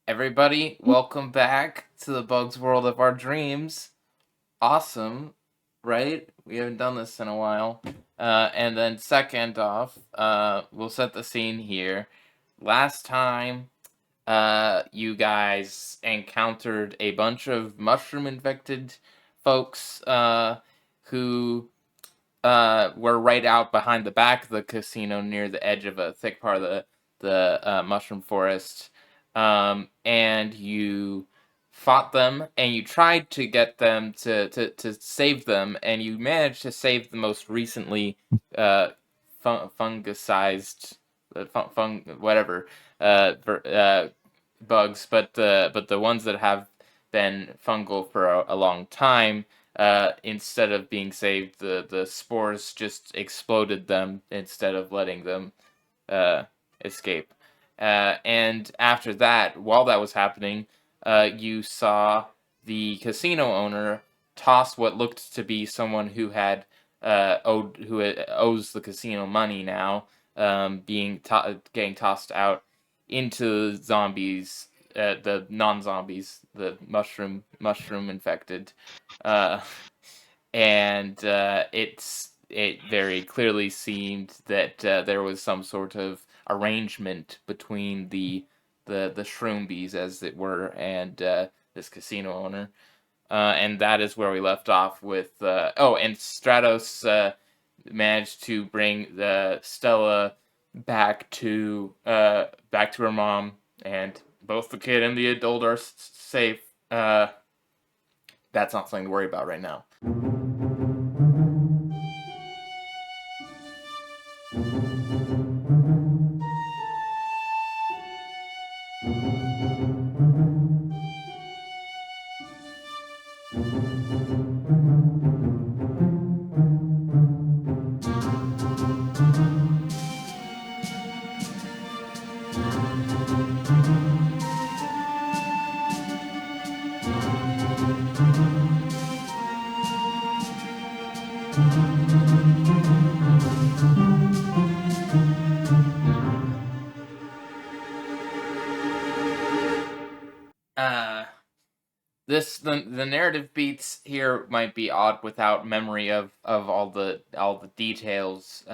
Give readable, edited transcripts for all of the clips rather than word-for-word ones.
Everybody, welcome back to the Bugs World of Our Dreams. Awesome, right? We haven't done this in a while. And then second off, we'll set the scene here. Last time, you guys encountered a bunch of mushroom-infected folks, who were right out behind the back of the casino near the edge of a thick part of the mushroom forest. And you fought them, and you tried to get them to save them, and you managed to save the most recently fungicized, whatever, bugs, but the ones that have been fungal for a long time, instead of being saved, the spores just exploded them instead of letting them escape. And after that, while that was happening, you saw the casino owner toss what looked to be someone who had owes the casino money now, getting tossed out into zombies, the non-zombies, the mushroom infected, and it very clearly seemed that there was some sort of arrangement between the shroombies, as it were, and this casino owner. And that is where we left off with... and Stratos managed to bring Stella back to her mom, and both the kid and the adult are safe. That's not something to worry about right now. The narrative beats here might be odd without memory of all the details,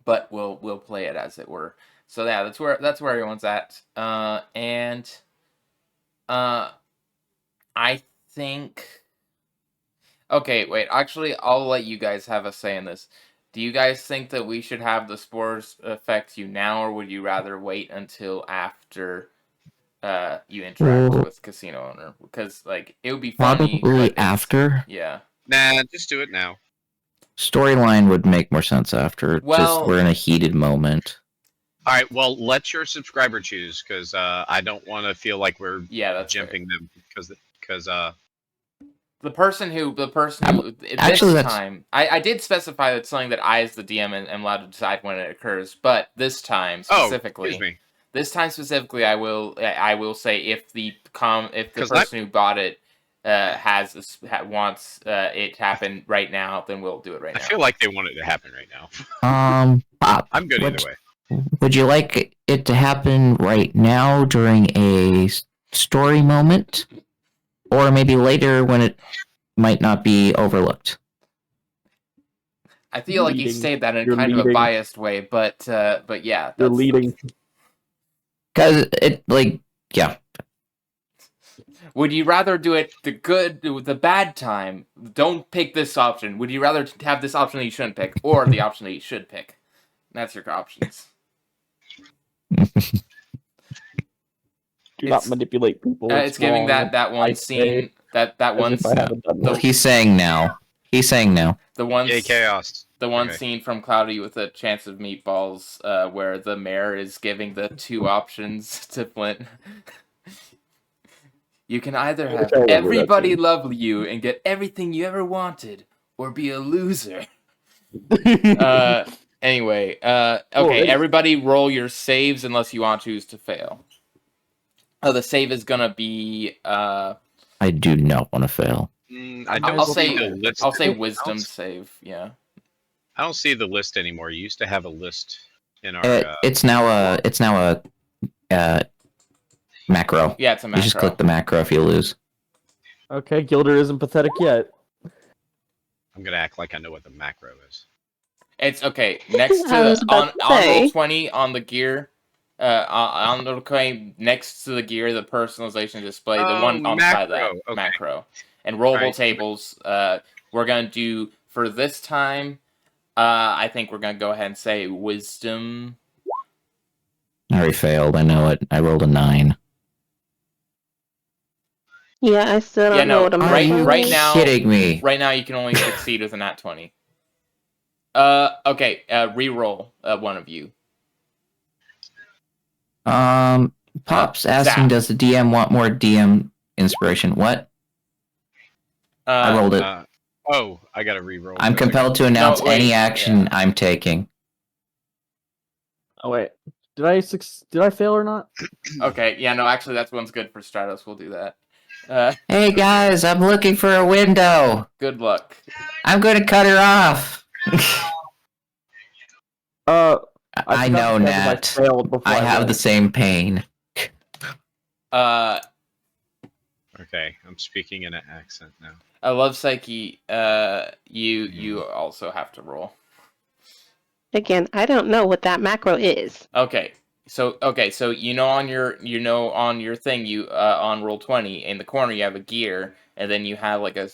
but we'll play it as it were. So yeah, that's where everyone's at. And I think. Okay, wait. Actually, I'll let you guys have a say in this. Do you guys think that we should have the spores affect you now, or would you rather wait until after you interact with casino owner? Because it would be funny. Probably after. Yeah. Nah, just do it now. Storyline would make more sense after. Well, we're in a heated moment. All right. Well, let your subscriber choose, because I don't want to feel like we're jumping them because the person who actually this time I did specify that something that I as the DM am allowed to decide when it occurs, but this time specifically, I will say if the person who bought it wants it to happen right now, then we'll do it right now. I feel like they want it to happen right now. I'm good either way. Would you like it to happen right now during a story moment, or maybe later when it might not be overlooked? I feel like you say that in kind of a biased way, but yeah, you're leading. Because yeah. Would you rather do it the bad time? Don't pick this option. Would you rather have this option that you shouldn't pick, or the option that you should pick? That's your options. Do not manipulate people. It's giving that one scene. That one. He's saying now. The one. Chaos. The one scene from Cloudy with a Chance of Meatballs, where the mayor is giving the two options to Flint. You can either have everybody love you and get everything you ever wanted, or be a loser. Anyway, okay, everybody roll your saves unless you want to choose to fail. Oh, the save is gonna be... I do not want to fail. I'll say wisdom save, yeah. I don't see the list anymore. You used to have a list in our... It's now a Macro. Yeah, it's a macro. You just click the macro if you lose. Okay, Gilder isn't pathetic yet. I'm gonna act like I know what the macro is. It's okay. Next to on roll 20 on the gear, on the next to the gear, the personalization display, the one on the side of that macro, and rollable tables. We're gonna do for this time. I think we're gonna go ahead and say wisdom. I already failed. I know it. I rolled a 9. Yeah, I still don't know what a macro right is. now. Kidding me? Right now, you can only succeed with a nat 20. Okay. Re-roll one of you. Pop's asking, does the DM want more DM inspiration? What? I rolled it. I gotta re-roll. I'm compelled to announce any action I'm taking. Oh wait, did I fail or not? Okay, yeah, no, actually, that one's good for Stratos. We'll do that. Hey guys, I'm looking for a window. Good luck. I'm going to cut her off. I know, Nat. I have the same pain. Okay, I'm speaking in an accent now. Luvpsyche, you also have to roll. Again, I don't know what that macro is. Okay, so on your thing, you on roll 20 in the corner you have a gear, and then you have like a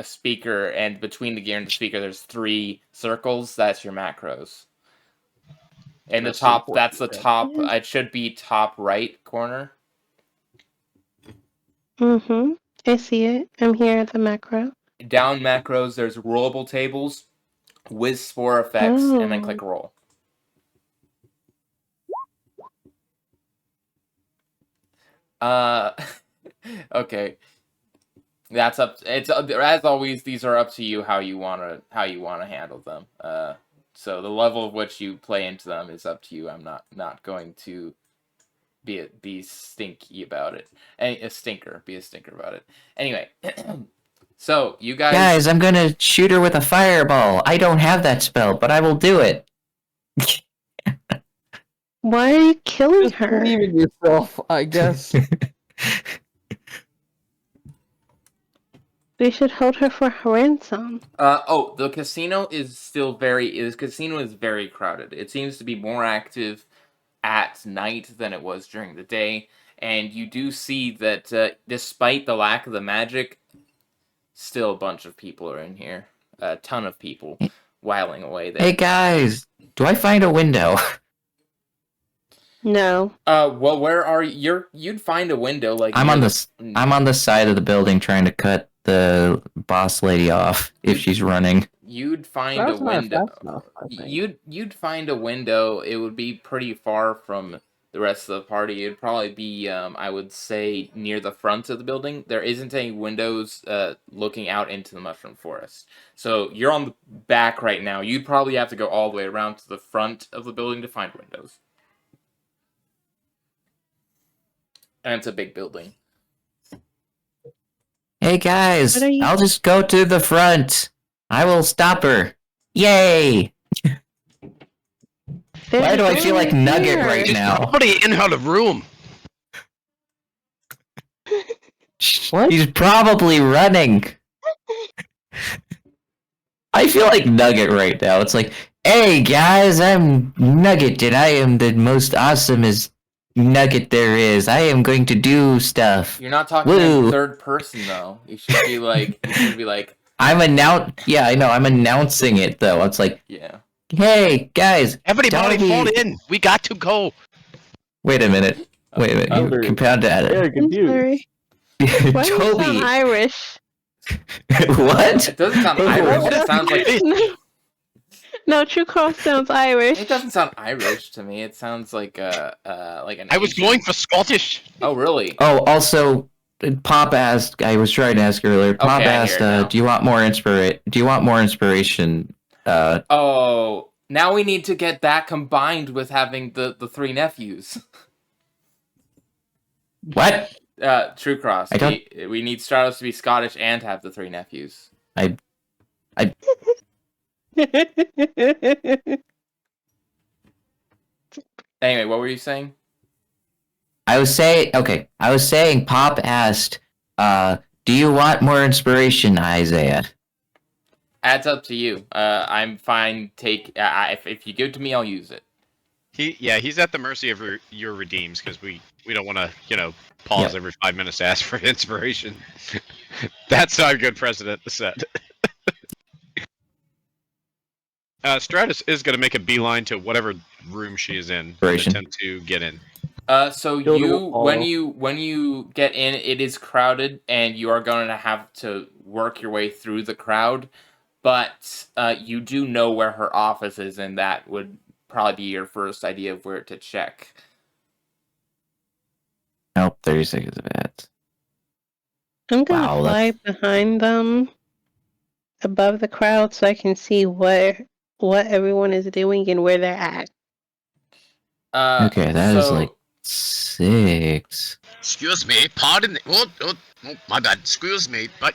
speaker, and between the gear and the speaker there's 3 circles. That's your macros. And the top, that's the top. It should be top right corner. Mm-hmm. I see it. I'm here at the macro. Down macros, there's rollable tables, whiz spore effects, and then click roll. Okay. That's up. It's as always. These are up to you how you wanna handle them. So the level of which you play into them is up to you. I'm not going to be stinky about it. Be a stinker about it. Anyway, so you guys, I'm gonna shoot her with a fireball. I don't have that spell, but I will do it. Why are you killing her? Believe in yourself, I guess. We should hold her for ransom. The casino is still very crowded. It seems to be more active at night than it was during the day, and you do see that despite the lack of the magic, still a bunch of people are in here. A ton of people whiling away there. Hey guys, do I find a window? No. Well, where are you? You'd find a window like I'm on the side of the building trying to cut the boss lady off if she's running. You'd find a window. You'd find a window. It would be pretty far from the rest of the party. It'd probably be, I would say, near the front of the building. There isn't any windows looking out into the mushroom forest. So you're on the back right now. You'd probably have to go all the way around to the front of the building to find windows. And it's a big building. Hey guys, I'll just go to the front. I will stop her. Yay! Why do I feel like Nugget right now? Somebody in her room. What? He's probably running. I feel like Nugget right now. It's like, hey guys, I'm Nugget and I am the most awesomest Nugget there is. I am going to do stuff. You're not talking in third person though. You should be like Yeah, I know. I'm announcing it though. It's like, yeah. Hey guys, everybody fall in. We got to go. Wait a minute. You compound at it. Sorry. Why do you sound Irish? What? It doesn't sound Irish. It sounds like No, TrueCross sounds Irish. It doesn't sound Irish to me. It sounds like an. I was going for Scottish. Oh really? Oh, also, Pop asked. I was trying to ask earlier. Pop asked, "Do you want more inspiration?" Oh, now we need to get that combined with having the 3 nephews. What? TrueCross. We need Stratos to be Scottish and have the 3 nephews. Anyway, what were you saying? I was saying Pop asked, do you want more inspiration, Isaiah? Adds up to you. I'm fine. If you give it to me, I'll use it. He's at the mercy of your redeems because we don't want to pause every 5 minutes to ask for inspiration. That's not a good precedent to set. Stratus is going to make a beeline to whatever room she is in and attempt to get in. So when you get in, it is crowded, and you are going to have to work your way through the crowd. But you do know where her office is, and that would probably be your first idea of where to check. Nope, 30 seconds of ads. I'm gonna fly behind them, above the crowd, so I can see what everyone is doing and where they're at. Okay, that is like 6. Excuse me, pardon. Oh, my bad. Excuse me, but.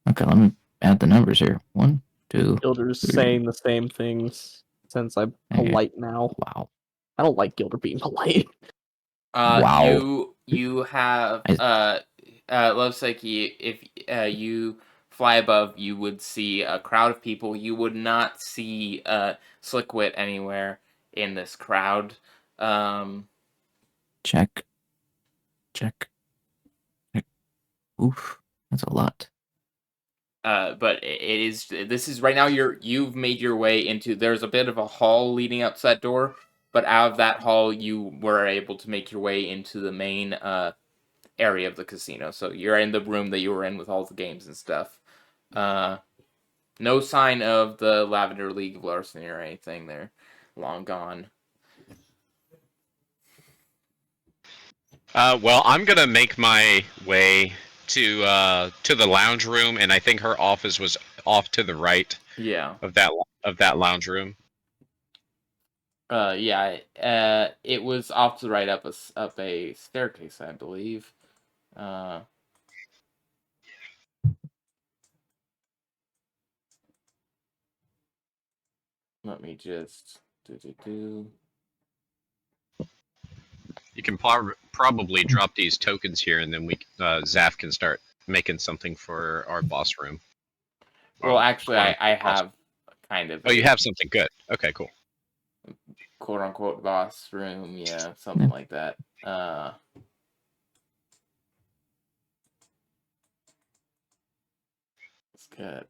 Okay, let me add the numbers here. 1, 2. Gilder's 3. saying the same things since I'm polite now. Wow. I don't like Gilder being polite. Wow. You have Luvpsyche. If you fly above, you would see a crowd of people. You would not see Slickwit anywhere in this crowd. Check. Oof, that's a lot. But this is right now. You've made your way into. There's a bit of a hall leading up to that door, but out of that hall, you were able to make your way into the main area of the casino. So you're in the room that you were in with all the games and stuff. No sign of the Lavender League of Larceny or anything there. Long gone. Well, I'm gonna make my way to the lounge room, and I think her office was off to the right. Yeah. Of that lounge room. It was off to the right up a staircase, I believe. Let me just do. You can probably drop these tokens here, and then Zaf can start making something for our boss room. Well, actually, I have kind of. Oh, you have something good. Okay, cool. Quote unquote boss room, yeah, something like that. It's good.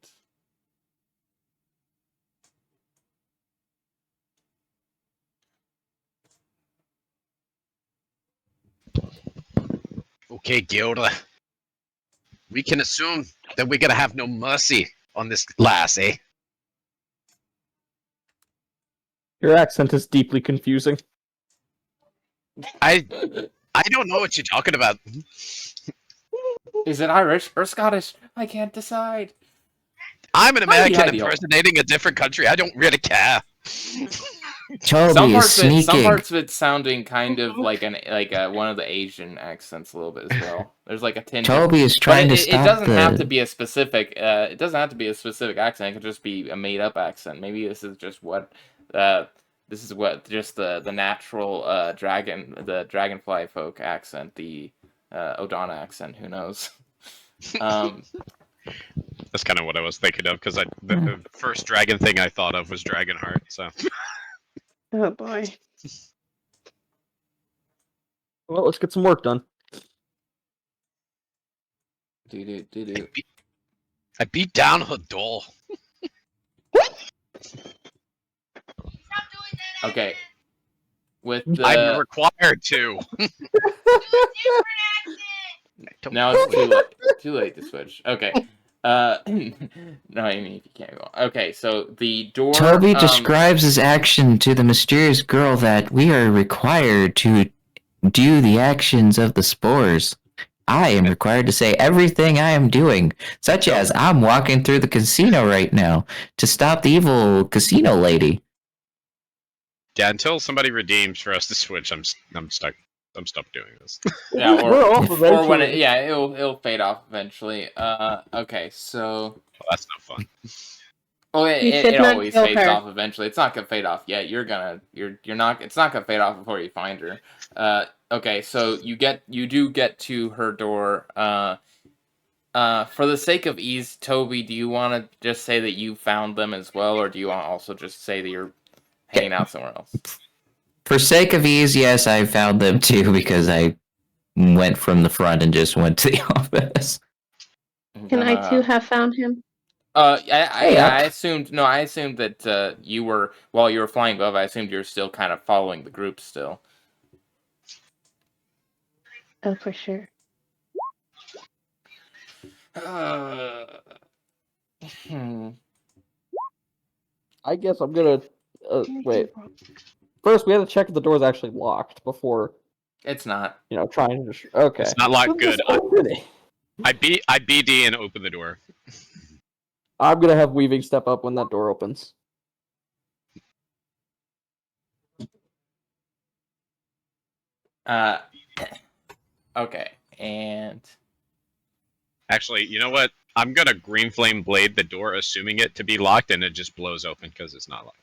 Okay, Gilda. We can assume that we're gonna have no mercy on this lass, eh? Your accent is deeply confusing. I don't know what you're talking about. Is it Irish or Scottish? I can't decide. I'm an American impersonating a different country. I don't really care. Toby is sneaking. Some parts of it sounding kind of like one of the Asian accents a little bit as well. There's like a tinge. Toby is trying to stop it doesn't have to be a specific. It doesn't have to be a specific accent. It could just be a made up accent. Maybe this is just what. This is what just the natural dragonfly folk accent, the O'Donnell accent. Who knows? That's kind of what I was thinking of because the first dragon thing I thought of was Dragonheart. So. Oh boy. Well, let's get some work done. I beat down her door. Okay. I'm required to. Now it's too late to switch. Okay. No, I mean if you can't go. Okay, so the door. Toby describes his action to the mysterious girl that we are required to do the actions of the spores. I am required to say everything I am doing, such as I'm walking through the casino right now to stop the evil casino lady. Yeah, until somebody redeems for us to switch, I'm stuck. I'm stuck doing this. Yeah, or when it'll fade off eventually. Okay, so. Well, that's not fun. Oh, it always fades off eventually. It's not gonna fade off yet. You're not. It's not gonna fade off before you find her. Okay, so you do get to her door. For the sake of ease, Toby, do you want to just say that you found them as well, or do you want to also just say that you're hanging out somewhere else? For sake of ease, yes, I found them too because I went from the front and just went to the office. And I too have found him. I assumed that you were while you were flying above. I assumed you were still kind of following the group still. Oh, for sure. I guess I'm gonna wait. First, we have to check if the door's actually locked before. It's not. Trying to. Okay. It's not locked good. Really? I BD and open the door. I'm gonna have Weaving step up when that door opens. Okay, and Actually, you know what? I'm gonna green flame blade the door, assuming it to be locked, and it just blows open because it's not locked.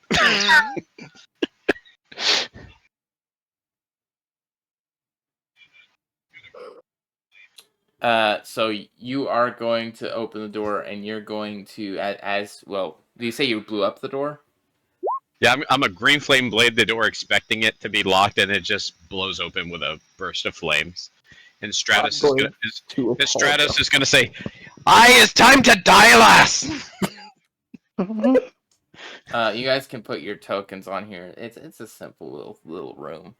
so you are going to open the door, and you're going to as well. Do you say you blew up the door? Yeah, I'm a green flame blade the door, expecting it to be locked, and it just blows open with a burst of flames. And Stratos is gonna say, it's time to die, lass!" You guys can put your tokens on here. It's a simple little room.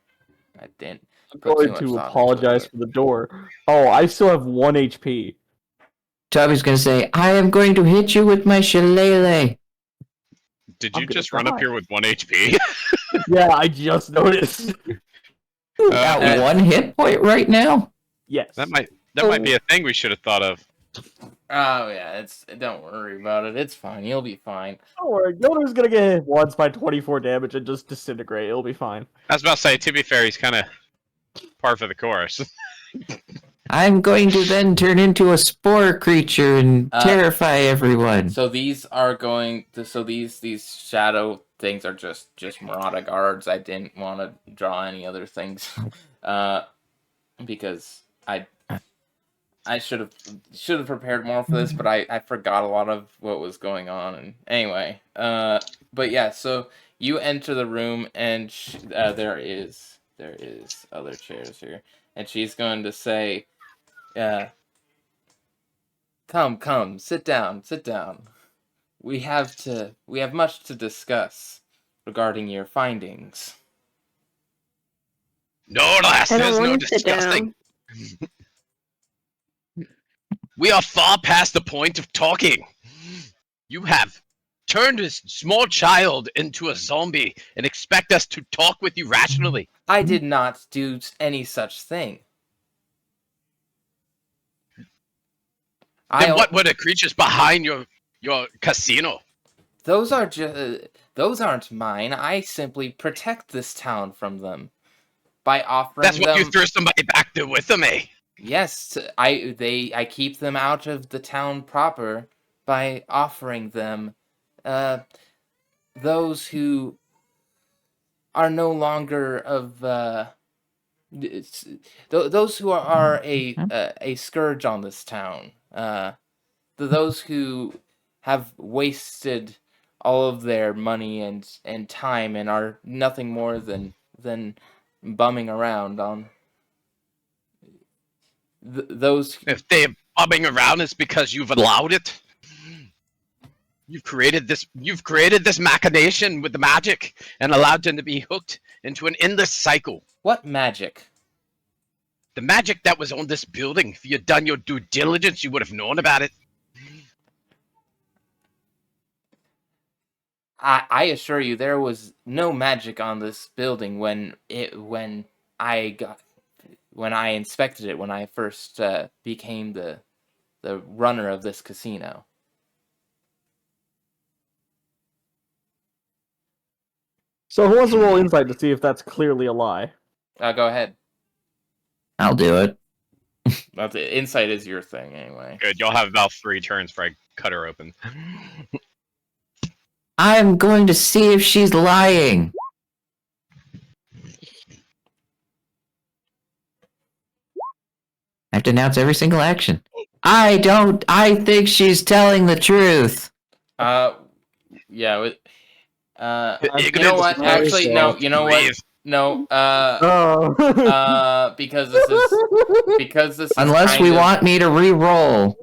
I didn't. I'm going to apologize for the door. Oh, I still have 1 HP. Toby's gonna say, I am going to hit you with my shillelagh. Did you just run up here with 1 HP? Yeah, I just noticed. Got 1 hit point right now? Yes. That might be a thing we should have thought of. Oh yeah, don't worry about it. It's fine. You'll be fine. Don't worry. Yoder's gonna get hit once by 24 damage and just disintegrate. It'll be fine. I was about to say, to be fair, he's kind of par for the course. I'm going to then turn into a spore creature and terrify everyone. So these are going to. So these shadow things are just Murata guards. I didn't want to draw any other things, because I should have prepared more for this, but I forgot a lot of what was going on. And anyway, but yeah, so you enter the room, and there is other chairs here, and she's going to say, come, sit down. We have much to discuss regarding your findings. No, lass, there's no discussing. We are far past the point of talking. You have turned a small child into a zombie and expect us to talk with you rationally. I did not do any such thing. Then what were the creatures behind your casino? Those aren't mine. I simply protect this town from them by offering them. That's what you threw somebody back there with them, eh? Yes, I keep them out of the town proper by offering them those who are no longer of those who are a scourge on this town. Those who have wasted all of their money and time and are nothing more than bumming around on. Those. If they're bumming around, it's because you've allowed it. You've created this machination with the magic and allowed them to be hooked into an endless cycle. What magic? The magic that was on this building. If you had done your due diligence, you would have known about it. I assure you, there was no magic on this building when I inspected it, when I first became the runner of this casino. So who wants to roll insight to see if that's clearly a lie? Go ahead. I'll do it. Insight is your thing, anyway. Good, y'all have about 3 turns before I cut her open. I'm going to see if she's lying. I have to announce every single action. I think she's telling the truth. Yeah. You know what? Actually, no. You know what? No. Because this is unless we want me to re-roll.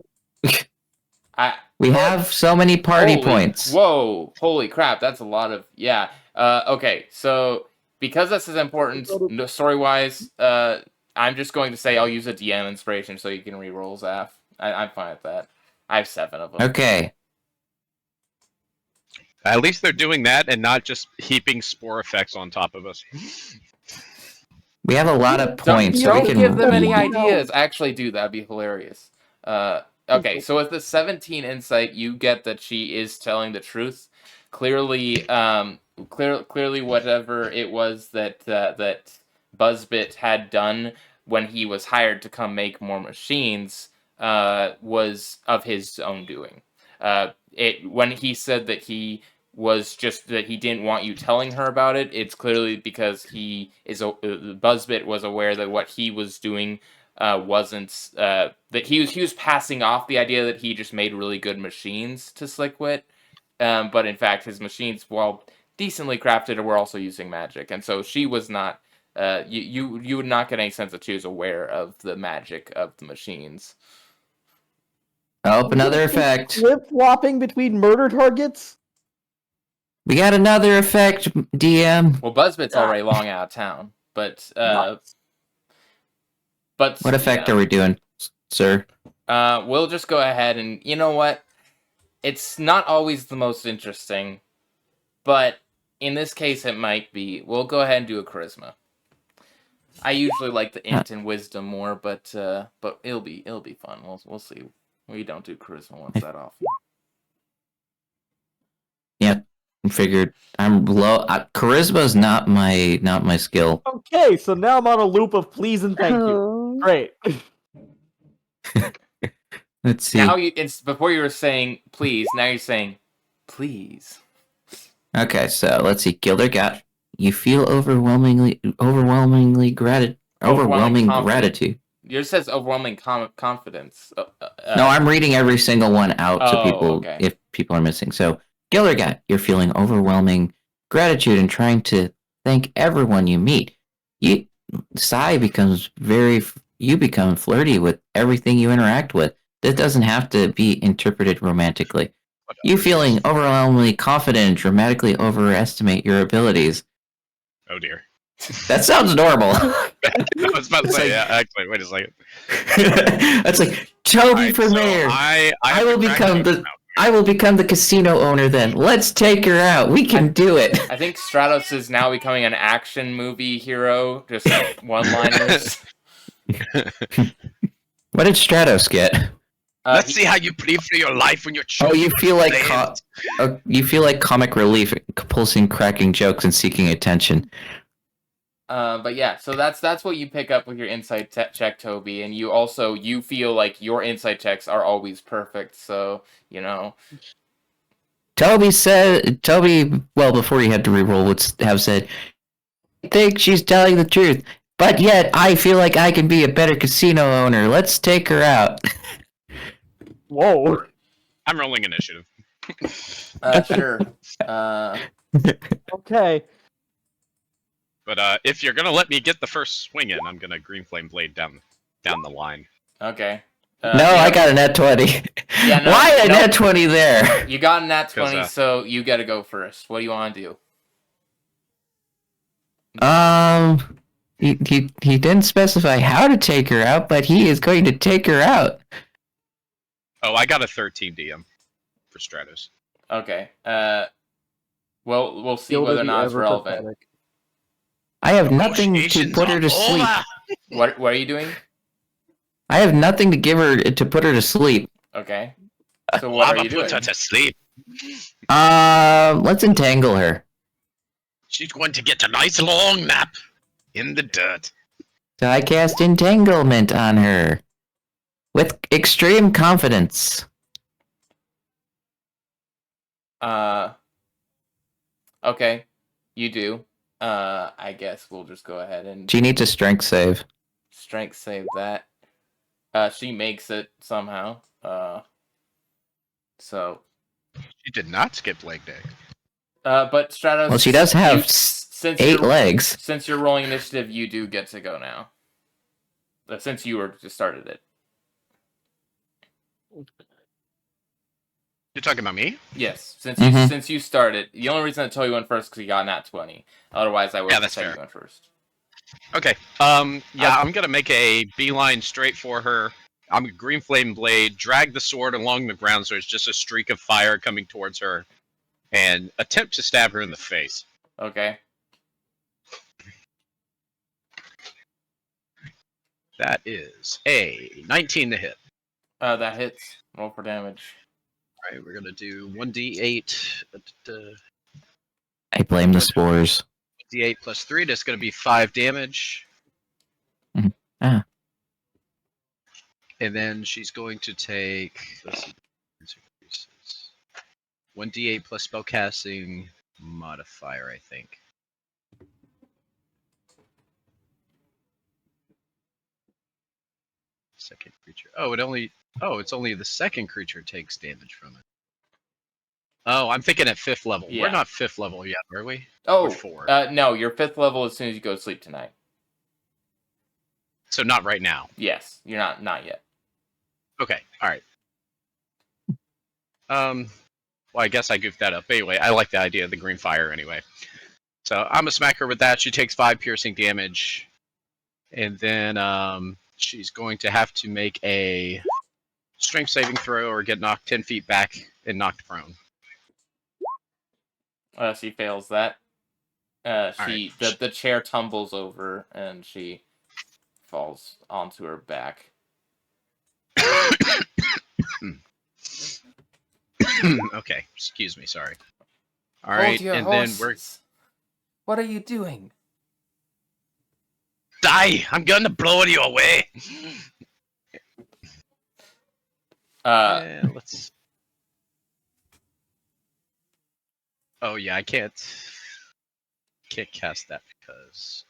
We have so many party points. Whoa! Holy crap! That's a lot of Okay, so because this is important story-wise, I'm just going to say I'll use a DM inspiration so you can re-roll Zaf. I'm fine with that. I have 7 of them. Okay. At least they're doing that and not just heaping spore effects on top of us. We have a lot of points. Don't so we can give them any ideas. Actually, dude, that'd be hilarious. Okay, so with the 17 insight, you get that she is telling the truth. Clearly, clearly, whatever it was that that Buzzbit had done when he was hired to come make more machines was of his own doing. When he said that he was just that he didn't want you telling her about it, it's clearly because Buzzbit was aware that what he was doing wasn't that he was passing off the idea that he just made really good machines to Slickwit, but in fact his machines, while decently crafted, were also using magic, and so she was not. You would not get any sense that she was aware of the magic of the machines. Oh, another effect. Flip-flopping between murder targets? We got another effect, DM. Well, Buzzbit's already long out of town, but what effect are we doing, sir? We'll just go ahead and you know what? It's not always the most interesting, but in this case it might be. We'll go ahead and do a charisma. I usually like the int and wisdom more, but it'll be fun. We'll see. We don't do charisma once that often. Yep. I figured I'm low. Charisma's not my skill. Okay, so now I'm on a loop of please and thank you. Great. Let's see. Now it's before you were saying please. Now you're saying please. Okay, so let's see. Gildergat, you feel overwhelming gratitude. Yours says overwhelming confidence. No, I'm reading every single one out to people okay. if people are missing. So, Gildergat, you're feeling overwhelming gratitude and trying to thank everyone you meet. You become flirty with everything you interact with. That doesn't have to be interpreted romantically. You feeling overwhelmingly confident and dramatically overestimate your abilities. Oh dear. That sounds normal. I was about to say, actually, wait a second. That's like Toby for mayor. I will become the casino owner then. Let's take her out. We can do it. I think Stratos is now becoming an action movie hero. Just one-liners. What did Stratos get? Let's see how you plead for your life when you're chosen. Oh, you feel like comic relief, pulsing, cracking jokes, and seeking attention. But yeah, so that's what you pick up with your insight check, Toby, and you feel like your insight checks are always perfect. So you know. Toby, well, before you had to reroll, would have said, "I think she's telling the truth, but yet I feel like I can be a better casino owner. Let's take her out." Whoa. I'm rolling initiative. Sure. Okay. But if you're gonna let me get the first swing in, I'm gonna green flame blade down the line. Okay. No, I got a nat 20. Yeah, no, why a nat 20 there? You got a nat 20, so you gotta go first. What do you want to do? He didn't specify how to take her out, but he is going to take her out. Oh, I got a 13 DM for Stratos. Okay. Well, we'll see whether or not it's relevant. Pathetic. I have nothing to put her to sleep. What are you doing? I have nothing to give her to put her to sleep. Okay. So what are you doing? Put her to sleep. Let's entangle her. She's going to get a nice long nap in the dirt. So I cast entanglement on her with extreme confidence. Okay. You do. I guess we'll just go ahead and... She needs a strength save. Strength save that. She makes it somehow. So. She did not skip leg day. But Stratos. Well, she does have since 8 legs. Since you're rolling initiative, you do get to go now. Since you just started it. You're talking about me? Yes. Since you started, the only reason I told you went first because you got nat 20. Otherwise, I would have said you went first. Okay. I'm gonna make a beeline straight for her. I'm a green flame blade, drag the sword along the ground so it's just a streak of fire coming towards her, and attempt to stab her in the face. Okay. That is a 19 to hit. That hits. Roll for damage. Alright, we're gonna do 1d8. I blame the spores. D8 plus 3, that's gonna be 5 damage. Ah. And then she's going to take, let's see, 1d8 plus spellcasting modifier, I think. Second creature. It's only the second creature takes damage from it. Oh, I'm thinking at 5th level. Yeah. We're not 5th level yet, are we? Oh, We're 4. No, you're 5th level as soon as you go to sleep tonight. So not right now. Yes, you're not yet. Okay, alright. Well, I guess I goofed that up. Anyway, I like the idea of the green fire anyway. So I'm gonna smack her with that. She takes 5 piercing damage. And then she's going to have to make a strength saving throw or get knocked 10 feet back and knocked prone. She fails that. Right. The chair tumbles over and she falls onto her back. Okay, excuse me, sorry. All right, and horses. then we're. What are you doing? Die! I'm gonna blow you away. Let's. Oh yeah, I can't cast that because.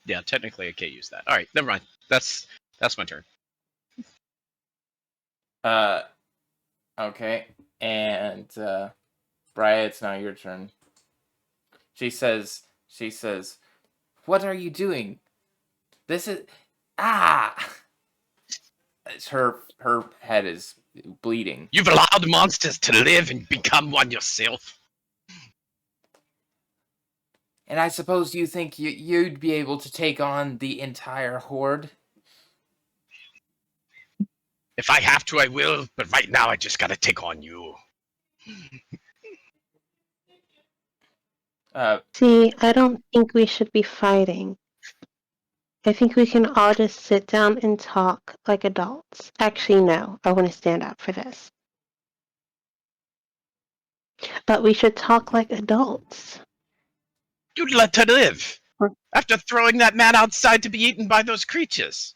Yeah, technically I can't use that. All right, never mind. That's my turn. Okay, and Briya, it's now your turn. She says, "What are you doing? This is It's her head is bleeding. You've allowed monsters to live and become one yourself. And I suppose you think you'd be able to take on the entire horde? If I have to, I will, but right now I just gotta take on you. See, I don't think we should be fighting. I think we can all just sit down and talk like adults. Actually, no, I want to stand up for this. But we should talk like adults. You'd let her live after throwing that man outside to be eaten by those creatures.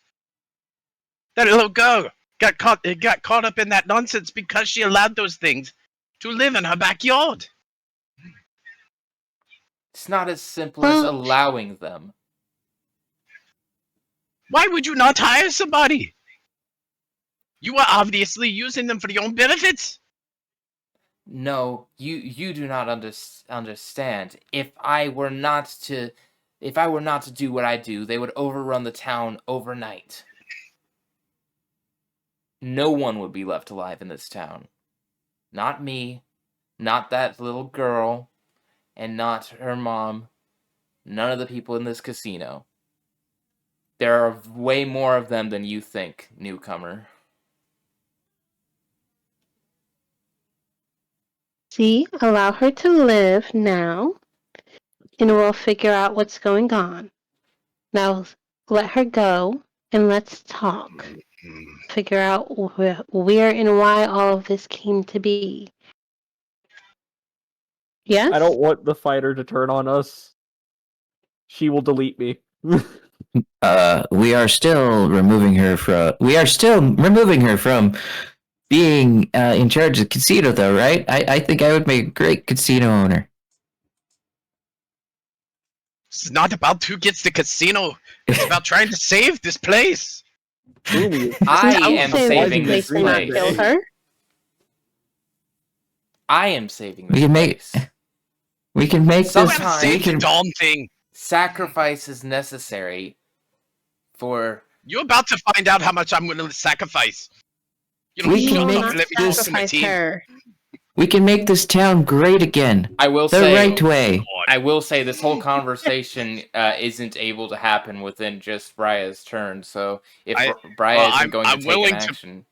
That little girl got caught up in that nonsense because she allowed those things to live in her backyard. It's not as simple as allowing them. Why would you not hire somebody? You are obviously using them for your own benefits. No, you do not understand. If I were not to do what I do, they would overrun the town overnight. No one would be left alive in this town. Not me, not that little girl, and not her mom. None of the people in this casino. There are way more of them than you think, newcomer. See, allow her to live now, and we'll figure out what's going on. Now, let her go, and let's talk. Figure out where and why all of this came to be. Yes? I don't want the fighter to turn on us. She will delete me. We are still removing her from being in charge of the casino, though, right? I think I would make a great casino owner. It's not about who gets the casino. It's about trying to save this place. Gloomy. I Save am this saving place this and not place. kill her. I am saving We this can make- place. We can make Sometimes- this. We Save the can. Dawn thing. Sacrifice is necessary for... You're about to find out how much I'm willing to sacrifice. You know, We You can will make not let me talk to my sacrifice team. her. We can make this town great again. I will The say... right way. I will say this whole conversation isn't able to happen within just Briya's turn, so if Briya isn't going to take willing an to- action...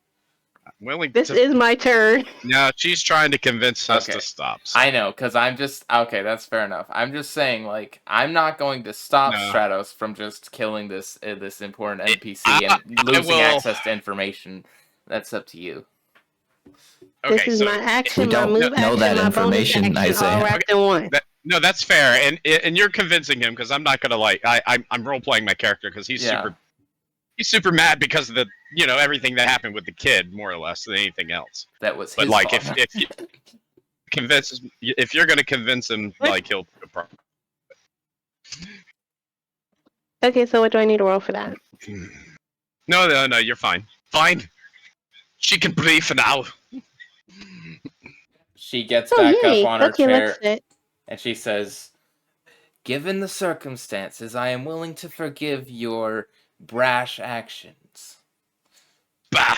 Willing This to... is my turn. No, she's trying to convince us Okay. to stop. So. I know, because I'm just... Okay, that's fair enough. I'm just saying, like, I'm not going to stop No. Stratos from just killing this this important NPC I and losing will- access to information. That's up to you. Okay, This is so my action, We my don't move know action, that my information, bonus action, Isaiah. all wrapped in one. no, that's fair, and you're convincing him because I'm not gonna like I'm role playing my character because he's Yeah. super mad because of the everything that happened with the kid more or less than anything else. That was But his like fault. if you if you're gonna convince him, like he'll. Okay, so what do I need to roll for that? No, you're fine. Fine. She can breathe for now. She gets Oh, back yay. up on her Okay, chair let's sit. and she says, "Given the circumstances, I am willing to forgive your brash actions." Bah.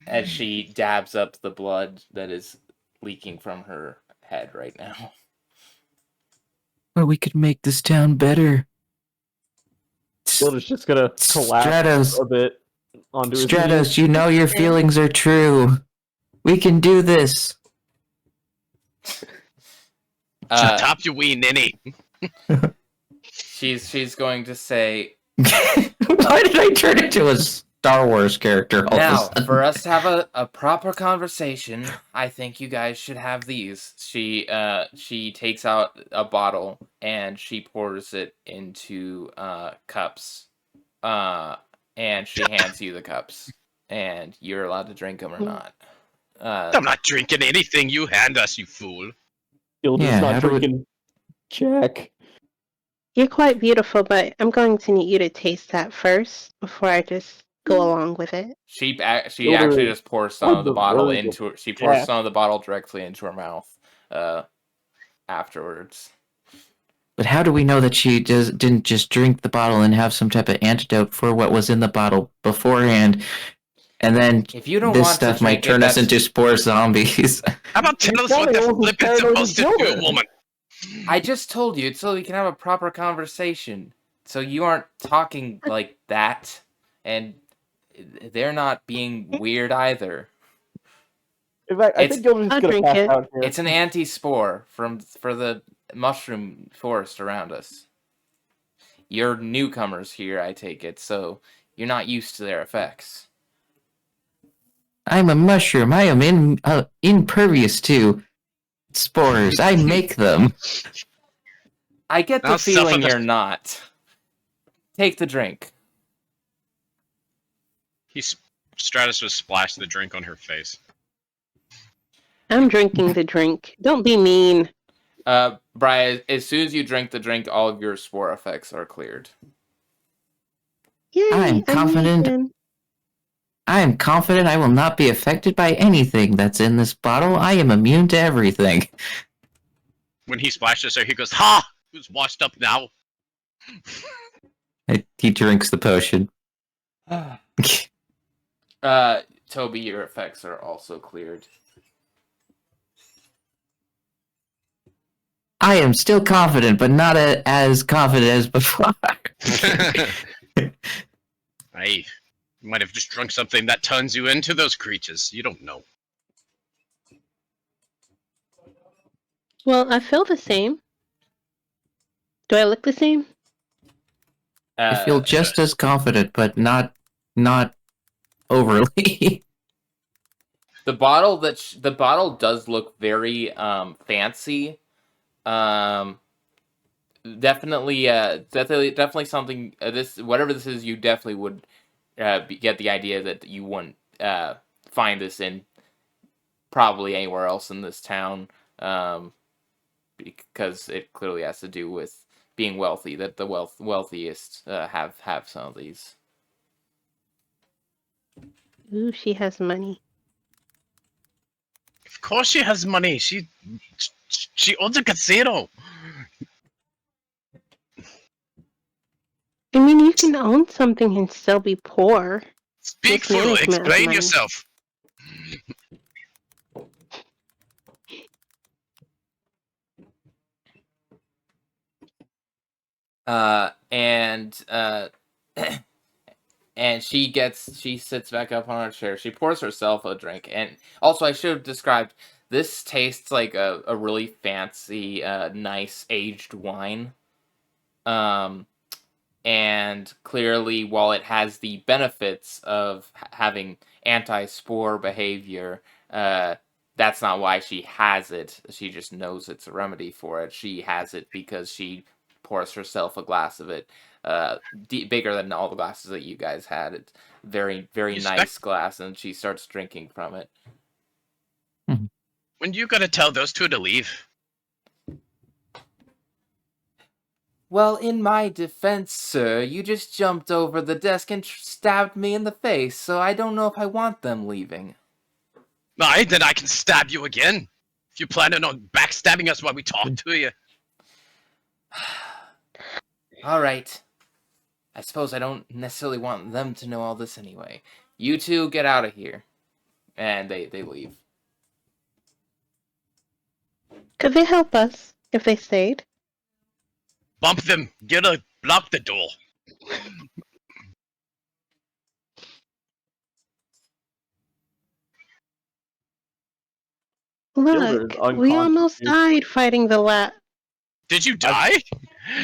As she dabs up the blood that is leaking from her head right now. Well, we could make this town better. Gilda's just gonna collapse Stratos, a bit onto his Stratos, knees. you know your feelings are true. We can do this. Top you wee ninny. She's going to say, Why did I turn into a Star Wars character all of a "Now, sudden? for us to have a proper conversation, I think you guys should have these." She takes out a bottle and she pours it into cups. And she hands you the cups. And you're allowed to drink them or not. I'm not drinking anything you hand us, you fool. Gilda's Yeah, how not do we- drinking Jack. You're quite beautiful, but I'm going to need you to taste that first before I just go along with it. She Gilda actually just pours some on of the the bottle verge of into her. She pours death. some of the bottle directly into her mouth. Afterwards. But how do we know that she didn't just drink the bottle and have some type of antidote for what was in the bottle beforehand? And then If you don't this want stuff to might drink turn it, us into spore zombies. How about tell us what the flip it's supposed to do, woman? I just told you, it's so we can have a proper conversation. So you aren't talking like that, and they're not being weird either. In fact, I It's- think Gilda's I'll just gonna drink pass it. out here. It's an anti-spore for the mushroom forest around us. You're newcomers here, I take it, so you're not used to their effects. I'm a mushroom. I am impervious to spores. I make them. I get the I'll suffer feeling the- you're not. Take the drink. Stratus was splashed the drink on her face. I'm drinking the drink. Don't be mean. Brian, as soon as you drink the drink, all of your spore effects are cleared. Yay, I'm confident. vegan. I am confident I will not be affected by anything that's in this bottle. I am immune to everything. When he splashes her, he goes, "Ha! Who's washed up now?" He drinks the potion. Toby, your effects are also cleared. I am still confident, but not as confident as before. Hey, you might have just drunk something that turns you into those creatures. You don't know. Well, I feel the same. Do I look the same? I feel just as confident, but not overly. The bottle the bottle does look very fancy. Definitely something. This whatever this is, you definitely would get the idea that you wouldn't find this in probably anywhere else in this town, because it clearly has to do with being wealthy that the wealthiest have some of these. Ooh, she has money. Of course she has money. She owns a casino. I mean, you can own something and still be poor. Speak, fool. Mismanagement of Explain money. yourself. And and she sits back up on her chair. She pours herself a drink. And also, I should have described, this tastes like a really fancy, nice aged wine. And clearly, while it has the benefits of having anti-spore behavior, that's not why she has it. She just knows it's a remedy for it. She has it because she pours herself a glass of it, bigger than all the glasses that you guys had. It's very, very nice glass, and she starts drinking from it. When you gotta tell those two to leave? Well, in my defense, sir, you just jumped over the desk and stabbed me in the face, so I don't know if I want them leaving. Aye, then I can stab you again. If you're planning on backstabbing us while we talk to you. Alright. I suppose I don't necessarily want them to know all this anyway. You two get out of here. And they leave. Could they help us if they stayed? Bump them. Block the door. Look, we almost died fighting the lat. Did you die?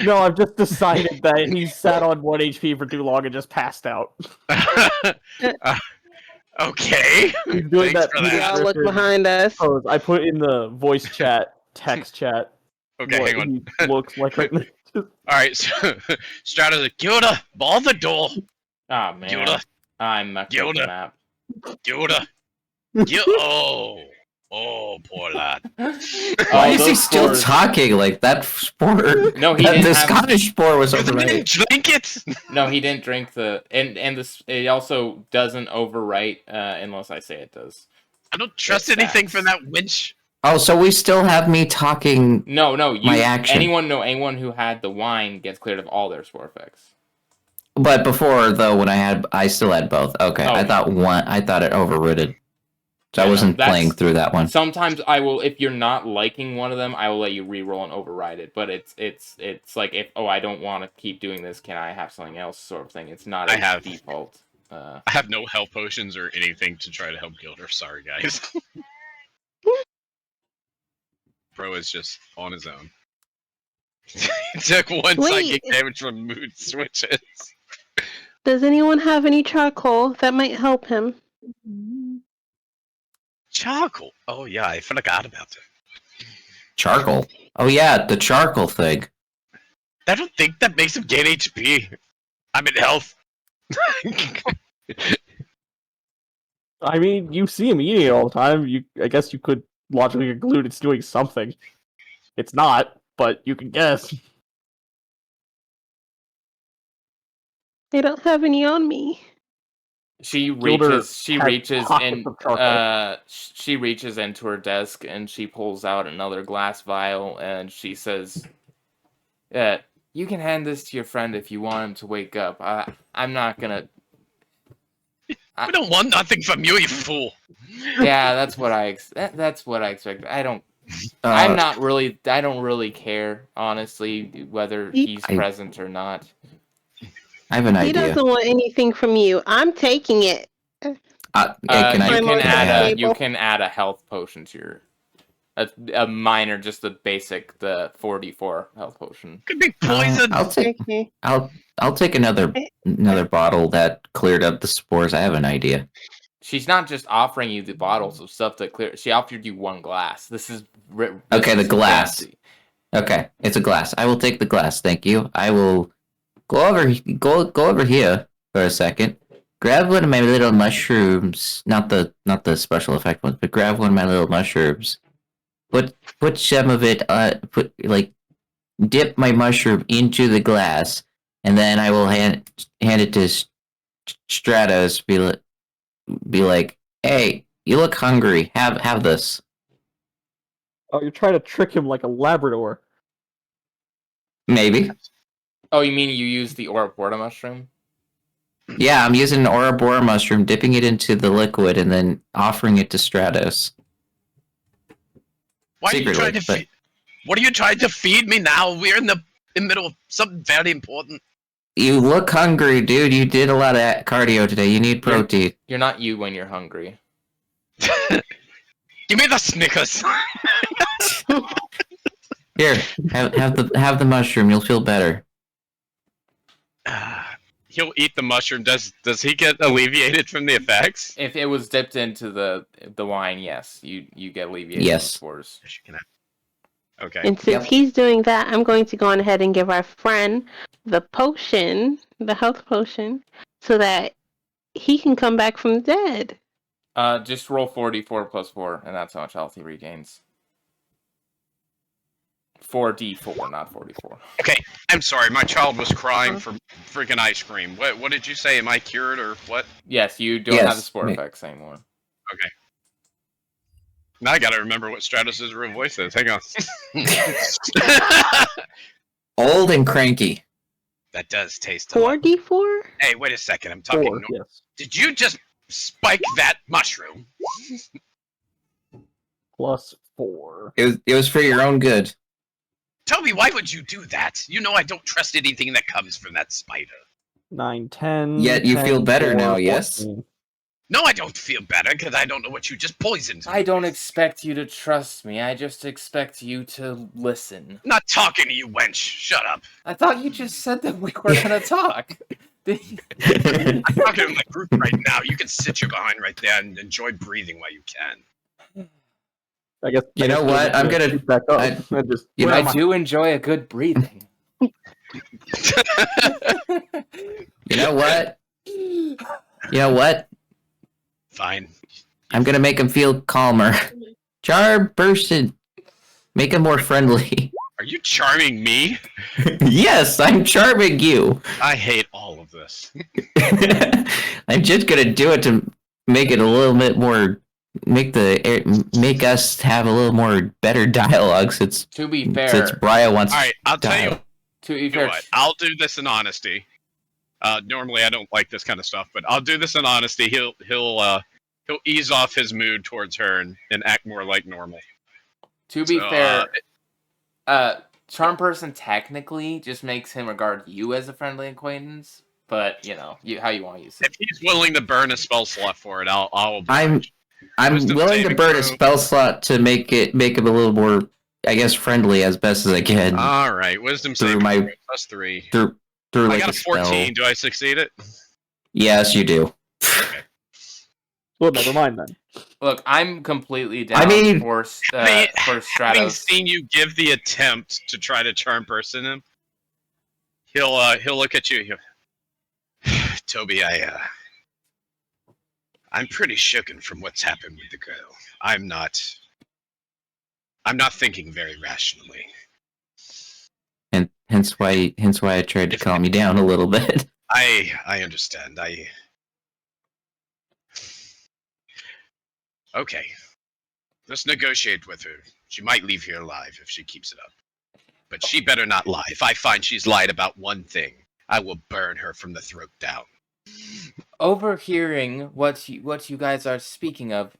No, I've just decided that he sat on 1 HP for too long and just passed out. Okay. He's doing Thanks that. for that. Look behind us. Pose. I put in the voice chat, text chat. Okay, hang on. He looks like right now. Alright, so Stratos like, Gilda, ball the door. Oh man. Gilda. I'm mucking up the map. Gilda. Oh, poor lad. Why is he still talking like that spore? No, he the didn't have... Scottish spore was He overrated. didn't drink it. No, he didn't drink the... And this, it also doesn't overwrite unless I say it does. I don't trust anything from that winch. Oh, so we still have me talking. No, my action. Anyone who had the wine gets cleared of all their spore effects. But before though, when I still had both. Okay, Oh. I thought it overrooted. So I wasn't playing through that one. Sometimes I will, if you're not liking one of them, I will let you re-roll and override it. But it's like, if I don't want to keep doing this, can I have something else, sort of thing. It's not a default. I have no health potions or anything to try to help Gilder. Sorry, guys. Bro is just on his own. He took one psychic damage from mood switches. Does anyone have any charcoal that might help him? Charcoal? Oh yeah, I forgot about that. Charcoal? Oh yeah, the charcoal thing. I don't think that makes him gain HP. I'm in health. I mean, you see him eating it all the time. I guess you could logically conclude it's doing something. It's not, but you can guess. I don't have any on me. She reaches into her desk and she pulls out another glass vial and she says, you can hand this to your friend if you want him to wake up. I'm not gonna... We don't want nothing from you, you fool. Yeah, that's what I expected. I don't really care, honestly, whether he's present or not. I have an idea. He doesn't want anything from you. I'm taking it. You can add a health potion to your... A minor, just the basic, the 4d4 health potion. Could be poison. I'll take another bottle that cleared up the spores. I have an idea. She's not just offering you the bottles of stuff that clear. She offered you one glass. This is the glass. Fancy. Okay, it's a glass. I will take the glass. Thank you. I will go over here for a second. Grab one of my little mushrooms. Not the special effect ones, but grab one of my little mushrooms. Put some of it. dip my mushroom into the glass, and then I will hand it to Stratos. Be like, hey, you look hungry. Have this. Oh, you're trying to trick him like a Labrador. Maybe. Oh, you mean you use the Ouroboros mushroom? Yeah, I'm using an Ouroboros mushroom, dipping it into the liquid, and then offering it to Stratos. Why are you Secretly, trying to but- feed? What are you trying to feed me now? We're in the middle of something very important. You look hungry, dude. You did a lot of cardio today. You need protein. You're not you when you're hungry. Give me the Snickers. Here, have the mushroom. You'll feel better. He'll eat the mushroom. Does he get alleviated from the effects? If it was dipped into the wine, yes, you get alleviated Yes. from spores. Okay. And since he's doing that, I'm going to go on ahead and give our friend the potion, the health potion, so that he can come back from the dead. Just roll 4d4 plus 4, and that's how much health he regains. 4d4, not 44. Okay, I'm sorry. My child was crying for freaking ice cream. What did you say? Am I cured or what? Yes, you don't have the spore effects anymore. Okay. Now I gotta remember what Stratos' real voice is. Hang on. Old and cranky. That does taste a lot. 4d4? Hey, wait a second. I'm talking. 4, yes. Did you just spike that mushroom? Plus 4. It was for your own good. Toby, why would you do that? You know I don't trust anything that comes from that spider. 9, 10. Yet you 10, feel better 4, now, yes? 14. No, I don't feel better because I don't know what you just poisoned me. I don't expect you to trust me. I just expect you to listen. I'm not talking to you, wench. Shut up. I thought you just said that we were gonna talk. I'm talking to my group right now. You can sit your behind right there and enjoy breathing while you can. I guess. You know what? I'm gonna. shoot back up I- and just. you know, I do enjoy a good breathing. You know what? You know what? Fine. I'm gonna make him feel calmer. Charm person. Make him more friendly. Are you charming me? Yes, I'm charming you. I hate all of this. I'm just gonna do it to make it a little bit more. Make us have a little more better dialogue since To be fair, Briya wants. All right, I'll tell you to be fair, what. I'll do this in honesty. Normally I don't like this kind of stuff, but I'll do this in honesty. He'll ease off his mood towards her and act more like normal. to be fair, charm person technically just makes him regard you as a friendly acquaintance. But you know, how you want to use it. If he's willing to burn a spell slot for it, I'll I'm Wisdom willing to saving burn a throw. spell slot to make him a little more, I guess, friendly as best as I can. All right, wisdom Through saving my- throw +3. through I like got a a 14. spell. Do I succeed it? Yes, you do. Well, never mind then. Look, I'm completely down I mean- for Having Stratos. seen you give the attempt to try to charm person him, he'll look at you. Toby, I'm pretty shooken from what's happened with the girl. I'm not thinking very rationally. And hence why I tried to calm you down a little bit. I understand. Okay. Let's negotiate with her. She might leave here alive if she keeps it up. But she better not lie. If I find she's lied about one thing, I will burn her from the throat down. Overhearing what you guys are speaking of,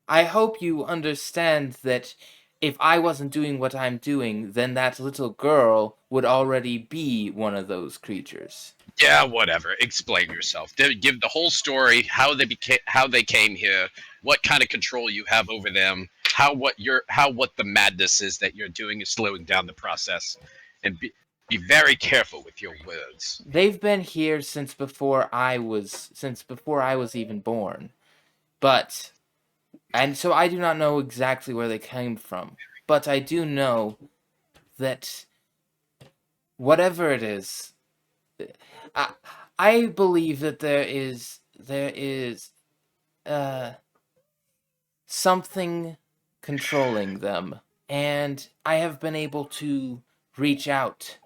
I hope you understand that if I wasn't doing what I'm doing, then that little girl would already be one of those creatures. Yeah, whatever. Explain yourself. Give the whole story, how they came here, what kind of control you have over them, what the madness is that you're doing is slowing down the process, and be very careful with your words. They've been here since before I was even born. And so I do not know exactly where they came from, but I do know that whatever it is, I believe that there is something controlling them, and I have been able to reach out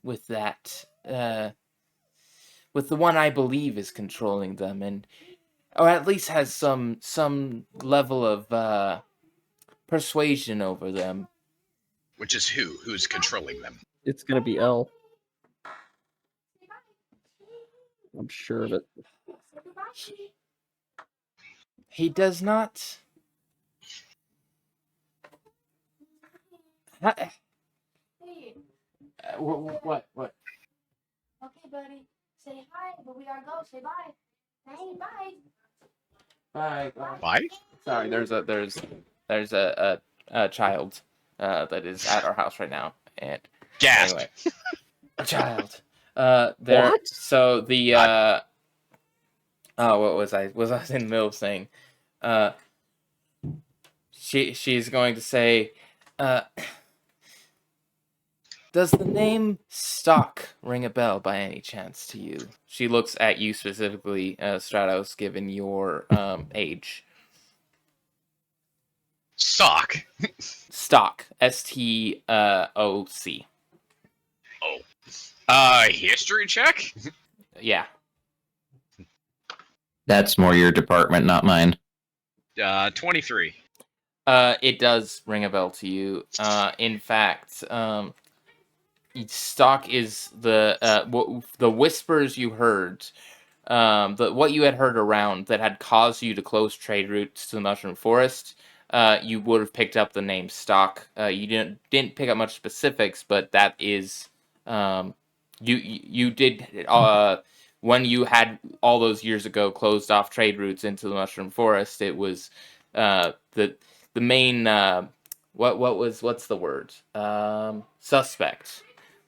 with that, with the one I believe is controlling them, or at least has some level of persuasion over them. Which is who? Who's controlling them? It's gonna be L. I'm sure of it. He does not. What? Okay, buddy. Say hi, but we gotta go. Say bye. Hey, bye. Bye. Why? Sorry, there's a child that is at our house right now, and Gasp. anyway, a child. There. What? So the what was I? Was I in the middle of saying? She's going to say, does the name Stock ring a bell by any chance to you? She looks at you specifically, Stratos, given your age. Stock. Stock. STOC. History check? Yeah. That's more your department, not mine. 23. It does ring a bell to you. In fact, Stock is the whispers you heard, what you had heard around that had caused you to close trade routes to the Mushroom Forest. You would have picked up the name Stock. You didn't pick up much specifics, but that is you did when you had all those years ago closed off trade routes into the Mushroom Forest. It was the main what's the word suspect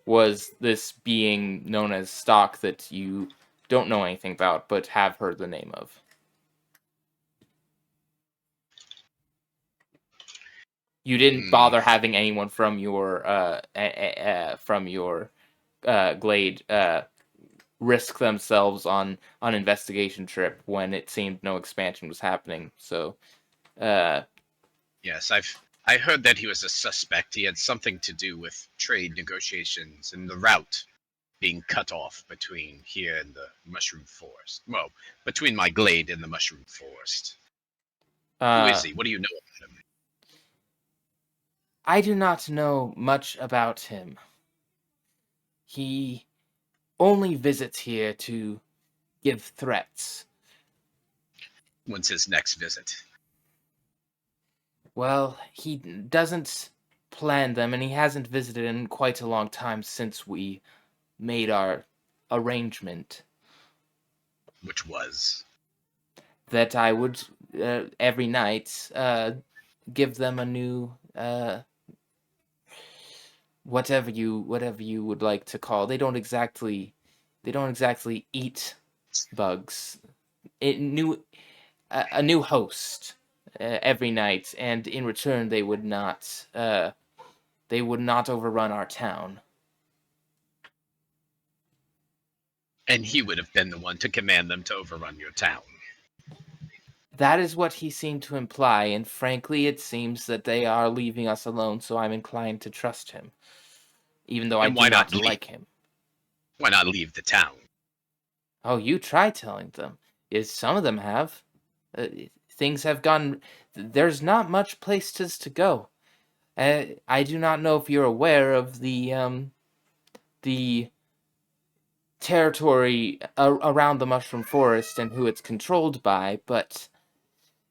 was this being known as Stock that you don't know anything about but have heard the name of. You didn't bother having anyone from your glade risk themselves on an investigation trip when it seemed no expansion was happening. So, yes, I heard that he was a suspect. He had something to do with trade negotiations and the route being cut off between here and the Mushroom Forest. Well, between my glade and the Mushroom Forest. Who is he? What do you know about him? I do not know much about him. He only visits here to give threats. When's his next visit? Well, he doesn't plan them, and he hasn't visited in quite a long time since we made our arrangement. Which was? That I would, every night, give them a new, whatever you would like to call. They don't exactly eat bugs. A new host every night, and in return they would not overrun our town. And he would have been the one to command them to overrun your town. That is what he seemed to imply, and frankly, it seems that they are leaving us alone, so I'm inclined to trust him. Even though I do not like him. Why not leave the town? Oh, you try telling them. Yes, some of them have. Things have gone... There's not much places to go. I do not know if you're aware of the territory around the Mushroom Forest and who it's controlled by, but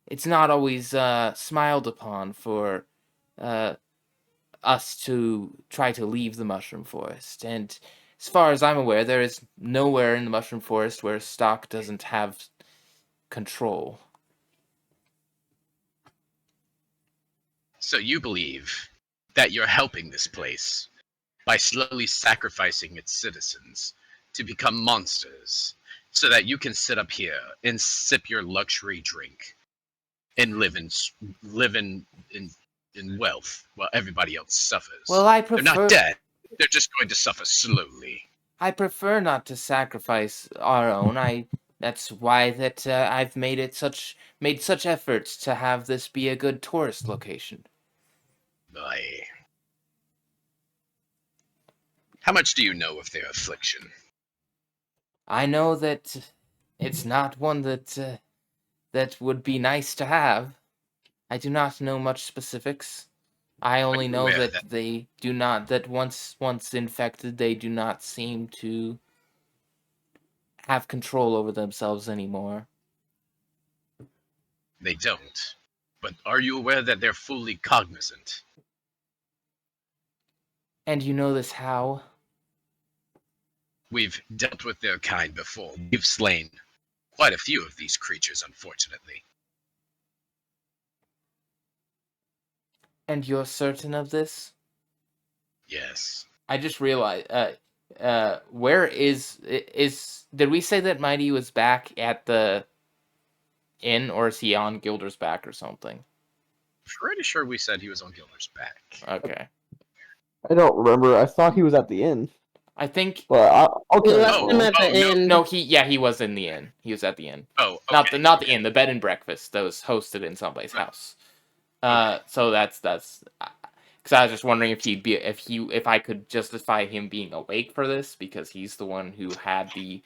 it's not always smiled upon for us to try to leave the Mushroom Forest. And as far as I'm aware, there is nowhere in the Mushroom Forest where Stock doesn't have control. So you believe that you're helping this place by slowly sacrificing its citizens to become monsters so that you can sit up here and sip your luxury drink and live in wealth while everybody else suffers. Well, I prefer... They're not dead. They're just going to suffer slowly. I prefer not to sacrifice our own. That's why I've made such efforts to have this be a good tourist location. How much do you know of their affliction? I know that it's not one that that would be nice to have. I do not know much specifics. I only you're know aware that that- they do not, that once infected, they do not seem to have control over themselves anymore. They don't. But are you aware that they're fully cognizant? And you know this how? We've dealt with their kind before. We've slain quite a few of these creatures, unfortunately. And you're certain of this? Yes. I just realized, where is, did we say that Mighty was back at the inn, or is he on Gilder's back or something? Pretty sure we said he was on Gilder's back. Okay. I don't remember. I thought he was at the inn. I think, But I'll We carry left on. him at the no. inn. no, he was in the inn. He was at the inn. Oh, okay. Not the inn, the bed and breakfast that was hosted in somebody's house. So that's because I was just wondering if I could justify him being awake for this, because he's the one who had the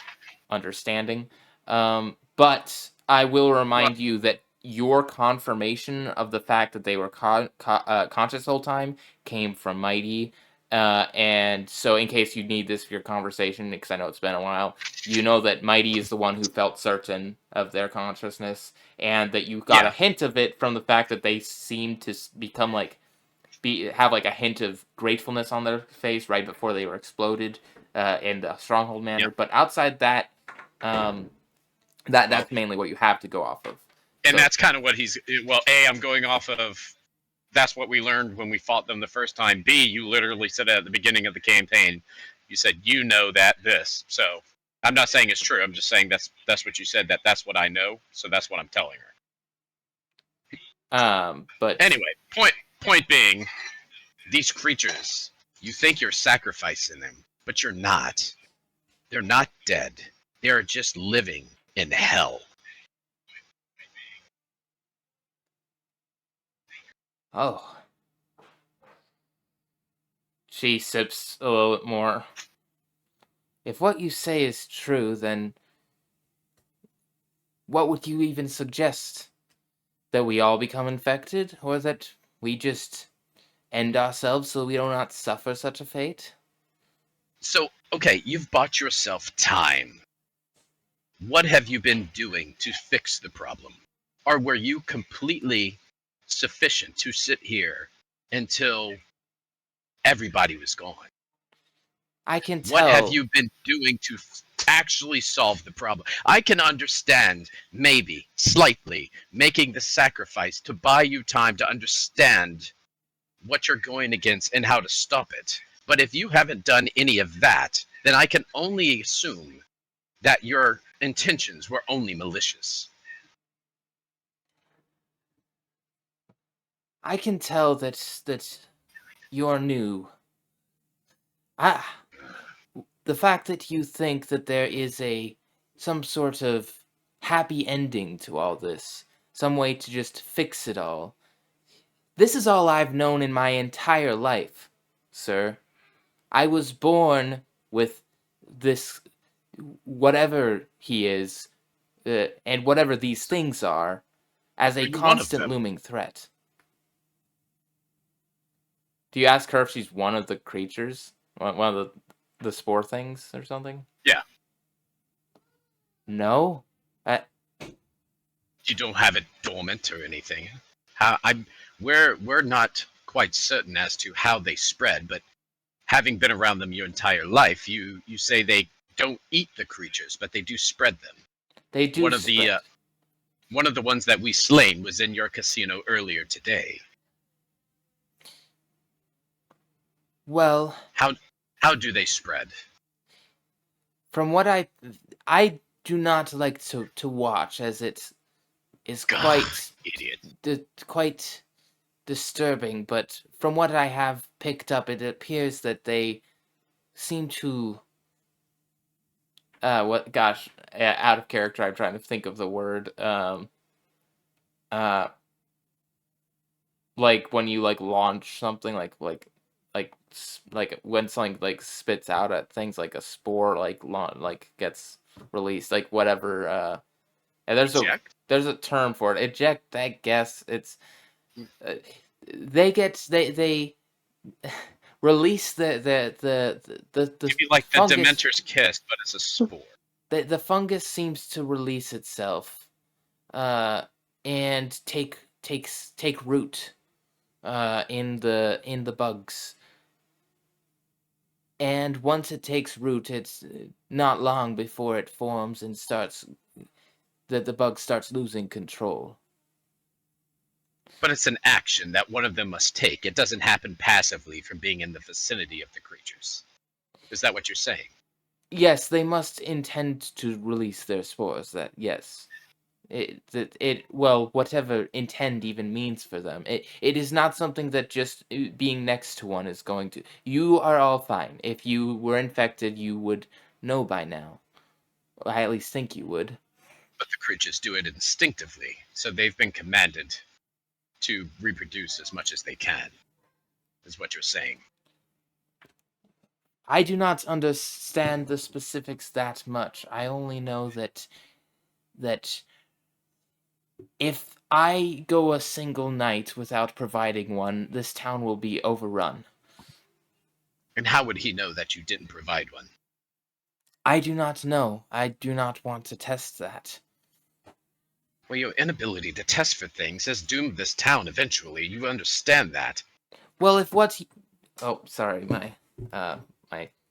understanding. But I will remind you that your confirmation of the fact that they were conscious the whole time came from Mighty. And so, in case you need this for your conversation, because I know it's been a while, you know that Mighty is the one who felt certain of their consciousness, and that you got a hint of it from the fact that they seemed to become have like a hint of gratefulness on their face right before they were exploded in the stronghold manner. But outside that, that's mainly what you have to go off of. And that's kind of what I'm going off of. That's what we learned when we fought them the first time. B, you literally said at the beginning of the campaign, you said, you know this. So I'm not saying it's true. I'm just saying that's what you said, that's what I know. So that's what I'm telling her. But anyway, point being, these creatures, you think you're sacrificing them, but you're not. They're not dead. They're just living in hell. Oh. She sips a little bit more. If what you say is true, then what would you even suggest? That we all become infected? Or that we just end ourselves so we do not suffer such a fate? So, okay, you've bought yourself time. What have you been doing to fix the problem? Or were you completely sufficient to sit here until everybody was gone? I can tell. What have you been doing to actually solve the problem? I can understand, maybe, slightly, making the sacrifice to buy you time to understand what you're going against and how to stop it. But if you haven't done any of that, then I can only assume that your intentions were only malicious. I can tell that you're new. The fact that you think that there is some sort of happy ending to all this, some way to just fix it all. This is all I've known in my entire life, sir. I was born with this, whatever he is, and whatever these things are, as a constant looming threat. Do you ask her if she's one of the creatures? One of the spore things or something? Yeah. No? You don't have it dormant or anything. We're not quite certain as to how they spread, but having been around them your entire life, you say they don't eat the creatures, but they do spread them. They do. One of the ones that we slain was in your casino earlier today. Well, how do they spread? From what I do not like to watch, as it is quite quite disturbing. But from what I have picked up, it appears that they seem to. What? Gosh, out of character. I'm trying to think of the word. Like when you launch something, like like when something like spits out at things like a spore like gets released, like whatever. And Eject? there's a term for it. Eject, I guess. It's they release the Maybe like the fungus. Dementor's kiss, but it's a spore. The fungus seems to release itself, and take root, in the bugs. And once it takes root, it's not long before it forms and starts. The bug starts losing control. But it's an action that one of them must take. It doesn't happen passively from being in the vicinity of the creatures. Is that what you're saying? Yes, they must intend to release their spores. That yes, well, whatever intend even means for them. It is not something that just being next to one is going to. You are all fine. If you were infected, you would know by now. I at least think you would. But the creatures do it instinctively, so they've been commanded to reproduce as much as they can, is what you're saying. I do not understand the specifics that much. I only know that if I go a single night without providing one, this town will be overrun. And how would he know that you didn't provide one? I do not know. I do not want to test that. Well, your inability to test for things has doomed this town eventually. You understand that. Well, if what he... Oh, sorry, my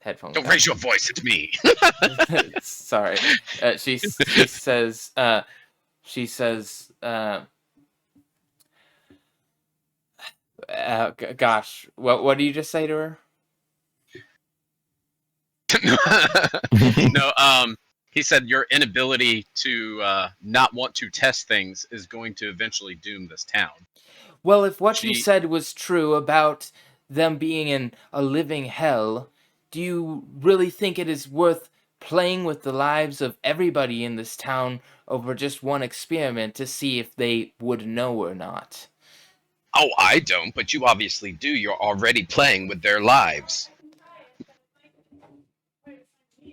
headphones. Don't raise your voice, it's me. Sorry. She says, gosh, what did you just say to her? No, he said your inability to not want to test things is going to eventually doom this town. Well, if what you said was true about them being in a living hell, do you really think it is worth playing with the lives of everybody in this town over just one experiment to see if they would know or not? Oh, I don't, but you obviously do. You're already playing with their lives.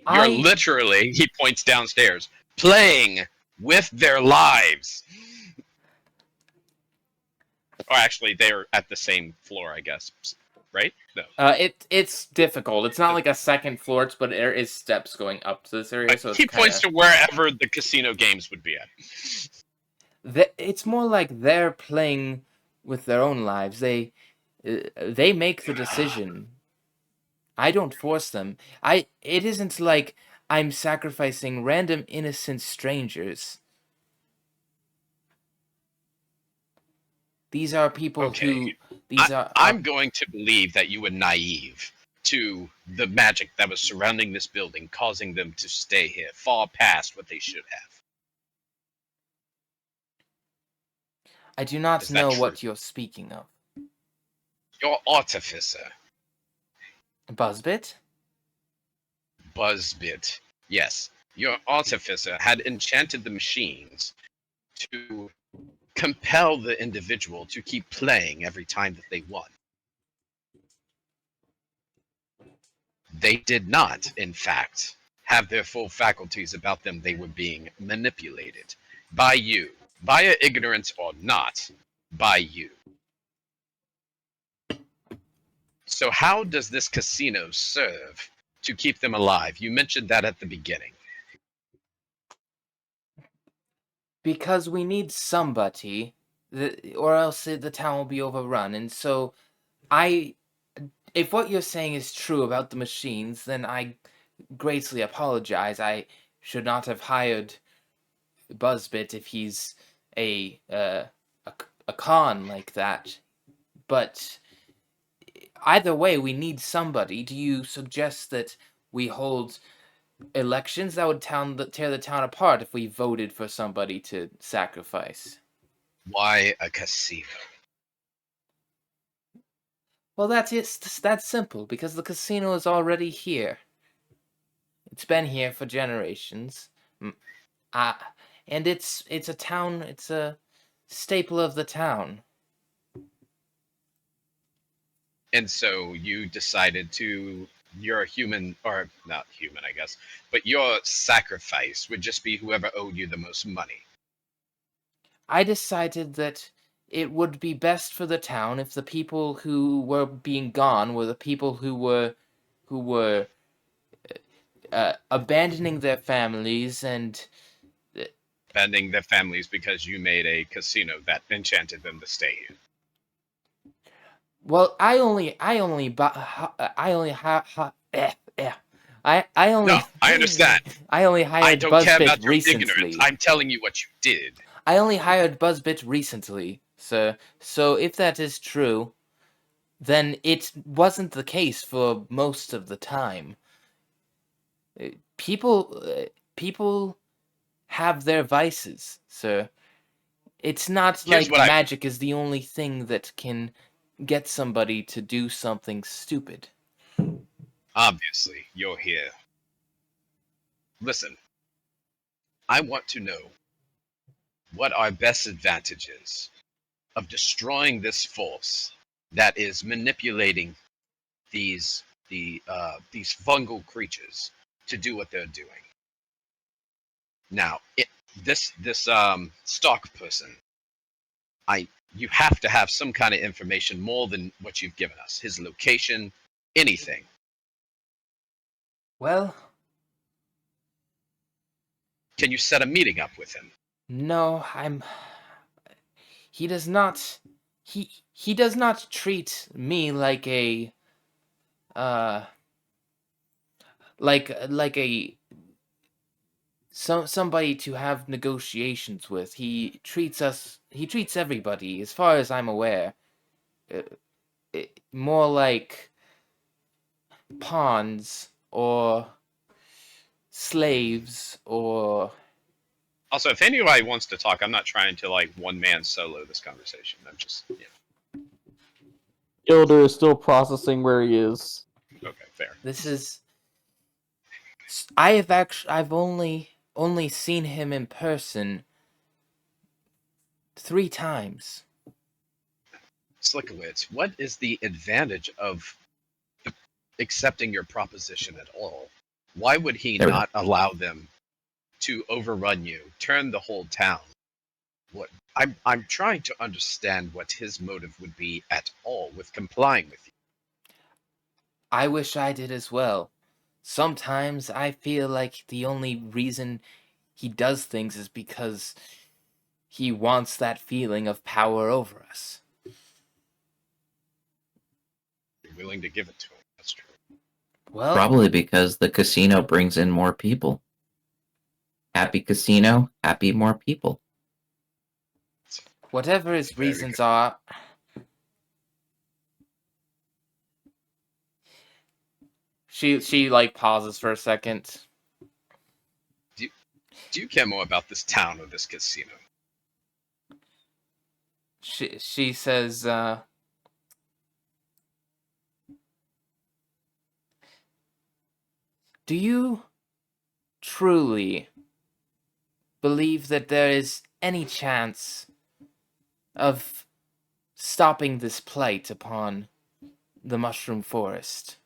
You're literally, he points downstairs, playing with their lives. Or actually, they're at the same floor, I guess. Right? No. It's difficult. It's not like a second floor, but there is steps going up to this area. So he points to wherever the casino games would be at. It's more like they're playing with their own lives. They make the decision. I don't force them. It isn't like I'm sacrificing random innocent strangers. These are people who... I'm going to believe that you were naive to the magic that was surrounding this building, causing them to stay here, far past what they should have. I do not know what you're speaking of. Your artificer. Buzzbit? Buzzbit. Yes. Your artificer had enchanted the machines to compel the individual to keep playing every time that they won. They did not, in fact, have their full faculties about them. They were being manipulated by you, via ignorance or not, by you. So how does this casino serve to keep them alive? You mentioned that at the beginning. Because we need somebody, or else the town will be overrun. And so, if what you're saying is true about the machines, then I greatly apologize. I should not have hired Buzzbit if he's a con like that. But either way, we need somebody. Do you suggest that we hold elections? That would tear the town apart if we voted for somebody to sacrifice. Why a casino? Well, that's simple, because the casino is already here. It's been here for generations. And it's a town, it's a staple of the town. And so you decided to, you're a human, or not human, I guess, but your sacrifice would just be whoever owed you the most money. I decided that it would be best for the town if the people who were being gone were the people who were abandoning their families and Abandoning their families because you made a casino that enchanted them to stay here. well, I only I only No, I understand. I only I hired don't care about Buzzbit your ignorance. recently. I'm telling you what you did. I only hired Buzzbit recently, sir. So if that is true, then it wasn't the case for most of the time. People have their vices, sir. It's not Here's like what I magic is the only thing that can get somebody to do something stupid. obviously you're here. Listen, I want to know what our best advantages of destroying this force that is manipulating these fungal creatures to do what they're doing. Now, this stock person, you have to have some kind of information more than what you've given us. His location, anything. Well, Can you set a meeting up with him? no, he does not he does not treat me like a like a somebody to have negotiations with. He treats everybody, as far as I'm aware, uh, more like pawns or slaves or Also, if anybody wants to talk, I'm not trying to like one man solo this conversation. I'm just, Gilder is still processing where he is. okay, fair. this is I've only seen him in person 3 times. Slickowitz, what is the advantage of accepting your proposition at all? Why would he There we not allow them to overrun you, turn the whole town? What I'm trying to understand what his motive would be at all with complying with you. I wish I did as well. Sometimes I feel like the only reason he does things is because he wants that feeling of power over us. You're willing to give it to him. That's true. Well, Probably because the casino brings in more people. Happy casino, happy more people. whatever his Very reasons good. are, she like pauses for a second. Do you care more about this town or this casino? She says, "Do you truly believe that there is any chance of stopping this plight upon the mushroom forest?"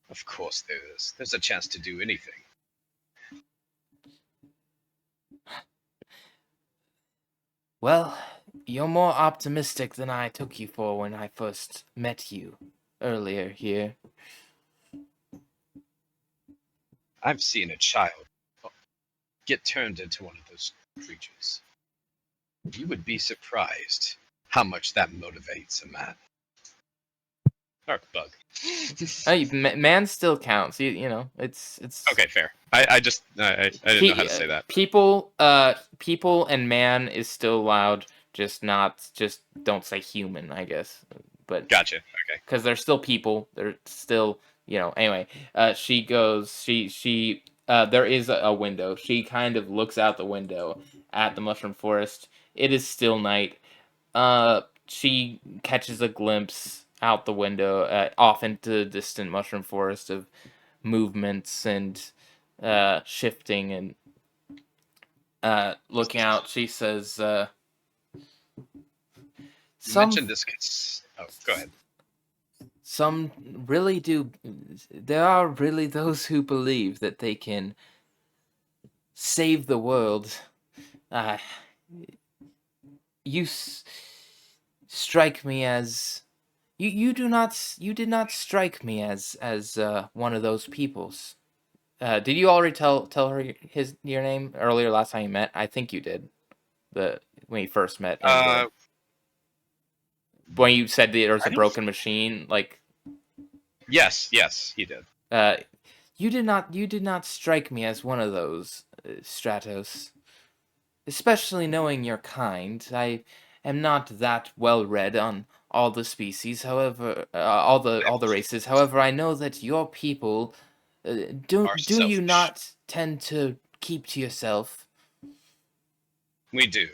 Of course there is. There's a chance to do anything. Well, you're more optimistic than I took you for when I first met you earlier here. I've seen a child get turned into one of those creatures. You would be surprised how much that motivates a man. Or bug. Hey, man still counts. You know, it's Okay, fair. I just I didn't know how to say that. People and man is still allowed, just don't say human, I guess. But Gotcha. Okay. because they're still people, they're still, anyway. She goes, there is a window. She kind of looks out the window at the mushroom forest. It is still night. She catches a glimpse out the window, off into the distant mushroom forest of movements and shifting, and looking out. She says, You mentioned this. Oh, go ahead. some really do. There are really those who believe that they can save the world. Uh, you strike me as you did not strike me as one of those peoples. Did you already tell her your name earlier last time you met? I think you did. When you first met in the when you said there was a broken machine, like Yes, he did. you did not strike me as one of those, Stratos. Especially knowing your kind, I am not that well read on all the species. However, all the races. However, I know that your people do selfish. you not tend to keep to yourself? We do.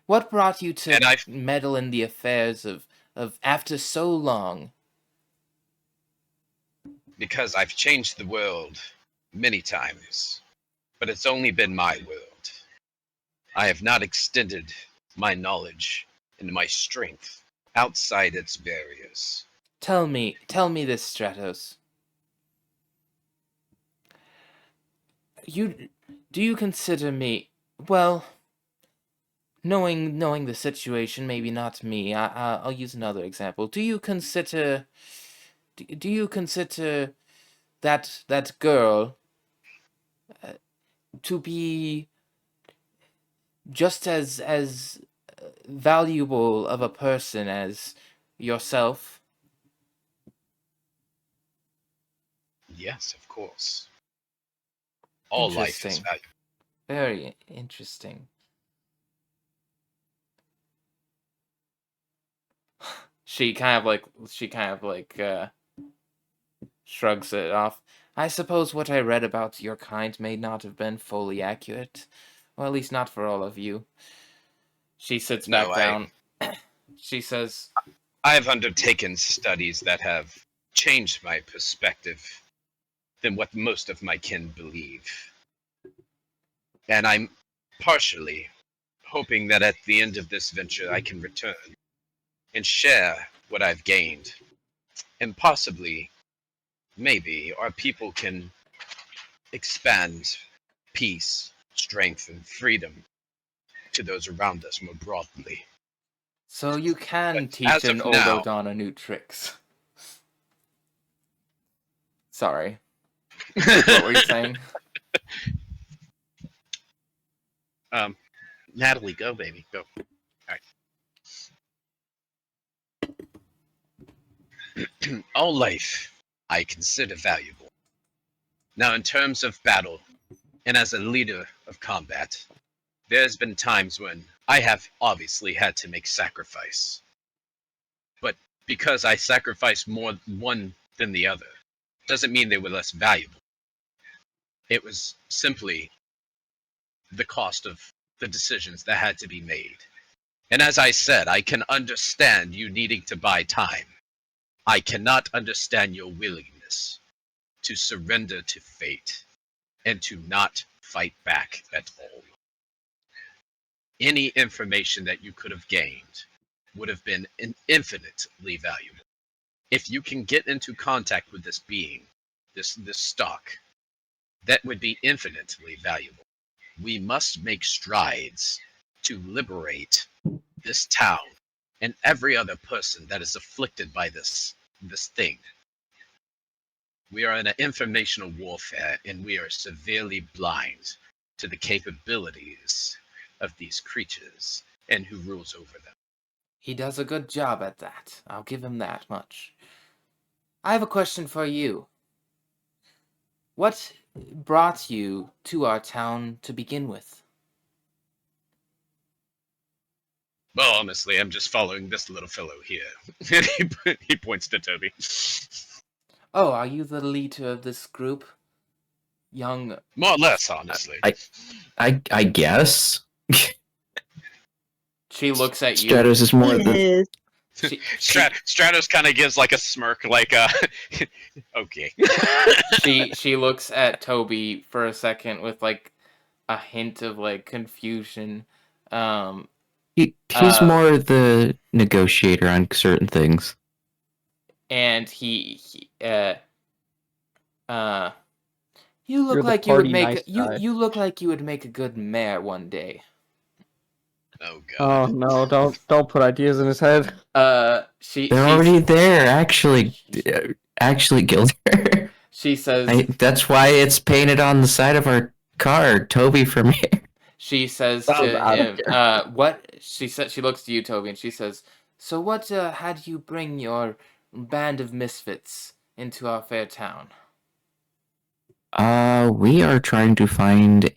What brought you to meddle in the affairs of after so long? Because I've changed the world many times, but it's only been my world. I have not extended my knowledge and my strength outside its barriers. Tell me this, Stratos. Do you consider me, well, knowing the situation, maybe not me. I'll use another example. Do you consider that girl to be just as valuable of a person as yourself? Yes, of course. All life is valuable. Very interesting. She kind of like shrugs it off. I suppose what I read about your kind may not have been fully accurate. Well, at least not for all of you. She sits back down. She says, I've undertaken studies that have changed my perspective than what most of my kin believe. And I'm partially hoping that at the end of this venture I can return and share what I've gained. And possibly, maybe, our people can expand peace, strength, and freedom to those around us more broadly. So you can teach an old Odana new tricks. Sorry. What were you saying? Natalie, go, baby, go. All right. All life I consider valuable. Now, in terms of battle, and as a leader of combat, there's been times when I have obviously had to make sacrifice. But because I sacrificed more one than the other, doesn't mean they were less valuable. It was simply the cost of the decisions that had to be made. And as I said, I can understand you needing to buy time. I cannot understand your willingness to surrender to fate and to not fight back at all. Any information that you could have gained would have been infinitely valuable. If you can get into contact with this being, this stock, that would be infinitely valuable. We must make strides to liberate this town and every other person that is afflicted by this thing. We are in an informational warfare, and we are severely blind to the capabilities of these creatures and who rules over them. He does a good job at that. I'll give him that much. I have a question for you. What brought you to our town to begin with? Well, honestly, I'm just following this little fellow here. And he points to Toby. Oh, are you the leader of this group? Young... More or less, honestly. I guess. She looks at you. Stratos is more the... Stratos kind of gives like a smirk, like okay. She looks at Toby for a second with like a hint of like confusion. He's more the negotiator on certain things. and you look You're the like you would party make nice guy. you look like you would make a good mayor one day. Oh Oh god. no! Don't put ideas in his head. They're already there. Actually, Gilder. She says. That's why it's painted on the side of our car, Toby from here. She says I to don't him, care. "What?" She said. She looks to you, Toby, and she says, "So what had you bring your band of misfits into our fair town?" We are trying to find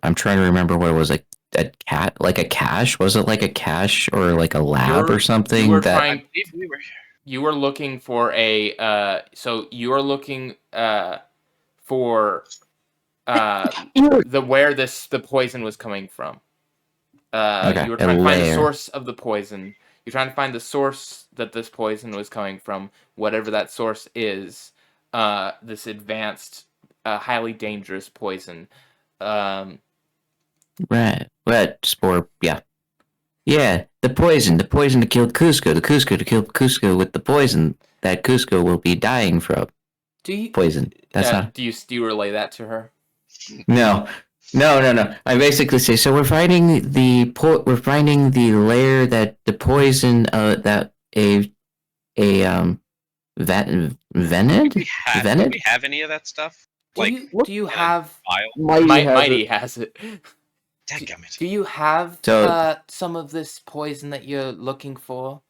I'm trying to remember what it was, like a cat, like a cache. Was it like a cache or like a lab or something? You were that I believe we were. You were looking for a. So you are looking for where the poison was coming from. Okay, You were a trying to find the lair. source of the poison. You're trying to find the source that this poison was coming from, whatever that source is. This advanced, highly dangerous poison. Red spore. Yeah. The poison to kill Cusco. The Cusco to kill Cusco with the poison that Cusco will be dying from. Poison. That's not. Do you relay that to her? No. I basically say, so we're finding the lair that the poison that venid. Do we have any of that stuff? Do you have vial? Mighty has it. Dadgummit. Do you have some of this poison that you're looking for?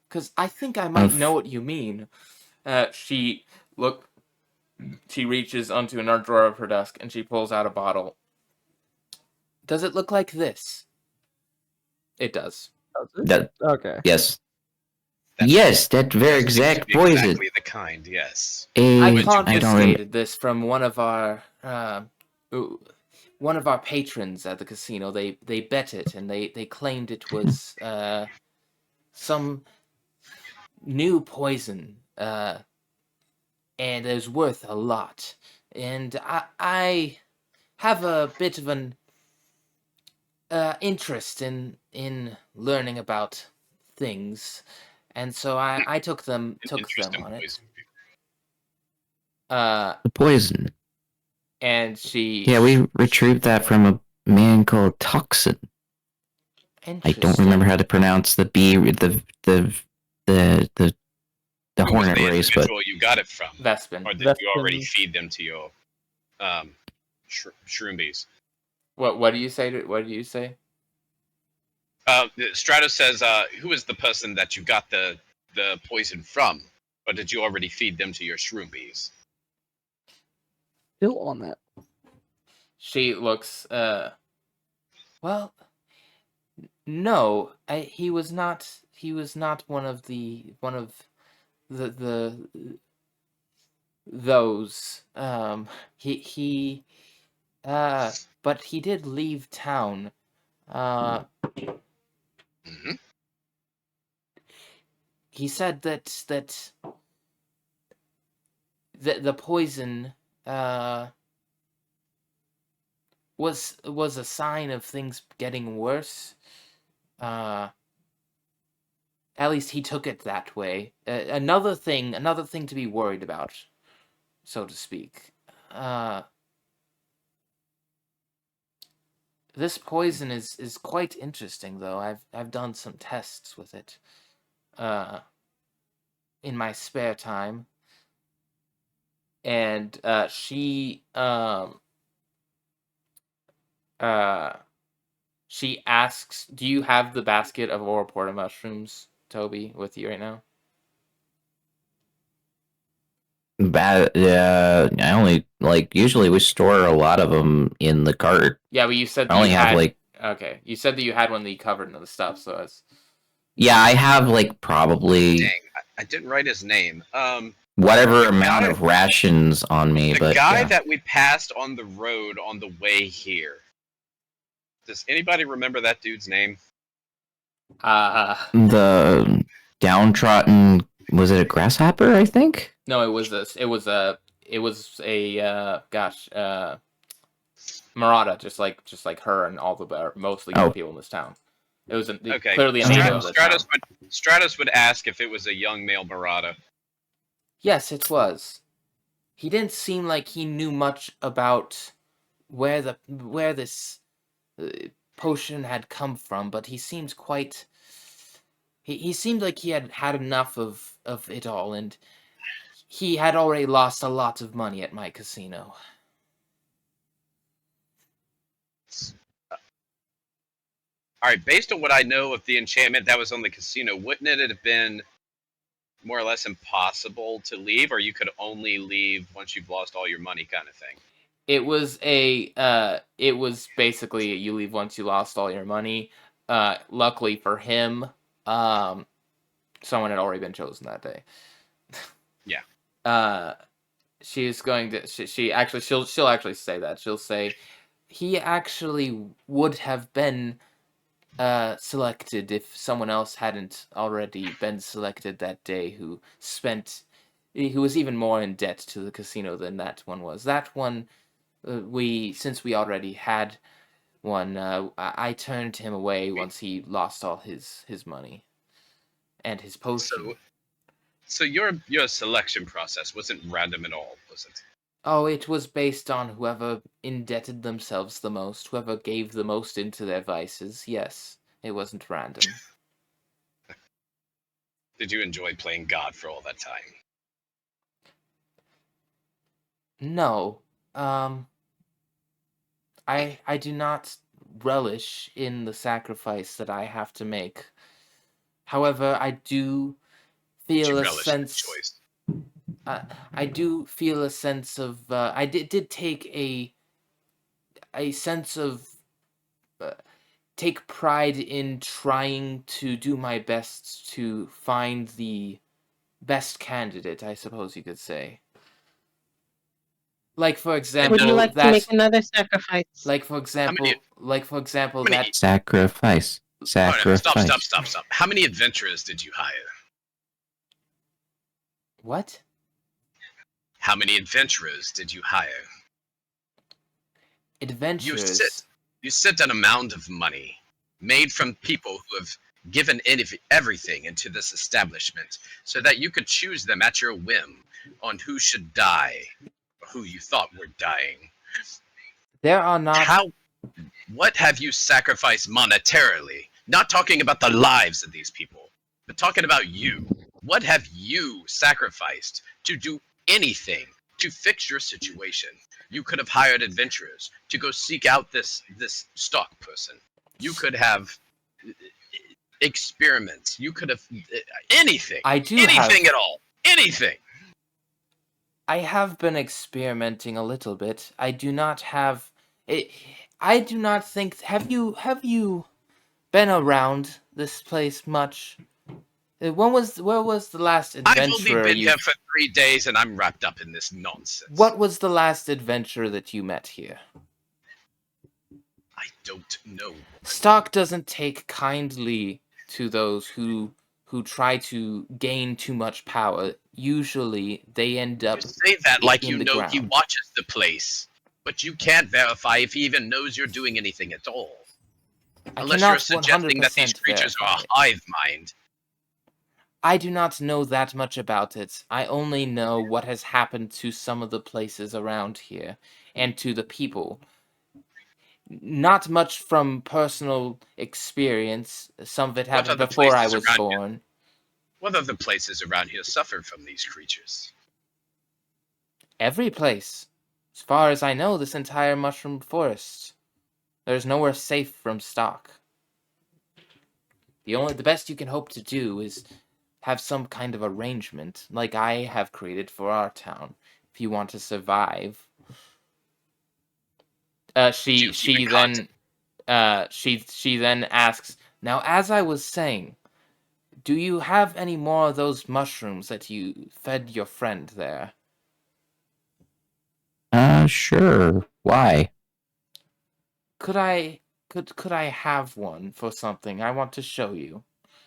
Because I think I might know what you mean. She reaches onto another drawer of her desk and she pulls out a bottle. Does it look like this? It does. Okay. Yes. Yes, that very exact poison. Exactly the kind, yes. I confiscated this from one of our patrons at the casino. They bet it and they claimed it was some new poison, and it was worth a lot. And I have a bit of an interest in learning about things, and so I took them on it. The poison. And she. Yeah, we retrieved that from a man called Toxin. I don't remember how to pronounce the hornet race, but you got it from Vespin. Or did you already feed them to your shroombies? What do you say? What do you say? Stratos says, "Who is the person that you got the poison from? Or did you already feed them to your shroombies?" Still on that. She looks. Well, no. He was not. He was not one of the those. But he did leave town. He said that the poison was a sign of things getting worse. At least he took it that way. Another thing to be worried about, so to speak. This poison is quite interesting, though. I've done some tests with it in my spare time. And she asks, "Do you have the basket of Oroporta mushrooms, Toby, with you right now?" I only usually we store a lot of them in the cart. Yeah, but you said that okay. You said that you had one that you covered in the stuff, so it's. Yeah, I have probably. Dang, I didn't write his name. Whatever amount of rations on me, the guy that we passed on the road on the way here. Does anybody remember that dude's name? The downtrodden. Was it a grasshopper? I think. No, it was a Murata, just like her and all the mostly people in this town. It was Okay. clearly a native of the town. Stratos would ask if it was a young male Murata. Yes, it was. He didn't seem like he knew much about where this potion had come from, but he seemed quite. He seemed like he had had enough of it all, and he had already lost a lot of money at my casino. Alright, based on what I know of the enchantment that was on the casino, wouldn't it have been more or less impossible to leave, or you could only leave once you've lost all your money kind of thing? It was basically you leave once you lost all your money. Luckily for him, someone had already been chosen that day. Yeah. She's going to she'll actually say that. She'll say he actually would have been selected if someone else hadn't already been selected that day who was even more in debt to the casino than that one was. That one since we already had one, I turned him away once he lost all his money and his potion. So your selection process wasn't random at all, was it? Oh, it was based on whoever indebted themselves the most, whoever gave the most into their vices. Yes, it wasn't random. Did you enjoy playing God for all that time? No. I do not relish in the sacrifice that I have to make. However, I do feel a sense. Choice? I do feel a sense of. I did take a sense of. Take pride in trying to do my best to find the best candidate, I suppose you could say. Like for example, would you like to make another sacrifice? Like for example, that sacrifice. Sacrifice. Stop. How many adventurers did you hire? What? How many adventurers did you hire? Adventurers. You sit an amount of money made from people who have given everything into this establishment so that you could choose them at your whim on who should die or who you thought were dying. There are not. What have you sacrificed monetarily? Not talking about the lives of these people, but talking about you. What have you sacrificed to do anything to fix your situation? You could have hired adventurers to go seek out this stock person. You could have experiments. You could have anything. Anything at all. Anything. I have been experimenting a little bit. I do not have. I do not think. Have you been around this place much? Where was the last adventurer? I've only been here for 3 days, and I'm wrapped up in this nonsense. What was the last adventurer that you met here? I don't know. Stock doesn't take kindly to those who try to gain too much power. Usually, they end up. You say that like you know ground. He watches the place, but you can't verify if he even knows you're doing anything at all. Unless you're suggesting that these creatures are a hive mind. I do not know that much about it. I only know what has happened to some of the places around here, and to the people. Not much from personal experience. Some of it happened before I was born. What other places around here suffer from these creatures? Every place. As far as I know, this entire mushroom forest. There's nowhere safe from stock. The best you can hope to do is have some kind of arrangement, like I have created for our town, if you want to survive. She then asks, now as I was saying, do you have any more of those mushrooms that you fed your friend there? Sure. Why? Could I have one for something I want to show you?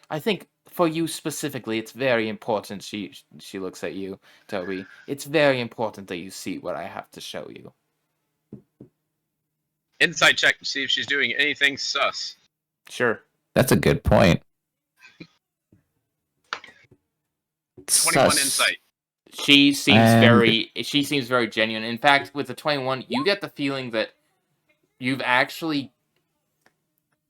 I think for you specifically, it's very important. She looks at you, Toby. It's very important that you see what I have to show you. Insight check to see if she's doing anything sus. Sure. That's a good point. 21 Sus. insight. She seems And- very genuine. In fact, with the 21, you get the feeling that you've actually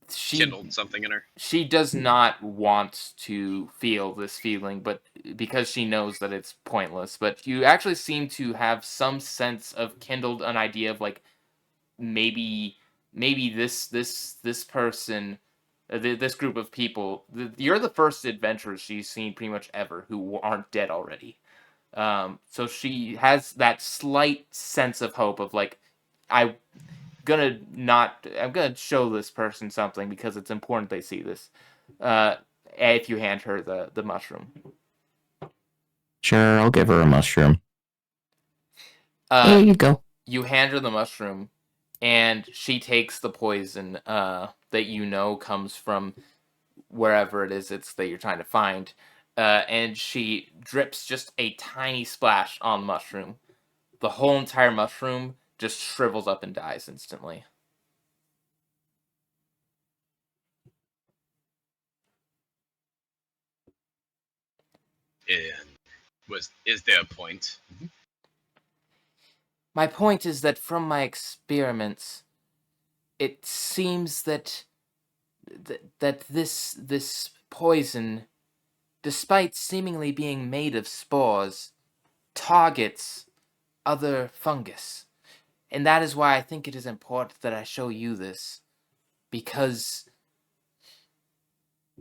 Kindled something in her. she does not want to feel this feeling, but because she knows that it's pointless. But you actually seem to have some sense of kindled an idea of like maybe this person, this group of people. You're the first adventurers she's seen pretty much ever who aren't dead already. So she has that slight sense of hope of like, I'm gonna show this person something because it's important they see this. If you hand her the mushroom. Sure, I'll give her a mushroom. There you go. You hand her the mushroom, and she takes the poison that you know comes from wherever it is that you're trying to find, and she drips just a tiny splash on the mushroom. The whole entire mushroom just shrivels up and dies instantly. And is there a point? My point is that from my experiments, it seems that this poison, despite seemingly being made of spores, targets other fungus. And that is why I think it is important that I show you this. Because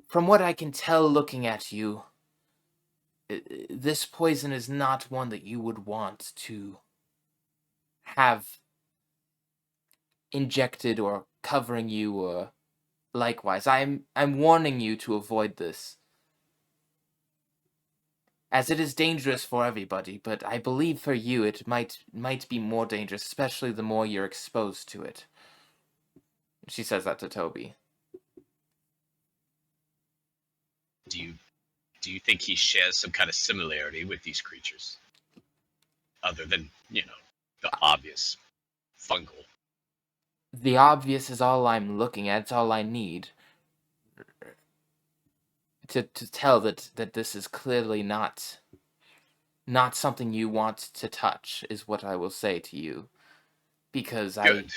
from what I can tell looking at you, this poison is not one that you would want to have injected or covering you or likewise. I'm warning you to avoid this, as it is dangerous for everybody, but I believe for you it might be more dangerous, especially the more you're exposed to it. She says that to Toby. Do you think he shares some kind of similarity with these creatures? Other than, the obvious fungal. The obvious is all I'm looking at, it's all I need. To tell that this is clearly not something you want to touch, is what I will say to you. Because Good.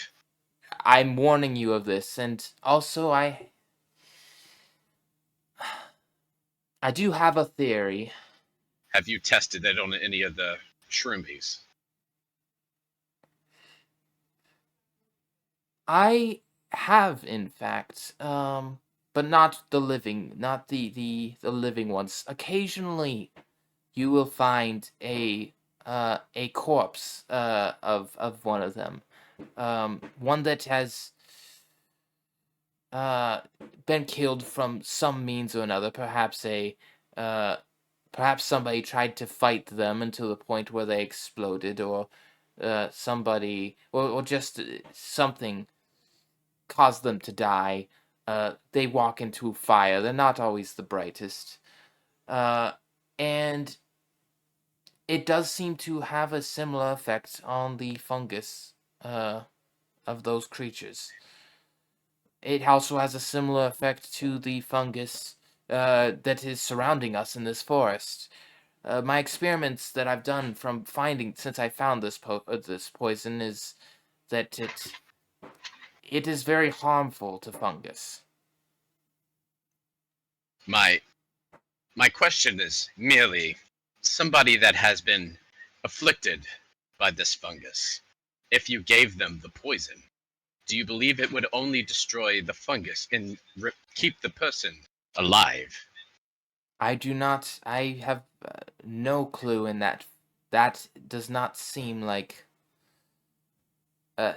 I'm warning you of this, and also I do have a theory. Have you tested it on any of the shroomies? I have, in fact, but not the living, not the living ones. Occasionally, you will find a corpse of one of them, one that has been killed from some means or another. Perhaps perhaps somebody tried to fight them until the point where they exploded, or somebody, or just something caused them to die. They walk into fire. They're not always the brightest. And it does seem to have a similar effect on the fungus of those creatures. It also has a similar effect to the fungus that is surrounding us in this forest. My experiments that I've done from finding since I found this poison is that it is very harmful to fungus. My question is merely somebody that has been afflicted by this fungus. If you gave them the poison, do you believe it would only destroy the fungus and keep the person alive? I do not. I have no clue in that. That does not seem like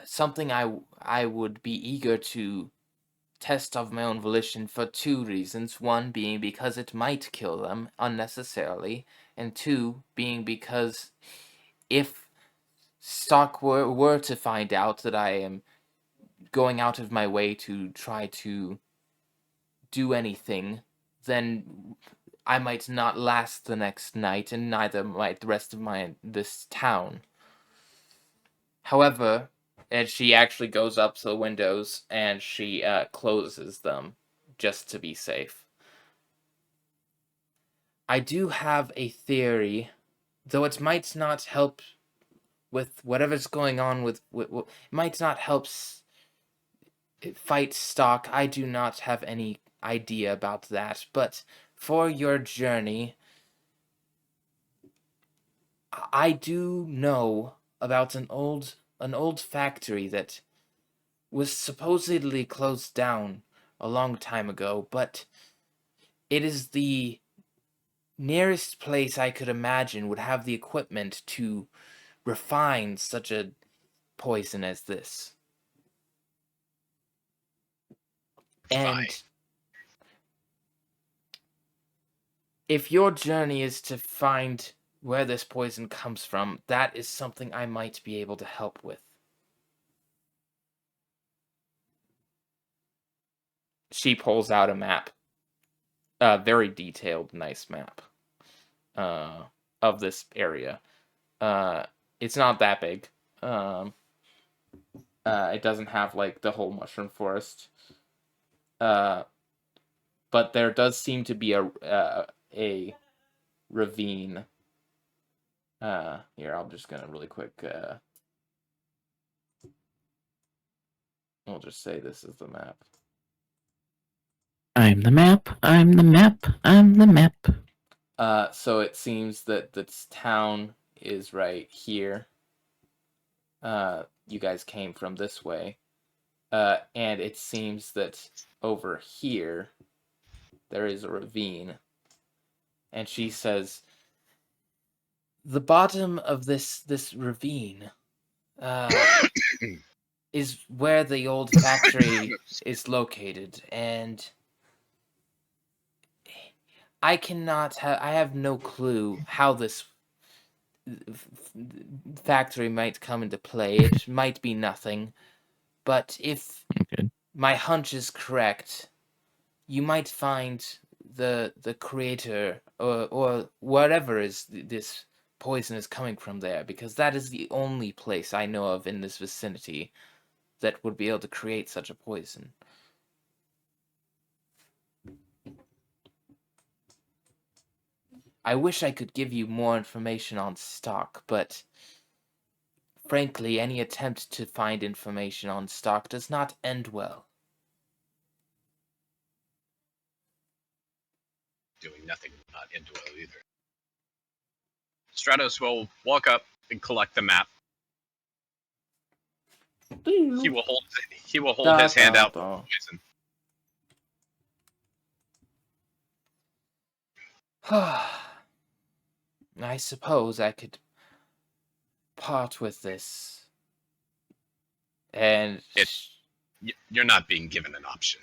something I would be eager to test of my own volition for two reasons. One being because it might kill them unnecessarily, and two being because if Stock were to find out that I am going out of my way to try to do anything, then I might not last the next night, and neither might the rest of this town. However, and she actually goes up to the windows and she closes them just to be safe. I do have a theory, though it might not help with whatever's going on with it might not help fight stock. I do not have any idea about that, but for your journey, I do know about an old factory that was supposedly closed down a long time ago, but it is the nearest place I could imagine would have the equipment to refine such a poison as this. And Fine. if your journey is to find where this poison comes from, that is something I might be able to help with. She pulls out a map. A very detailed, nice map of this area. It's not that big. It doesn't have like the whole mushroom forest. But there does seem to be a ravine. Here, I'm just gonna really quick. We'll just say this is the map. I'm the map. I'm the map. I'm the map. So it seems that this town is right here. You guys came from this way. And it seems that over here there is a ravine. And she says, the bottom of this ravine is where the old factory is located, and I have no clue how this factory might come into play. It might be nothing, but if my hunch is correct, you might find the creator or whatever is this poison is coming from there, because that is the only place I know of in this vicinity that would be able to create such a poison. I wish I could give you more information on stock, but frankly, any attempt to find information on stock does not end well. Doing nothing will not end well either. Stratos will walk up and collect the map. He will hold his hand out for poison. I suppose I could part with this. And you're not being given an option.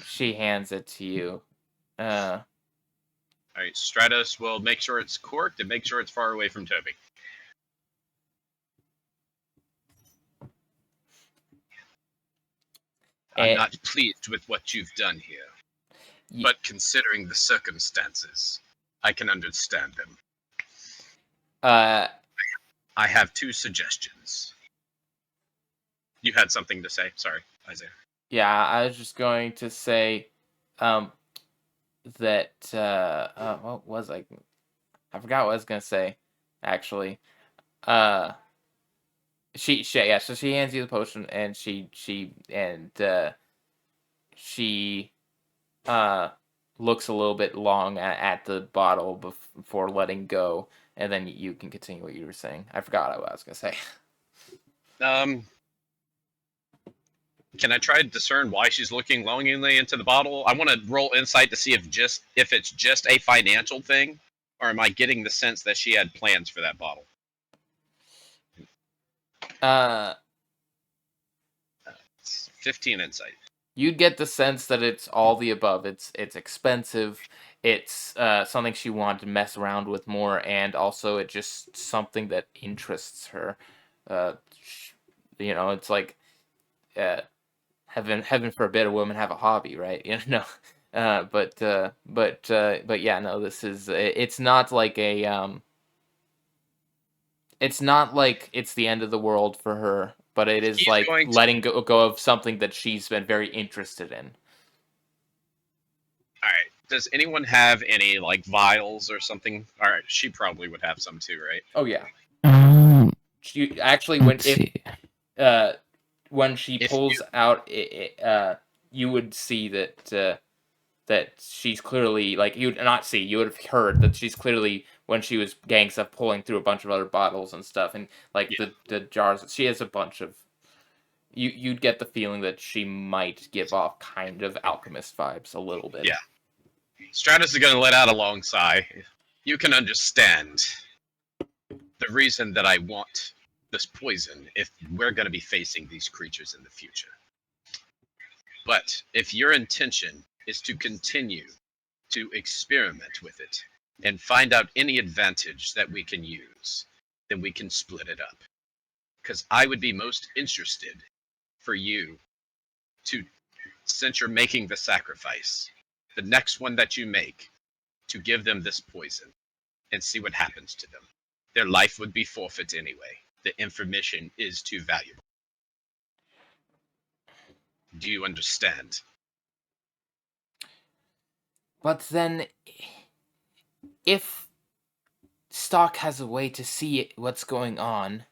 She hands it to you. Alright, Stratos will make sure it's corked and make sure it's far away from Toby. I'm not pleased with what you've done here. But considering the circumstances, I can understand them. I have 2 suggestions. You had something to say? Sorry, Isaiah. Yeah, I was just going to say that what was I forgot what I was gonna say, actually. She so she hands you the potion, and she looks a little bit long at the bottle before letting go, and then you can continue what you were saying. I forgot what I was gonna say. Can I try to discern why she's looking longingly into the bottle? I want to roll insight to see if it's just a financial thing, or am I getting the sense that she had plans for that bottle? 15 insight. You'd get the sense that it's all the above. It's expensive. It's something she wanted to mess around with more, and also it's just something that interests her. It's like heaven forbid a woman have a hobby, right? But yeah, no. This is. It's not like a. It's not like it's the end of the world for her, but it is like letting go of something that she's been very interested in. Does anyone have any like vials or something? All right, she probably would have some too, right? Oh yeah. Um, She actually let's see. when she If pulls out you would see that that she's clearly like you would not see, you would have heard that she's clearly when she was gang stuff pulling through a bunch of other bottles and stuff and like Yeah. the jars. She has a bunch of you'd get the feeling that she might give off kind of alchemist vibes a little bit. Yeah. Stratos is going to let out a long sigh. You can understand the reason that I want this poison if we're going to be facing these creatures in the future. But if your intention is to continue to experiment with it and find out any advantage that we can use, then we can split it up. Because I would be most interested for you to, since you're making the sacrifice, the next one that you make, to give them this poison and see what happens to them. Their life would be forfeit anyway. The information is too valuable. Do you understand? But then, if Stock has a way to see what's going on,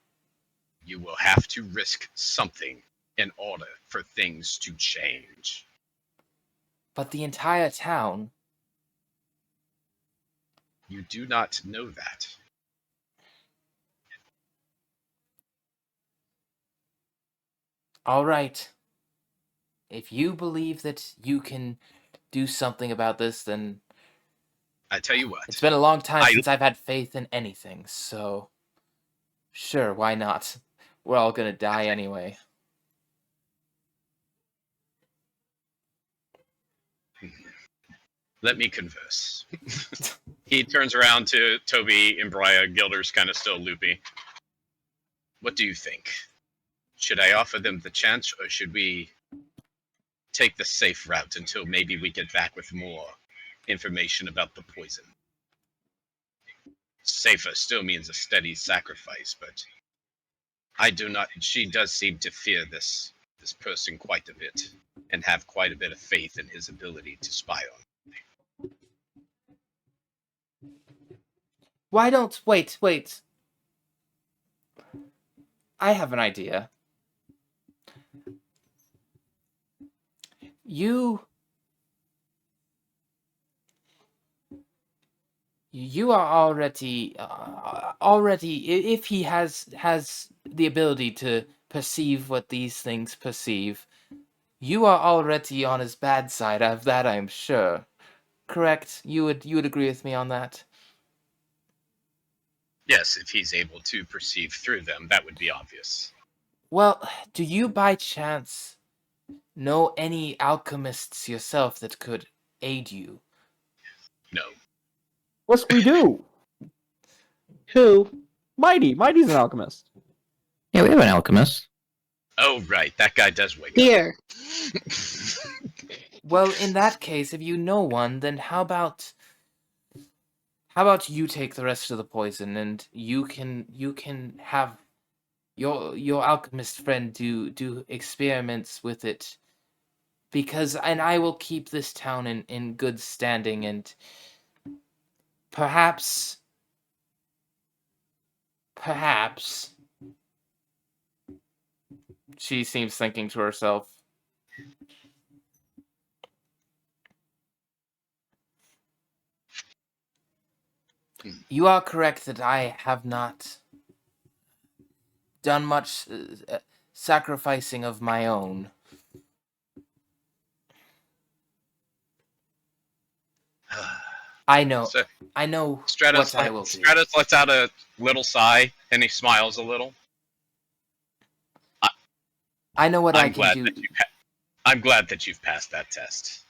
You will have to risk something in order for things to change. but the entire town. You do not know that. All right. If you believe that you can do something about this, then I tell you what. it's been a long time since I've had faith in anything, so sure, why not? We're all gonna die anyway. Let me converse. He turns around to Toby and Briya. Gilder's kind of still loopy. What do you think? Should I offer them the chance, or should we take the safe route until maybe we get back with more information about the poison? Safer still means a steady sacrifice, but I do not. She does seem to fear this person quite a bit, and have quite a bit of faith in his ability to spy on. Why don't wait. I have an idea. You are already if he has the ability to perceive what these things perceive, you are already on his bad side. Of that I am sure. Correct? You would agree with me on that? Yes, if he's able to perceive through them, that would be obvious. Well, do you by chance know any alchemists yourself that could aid you? No. Yes, we do. Who? Mighty. Mighty's an alchemist. Yeah, we have an alchemist. Oh, right. That guy does wake Here. up. Well, in that case, if you know one, then how about you take the rest of the poison and you can have your alchemist friend do experiments with it, because and I will keep this town in good standing, and perhaps she seems thinking to herself. You are correct that I have not done much sacrificing of my own. I know. So, I know Stratos, what I will do. Stratos lets out a little sigh and he smiles a little. I know what I I'm can glad do. that I'm glad that you've passed that test.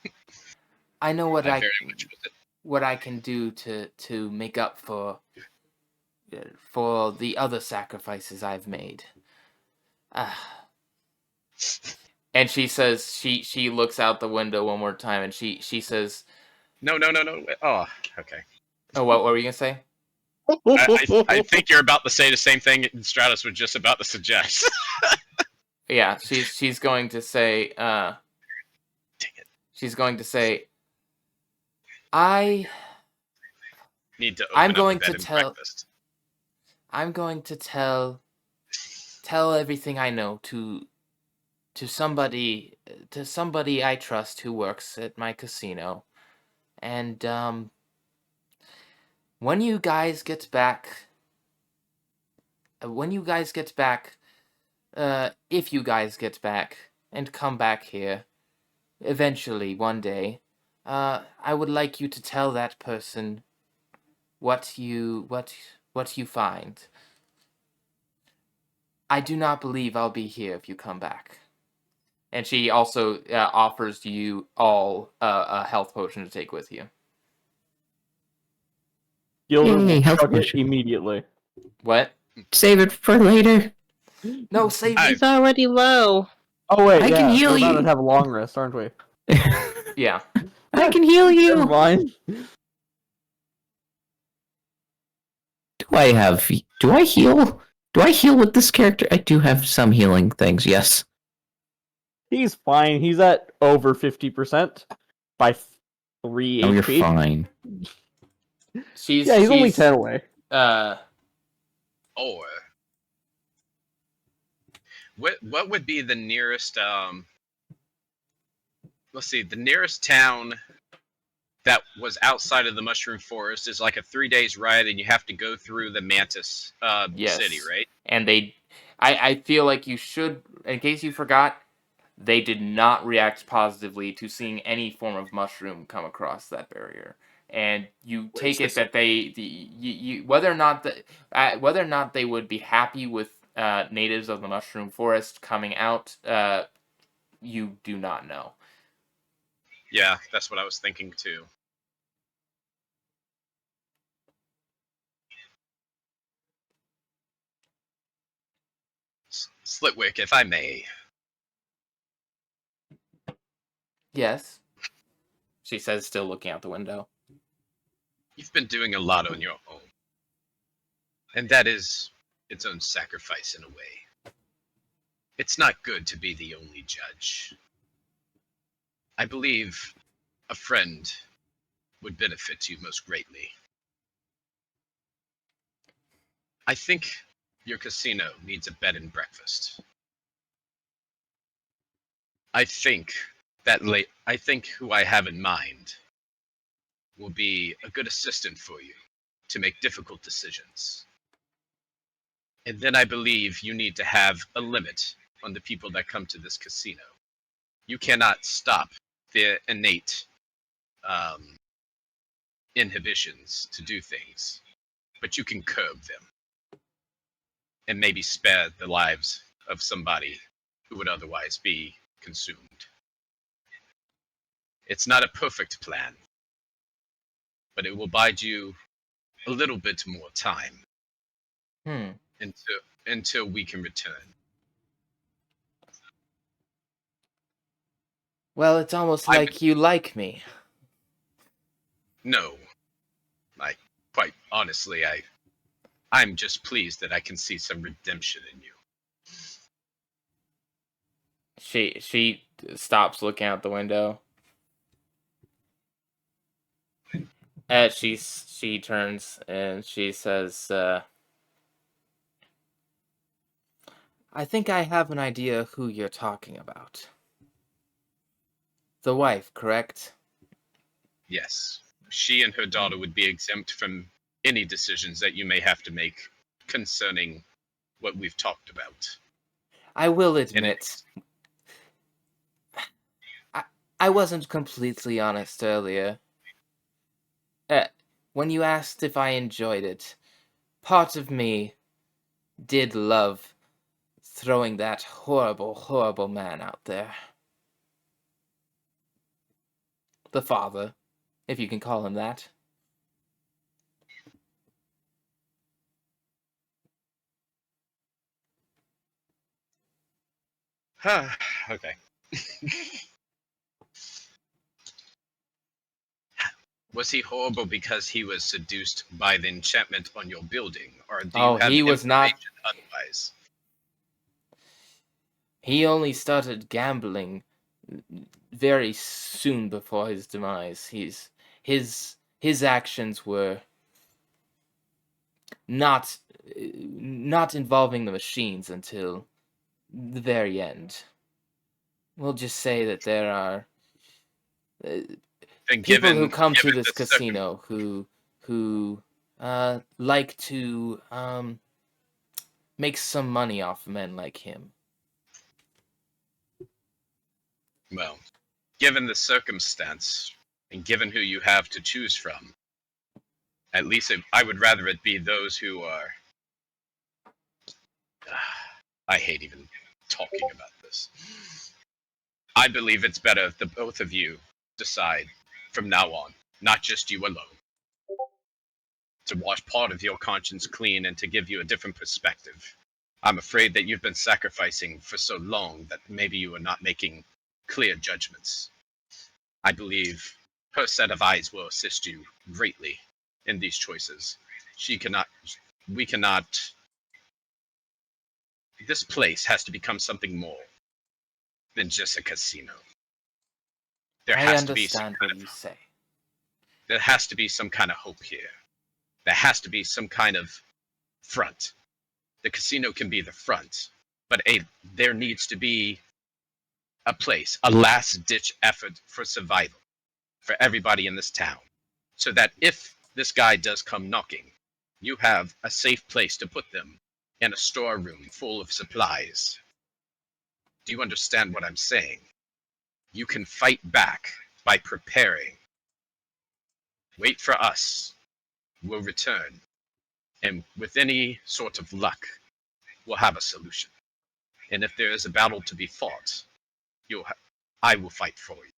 I know what I very much with it. what I can do to make up for the other sacrifices I've made. And she says she looks out the window one more time and she says, No. Oh, okay. "Oh, what were you gonna say?" I think you're about to say the same thing Stratos was just about to suggest. Yeah, she's going to say. Dang it. She's going to say, I Need to I'm open up a going bed to and tell breakfast. I'm going to tell everything I know to somebody I trust who works at my casino. And when you guys get back if you guys get back and come back here eventually one day, I would like you to tell that person what you find. I do not believe I'll be here if you come back. And she also offers you all a health potion to take with you. Gilder Yay, will health chug it potion. immediately. What? Save it for later. No, save I- it. He's already low. Oh wait, I can yeah, heal we're about you. to have a long rest, aren't we? Yeah. I can heal Never you. mind. Do I heal? Do I heal with this character? I do have some healing things, yes. He's fine. He's at over 50% by 3 Oh, you're HP. fine. She's Only 10 away. Or what would be the nearest let's see, the nearest town that was outside of the Mushroom Forest is like a 3 days ride, and you have to go through the Mantis yes. city, right? And I feel like you should, in case you forgot, they did not react positively to seeing any form of mushroom come across that barrier. And you take it that whether or not they would be happy with natives of the Mushroom Forest coming out, you do not know. Yeah, that's what I was thinking too. Slitwick, if I may. Yes, she says, still looking out the window. You've been doing a lot on your own. And that is its own sacrifice in a way. It's not good to be the only judge. I believe a friend would benefit you most greatly. I think your casino needs a bed and breakfast. I think who I have in mind will be a good assistant for you to make difficult decisions. And then I believe you need to have a limit on the people that come to this casino. You cannot stop their innate inhibitions to do things, but you can curb them and maybe spare the lives of somebody who would otherwise be consumed. It's not a perfect plan, but it will bide you a little bit more time until we can return. Well, it's almost like you like me. No, quite honestly, I'm just pleased that I can see some redemption in you. She stops looking out the window. She turns and she says, I think I have an idea who you're talking about. The wife, correct? Yes, she and her daughter would be exempt from any decisions that you may have to make concerning what we've talked about. I will admit, I wasn't completely honest earlier. When you asked if I enjoyed it, part of me did love throwing that horrible, horrible man out there. The father, if you can call him that. Okay. Was he horrible because he was seduced by the enchantment on your building, or do you have He was not. otherwise? He only started gambling very soon before his demise. his actions were not involving the machines until the very end. We'll just say that there are And people who given come to given this the casino who like to make some money off men like him. well, given the circumstance, and given who you have to choose from, at least I would rather it be those who are. I hate even talking about this. I believe it's better if the both of you decide from now on, not just you alone, to wash part of your conscience clean and to give you a different perspective. I'm afraid that you've been sacrificing for so long that maybe you are not making clear judgments. I believe her set of eyes will assist you greatly in these choices. We cannot, this place has to become something more than just a casino. There I has to be understand what you say. there has to be some kind of hope here. There has to be some kind of front. The casino can be the front, but there needs to be a place, a last-ditch effort for survival for everybody in this town, so that if this guy does come knocking, you have a safe place to put them in a storeroom full of supplies. Do you understand what I'm saying? You can fight back by preparing. Wait for us. We'll return. And with any sort of luck, we'll have a solution. And if there is a battle to be fought, I will fight for you.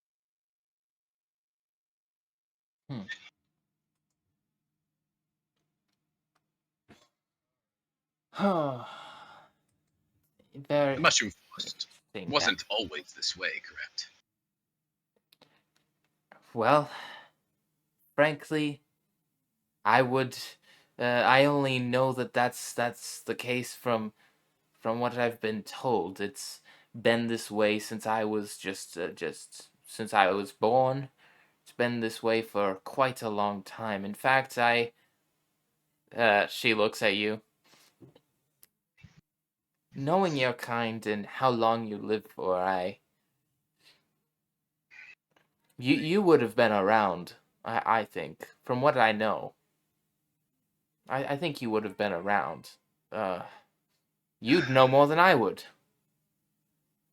Very The Mushroom Forest interesting. wasn't always this way, correct? Well, frankly, I would. I only know that that's the case from what I've been told. It's been this way since I was just since I was born. It's been this way for quite a long time. In fact, she looks at you. Knowing your kind and how long you live for, you would have been around. I think, from what I know. I think you would have been around. You'd know more than I would.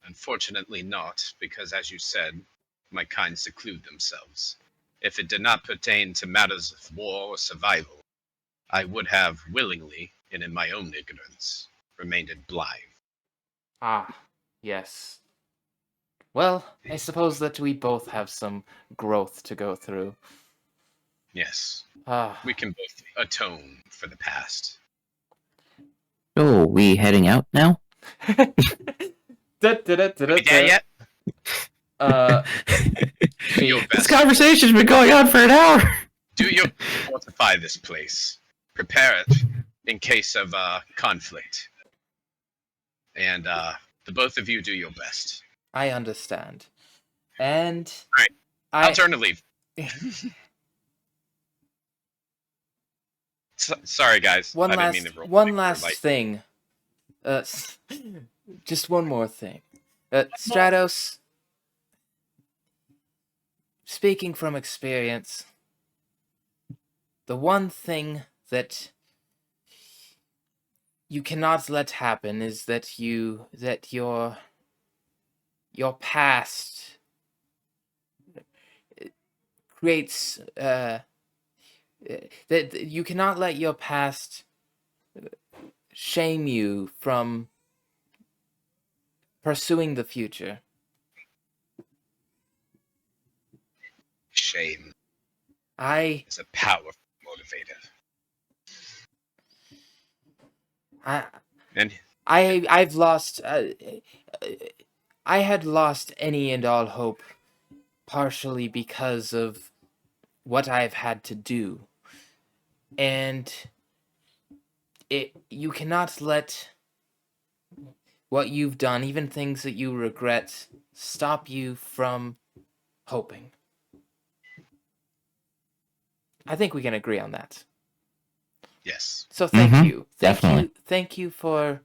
Unfortunately not, because as you said, my kind seclude themselves. If it did not pertain to matters of war or survival, I would have willingly, and in my own ignorance, remained blind. Ah, yes. Well, I suppose that we both have some growth to go through. Yes, Ah. we can both atone for the past. Oh, we heading out now? Are we there yet? This conversation's been going on for an hour. Do your fortify this place. Prepare it in case of conflict. And the both of you do your best. I understand. And all right, I'll turn to leave. Sorry, guys. One last thing. Just one more thing. Stratos, speaking from experience, the one thing that you cannot let happen is that your past creates that you cannot let your past shame you from pursuing the future. Shame is a powerful motivator. I've lost. I had lost any and all hope, partially because of what I've had to do, and you cannot let what you've done, even things that you regret, stop you from hoping. I think we can agree on that. Yes. So thank you. definitely. Thank you for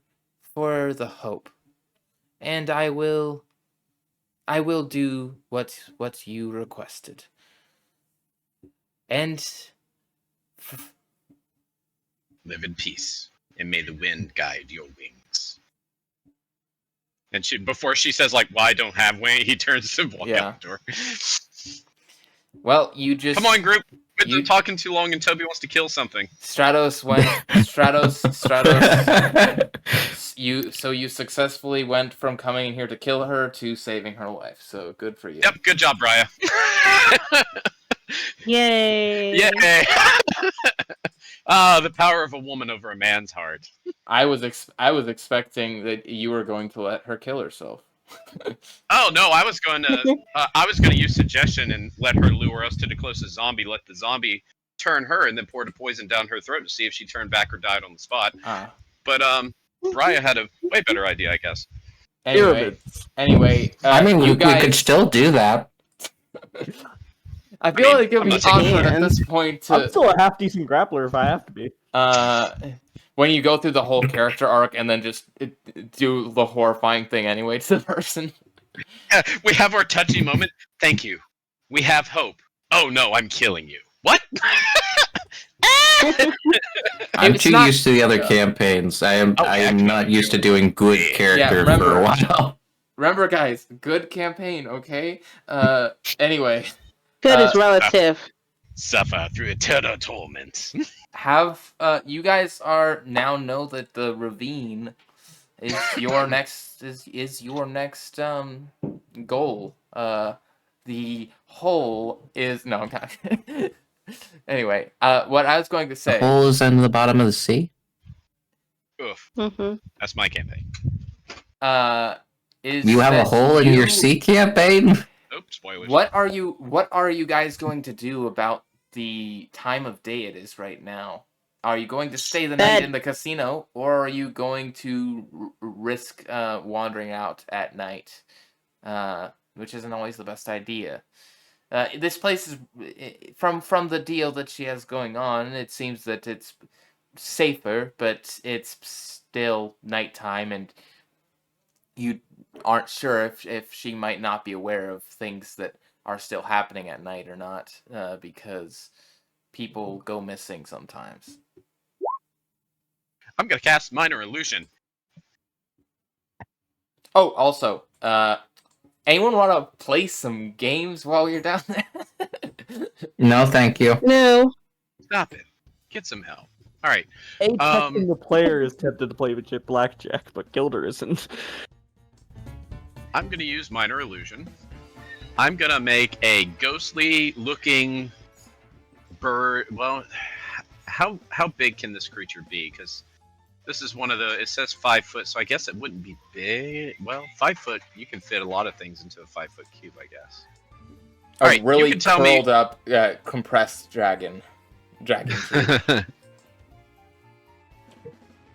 the hope. And I will do what you requested. And Live in peace, and may the wind guide your wings. And before she says, like, well, I don't have wings, he turns to walk out the door. Well, you just... Come on, group. We've been talking too long, and Toby wants to kill something. Stratos, you successfully went from coming in here to kill her to saving her life. So good for you. Yep, good job, Briya. Yay! Yay! The power of a woman over a man's heart. I was expecting that you were going to let her kill herself. Oh no, I was going to use suggestion and let her lure us to the closest zombie. Let the zombie turn her, and then pour the poison down her throat to see if she turned back or died on the spot. But Briya had a way better idea, I guess. Anyway, I mean, you we could still do that. I feel like it would be awkward at this point to... I'm still a half-decent grappler if I have to be. When you go through the whole character arc and then just do the horrifying thing anyway to the person. Yeah, we have our touchy moment. Thank you. We have hope. Oh no, I'm killing you. What? I'm too used to the other campaigns. I am not used to doing good character for a while. Remember, guys, good campaign, okay? Anyway. Good is relative. Suffer through eternal torment. You guys are now know that the ravine is your next goal. The hole is no. I'm not. Anyway, what I was going to say. The hole is in the bottom of the sea. Oof. Mm-hmm. That's my campaign. You have a hole in your sea campaign? Oh, spoilers. What are you guys going to do about the time of day it is right now? Are you going to stay the night in the casino, or are you going to risk wandering out at night? Which isn't always the best idea. This place is, from the deal that she has going on, it seems that it's safer, but it's still nighttime, and you aren't sure if she might not be aware of things that are still happening at night or not, because people go missing sometimes. I'm gonna cast Minor Illusion. Oh, also, anyone want to play some games while you're down there? No, thank you. No. Stop it. Get some help. All right. Apex and the player is tempted to play with Chip Blackjack, but Gilder isn't. I'm gonna use Minor Illusion. I'm gonna make a ghostly-looking bird. Well, how big can this creature be? Because this is one of the. It says 5 foot, so I guess it wouldn't be big. Well, 5 foot. You can fit a lot of things into a 5 foot cube, I guess. All right, really you can tell me. curled up, compressed dragon.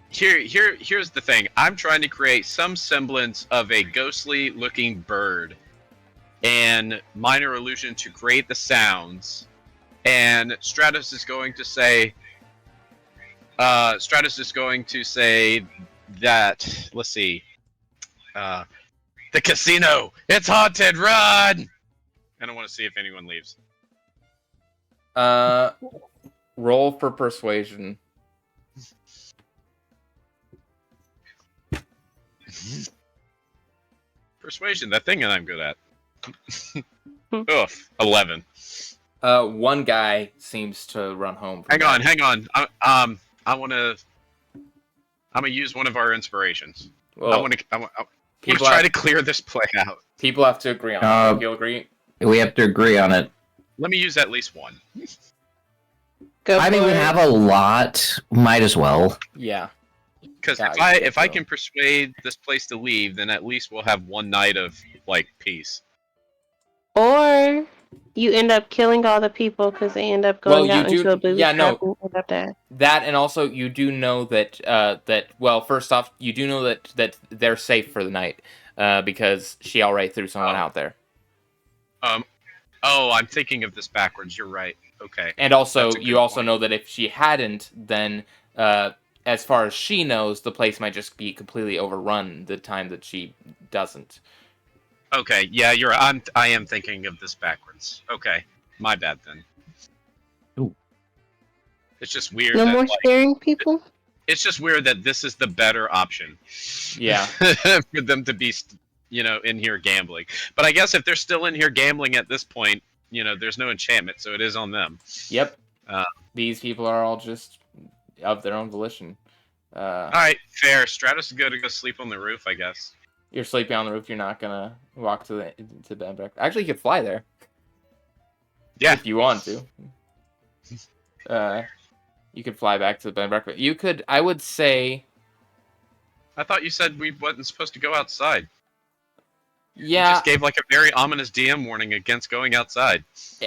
Here's the thing. I'm trying to create some semblance of a ghostly-looking bird, and Minor Illusion to create the sounds. And Stratos is going to say. That. Let's see. The casino. It's haunted. Run! And I want to see if anyone leaves. Roll for persuasion. Persuasion, that thing that I'm good at. Oof, 11. One guy seems to run home. Hang on. I'm gonna use one of our inspirations. Well, I want to try to clear this play out. People have to agree on it. You'll agree? We have to agree on it. Let me use at least one. I mean, we have a lot. Might as well. Yeah. Because if I can persuade this place to leave, then at least we'll have one night of like peace. Or you end up killing all the people because they end up going out into a booby trap and end up dead. That, and also you do know that well, first off, you do know that they're safe for the night, because she already threw someone out there. Oh, I'm thinking of this backwards. You're right. Okay. And also, That's a you good also point. know that if she hadn't, then as far as she knows, the place might just be completely overrun the time that she doesn't. Okay, yeah, I am thinking of this backwards. Okay, my bad then. Ooh. It's just weird No that more like scaring people? it's just weird that this is the better option. Yeah. For them to be, in here gambling. But I guess if they're still in here gambling at this point, there's no enchantment, so it is on them. Yep. Uh, These people are all just of their own volition. All right, fair. Stratos is going to go sleep on the roof, I guess. You're sleeping on the roof. You're not gonna walk to the bed and breakfast. Actually, you could fly there. Yeah. If you want to. You could fly back to the bed and breakfast. You could. I would say. I thought you said we wasn't supposed to go outside. Yeah. You just gave like a very ominous DM warning against going outside.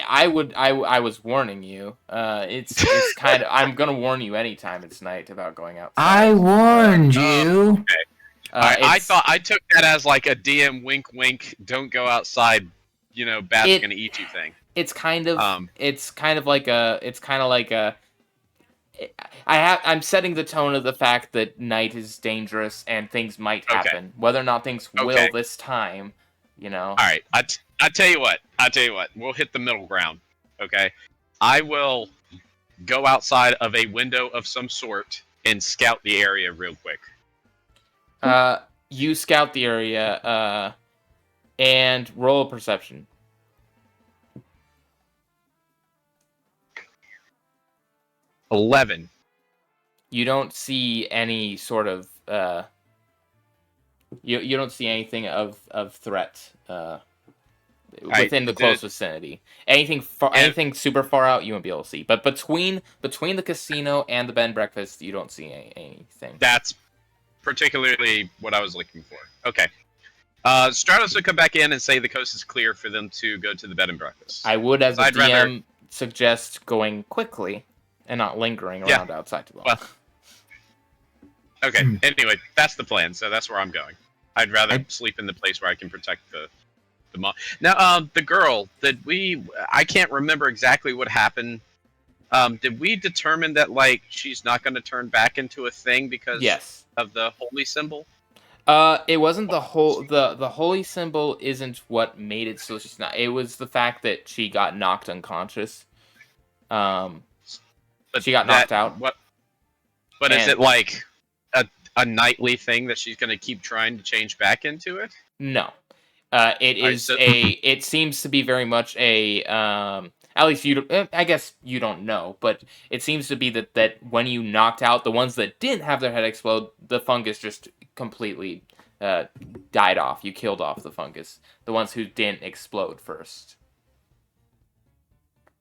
I would. I was warning you. It's kind of. I'm gonna warn you anytime it's night about going outside. I warned you. Okay. I thought I took that as like a DM wink, wink. Don't go outside. Bat's gonna eat you thing. It's kind of. It's kind of like a. It's kind of like a. I'm setting the tone of the fact that night is dangerous and things might happen. Whether or not things will this time, All right, I tell you what. We'll hit the middle ground. Okay, I will go outside of a window of some sort and scout the area real quick. You scout the area, and roll a perception. 11. You don't see any sort of you don't see anything of threat within the close vicinity. Anything super far out, you won't be able to see. But between the casino and the bed and breakfast, you don't see anything. That's particularly what I was looking for. Okay. Stratos would come back in and say the coast is clear for them to go to the bed and breakfast. I would, as a DM, suggest going quickly and not lingering around outside too long. Well, okay. Anyway, that's the plan. So that's where I'm going. I'd rather sleep in the place where I can protect the mom. Now, the girl I can't remember exactly what happened. Did we determine that like she's not going to turn back into a thing because of the holy symbol? It wasn't the holy symbol isn't what made it so she's not. It was the fact that she got knocked unconscious. But she got knocked out. What? But is it like a nightly thing that she's going to keep trying to change back into it? No. It is it seems to be very much a at least I guess you don't know, but it seems to be that when you knocked out the ones that didn't have their head explode, the fungus just completely died off. You killed off the fungus. The ones who didn't explode first.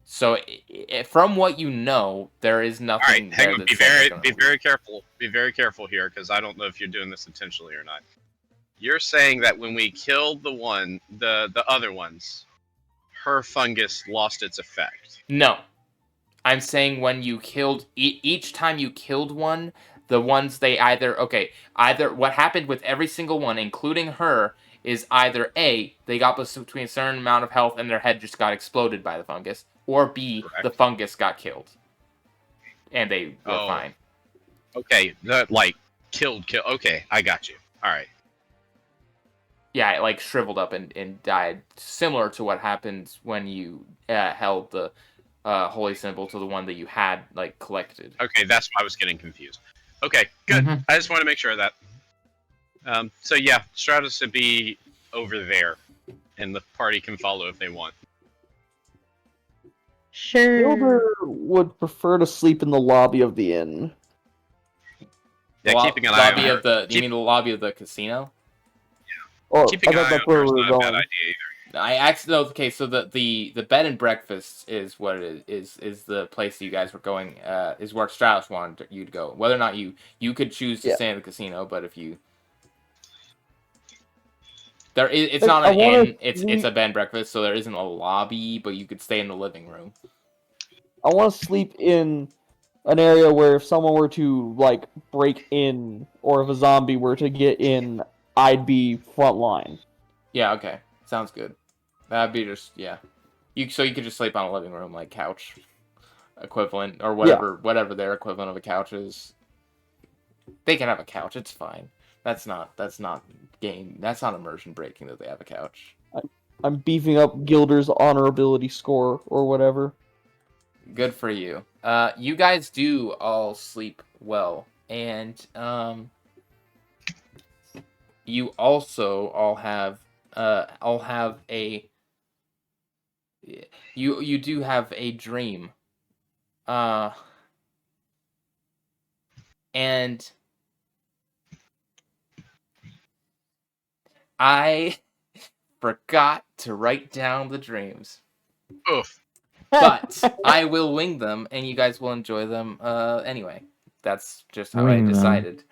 So, from what you know, there is nothing. All right, hang on. Be very careful. Be very careful here, because I don't know if you're doing this intentionally or not. You're saying that when we killed the other ones, her fungus lost its effect. No, I'm saying when you killed each time you killed one, the ones they either what happened with every single one, including her, is either A, they got between a certain amount of health and their head just got exploded by the fungus, or B, the fungus got killed. And they were fine. Okay, killed. Okay, I got you. Alright. Yeah, it like shriveled up and died. Similar to what happens when you held the holy symbol to the one that you had like collected. Okay, that's why I was getting confused. Okay, good. Mm-hmm. I just want to make sure of that. So yeah, Stratos would be over there, and the party can follow if they want. Sure. Gilbert would prefer to sleep in the lobby of the inn. Yeah, keeping an eye on her. You mean the lobby of the casino? Yeah. Oh, keeping an eye on her is not a bad idea either. I actually okay. So the bed and breakfast is what it is the place you guys were going. Is where Stratos wanted you to go. Whether or not you could choose to stay in the casino, but if you it's not an inn. It's a bed and breakfast, so there isn't a lobby, but you could stay in the living room. I want to sleep in an area where if someone were to like break in, or if a zombie were to get in, I'd be front line. Yeah. Okay. Sounds good. That'd be So you could just sleep on a living room like couch equivalent or whatever their equivalent of a couch is. They can have a couch. It's fine. That's not game. That's not immersion breaking that they have a couch. I'm beefing up Gilder's honorability score or whatever. Good for you. You guys do all sleep well, and you also all have a you do have a dream. And I forgot to write down the dreams. Oof. But I will wing them, and you guys will enjoy them anyway. That's just how Wing I them. decided.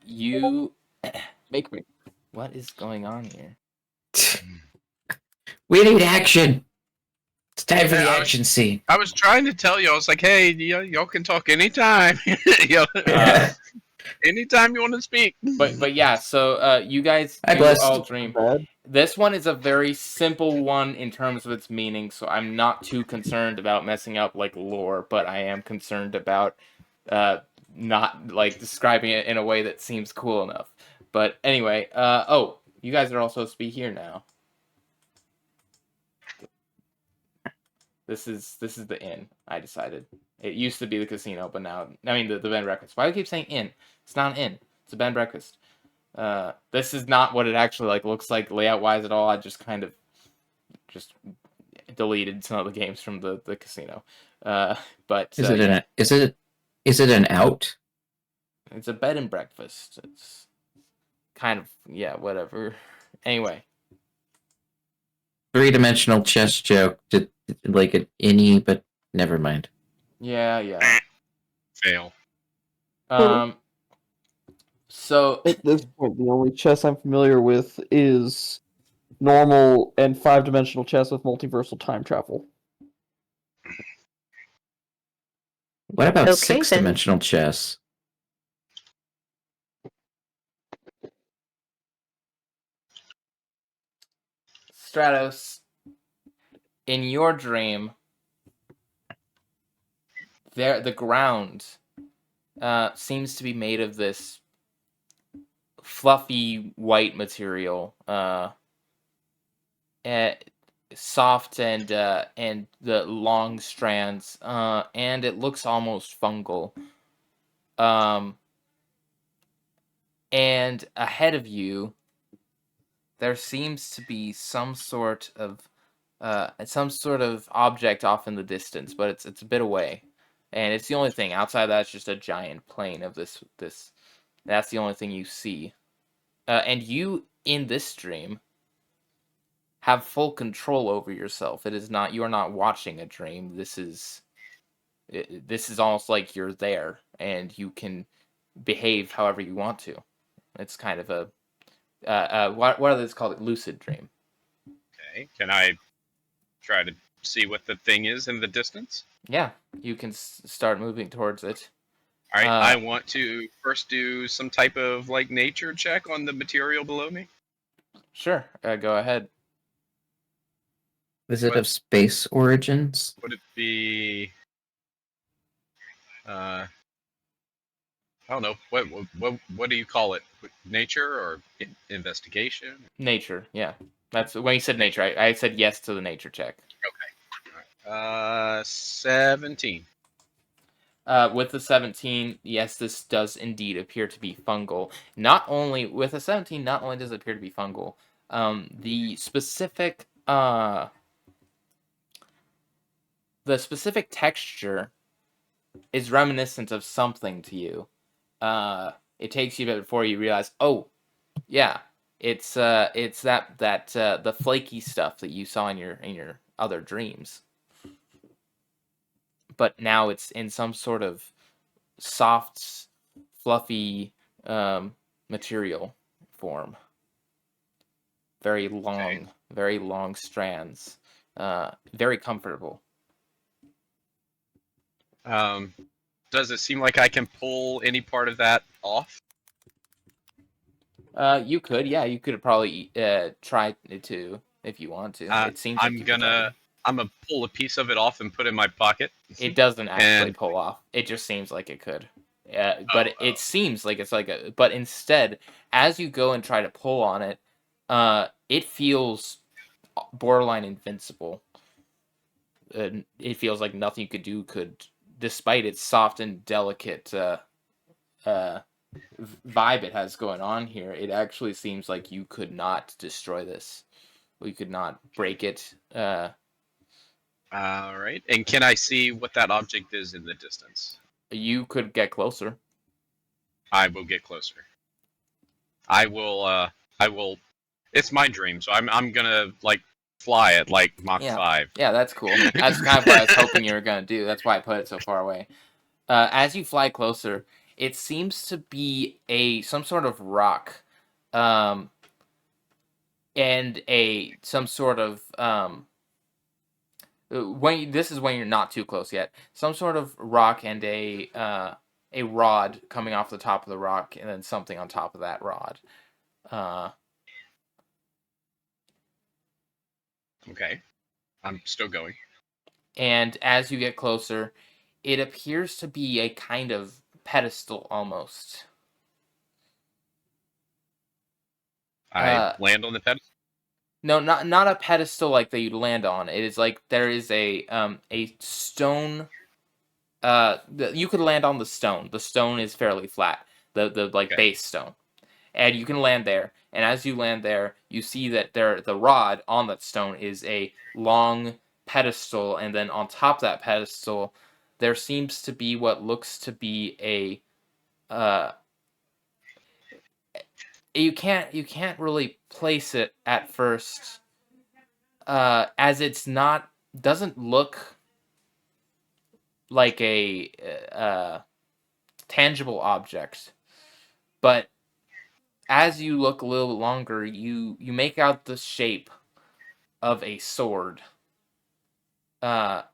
You... Make me. What is going on here? We need action. It's time for the Yeah, action scene. I was trying to tell you. I was like, hey, y'all can talk anytime. Anytime you want to speak. But yeah, so you guys Hi, do Blessed. all dream. Bad. This one is a very simple one in terms of its meaning, so I'm not too concerned about messing up like lore, but I am concerned about not like describing it in a way that seems cool enough. But anyway, oh, you guys are all supposed to be here now. This is the inn, I decided. It used to be the casino, but now, I mean, the bed and breakfast. Why do I keep saying inn? It's not an inn. It's a bed and breakfast. This is not what it actually like looks like layout-wise at all. I just kind of just deleted some of the games from the casino. But Is it yeah. is it an out? It's a bed and breakfast. It's kind of, yeah, whatever. Anyway. 3-dimensional chess joke to like an innie, but never mind. Yeah. Fail. So At this point, the only chess I'm familiar with is normal and 5-dimensional chess with multiversal time travel. What about Okay, then. 6-dimensional chess? Stratos, in your dream, the ground seems to be made of this fluffy white material, soft and the long strands, and it looks almost fungal. And ahead of you, there seems to be some sort of object off in the distance, but it's a bit away, and it's the only thing. Outside of that, it's just a giant plane of this. That's the only thing you see, and you in this dream have full control over yourself. It is not, you are not watching a dream. This is almost like you're there, and you can behave however you want to. It's kind of a what are those called? Lucid dream. Okay. Can I try to see what the thing is in the distance? Yeah, you can start moving towards it. All right. I want to first do some type of like nature check on the material below me. Sure, go ahead. Is it of space origins? Would it be? I don't know. What do you call it? Nature or investigation? Nature, yeah. That's when you said nature. I said yes to the nature check. Okay. 17. With the 17, yes, this does indeed appear to be fungal. Not only with a 17, not only does it appear to be fungal, the specific texture is reminiscent of something to you. It takes you a bit before you realize, oh, yeah, it's that the flaky stuff that you saw in your other dreams. But now it's in some sort of soft, fluffy material form. Very long strands. Very comfortable. Does it seem like I can pull any part of that off? You could, yeah. You could probably try to if you want to. It seems like I'm gonna I'm gonna pull a piece of it off and put it in my pocket. It doesn't actually And- pull off. It just seems like it could. Oh, But it seems like it's like a. But instead, as you go and try to pull on it, it feels borderline invincible. It feels like nothing you could do could, despite its soft and delicate vibe it has going on here. It actually seems like you could not destroy this. We could not break it. all right. And can I see what that object is in the distance? You could get closer. I will get closer. I will. I will. It's my dream, so I'm gonna like fly at like Mach 5. Yeah, that's cool. That's kind of what I was hoping you were gonna do. That's why I put it so far away. As you fly closer, it seems to be some sort of rock, and some sort of this is when you're not too close yet. Some sort of rock and a rod coming off the top of the rock, and then something on top of that rod. Okay, I'm still going. And as you get closer, it appears to be a kind of pedestal almost. I land on the pedestal. No, not a pedestal like that you'd land on. It is like there is a stone. You could land on the stone. The stone is fairly flat. The like base stone, and you can land there. And as you land there, you see that the rod on that stone is a long pedestal, and then on top of that pedestal, there seems to be what looks to be a you can't really place it at first, as it's not doesn't look like a tangible object, but as you look a little longer, you make out the shape of a sword that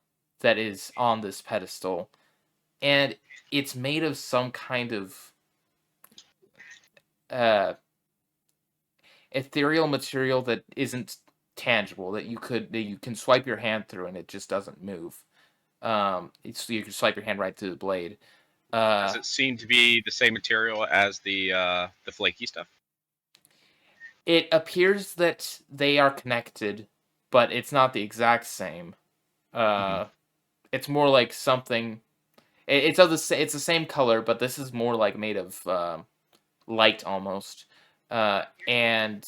is on this pedestal, and it's made of some kind of ethereal material that isn't tangible, that you can swipe your hand through and it just doesn't move. You can swipe your hand right through the blade. Does it seem to be the same material as the flaky stuff? It appears that they are connected, but it's not the exact same. It's more like something. It's the same color, but this is more like made of light almost. And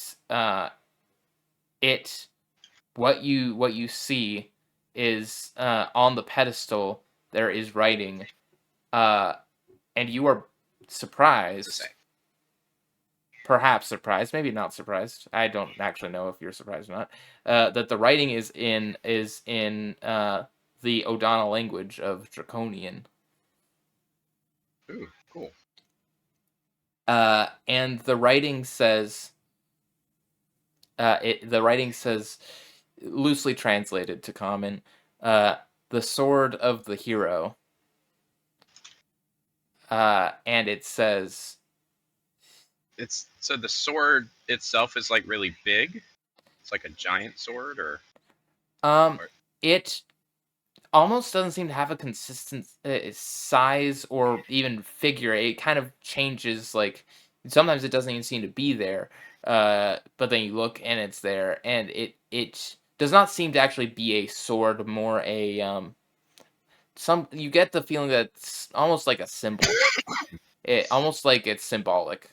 what you see is on the pedestal there is writing, and you are surprised. Perhaps surprised, maybe not surprised. I don't actually know if you're surprised or not. That the writing is in the O'Donnell language of Draconian. Ooh, cool. And the writing says, loosely translated to common, the sword of the hero. And it says, so the sword itself is like really big. It's like a giant sword, or it almost doesn't seem to have a consistent size or even figure. It kind of changes. Like sometimes it doesn't even seem to be there, but then you look and it's there, and it does not seem to actually be a sword. More a you get the feeling that it's almost like a symbol. Almost like it's symbolic.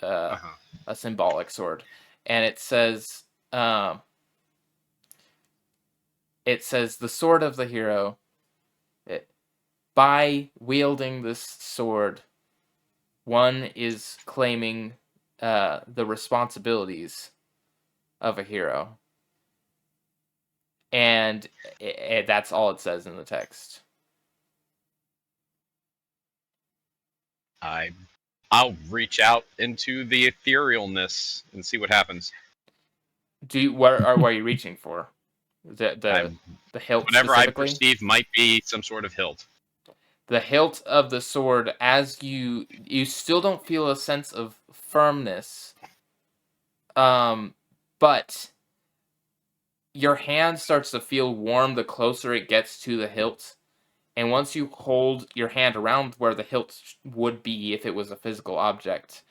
A symbolic sword, and it says the sword of the hero. By wielding this sword, one is claiming the responsibilities of a hero, and that's all it says in the text. I'll reach out into the etherealness and see what happens. What are you reaching for? The hilt. Whatever I perceive might be some sort of hilt. The hilt of the sword, as you still don't feel a sense of firmness, but your hand starts to feel warm the closer it gets to the hilt. And once you hold your hand around where the hilt would be if it was a physical object,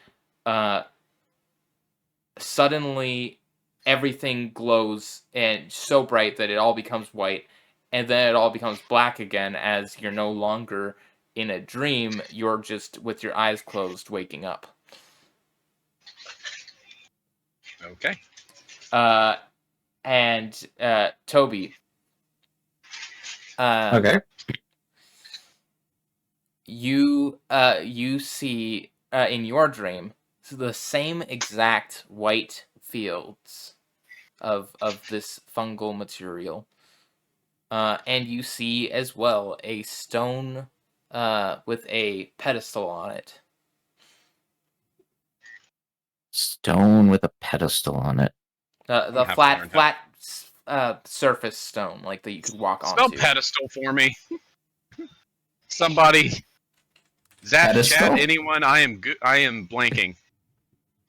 suddenly everything glows and so bright that it all becomes white, and then it all becomes black again as you're no longer in a dream, you're just with your eyes closed waking up. Okay. And Toby. Okay. You see in your dream the same exact white fields of this fungal material, and you see as well a stone with a pedestal on it. Stone with a pedestal on it. The flat surface stone, like that you could walk Spell onto. pedestal for me. Somebody. Zap, Pedestal? chat, anyone? I am blanking.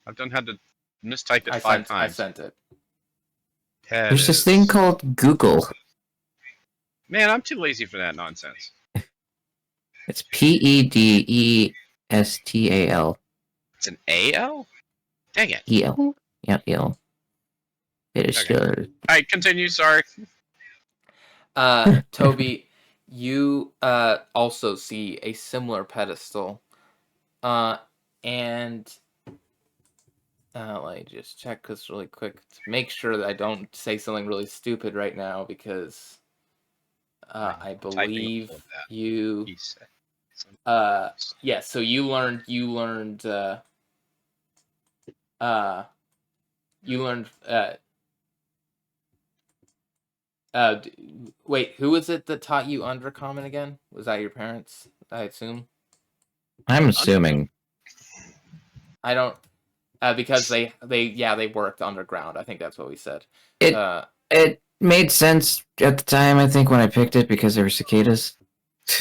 I've had to mistype it 5 times. I sent it. There's this thing called Google. Man, I'm too lazy for that nonsense. It's Pedestal. It's an AL? Dang it. EL. Yeah, EL. It is still. Alright, continue, sorry. Toby, you also see a similar pedestal. And let me just check this really quick to make sure that I don't say something really stupid right now, because I believe you yeah, so you learned wait, who was it that taught you Undercommon again? Was that your parents, I assume? I'm assuming. I don't because they worked underground. I think that's what we said. It made sense at the time, I think, when I picked it, because there were cicadas.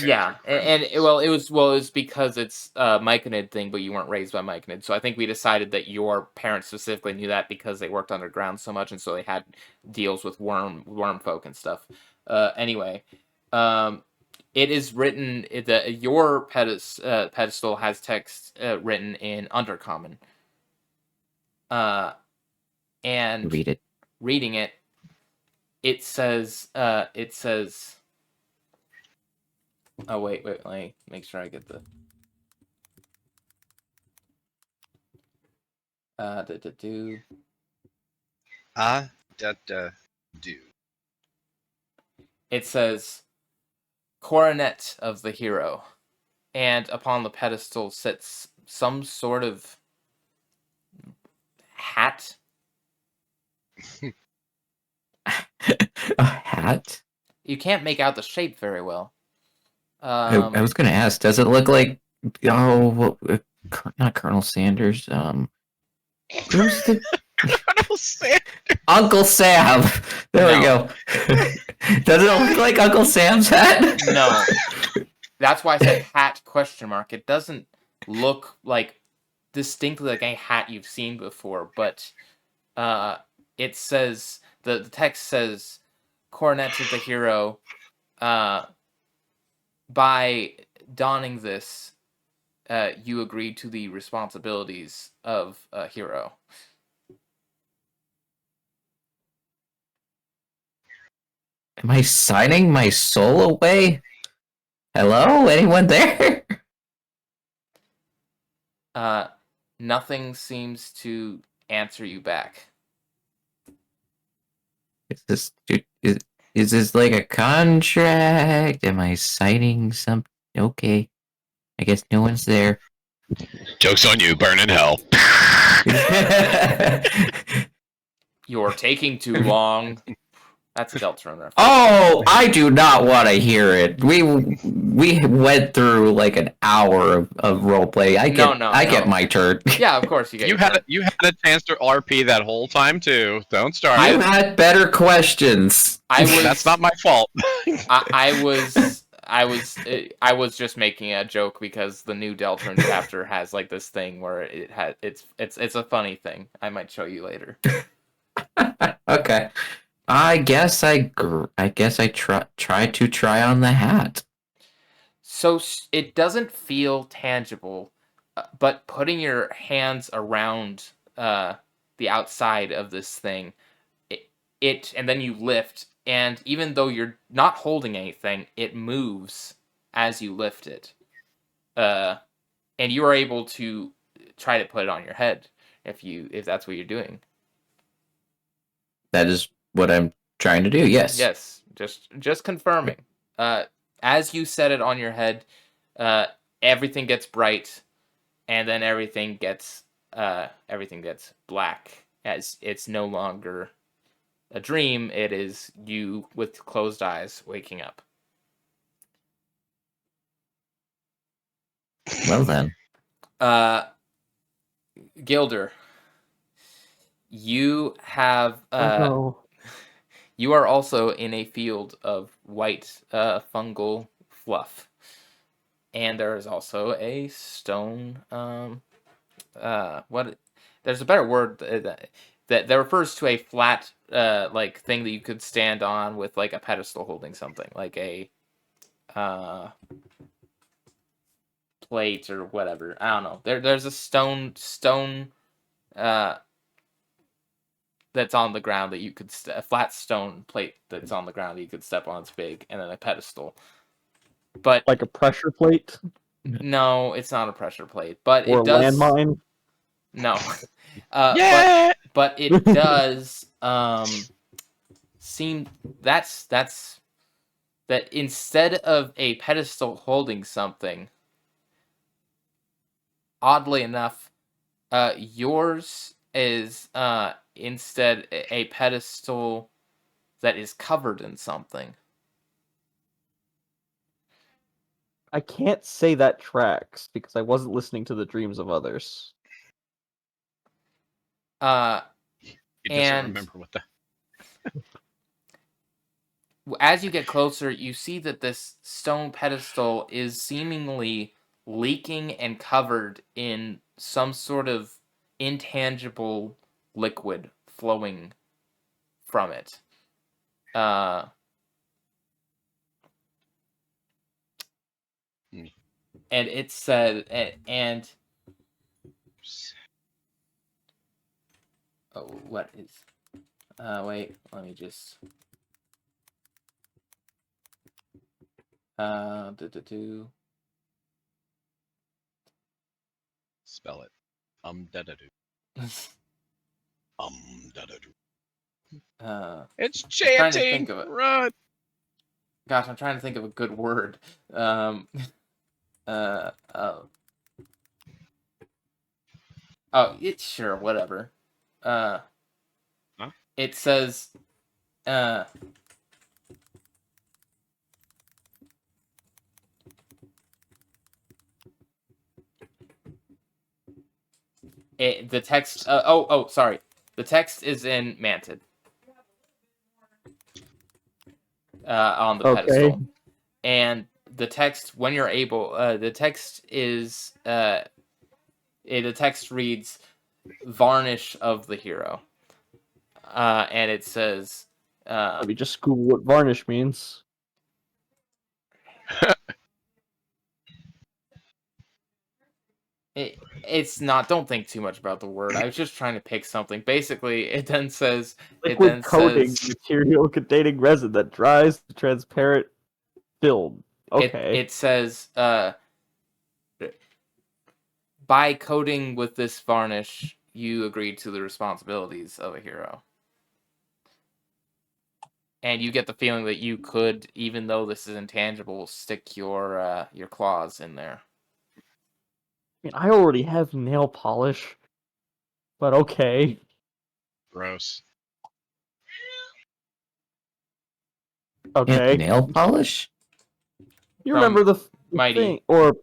Yeah, and it was because it's a Myconid thing, but you weren't raised by Myconid. So I think we decided that your parents specifically knew that because they worked underground so much, and so they had deals with worm folk and stuff. Anyway, it is written that your pedestal has text written in Undercommon. And reading it, it says. Oh wait, let me make sure I get the. Do. Do. It says, "Coronet of the hero," and upon the pedestal sits some sort of hat. A hat? You can't make out the shape very well. I was going to ask, does it look like not Colonel Sanders? Who's the Colonel Sanders? Uncle Sam. There we go. Does it look like Uncle Sam's hat? No. That's why I said hat ? It doesn't look like distinctly like a hat you've seen before, but it says the text says, "Coronet of the hero. By donning this, you agree to the responsibilities of a hero." Am I signing my soul away? Hello? Anyone there? Nothing seems to answer you back. Is this like a contract? Am I signing something? Okay. I guess no one's there. Joke's on you, burn in hell. You're taking too long. That's Deltron. Oh, I do not want to hear it. We went through like an hour of roleplay. I get my turn. Yeah, of course you get. You had a chance to RP that whole time too. Don't start. You had better questions. That's not my fault. I was just making a joke because the new Deltron chapter has like this thing where it's a funny thing. I might show you later. Okay. I guess I try on the hat. So it doesn't feel tangible, but putting your hands around the outside of this thing, and then you lift, and even though you're not holding anything, it moves as you lift it. And you are able to try to put it on your head if that's what you're doing. That is what I'm trying to do. Yes. Yes, just confirming. As you set it on your head, everything gets bright, and then everything gets black, as it's no longer a dream. It is you with closed eyes waking up. Well then. Gilder, you have Oh. you are also in a field of white fungal fluff, and there is also a stone. What? There's a better word that refers to a flat like thing that you could stand on with like a pedestal holding something, like a plate or whatever. I don't know. There's a stone that's on the ground that you could a flat stone plate that's on the ground that you could step on. It's big, and then a pedestal. But Like a pressure plate? no, it's not a pressure plate, but Or it does. landmine? No, Yeah! but it does seem that instead of a pedestal holding something, oddly enough, yours is instead a pedestal that is covered in something. I can't say that tracks because I wasn't listening to the dreams of others. He doesn't And remember what the... as you get closer, you see that this stone pedestal is seemingly leaking and covered in some sort of intangible liquid flowing from it. And it said, and oh, what is? Wait, let me just. Spell it. Da-da-do. Da-da-do. It's trying to chanting! think of it. Run! Gosh, I'm trying to think of a good word. Oh, it's sure, whatever. Huh? It says, the text. Sorry. The text is in Manted. On the pedestal, and the text, when you're able, the text is the text reads, "Varnish of the hero," and it says, Let me just Google what varnish means. It's not. Don't think too much about the word. I was just trying to pick something. Basically, it then says Liquid coating material containing resin that dries the transparent film. Okay. It says by coating with this varnish, you agree to the responsibilities of a hero. And you get the feeling that you could, even though this is intangible, stick your claws in there. I mean, I already have nail polish, but okay. Gross. And nail polish? You remember the Mighty. thing, or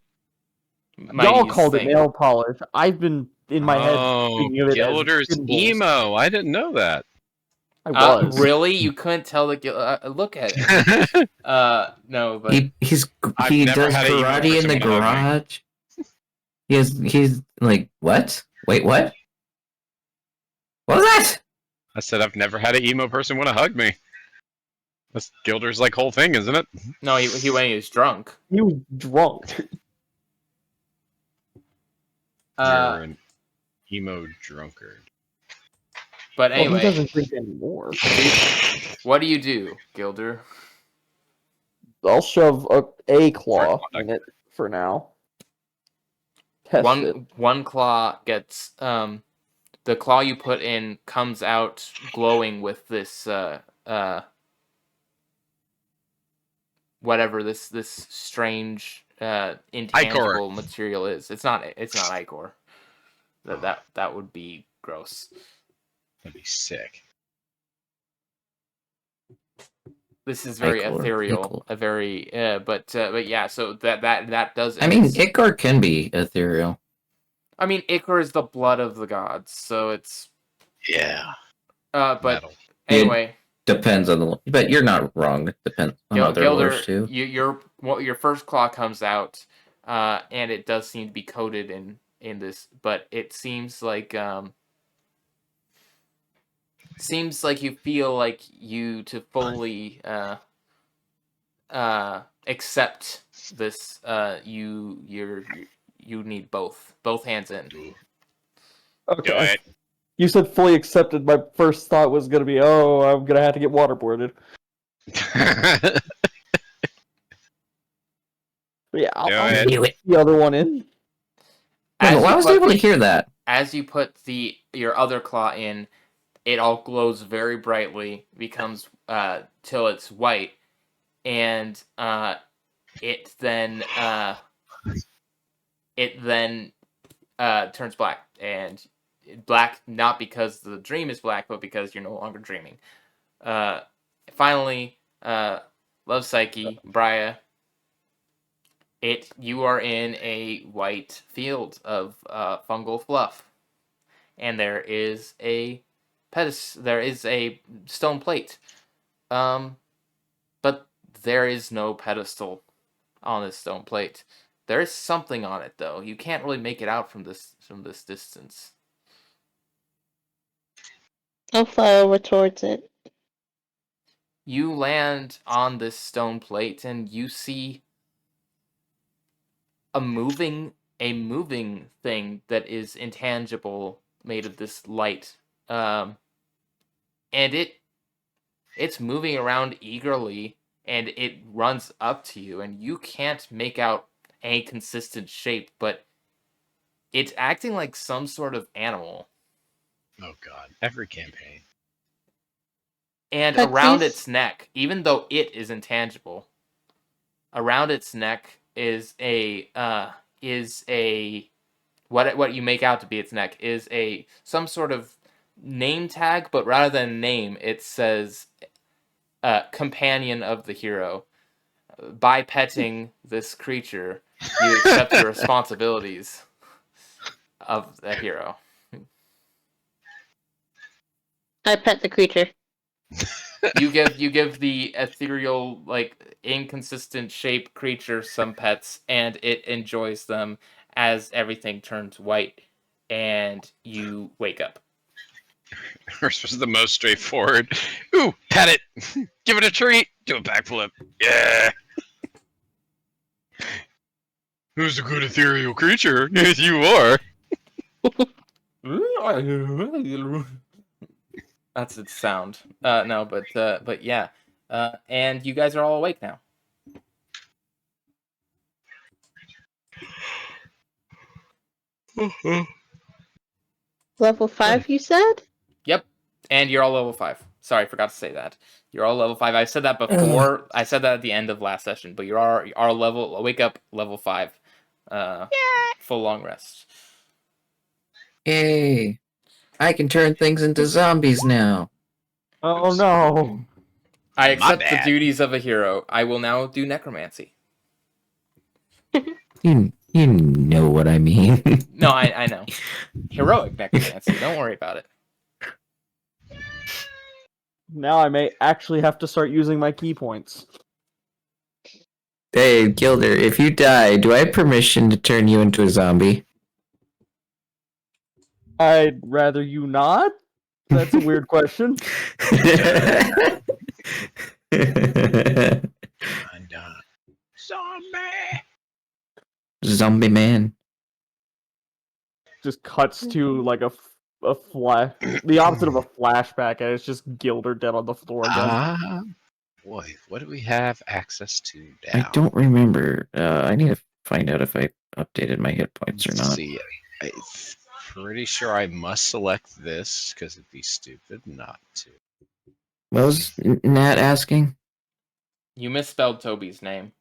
Mighty's y'all called thing. it nail polish. I've been in my head thinking of it Gilder's as symbols. emo. I didn't know that. I was. Really? You couldn't tell the look at it. No, but he does karate in the garage. He's like, what? Wait, what? What was that? I said I've never had an emo person want to hug me. That's Gilder's like whole thing, isn't it? No, he when he was drunk. He was drunk. You're an emo drunkard. But Well, he anyway, doesn't drink anymore. what do you do, Gilder? I'll shove a claw in it for now. Test it. One claw gets the claw you put in comes out glowing with this whatever this strange intangible Ichor. material is. It's not ichor. That would be gross. That'd be sick. This is very Ichor. ethereal, a very but yeah. So that does. I mean, ichor can be ethereal. I mean, ichor is the blood of the gods, so it's Yeah. but Metal. anyway, Depends on the. But you're not wrong. It depends on other Gilder, lores too. your first claw comes out, and it does seem to be coated in this, but it seems like you feel like you to fully accept this. You need both hands in. Do Okay. it. You said fully accepted. My first thought was gonna be, oh, I'm gonna have to get waterboarded. But yeah, I'll it. Do it. put the other one in. Wait, As why you was I put able to hear that? As you put your other claw in, it all glows very brightly, becomes till it's white, and it then turns black, and black not because the dream is black, but because you're no longer dreaming. Finally, Luvpsyche, Briya, you are in a white field of fungal fluff, and there is a stone plate, but there is no pedestal on this stone plate. There is something on it, though. You can't really make it out from this distance. I'll fly over towards it. You land on this stone plate, and you see a moving thing that is intangible, made of this light, and it's moving around eagerly, and it runs up to you, and you can't make out a consistent shape, but it's acting like some sort of animal. Oh god, every campaign. And But around these- its neck, even though it is intangible, around its neck is what you make out to be its neck is some sort of name tag, but rather than name, it says companion of the hero. By petting this creature, you accept the responsibilities of the hero. I pet the creature. You give the ethereal, like, inconsistent shape creature some pets, and it enjoys them as everything turns white, and you wake up. Hers was the most straightforward. Ooh, pet it! Give it a treat! Do a backflip. Yeah! Who's a good ethereal creature? You are! That's its sound. No, but yeah. And you guys are all awake now. Level 5, you said? Yep. And you're all level 5. Sorry, I forgot to say that. You're all level 5. I said that before. I said that at the end of last session, but you are level. Wake up, level 5. Full long rest. Yay! I can turn things into zombies now. Oh no. I My accept the bad. duties of a hero. I will now do necromancy. You know what I mean. No, I know. Heroic necromancy. Don't worry about it. Now I may actually have to start using my key points. Hey, Gilder, if you die, do I have permission to turn you into a zombie? I'd rather you not. That's a weird question. Zombie. Zombie man. Just cuts to like a flash, the opposite of a flashback, and it's just Gilder dead on the floor again. Boy, what do we have access to now? I don't remember. I need to find out if I updated my hit points or Let's not. see. I'm pretty sure I must select this because it'd be stupid not to. What was Nat asking? You misspelled Toby's name.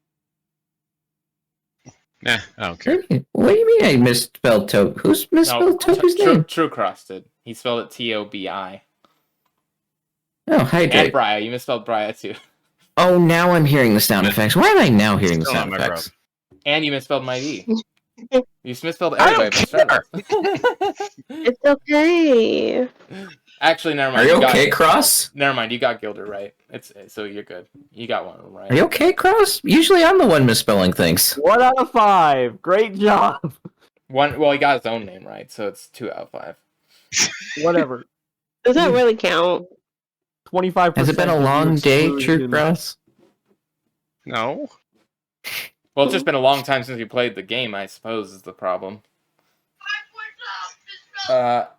Nah, I don't care. What do you mean I misspelled Toby? Who's misspelled Toby's name? TrueCross did. He spelled it Tobi. Oh, hydrate. And Briya. You misspelled Briya too. Oh, now I'm hearing the sound effects. Why am I now hearing the Still sound not my effects? And you misspelled my D. You misspelled I don't everybody. It's okay. Actually, never Are mind. you okay, Cross? Never mind. You got Gilder right. So you're good. You got one of them right. Are you okay, Cross? Usually I'm the one misspelling things. 1 out of 5. Great job. Well, he got his own name right, so it's 2 out of 5. Whatever. Does that really count? 25%. Has it been a long day, True Cross? No. Well, it's just been a long time since you played the game, I suppose, is the problem.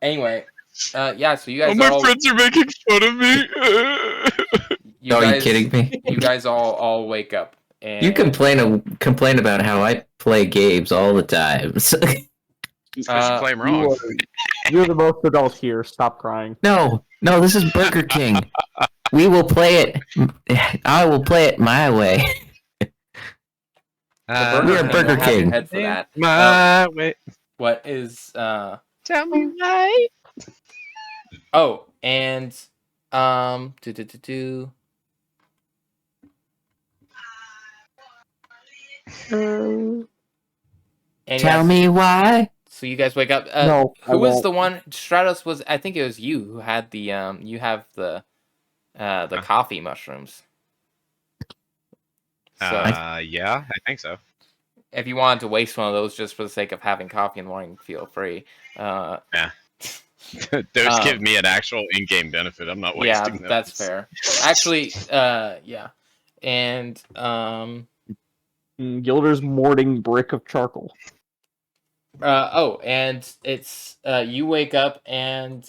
Anyway, yeah. So you guys. My friends are making fun of me. Are you kidding me? You guys all wake up. And You complain about how I play games all the time. Because you play them wrong. You're the most adult here. Stop crying. No, this is Burger King. We will play it. I will play it my way. the we are Burger King Burger will have your King. head for that. My way. What is Tell me why. Oh, and do. And Tell me why. So you guys wake up. No, who was the one? Stratos was. I think it was you who had the. You have the coffee mushrooms. So yeah, I think so. if you wanted to waste one of those just for the sake of having coffee in the morning, feel free. Yeah. Those give me an actual in-game benefit. I'm not wasting those. Yeah, that's fair. Actually, yeah. And Gilder's morning brick of charcoal. and it's you wake up and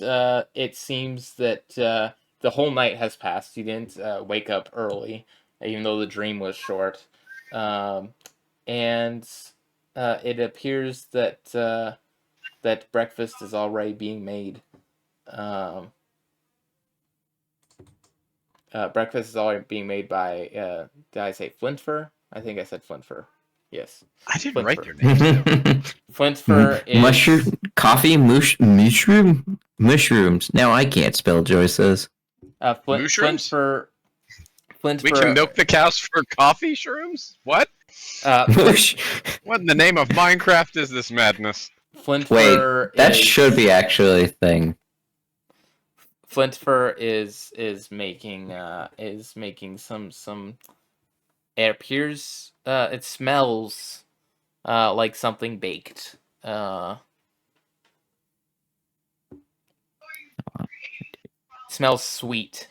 it seems that the whole night has passed. You didn't wake up early, even though the dream was short. And it appears that that breakfast is already being made. Breakfast is already being made by, did I say Flintfur? I think I said Flintfur. Yes. I didn't write their names. Flintfur is... Mushroom, coffee, mushrooms. Now I can't spell, Joy says. Flintfur... We can milk the cows for coffee shrooms? What? What in the name of Minecraft is this madness? Flintfur that should be actually a thing. Flintfur is making some. It appears it smells like something baked. Smells sweet.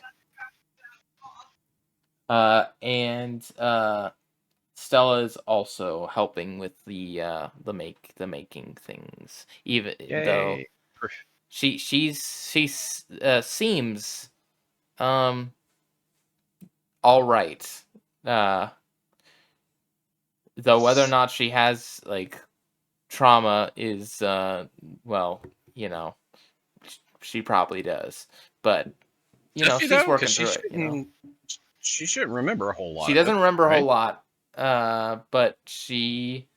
And Stella is also helping with the making things, even though she seems all right. Though whether or not she has like trauma is well, you know, she probably does, but you know, she's working through it. You know, she shouldn't remember a whole lot. She doesn't remember a whole lot, but she.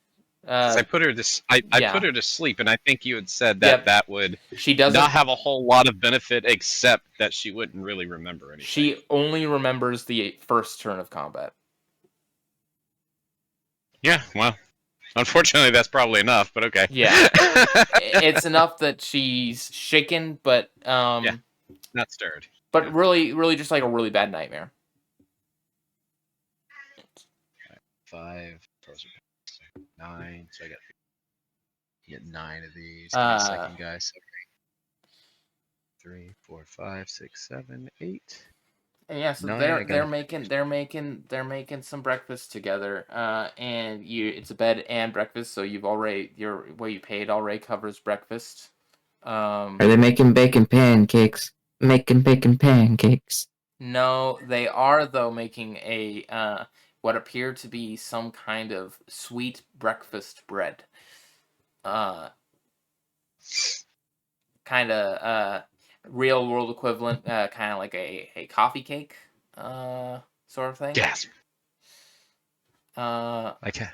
I put her to I put her to sleep, and I think you had said that that would not have a whole lot of benefit, except that she wouldn't really remember anything. She only remembers the first turn of combat. Yeah, well, unfortunately, that's probably enough. But okay. Yeah, it's enough that she's shaken, but yeah, not stirred. But really, just like a really bad nightmare. 5, 9, so I get 9 of these. Give me a second, guys. 3, 4, 5, 6, 7, 8. And yeah, so 9, they're making some breakfast together. And it's a bed and breakfast, so what you paid already covers breakfast. Are they making bacon pancakes? Making bacon pancakes. No, they are though making a what appear to be some kind of sweet breakfast bread. Kind of real world equivalent, kind of like a coffee cake, sort of thing. Gasp. Okay.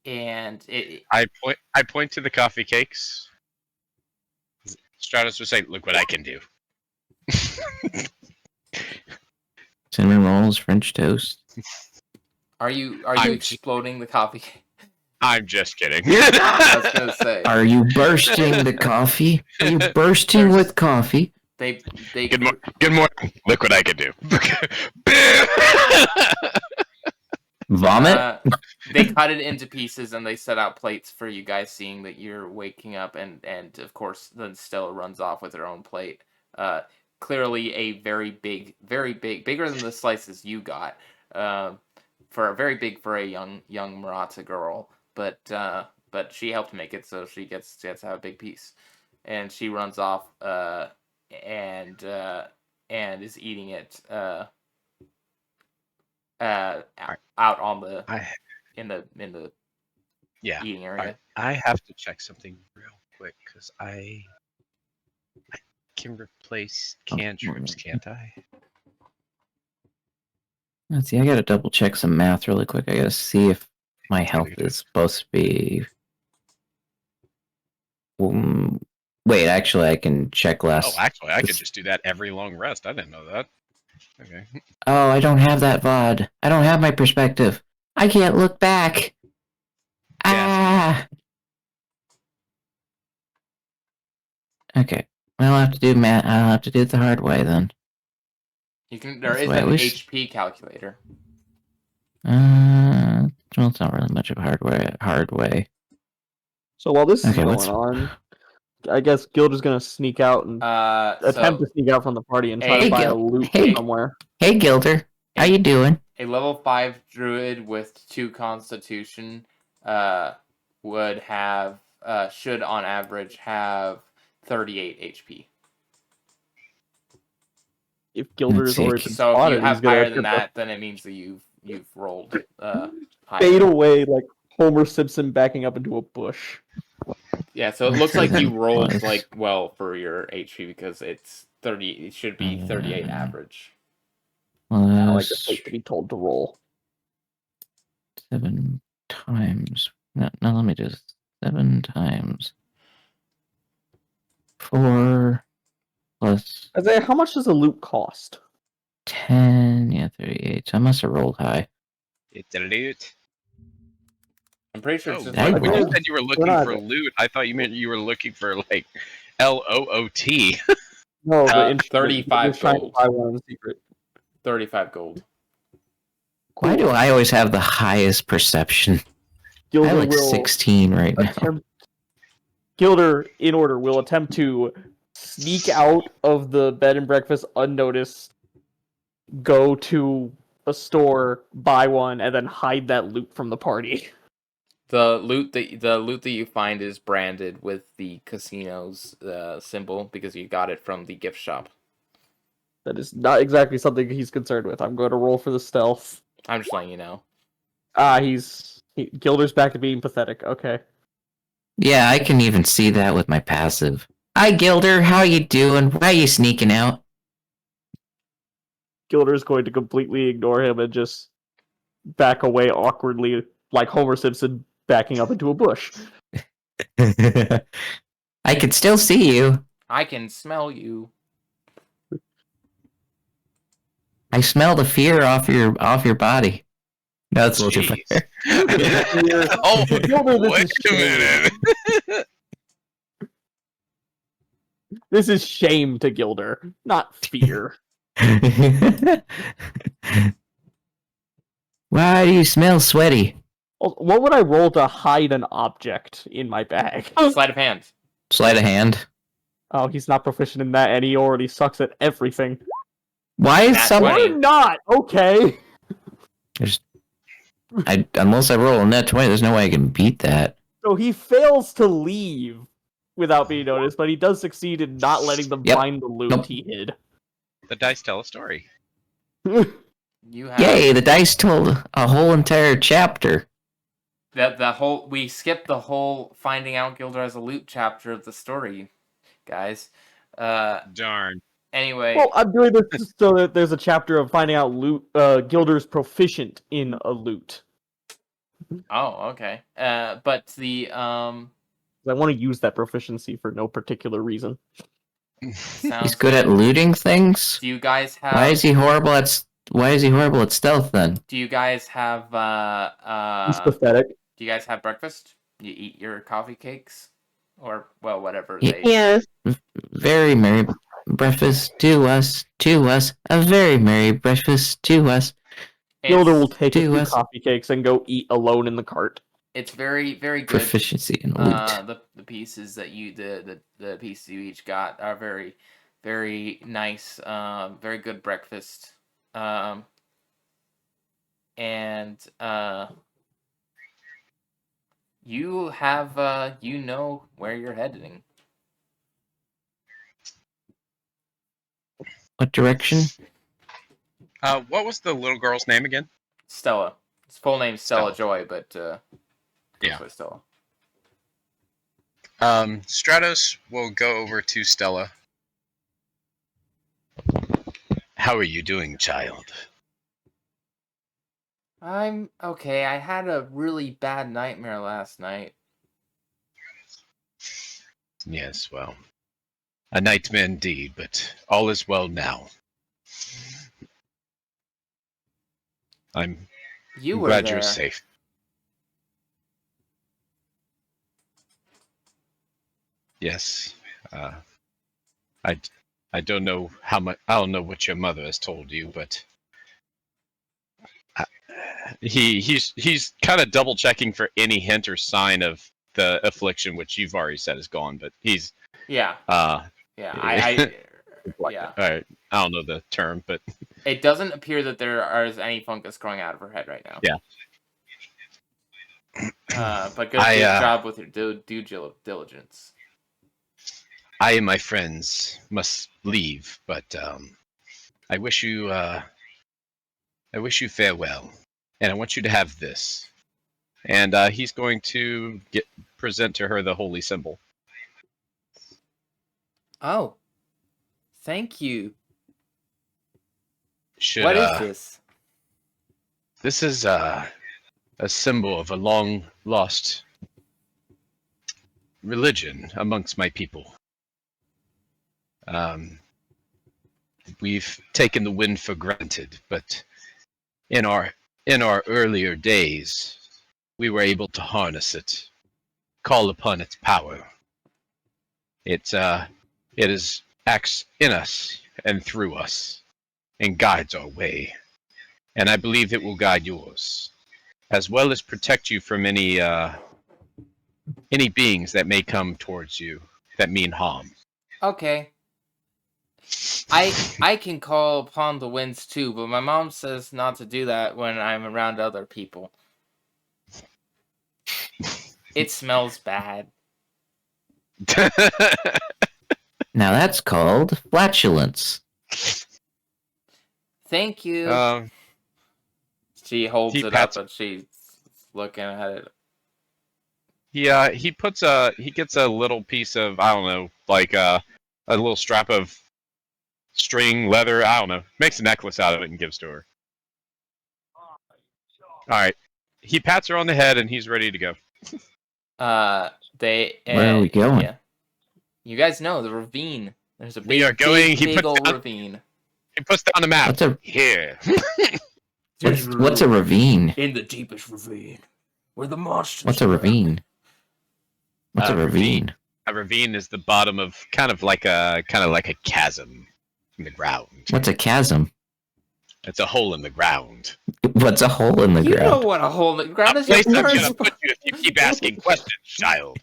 And I point to the coffee cakes. Stratos would say, "Look what I can do." Cinnamon rolls, French toast. Are you exploding the coffee cake? I'm just kidding. I was gonna say. Are you bursting the coffee? Are you bursting with coffee? They Good morning. Look what I can do. Vomit? They cut it into pieces and they set out plates for you guys, seeing that you're waking up, and of course then Stella runs off with her own plate. Clearly a very big, bigger than the slices you got. Very big for a young Maratha girl, but she helped make it, so she gets to have a big piece, and she runs off and is eating it out on the in the eating area. I have to check something real quick because I can replace cantrips, can't I? Let's see, I gotta double check some math really quick. I gotta see if my health is supposed to be... wait, actually, I can check less. Oh, actually, I could just do that every long rest. I didn't know that. Okay. Oh, I don't have that VOD. I don't have my perspective. I can't look back. Ah! Okay. I'll have to do math. I'll have to do it the hard way then. There is an HP calculator. Well, it's not really much of a hard way. So while this is going on, I guess Gilder's gonna sneak out and attempt to sneak out from the party and try to buy a loot somewhere. Hey Gilder, how you doing? A level 5 druid with 2 constitution would have should on average have 38 HP. If Gilder is already so spotted, if you have higher than that, then it means that you've rolled higher. Fade away like Homer Simpson backing up into a bush. Yeah, so it looks like you rolled well for your HP because it's 30. It should be 38 average. I like to be told to roll 7 times. No, let me just 7 times 4 plus. Isaiah, how much does a loot cost? 10. Yeah, 38. So I must have rolled high. It's a loot. I'm pretty sure. When you said you were looking for loot, I thought you meant you were looking for like LOOT. No, the 35 gold. Buy one in secret. 35 gold. Cool. Why do I always have the highest perception? I have like 16 right now. Gilder, in order, will attempt to sneak out of the bed and breakfast unnoticed, go to a store, buy one, and then hide that loot from the party. The loot that you find is branded with the casino's symbol because you got it from the gift shop. That is not exactly something he's concerned with. I'm going to roll for the stealth. I'm just letting you know. Gilder's back to being pathetic. Okay. Yeah, I can even see that with my passive. Hi, Gilder. How you doing? Why are you sneaking out? Gilder's going to completely ignore him and just back away awkwardly, like Homer Simpson backing up into a bush. I can still see you. I can smell you. I smell the fear off your body. No, it's a little too far. Oh, wait a minute. This is shame to Gilder, not fear. Why do you smell sweaty? What would I roll to hide an object in my bag? Sleight of hand. Sleight of hand. Oh, he's not proficient in that, and he already sucks at everything. Why is Nat someone? 20. Or not, okay. Unless I roll a net 20, there's no way I can beat that. So he fails to leave without being noticed, but he does succeed in not letting them Yep. find the loot Nope. he hid. The dice tell a story. You have Yay! The dice told a whole entire chapter. we skipped the whole finding out Gilder has a loot chapter of the story, guys. Darn. Anyway, Well, I'm doing this just so that there's a chapter of finding out Gilder's proficient in a loot. oh, okay. But the I want to use that proficiency for no particular reason. sounds He's good at looting things. Do you guys have? Why is he horrible at stealth then? Do you guys have? He's pathetic. Do you guys have breakfast? You eat your coffee cakes, or well, whatever Yeah. they. Yes. Very merry breakfast to us, a very merry breakfast to us. Gilder will It's, take a few us. coffee cakes and go eat alone in the cart. it's very very good. Proficiency in loot. The pieces that you the pieces you each got are very very nice. Very good breakfast. And you have you know where you're heading. What direction? What was the little girl's name again? Stella. His full name's Stella Stella. Joy, but Yeah. goes by Stella. Stratos will go over to Stella. How are you doing, child? I'm okay. I had a really bad nightmare last night. Yes, well, a nightmare indeed, but all is well now. I'm You were glad there. you're safe. Yes. I don't know how much. I don't know what your mother has told you, but he's kind of double checking for any hint or sign of the affliction, which you've already said is gone. But he's Yeah. yeah. I yeah. All right. I don't know the term, but It doesn't appear that there is any fungus growing out of her head right now. Yeah. But good job with your due diligence. I and my friends must leave, but I wish you farewell, and I want you to have this. And he's going to present to her the holy symbol. Oh, thank you. What is this? This is a symbol of a long lost religion amongst my people. We've taken the wind for granted, but in our earlier days, we were able to harness it, call upon its power. It acts in us and through us, and guides our way. And I believe it will guide yours, as well as protect you from any beings that may come towards you that mean harm. Okay. I can call upon the winds too, but my mom says not to do that when I'm around other people. It smells bad. Now that's called flatulence. Thank you. She holds it up and she's looking at it. He gets a little piece of, I don't know, like a little strap of string, leather, I don't know. Makes a necklace out of it and gives to her. Alright. He pats her on the head and he's ready to go. Where are we going? Yeah. You guys know the ravine. There's a big, We are going. big old ravine. He puts down the map. Here. What's a ravine? In the deepest ravine, where the monsters. What's a ravine? What's a ravine? A ravine is the bottom of kind of like a chasm in the ground. What's a chasm? It's a hole in the ground. What's a hole in the You know ground? what a hole in the ground A is. Your place I'm gonna first put you if you keep asking questions, child.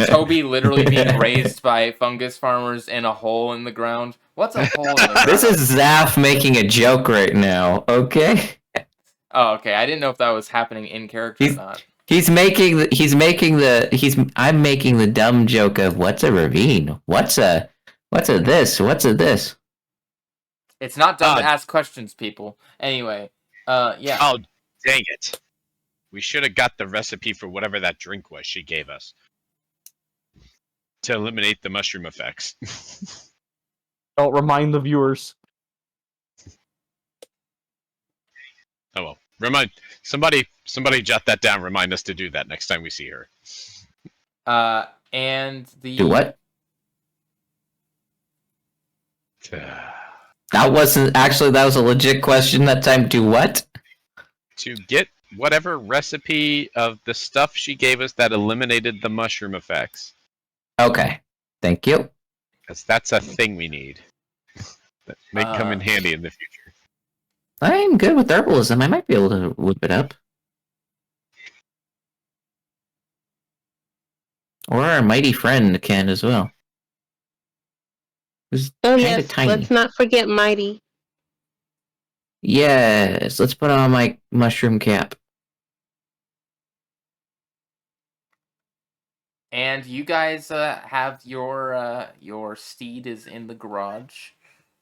Toby literally being raised by fungus farmers in a hole in the ground. What's a hole in the ground? This is Zaf making a joke right now, okay? Oh, okay. I didn't know if that was happening in character or not. I'm making the dumb joke of what's a ravine? What's a this? It's not dumb to ask questions, people. Anyway, yeah. Oh, dang it. We should have got the recipe for whatever that drink was she gave us. To eliminate the mushroom effects. I'll remind the viewers. Oh well. Remind somebody jot that down, remind us to do that next time we see her. And the Do what? That was a legit question that time. Do what? To get whatever recipe of the stuff she gave us that eliminated the mushroom effects. Okay. Thank you. Because that's a thing we need. That may come in handy in the future. I'm good with herbalism. I might be able to whip it up. Or our mighty friend can as well. Who's Oh kinda yes, tiny. let's not forget Mighty. Yes, let's put on my mushroom cap. And you guys have your steed is in the garage,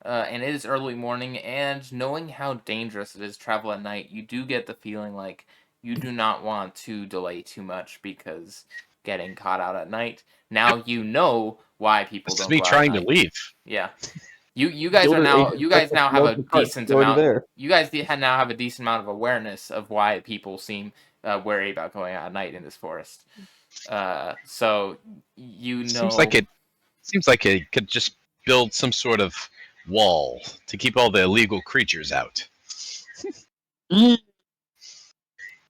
and it is early morning. And knowing how dangerous it is to travel at night, you do get the feeling like you do not want to delay too much because getting caught out at night. Now you know why people This is don't. me go out trying at to night. leave. Yeah. You guys now have a decent amount. There. You guys now have a decent amount of awareness of why people seem wary about going out at night in this forest. So you know. Seems like it could just build some sort of wall to keep all the illegal creatures out.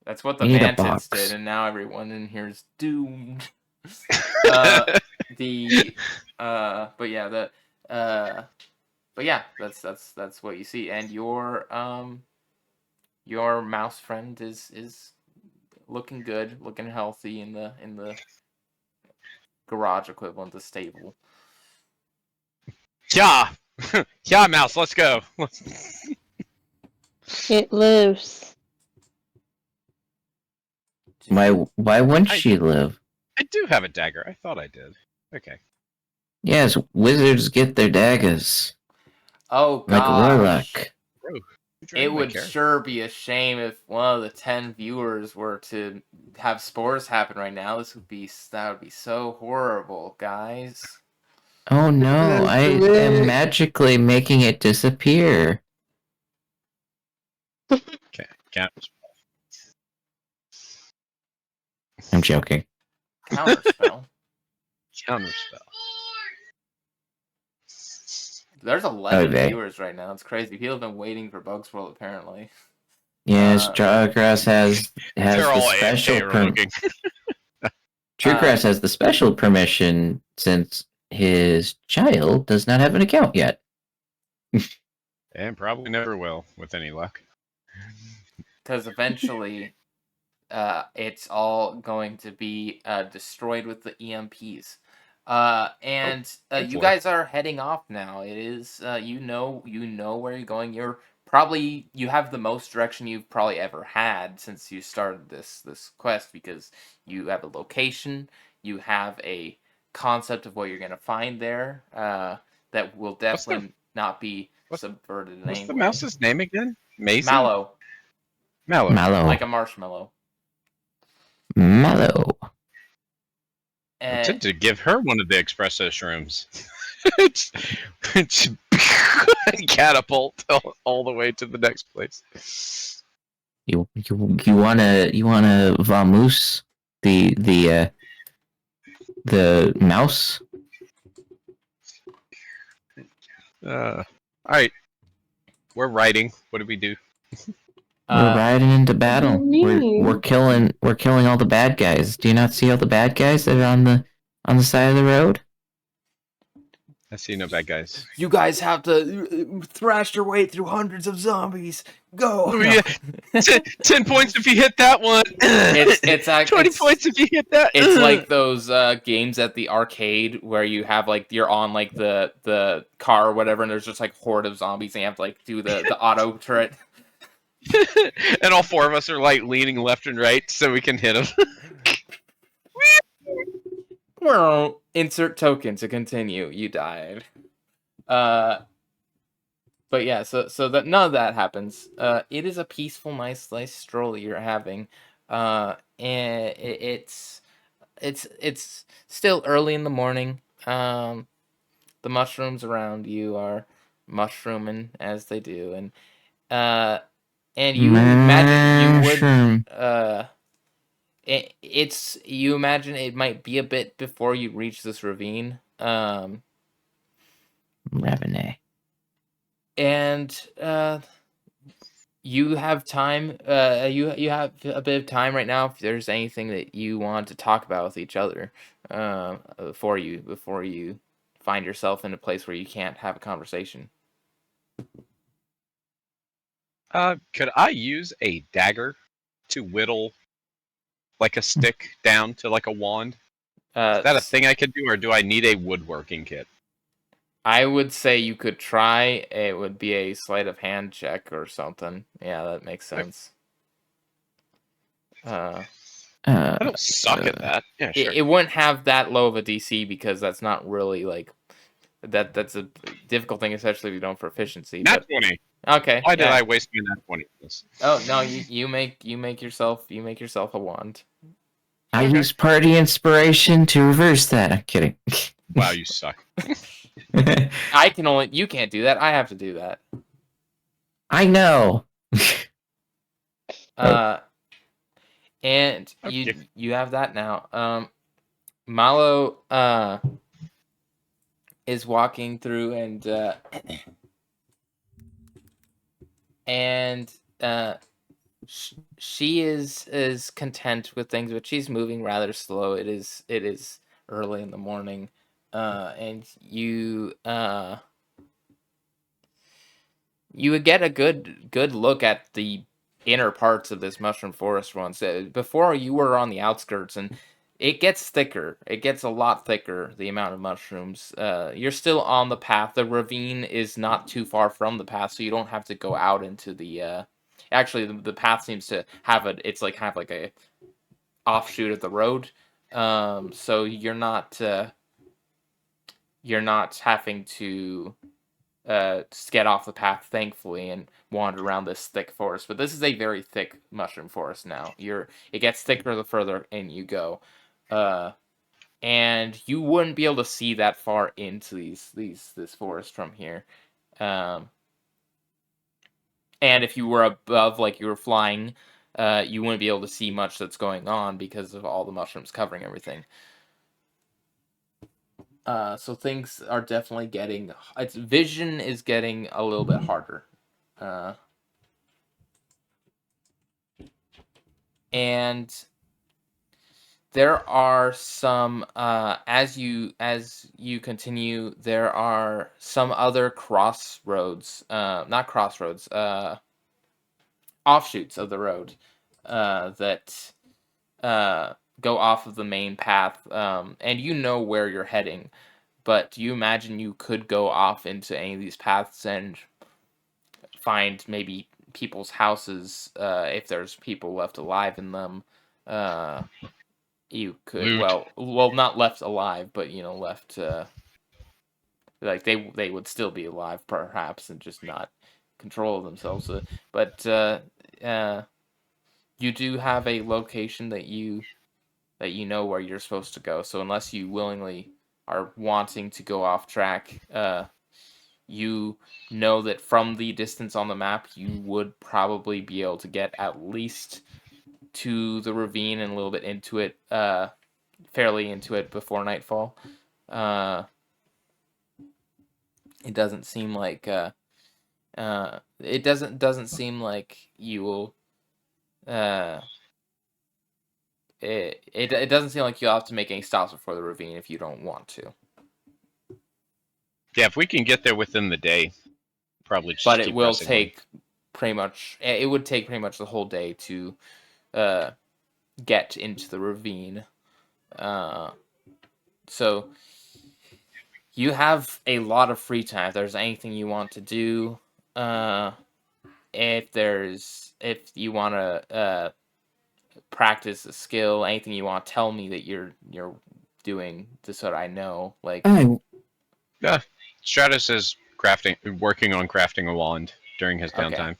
That's what the We need a Mantids box. did, and now everyone in here is doomed. But yeah, that's what you see, and your mouse friend is looking good, looking healthy in the garage equivalent, the stable. Yeah, yeah, mouse. Let's go. It lives. Why wouldn't she live? I do have a dagger. I thought I did. Okay. Yes, wizards get their daggers. Oh Like gosh. Warlock. It would sure be a shame if one of the 10 viewers were to have spores happen right now. That would be so horrible, guys. Oh no, I am magically making it disappear. Okay, can't. I'm joking. Counterspell. Counterspell. There's 11 Okay. viewers right now. It's crazy. People have been waiting for Bugs World, apparently. Yes, TrueCross has They're the all special AFK or looking. TrueCross has the special permission since his child does not have an account yet. And probably never will, with any luck. Because eventually, it's all going to be destroyed with the EMPs. And you guys are heading off now. It is you know where you're going. You have the most direction you've probably ever had since you started this quest, because you have a location, you have a concept of what you're gonna find there that will definitely not be subverted in What's any the way. mouse's name again? Maisie? Mallow, Mallow. like a marshmallow. Mallow. I tend to give her one of the espresso shrooms. it's catapult all the way to the next place. You wanna vamoose the mouse? Alright. We're riding. What do we do? We're riding into battle. What do you mean? We're killing all the bad guys. Do you not see all the bad guys that are on the side of the road? I see no bad guys. You guys have to thrash your way through hundreds of zombies. Go. Oh, yeah. 10 points if you hit that one. It's 20 points if you hit that. It's like those games at the arcade where you have like you're on like the car or whatever, and there's just like horde of zombies, and you have to like do the auto turret. And all 4 of us are like leaning left and right so we can hit them. Well, insert token to continue. You died. But yeah, so that none of that happens. It is a peaceful, nice stroll you're having. And it's still early in the morning. The mushrooms around you are mushrooming as they do, and you imagine you would you imagine it might be a bit before you reach this ravine. Ravine. And you have time. You have a bit of time right now. If there's anything that you want to talk about with each other, before you find yourself in a place where you can't have a conversation. Could I use a dagger to whittle like a stick down to like a wand? Is that a thing I could do, or do I need a woodworking kit? I would say you could try. It would be a sleight of hand check or something. Yeah, that makes sense. I don't suck at that. Yeah, sure. It wouldn't have that low of a DC because that's not really like that's a difficult thing, especially if you don't proficiency. Nat 20. Okay. Why did I waste my nat 20 on this? Oh no, you make yourself a wand. I use party inspiration to reverse that. I'm kidding. Wow, you suck. You can't do that. I have to do that. I know. And you have that now. Malo is walking through and she is content with things, but she's moving rather slow. It is early in the morning, and you would get a good look at the inner parts of this mushroom forest once. Before you were on the outskirts, and it gets thicker. It gets a lot thicker, the amount of mushrooms. You're still on the path. The ravine is not too far from the path, so you don't have to go out into the... Actually, the path seems to have it's like kind of like a offshoot of the road. So you're not having to get off the path, thankfully, and wander around this thick forest. But this is a very thick mushroom forest now. It gets thicker the further in you go. And you wouldn't be able to see that far into this forest from here. And if you were above, like you were flying, you wouldn't be able to see much that's going on because of all the mushrooms covering everything. So things are definitely getting... Its vision is getting a little bit harder. And there are some... as you continue, there are some other crossroads. Not crossroads. Offshoots of the road that go off of the main path, and you know where you're heading, but do you imagine you could go off into any of these paths and find maybe people's houses, if there's people left alive in them? You could... Loot. well, not left alive, but left like they would still be alive perhaps and just not control themselves. But you do have a location that you know where you're supposed to go. So unless you willingly are wanting to go off track, you know that from the distance on the map, you would probably be able to get at least to the ravine and a little bit into it, fairly into it before nightfall. It doesn't seem like it doesn't seem like you will. It doesn't seem like you'll have to make any stops before the ravine if you don't want to. Yeah, if we can get there within the day, probably just But it keep will pressing on. take pretty much. It would take pretty much the whole day to get into the ravine. So you have a lot of free time. If there's anything you want to do, if you want to practice a skill, anything you want to tell me that you're doing, just so that I know. Like, Yeah, Stratos is working on crafting a wand during his Okay. downtime.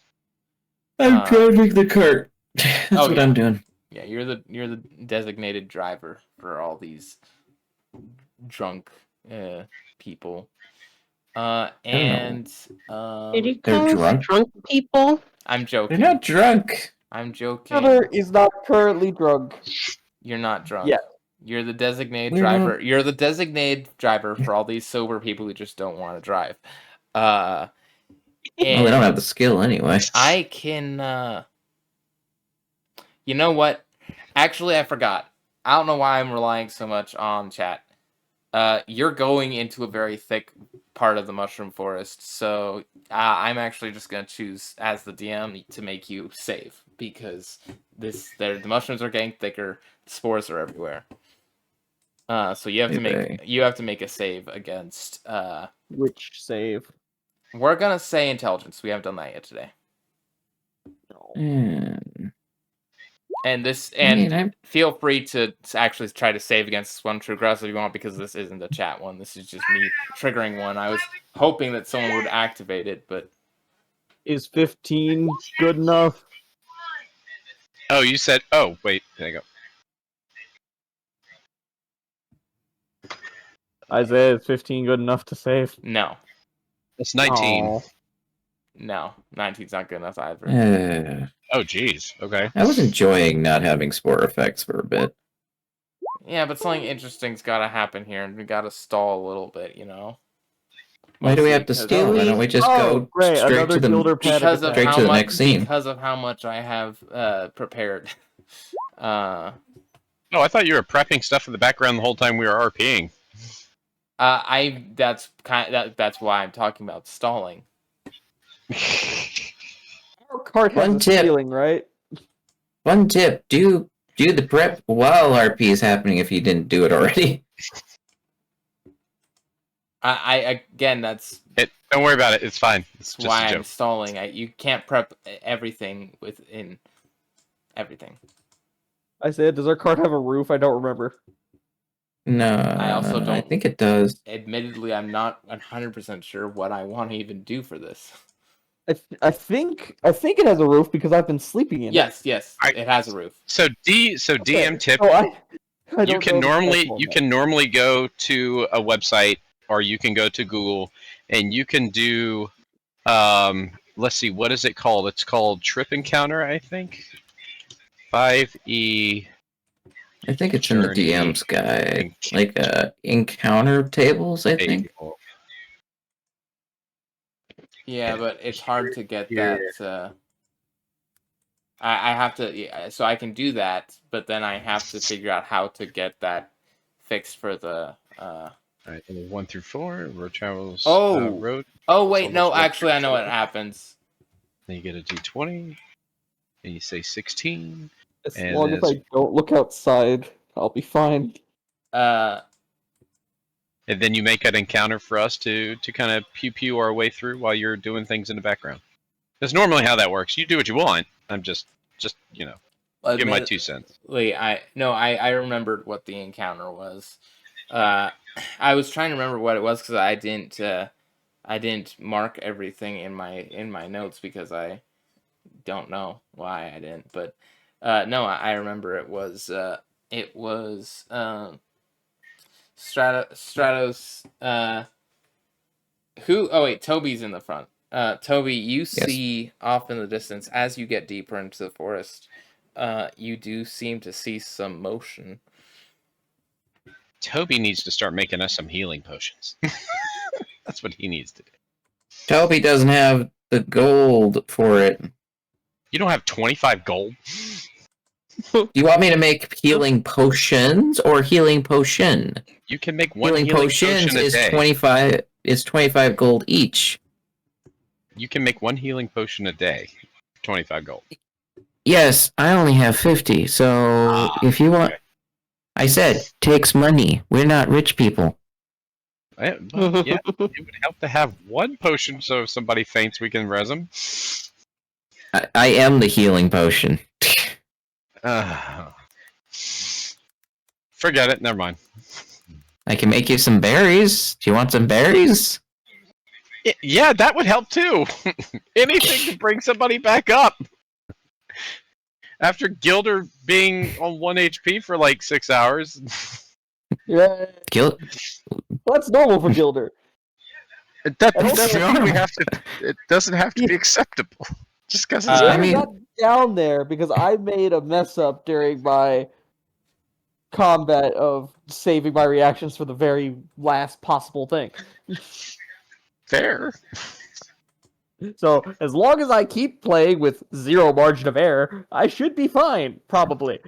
I'm driving the cart. That's Oh, what yeah. I'm doing. yeah, you're the designated driver for all these drunk people. And Did you They're call us drunk? drunk people? I'm They're joking. not drunk. I'm joking. Gilder is not currently drunk. You're not drunk. Yeah. You're the designated We're driver. not- You're the designated driver for all these sober people who just don't want to drive. And Well, they don't have the skill anyway. I can. You know what? Actually, I forgot. I don't know why I'm relying so much on chat. You're going into a very thick part of the mushroom forest, so I'm actually just gonna choose as the DM to make you save because the mushrooms are getting thicker, the spores are everywhere. So you have to make a save against. Which save? We're gonna say intelligence. We haven't done that yet today. And feel free to actually try to save against this one TrueCross if you want, because this isn't a chat one. This is just me triggering one. I was hoping that someone would activate it, but Is 15 good enough? Oh, you said. Oh, wait. There you go. Isaiah, is 15 good enough to save? no. It's 19. Aw. No, 19's not good enough either. Oh, jeez. Okay. I was enjoying not having spore effects for a bit. Yeah, but something interesting's got to happen here, and we got to stall a little bit, you know. Why do we have to steal? Why don't we just go great, straight another to the Gilder panic Because of attack. Straight how to the much, next scene. because of how much I have prepared. Oh, I thought you were prepping stuff in the background the whole time we were RPing. That's why I'm talking about stalling. Our cart has One a tip. ceiling, right? One tip: do the prep while RP is happening if you didn't do it already. I again, that's Don't worry about it. It's fine. It's just why a I'm joke. stalling. You can't prep everything within everything. Isaiah, does our cart have a roof? I don't remember. No, I also I don't- think it does. Admittedly, I'm not 100% sure what I want to even do for this. I think it has a roof because I've been sleeping in it. Yes, it has a roof. So DM tip. So I don't You can know the normally go to a website, or you can go to Google, and you can do let's see, what is it called? It's called Trip Encounter, I think. 5E. I think it's in the Journey DM's guide, like encounter tables. I think. Table. Yeah, but it's hard to get that. I have to, so I can do that, but then I have to figure out how to get that fixed for the. All right, 1 through 4. Road travels. Oh! Road. Oh wait, no, Almost actually, I know what right. happens. Then you get a D20, and you say 16. As And long as it's- I don't look outside, I'll be fine. And then you make an encounter for us to kind of pew our way through while you're doing things in the background. That's normally how that works. You do what you want. I'm just give my 2 cents. I remembered what the encounter was. I was trying to remember what it was because I didn't mark everything in my notes because I don't know why I didn't. But no, I remember it was Stratos. Who? Oh wait, Toby's in the front. Toby, you see off in the distance as you get deeper into the forest. You do seem to see some motion. Toby needs to start making us some healing potions. That's what he needs to do. Toby doesn't have the gold for it. You don't have 25 gold? Do you want me to make healing potions or healing potion? You can make one Healing healing potions potion a is day. 25. it's 25 gold each. You can make 1 healing potion a day. 25 gold. Yes, I only have 50, so if you want... Okay. I said, takes money. We're not rich people. Well, yeah, it would help to have 1 potion so if somebody faints, we can res them. I am the healing potion. Forget it. Never mind. I can make you some berries. Do you want some berries? Yeah, that would help too. Anything to bring somebody back up. After Gilder being on 1 HP for like 6 hours. Yeah, that's normal for Gilder. That doesn't That's mean we have to. It doesn't have to be acceptable. Just because it's. I mean- got down there because I made a mess up during my combat of saving my reactions for the very last possible thing. Fair. So as long as I keep playing with 0 margin of error, I should be fine, probably.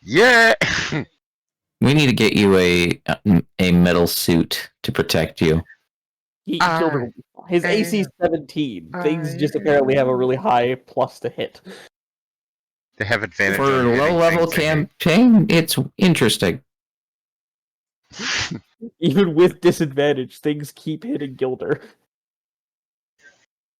Yeah. We need to get you a metal suit to protect you. Gilder, his AC is 17. Things just apparently have a really high plus to hit. They have advantage For on hitting low-level things they hate. campaign, it's interesting. Even with disadvantage, things keep hitting Gilder.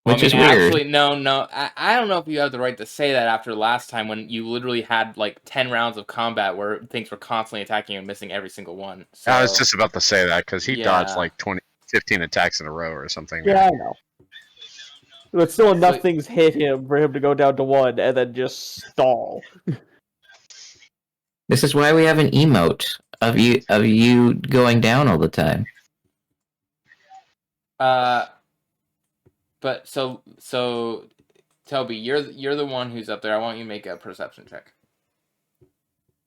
Which is weird. weird. Actually, no. I don't know if you have the right to say that after last time when you literally had like 10 rounds of combat where things were constantly attacking you and missing every single one. So, I was just about to say that because he Yeah. dodged like 15 attacks in a row or something. Yeah, I know. But still enough So- things hit him for him to go down to 1 and then just stall. This is why we have an emote of you going down all the time. But so Toby, you're the one who's up there. I want you to make a perception check.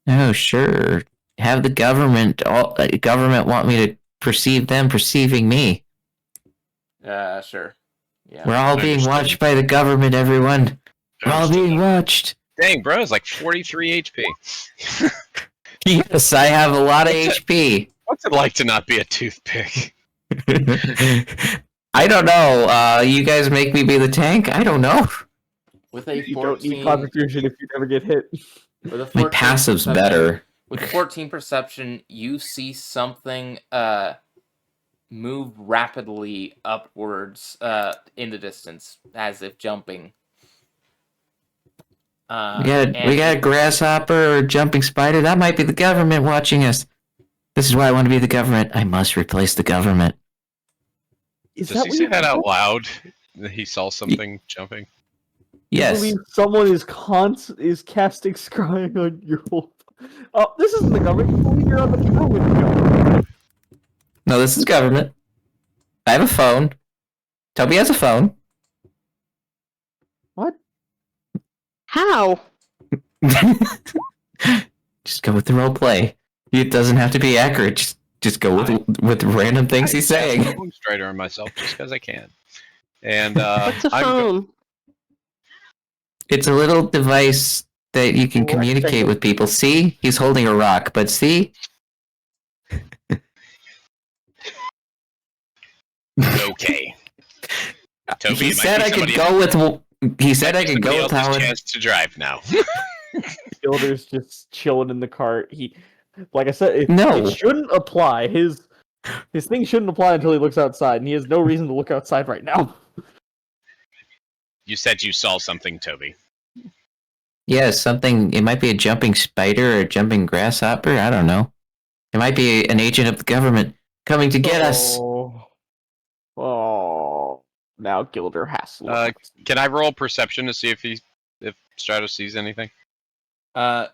Oh, sure. Have the government want me to perceive them perceiving me. Sure. Yeah. We're all being Understood. watched by the government, everyone. We're all being watched. Dang, bro, it's like 43 HP. Yes, I have a lot of HP. What's it like to not be a toothpick? I don't know. You guys make me be the tank? I don't know. With a You don't need 14, constitution if you never get hit. with a 14 My passive's perception- better. With 14 perception, you see something move rapidly upwards in the distance, as if jumping. We got a grasshopper or a jumping spider. That might be the government watching us. This is why I want to be the government. I must replace the government. Is Does he what say you that out want? loud? That he saw something jumping? You Yes. believe someone is casting scrying on your whole... Oh, this isn't the government. You believe you're on the patrol with the government. No, this is government. I have a phone. Toby has a phone. What? How? Just go with the role play. It doesn't have to be accurate. Just go with random things he's saying. I'm straighter on myself just because I can. And What's a I'm phone? It's a little device that you can communicate with people. See? He's holding a rock, but see? okay. Toby, He it might said be I could somebody- go with... He said I could somebody go with else's how... chance to drive now. Gilder's just chilling in the cart. Like I said, No. it shouldn't apply. His thing shouldn't apply until he looks outside, and he has no reason to look outside right now. You said you saw something, Toby. Yeah, something... It might be a jumping spider or a jumping grasshopper. I don't know. It might be an agent of the government coming to get us. Oh, now Gilder has to look. Can I roll perception to see if Stratos sees anything?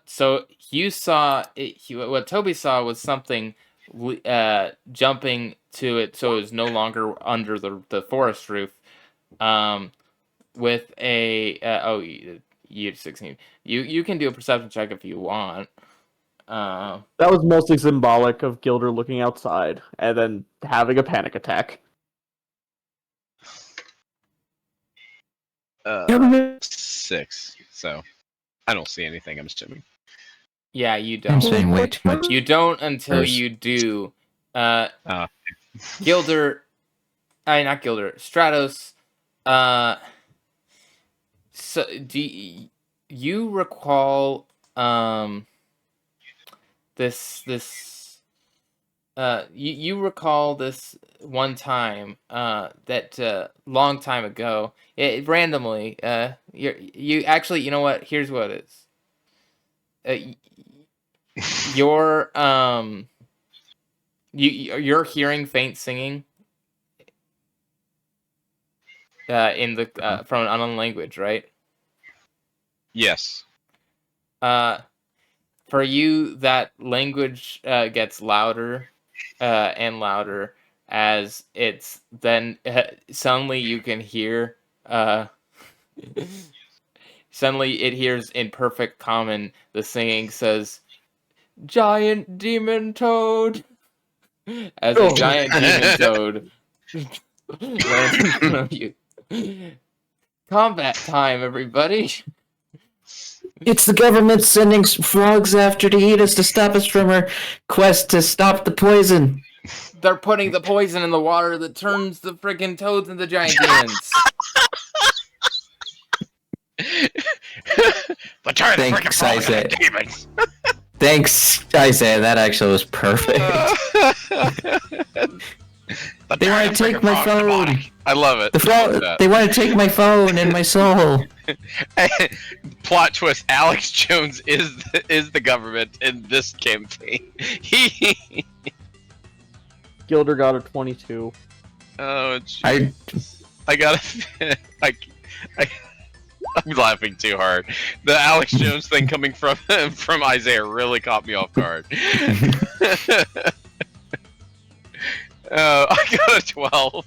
So you saw what Toby saw was something jumping to it, so it was no longer under the forest roof. With a you 16. You can do a perception check if you want. That was mostly symbolic of Gilder looking outside and then having a panic attack. 6. So I don't see anything. I'm assuming. Yeah, you I'm don't. saying way too much. You don't until First. you do. Ah. Gilder, not Gilder. Stratos. So do you recall this you recall this one time that long time ago, randomly, you actually, you know what, here's what it is. You're you're hearing faint singing in the from an unknown language, right? Yes. For you, that language gets louder and louder as it's then suddenly you can hear suddenly it hears in perfect common the singing says, "Giant demon toad," as a giant demon toad lands in front of you. Combat time, everybody. It's the government sending frogs after to eat us to stop us from our quest to stop the poison. They're putting the poison in the water that turns the freaking toads into giant demons. But turn the Thanks, freaking frog Isaiah. into demons. Thanks, Isaiah. That actually was perfect. They want to take my phone. I love it. They want to take my phone and my soul. Plot twist: Alex Jones is the government in this campaign. Gilder got a 22. Oh, geez. I gotta. I'm laughing too hard. The Alex Jones thing coming from Isaiah really caught me off guard. I got a 12.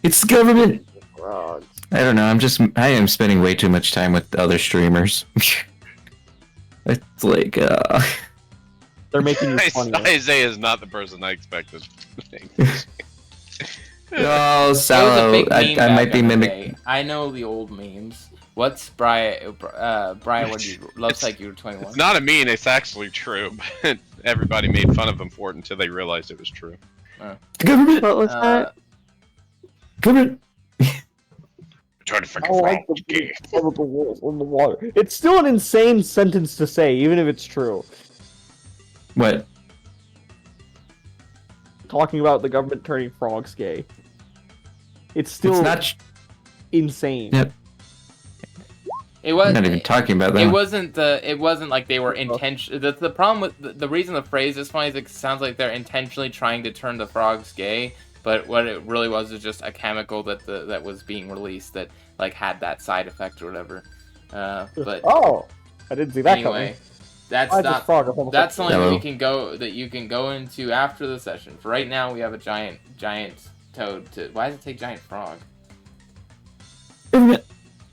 It's the government. I don't know. I am spending way too much time with other streamers. It's like, They're making you funny. Isaiah is not the person I expected. Oh, That was a Sallow. big meme I might back be in the mimicking. day. I know the old memes. What's Brian? Brian, what do you? Luvpsyche, you were 21. It's not a meme, it's actually true. But everybody made fun of him for it until they realized it was true. The government. What was that? Government. Try to freaking I like the chemical rules in the water. It's still an insane sentence to say, even if it's true. What? Talking about the government turning frogs gay. It's still It's not. insane. Yep. It was. I'm not even talking about that. It wasn't the. It wasn't like they were intention. That's the problem with the reason the phrase is funny is it sounds like they're intentionally trying to turn the frogs gay, but what it really was is just a chemical that was being released that like had that side effect or whatever. But Oh, I didn't see that anyway, coming. that's Why is this not. frog a homosexual? That's something Hello. that you can go into after the session. For right now, we have a giant toad. Why does it say giant frog? Government.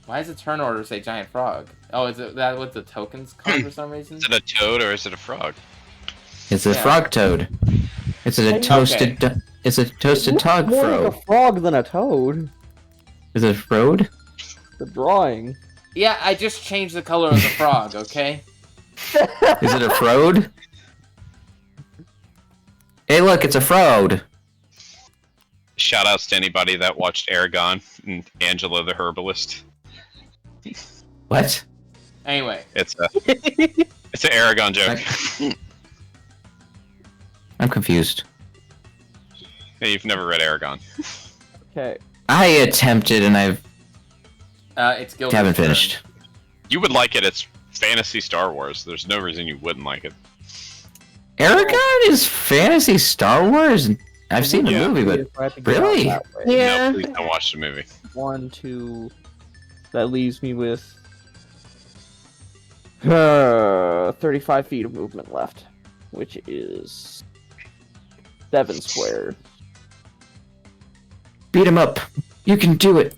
Why does the turn order say giant frog? Oh, is it that what the tokens called for some reason? Is it a toad or is it a frog? It's a Yeah. frog toad. It's a toasted. It's a toasted Looks tog more fro. like a frog than a toad. Is it a frode? The drawing. Yeah, I just changed the color of the frog. Okay. Is it a frode? Hey, look, it's a frode. Shout outs to anybody that watched Aragon and Angela the Herbalist. What? Anyway, It's an Aragon joke. I'm confused. Hey, you've never read Aragon. Okay. I attempted and I it's Gilbert's haven't turn. finished. You would like it. It's fantasy Star Wars. There's no reason you wouldn't like it. Aragon is fantasy Star Wars? I've seen the Yeah. movie, but I have to get out really? that way. Yeah. No, please don't watch the movie. 1, 2. That leaves me with 35 feet of movement left, which is 7 squares. beat him up. You can do it.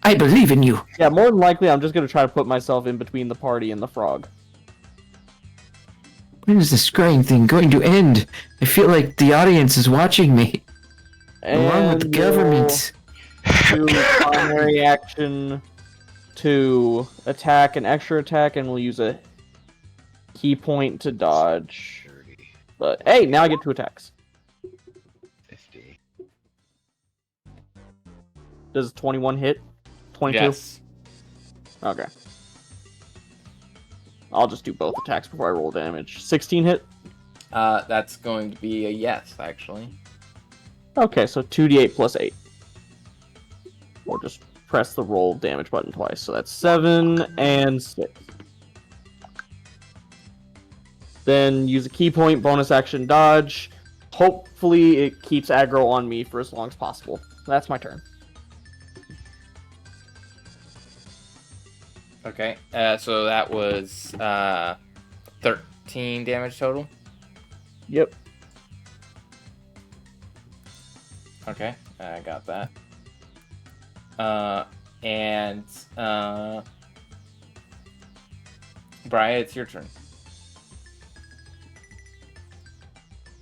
I believe in you. Yeah, more than likely, I'm just gonna try to put myself in between the party and the frog. When is this scrying thing going to end? I feel like the audience is watching me, along with the And government. we'll do primary action to attack an extra attack, and we'll use a key point to dodge. 30, But hey, now I get 2 attacks. 50. Does 21 hit? 22? Yes. Okay. I'll just do both attacks before I roll damage. 16 hit? That's going to be a yes, actually. Okay, so 2d8 plus 8. Or just press the roll damage button twice. So that's 7 and 6. Then use a key point, bonus action dodge. Hopefully it keeps aggro on me for as long as possible. That's my turn. Okay. So that was 13 damage total. Yep. Okay, I got that. And Briya, it's your turn.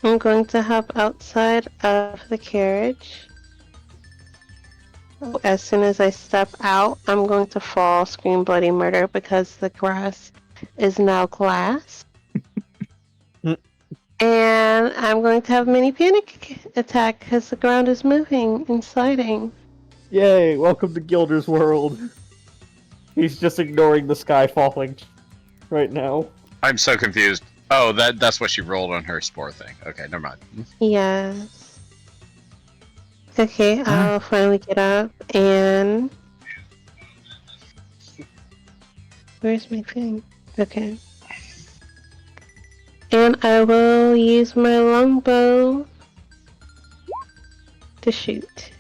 I'm going to hop outside of the carriage. As soon as I step out, I'm going to fall, scream bloody murder because the grass is now glass. And I'm going to have a mini panic attack because the ground is moving and sliding. Yay, welcome to Gilder's world. He's just ignoring the sky falling right now. I'm so confused. Oh, that's what she rolled on her spore thing. Okay, never mind. Yes. Okay, I'll finally get up and... Where's my thing? Okay. And I will use my longbow to shoot.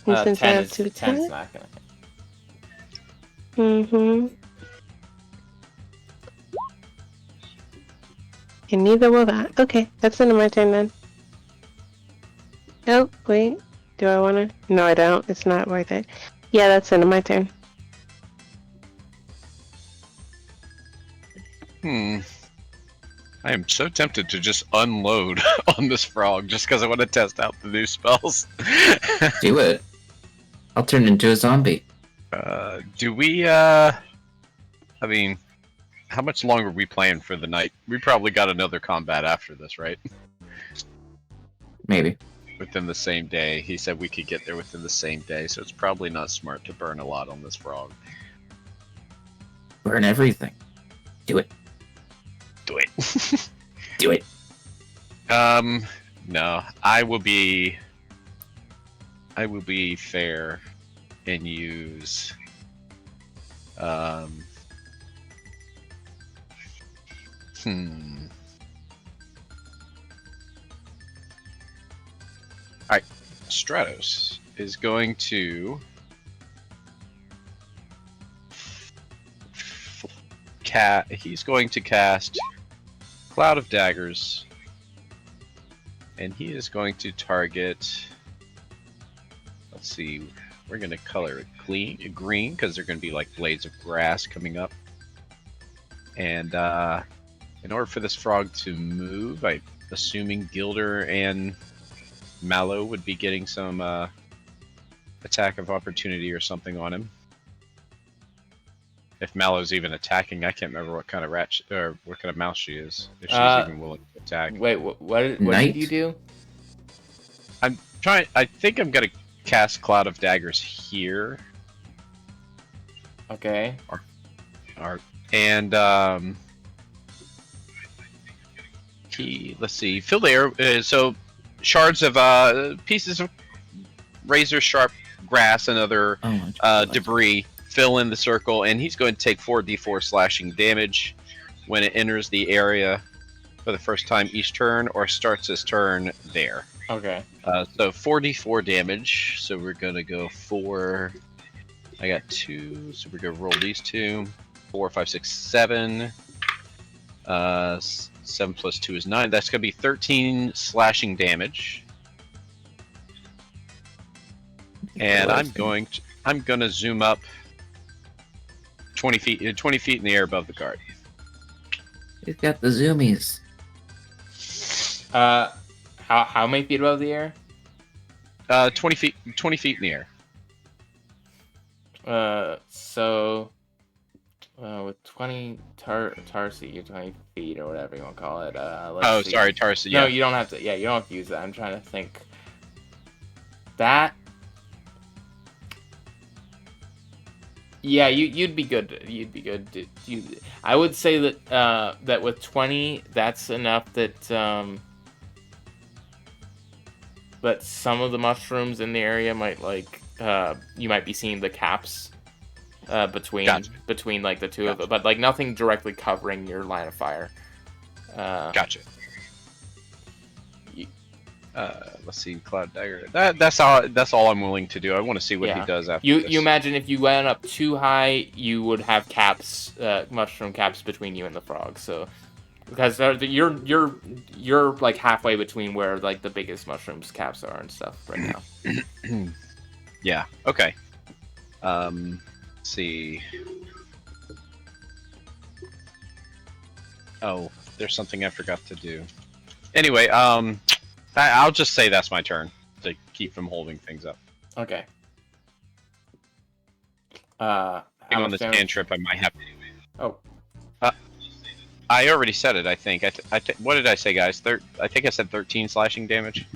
And since I 10 have is 2 10's attacks... not gonna hit. Mm-hmm. And neither will that. Okay, that's the end of my turn then. Oh, wait. Do I want to? No, I don't. It's not worth it. Yeah, that's the end of my turn. I am so tempted to just unload on this frog just because I want to test out the new spells. Do it. I'll turn into a zombie. Do we, I mean, how much longer are we playing for the night? We probably got another combat after this, right? Maybe. Within the same day. He said we could get there within the same day, so it's probably not smart to burn a lot on this frog. Burn everything. Do it. Do it. Do it. No. I will be fair and use Alright, Stratos is going to he's going to cast Cloud of Daggers, and he is going to target, let's see, we're going to color it green because they're going to be like blades of grass coming up. And in order for this frog to move, I'm assuming Gilder and Mallow would be getting some attack of opportunity or something on him. If Mallow's even attacking, I can't remember what kind of what kind of mouse she is. If she's even willing to attack. Wait, what did you do? I'm trying. I think I'm gonna cast Cloud of Daggers here. Okay. And let's see, fill the air. So shards of pieces of razor sharp grass and other debris fill in the circle, and he's going to take 4d4 slashing damage when it enters the area for the first time each turn, or starts his turn there. Okay. So 4d4 damage. So we're gonna go 4. I got 2, so we're gonna roll these 2. 4, 5, 6, 7. 7 plus 2 is 9. That's gonna be 13 slashing damage. And I'm gonna zoom up 20 feet in the air above the guard. He's got the zoomies. How many feet above the air? 20 feet in the air. With 20 Tarsi, 20 feet or whatever you want to call it. Let's see. Sorry, Tarsi. Yeah. No, you don't have to. Yeah, you don't have to use that. I'm trying to think. That Yeah, you'd be good. You'd be good. I would say that that with 20, that's enough that that some of the mushrooms in the area might you might be seeing the caps between like the two of them, but like nothing directly covering your line of fire. Gotcha. Let's see, Cloud Dagger. That's all I'm willing to do. I want to see what he does after this. You imagine if you went up too high, you would have caps, mushroom caps between you and the frog. So, because you're like halfway between where like the biggest mushrooms caps are and stuff right now. Yeah. Okay. Let's see. Oh, there's something I forgot to do. Anyway, I'll just say that's my turn to keep from holding things up. Okay. On this cantrip, I might have to. Oh. I already said it. I think. What did I say, guys? I think I said 13 slashing damage.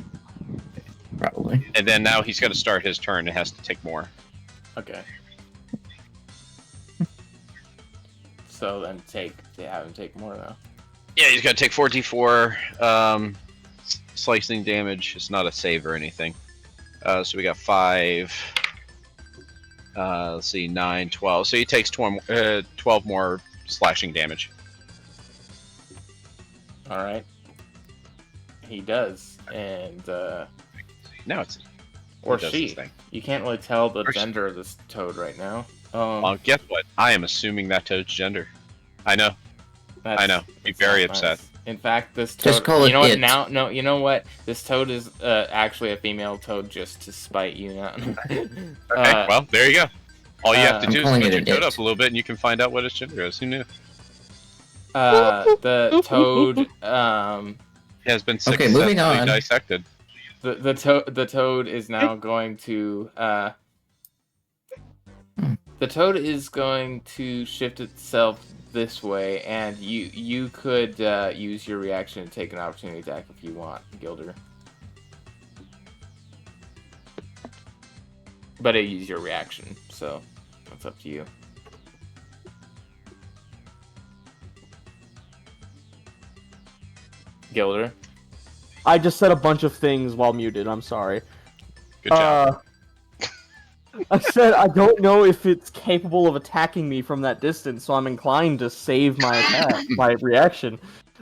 Probably. And then now he's going to start his turn. It has to take more. Okay. So then have him take more though. Yeah, he's got to take 4d4 slicing damage. It's not a save or anything. So we got 5. Let's see, 9, 12. So he takes 12 more slashing damage. All right. He does, and now it's or she. You can't really tell the gender of this toad right now. Well, guess what? I am assuming that toad's gender. I know. I know. Be very upset. Nice. In fact, this toad. Just call it you know what? it. Now, no. You know what? This toad is actually a female toad, just to spite you. Now. Okay. Well, there you go. All you have to do is calling put it your an toad it. up a little bit, and you can find out what its gender is. Who knew? The toad. It has been Okay, moving successfully on. dissected. The toad is now going to the toad is going to shift itself this way, and you could use your reaction to take an opportunity attack if you want, Gilder. But it use your reaction, so that's up to you. Gilder. I just said a bunch of things while muted. I'm sorry. Good job. I said I don't know if it's capable of attacking me from that distance, so I'm inclined to save my attack, my reaction.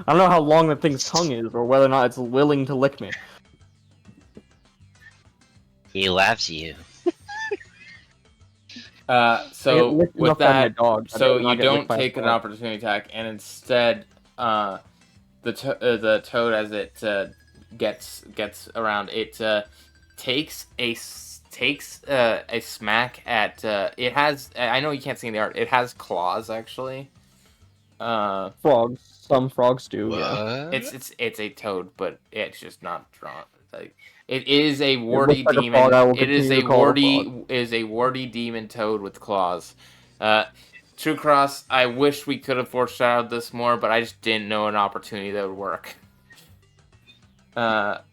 I don't know how long that thing's tongue is, or whether or not it's willing to lick me. He loves you. So licked with enough by my that, dog. I so did not you get don't licked by a take an dog. opportunity attack, and instead, the toad, as it gets around, it takes a smack at. It has. I know you can't see in the art. It has claws actually. Frogs. Some frogs do. Yeah. It's a toad, but it's just not drawn. Like it is a warty looks like a demon. frog. I will It is continue a to call it a warty demon toad with claws. TrueCross, I wish we could have foreshadowed this more, but I just didn't know an opportunity that would work. What?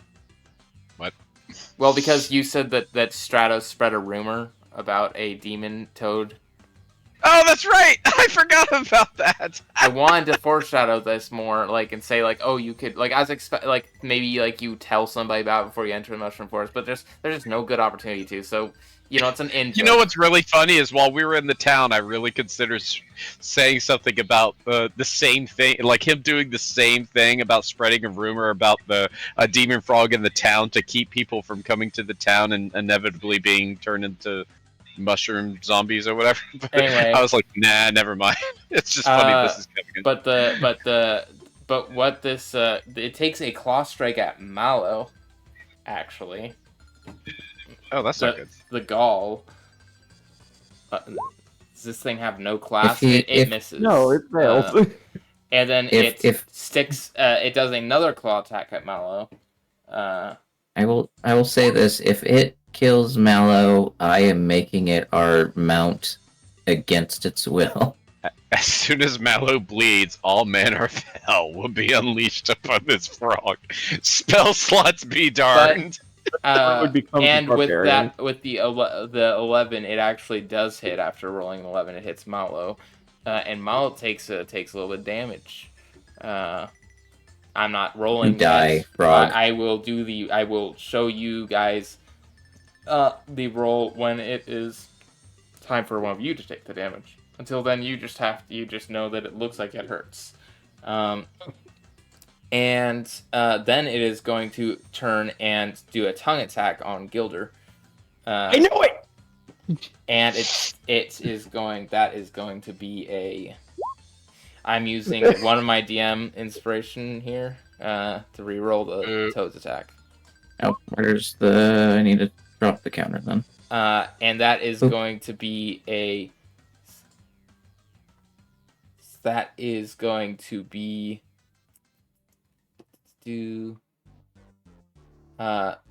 Well, because you said that Stratos spread a rumor about a demon toad. Oh, that's right! I forgot about that! I wanted to foreshadow this more, like, and say, like, oh, you could, like, I was like, maybe, like, you tell somebody about it before you enter the Mushroom Forest, but there's just no good opportunity to, so, you know, it's an input. You know what's really funny is while we were in the town, I really considered saying something about the same thing, like him doing the same thing about spreading a rumor about a demon frog in the town to keep people from coming to the town and inevitably being turned into mushroom zombies or whatever. But Anyway. I was like, nah, never mind. It's just funny this is coming in. But what this, it takes a claw strike at Mallow, actually. Oh, that's not good. The gall. Does this thing have no class? If It misses. No, it fails. And then If- it sticks. It does another claw attack at Mallow. I will say this: if it kills Mallow, I am making it our mount against its will. As soon as Mallow bleeds, all manner of hell will be unleashed upon this frog. Spell slots be darned. would become and with barbarian. that, with the 11, it actually does hit after rolling an 11. It hits Malo, and Malo takes a little bit of damage. I'm not rolling Die, yet, frog. but I will show you guys the roll when it is time for one of you to take the damage. Until then, you just know that it looks like it hurts. And then it is going to turn and do a tongue attack on Gilder. I know it. And that is going to be a. I'm using one of my DM inspiration here to reroll the Toad's attack. Oh, where's the? I need to drop the counter then. And that is going to be a. That is going to be.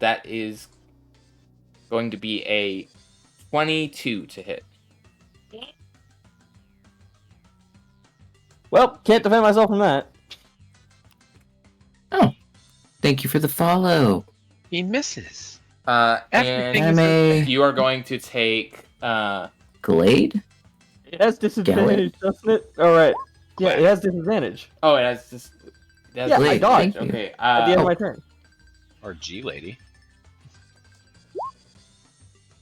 That is going to be a 22 to hit. Well, can't defend myself from that. Oh, thank you for the follow. He misses. And you are going to take Glade? It has disadvantage, doesn't it? All right. Yeah, it has disadvantage. Oh, it has just. Yeah, I dodged. Okay. At the end of my turn. Or G lady.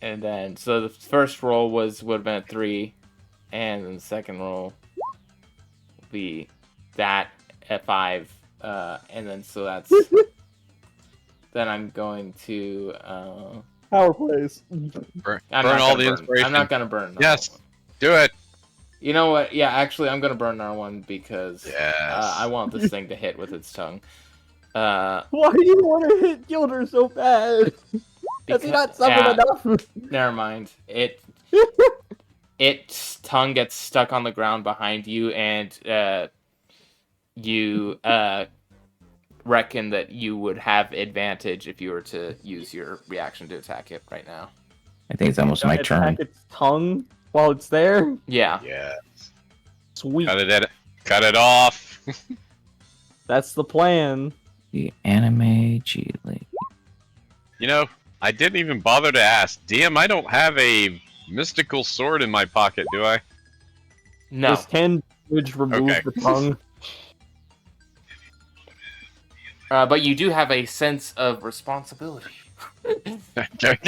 And then, so the first roll would have been a 3, and then the second roll will be that at 5, and then so that's. Then I'm going to. Power plays. Burn all the inspiration. I'm not gonna burn. Yes, do it. You know what? Yeah, actually, I'm gonna burn our one because Yes. I want this thing to hit with its tongue. Why do you want to hit Gilder so bad? Has he not suffered enough? Never mind. Its tongue gets stuck on the ground behind you, and you reckon that you would have advantage if you were to use your reaction to attack it right now. I think it's almost my turn. Attack its tongue while it's there? Yeah. Yes. Sweet. Cut it off. That's the plan. The anime G League. You know, I didn't even bother to ask. DM, I don't have a mystical sword in my pocket, do I? No. Does 10 damage remove the tongue? But you do have a sense of responsibility. Okay.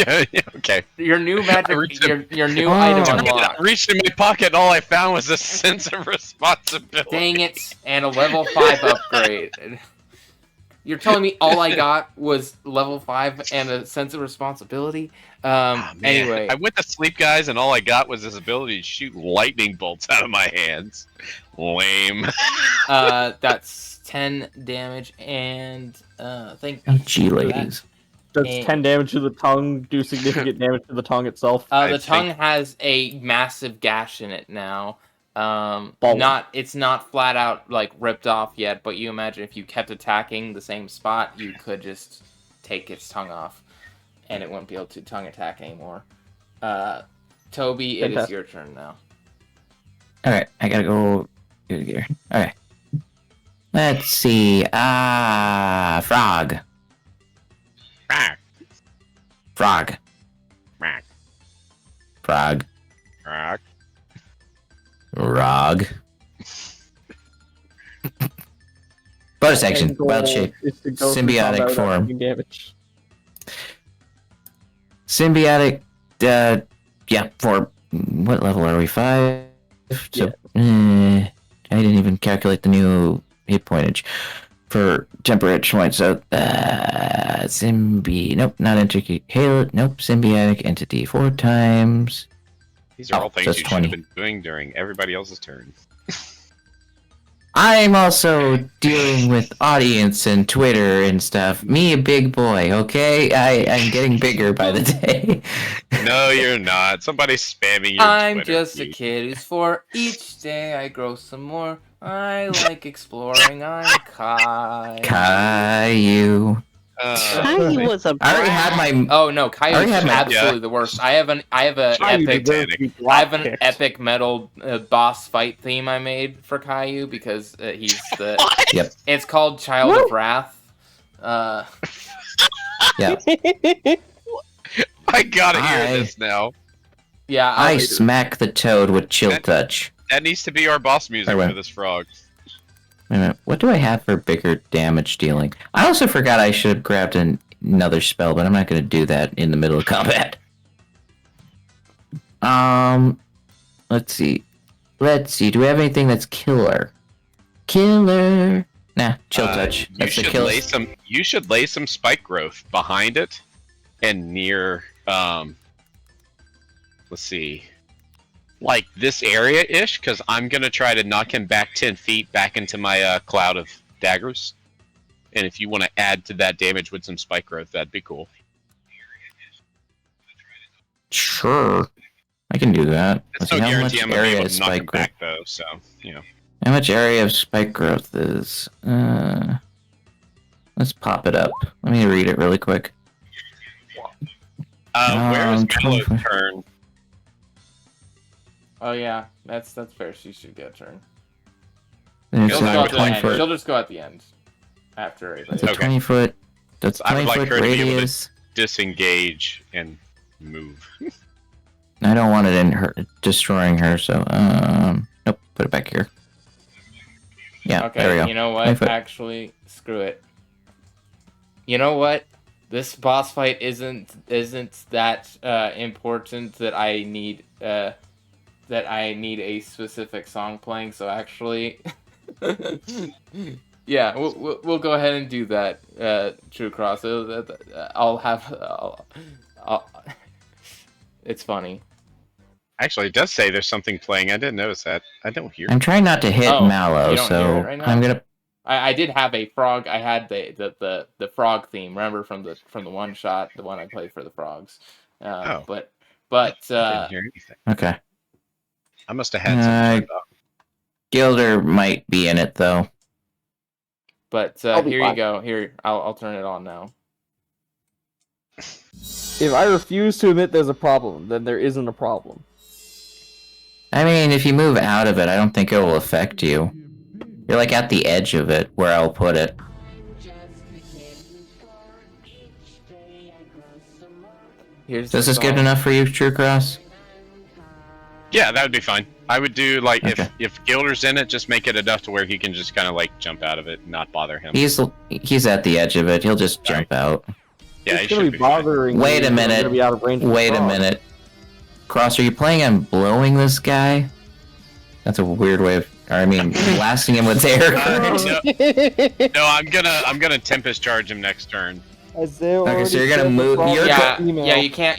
Your new magic, your new item unlocked. I reached in my pocket and all I found was a sense of responsibility. Dang it, and a level 5 upgrade. You're telling me all I got was level 5 and a sense of responsibility? Anyway. I went to sleep, guys, and all I got was this ability to shoot lightning bolts out of my hands. Lame. That's 10 damage, and thank you. G ladies. Does 10 damage to the tongue do significant damage to the tongue itself? The tongue has a massive gash in it now. It's not flat out like ripped off yet, but you imagine if you kept attacking the same spot, you could just take its tongue off, and it wouldn't be able to tongue attack anymore. Toby, it is your turn now. All right, I gotta go do the gear. All right. Let's see. Frog. Frog. Frog. Rog. Bonus action. Wild shape. Symbiotic form. Symbiotic. Yeah. For what level are we? 5. So, I didn't even calculate the new hit pointage for temporary point. So, nope, not entity. Halo. Nope, symbiotic entity 4 times. These are all things you should have been doing during everybody else's turn. I'm also dealing with audience and Twitter and stuff. Me, a big boy, okay? I'm getting bigger by the day. No, you're not. Somebody's spamming your I'm Twitter just feed. a kid who's 4. Each day I grow some more. I like exploring. I'm Caillou. Caillou was a I already had my. Oh no, Caillou is absolutely the worst. I have an epic metal boss fight theme I made for Caillou because he's the. Yep. It's called Child of Wrath. Yeah. I gotta hear this now. Yeah, I smack the toad with chill touch. That needs to be our boss music Wait. for this frog. Wait a minute. What do I have for bigger damage dealing? I also forgot I should have grabbed another spell, but I'm not going to do that in the middle of combat. Let's see. Do we have anything that's killer? Killer. Nah, chill touch. That's the kill. You should lay some spike growth behind it and near let's see, like this area-ish, because I'm gonna try to knock him back 10 feet back into my cloud of daggers. And if you want to add to that damage with some spike growth, that'd be cool. Sure, I can do that. It's no guarantee I'm gonna be able to knock him back though, so you know. How much area of spike growth is? Let's pop it up. Let me read it really quick. Where is Mallow's turn? Oh yeah, that's fair. She should get a turn. She'll just go at the end. After everybody. It's a 20 foot. That's 20 I would like foot her radius. to be able to disengage and move. I don't want it in her destroying her, so nope, put it back here. Yeah, okay, there we go. You know what? Actually, screw it. You know what? This boss fight isn't that important that I need a specific song playing. So actually, yeah, we'll go ahead and do that. TrueCross. It's funny. Actually, it does say there's something playing. I didn't notice that. I don't hear. I'm trying not to hit Mallow, so right I'm gonna. I did have a frog. I had the frog theme. Remember from the one shot, the one I played for the frogs. But I didn't hear anything. Okay. I must have had something. Gilder might be in it though. But here you go. Here, I'll turn it on now. If I refuse to admit there's a problem, then there isn't a problem. I mean, if you move out of it, I don't think it will affect you. You're like at the edge of it, where I'll put it. Is this good enough for you, TrueCross? Yeah, that would be fine. I would do like if Gilder's in it, just make it enough to where he can just kind of like jump out of it and not bother him. He's at the edge of it. He'll just jump out. Yeah, it's gonna be bothering. Wait a minute. Be out of range. Wait a minute. Cross, are you planning on blowing this guy? That's a weird way of. I mean, blasting him with air current. No, I'm gonna Tempest charge him next turn. Okay, so you're gonna move. Yeah, you can't.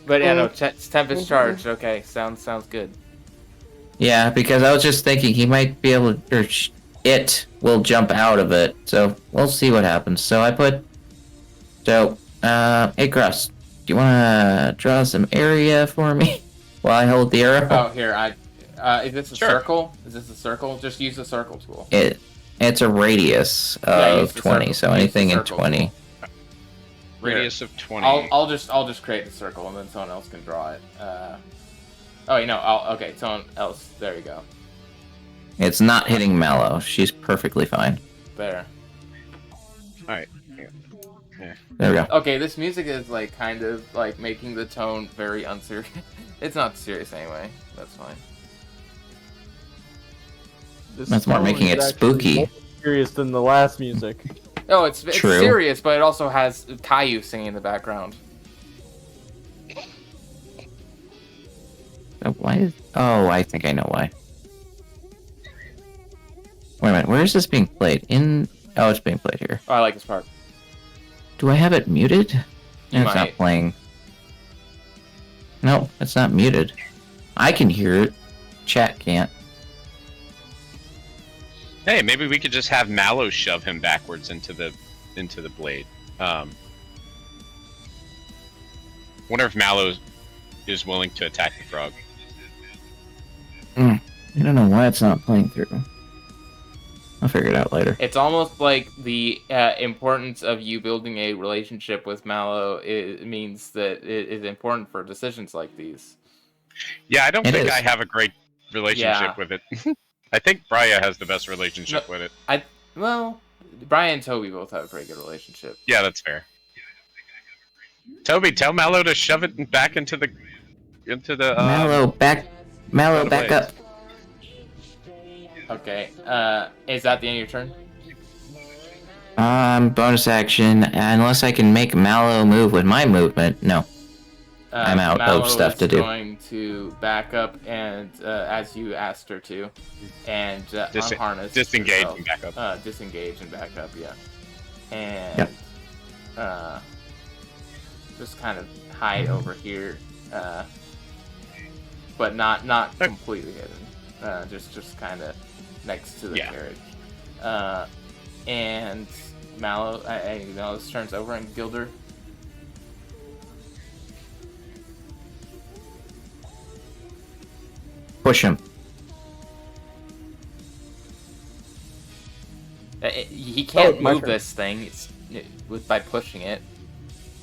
But yeah, no, it's Tempest charge. Okay, sounds good. Yeah, because I was just thinking he might be able to, or it will jump out of it. So we'll see what happens. So I put. Hey Cross, do you want to draw some area for me while I hold the arrow? Oh, here is this a circle? Is this a circle? Just use the circle tool. It's a radius of 20, so anything in 20. Tool. Radius of 20. I'll just create the circle and then someone else can draw it. Okay, someone else. There you go. It's not hitting Mallow. She's perfectly fine. There. All right. Yeah. There we go. Okay, this music is like kind of like making the tone very unserious. It's not serious anyway. That's fine. That's more making it spooky. More serious than the last music. Oh, it's serious, but it also has Caillou singing in the background. Why? Oh, I think I know why. Wait a minute, where is this being played? Oh, it's being played here. Oh, I like this part. Do I have it muted? No, it's not playing. No, it's not muted. I can hear it. Chat can't. Hey, maybe we could just have Mallow shove him backwards into the blade. Wonder if Mallow is willing to attack the frog. I don't know why it's not playing through. I'll figure it out later. It's almost like the importance of you building a relationship with Mallow means that it is important for decisions like these. Yeah, I don't think I have a great relationship with it. I think Briya has the best relationship with it. Brian and Toby both have a pretty good relationship. Yeah, that's fair. Toby, tell Mallow to shove it back into the Mallow, back up. Okay. Is that the end of your turn? Bonus action, unless I can make Mallow move with my movement. No. I'm out of stuff to do. Mallow is going to back up and, as you asked her to, and unharness. Disengage herself. and back up. Disengage and back up, yeah. And just kind of hide over here, but not completely hidden. Just kind of next to the carriage. And Mallow's turns over and Gilder. Push him. He can't move this thing by pushing it.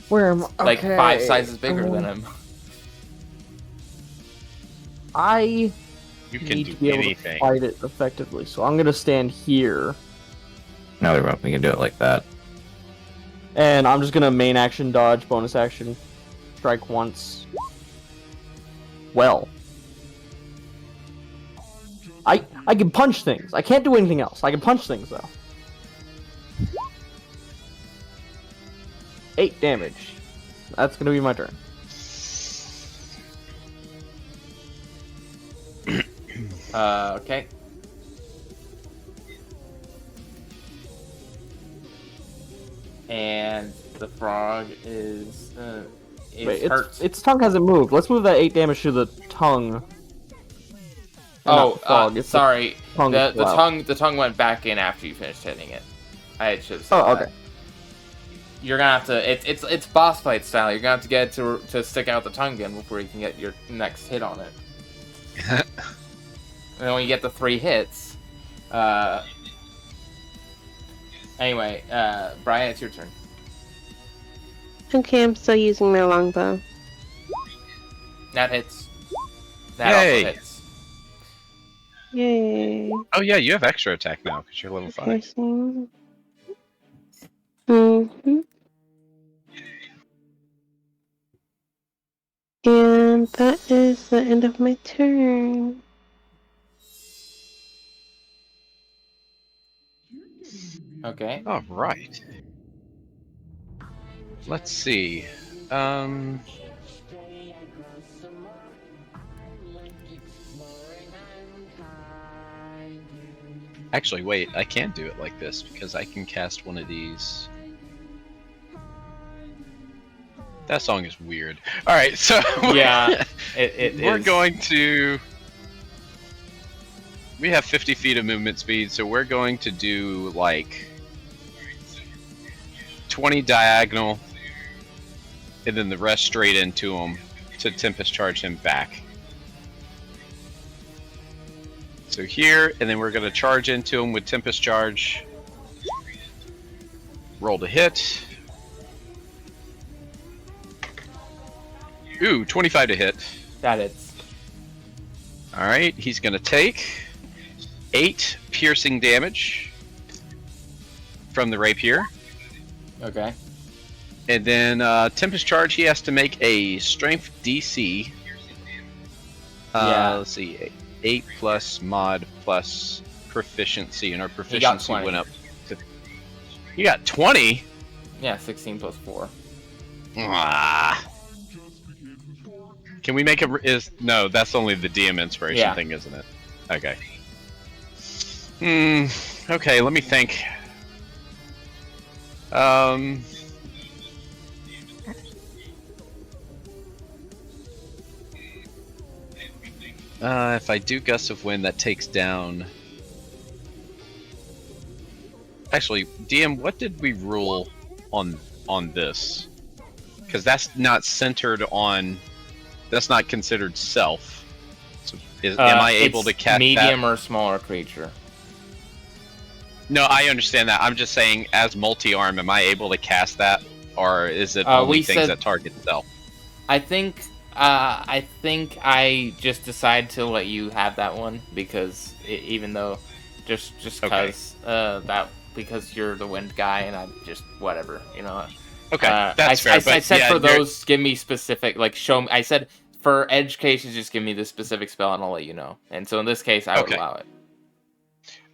Where am I? Like 5 sizes bigger than him. I You can need do to be able anything. to fight it effectively, so I'm gonna stand here, No, we can do it like that. and I'm just gonna main action dodge, bonus action, strike once. Well, I can punch things. I can't do anything else. I can punch things though. 8 damage. That's gonna be my turn. Okay. And the frog is Wait, hurt. its tongue hasn't moved. Let's move that 8 damage to the tongue. Not the frog, it's the sorry. tongue The as well. tongue went back in after you finished hitting it. I should have said Oh, that. okay. You're gonna have to. It's boss fight style. You're gonna have to get it to stick out the tongue again before you can get your next hit on it. And then when you get the 3 hits, anyway, Brian, it's your turn. Okay, I'm still using my longbow. That hits. That Yay. also hits. Yay. Oh yeah, you have extra attack now because you're level 5. Piercing. Mm-hmm. And that is the end of my turn. Okay. All right. Let's see. Actually, wait. I can do it like this because I can cast one of these. That song is weird. All right, so Yeah, it we're is. going to. We have 50 feet of movement speed, so we're going to do like 20 diagonal, and then the rest straight into him to Tempest Charge him back. So here, and then we're going to charge into him with Tempest Charge. Roll to hit. Ooh, 25 to hit. That hits. Alright, he's going to take 8 piercing damage from the rapier. Okay. And then Tempest Charge, he has to make a Strength DC. Yeah. Let's see, 8 plus mod plus proficiency, and our proficiency 20. went up to... You got 20? Yeah, 16 plus 4. Ah. Can we make a... No, that's only the DM inspiration thing, isn't it? Okay. Okay, let me think. If I do Gust of Wind, that takes down... Actually, DM, what did we rule on this? Because that's not centered on... That's not considered self. So am I able to cast medium that? or smaller creature? No, I understand that. I'm just saying, as multi-arm, am I able to cast that? Or is it only things that target self? I think I just decided to let you have that one because even though just because that because you're the wind guy, and I'm just whatever, you know. Okay, that's fair. I said yeah, for those, give me specific, like show me. I said for edge cases, just give me the specific spell, and I'll let you know. And so in this case, I would allow it.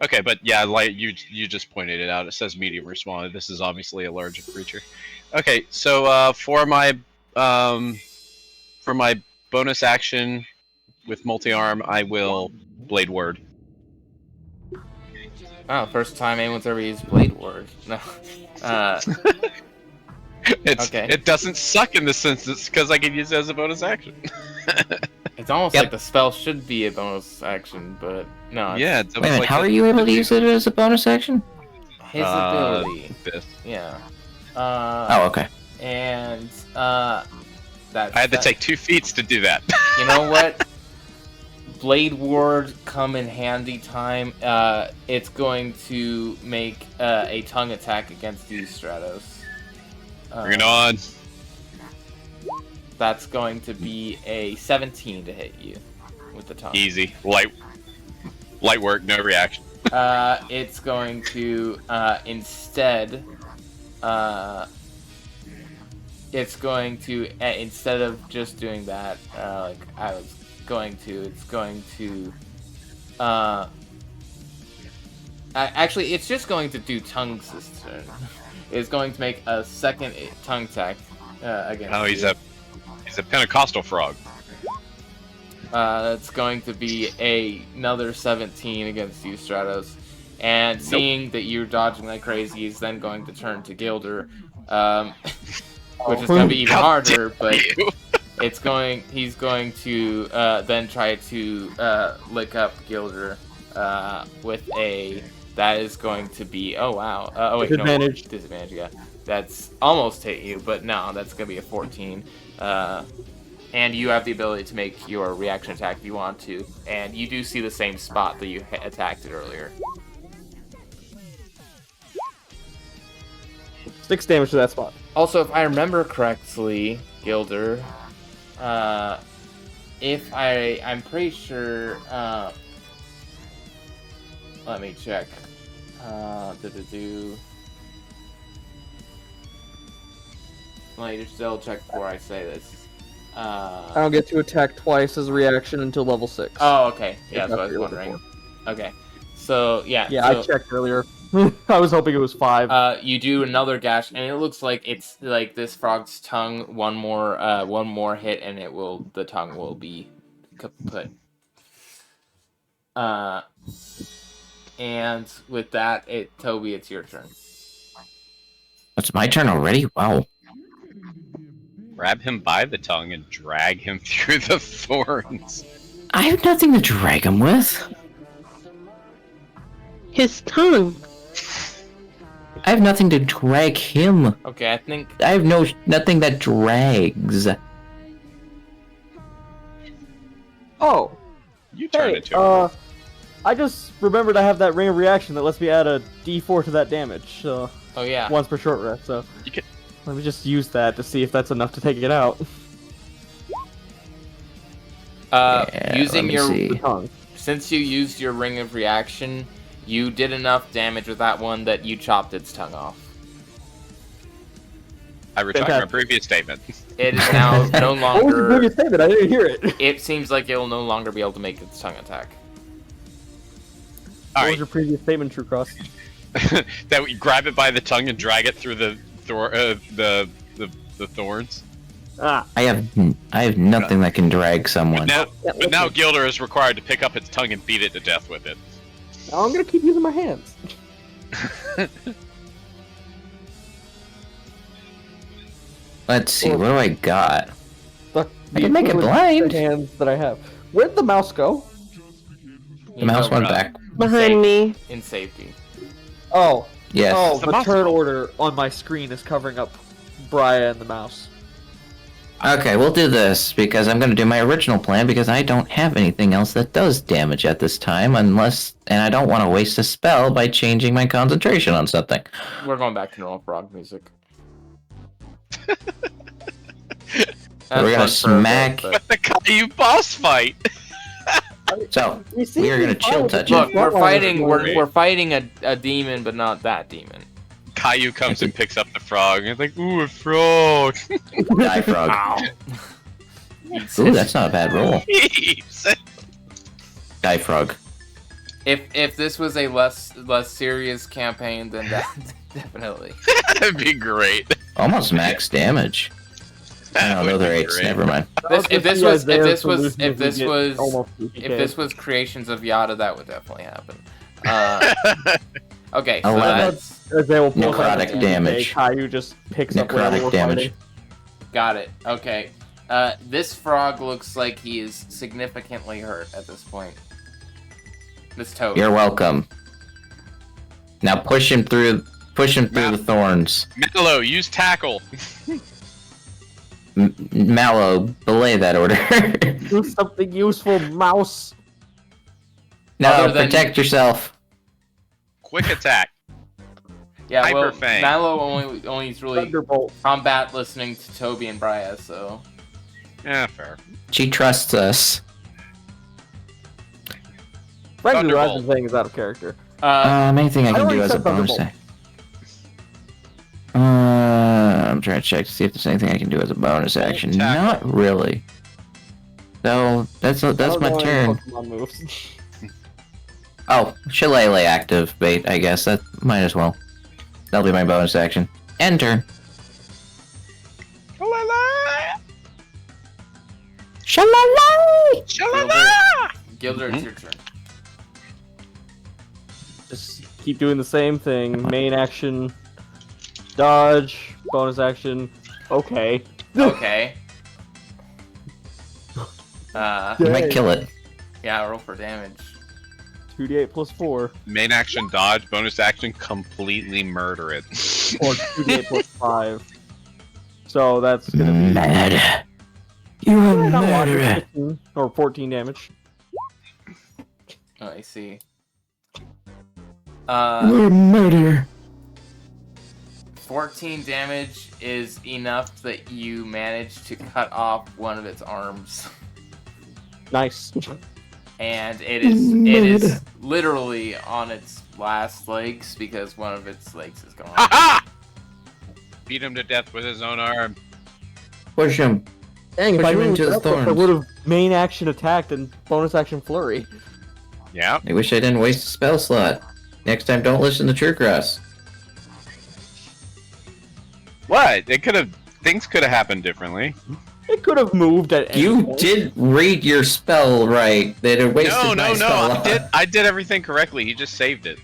Okay, but yeah, like you just pointed it out. It says medium or small. This is obviously a larger creature. Okay, so for my bonus action with multi-arm, I will Blade Word. Oh, first time anyone's ever used Blade Word. No. Okay. It doesn't suck in this instance because I can use it as a bonus action. It's almost like the spell should be a bonus action, but no. Yeah. Wait a minute, how are you able to use it as a bonus action? His ability. This. Yeah. Oh, okay. And that's. I had to take 2 feats to do that. You know what? Blade Ward come in handy time. It's going to make a tongue attack against you, Stratos. Bring it on. That's going to be a 17 to hit you with the tongue. Easy. Light work, no reaction. It's going to instead instead of just doing that, like I was going to, it's going to actually it's just going to do tongue system. It's going to make a second tongue attack against Oh, he's you. He's a Pentecostal frog. It's going to be another 17 against you, Stratos. And seeing that you're dodging like crazy, he's then going to turn to Gilder, which is going to be even harder. But he's going to then try to lick up Gilder with a. That is going to be. Oh wow. Oh wait, disadvantage. No, disadvantage. Yeah, that's almost hit you, but no, that's going to be a 14. And you have the ability to make your reaction attack if you want to, and you do see the same spot that you attacked it earlier. 6 damage to that spot. Also, if I remember correctly, Gilder, I'm pretty sure. Let me check. Let me just double check before I say this. I don't get to attack twice as a reaction until level 6. Oh, okay. Yeah, that's what I was wondering. Okay. So, yeah. Yeah, I checked earlier. I was hoping it was 5. You do another gash, and it looks like it's like this frog's tongue. One more hit, and the tongue will be kaput. And with that, Toby, it's your turn. It's my turn already? Wow. Grab him by the tongue and drag him through the thorns. I have nothing to drag him with. His tongue. I have nothing to drag him. Okay, I think I have nothing that drags. Oh. You turn Hey, into him. I just remembered I have that ring of reaction that lets me add a D4 to that damage. oh yeah. Once per short rest, so You can... let me just use that to see if that's enough to take it out. Using your Tongue. since you used your ring of reaction, you did enough damage with that one that you chopped its tongue off. I retract my previous statement. It is now no What was the longer. previous statement? I didn't hear it. It seems like it will no longer be able to make its tongue attack. What was Alright, your previous statement, TrueCross? that we grab it by the tongue and drag it through the thorns. Ah, I have nothing that can drag someone. But now Gilder is required to pick up its tongue and beat it to death with it. now I'm gonna keep using my hands. Let's see, what do I got? The can make it blind. hands that I have. Where'd the mouse go? The mouse went back. Behind me. In safety. Oh, Yes. oh, The the mouse turn is- order on my screen is covering up Briya and the mouse. Okay, we'll do this, because I'm going to do my original plan, because I don't have anything else that does damage at this time, and I don't want to waste a spell by changing my concentration on something. We're going back to normal frog music. We're gonna smack- But the Caillou boss fight! So, We seem we are to gonna be fine chill with the touch Look, it. we're frontliners fighting. going. We're fighting a demon, but not that demon. Caillou comes and picks up the frog, and it's like, ooh, a frog. Die frog. Ow. Eats Ooh, it. that's not a bad roll. Jeez. Die frog. If this was a less serious campaign, then that definitely. That'd be great. Almost max damage. That No, would those are be 8s. great. Never mind. If this was definitely happen. Okay, so 11. that's As they will pull Necrotic out, damage. Caillou just picks up where Necrotic we're damage. fighting. got it. Okay, this frog looks like he is significantly hurt at this point. This toad. You're welcome. Now push him through the thorns. Mallow, use tackle. Mallow, belay that order. Do something useful, mouse. No, Other than- protect yourself. Quick attack. Yeah, well, Hyper Fang. Mallow only is really Thunderbolt. combat listening to Toby and Briya, so. Yeah, fair. She trusts us. Frankly, what I've Thunderbolt. been saying is out of character. Anything I can already do as a said bonus Thunderbolt. I'm trying to check to see if there's anything I can do as a bonus action. tackle. Not really. So that's my turn. Pokemon moves. Oh, Shillelagh activate, I guess. That might as well. That'll be my bonus action. End turn. Shillelagh! Gilder, it's your turn. Just keep doing the same thing. Main action, dodge, bonus action. Okay. Okay. You might kill it. Yeah, roll for damage. 2d8 plus 4. Main action dodge, bonus action completely murder it. Or 2d8 plus 5. So that's gonna be Murder. You are not a lot, murderer. 15 or 14 damage. Oh, I see. You're a murderer. 14 damage is enough that you manage to cut off one of its arms. Nice. And it is literally on its last legs because one of its legs is gone. Ha! Beat him to death with his own arm. Push him. Dang, if Push I him moved into the up, I thorns. would have main action attacked and bonus action flurry. Yeah. I wish I didn't waste a spell slot. Next time, don't listen to TrueCross. What? Things could have happened differently. It could have moved at any You point. did read your spell right. That it wasted No. my spell. I did everything correctly. He just saved it.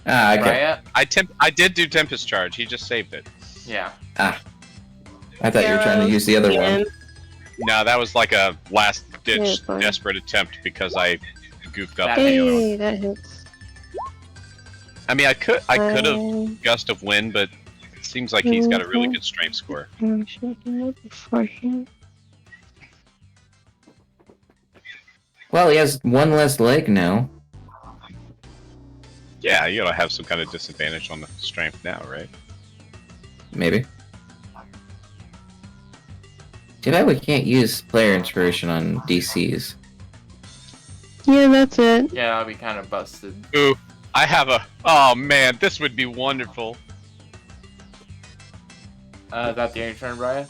Ah, okay. Briya? I did do Tempest Charge. He just saved it. Yeah. I thought you were trying to use the other one. No, that was like a last ditch Yeah, fine. desperate attempt because I goofed up. That the other one. Hey, that hits. I mean, I could have Gust of Wind, but it seems like he's got a really good strength score. Well, he has one less leg now. Yeah, you gotta have some kind of disadvantage on the strength now, right? Maybe. Too bad we can't use player inspiration on DCs. Yeah, that's it. Yeah, I'll be kind of busted. Ooh, I have a. Oh man, this would be wonderful. Is that the end of your turn, Briya?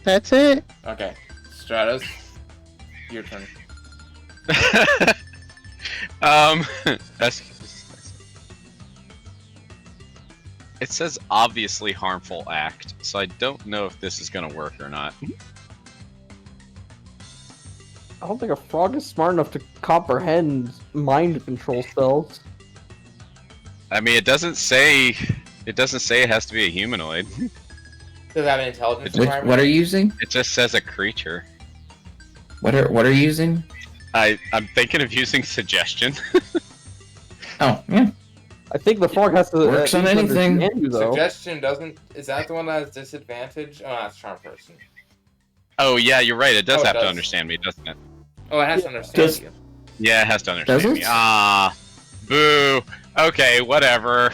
That's it. Okay. Stratos, your turn. That's. It says obviously harmful act, so I don't know if this is gonna work or not. I don't think a frog is smart enough to comprehend mind control spells. I mean, it doesn't say. It doesn't say it has to be a humanoid. Does it have an intelligence What are you using? It just says a creature. What are you using? I'm thinking of using suggestion. Oh, yeah. I think the frog has to Works on anything. understand you, though. Suggestion doesn't. Is that the one that has disadvantage? Oh, that's charm person. Oh yeah, you're right. It does Oh, it have to does. understand me, doesn't it? Oh, it has to understand Does- you. Yeah, it has to understand Does me. it? Ah, boo. Okay, whatever.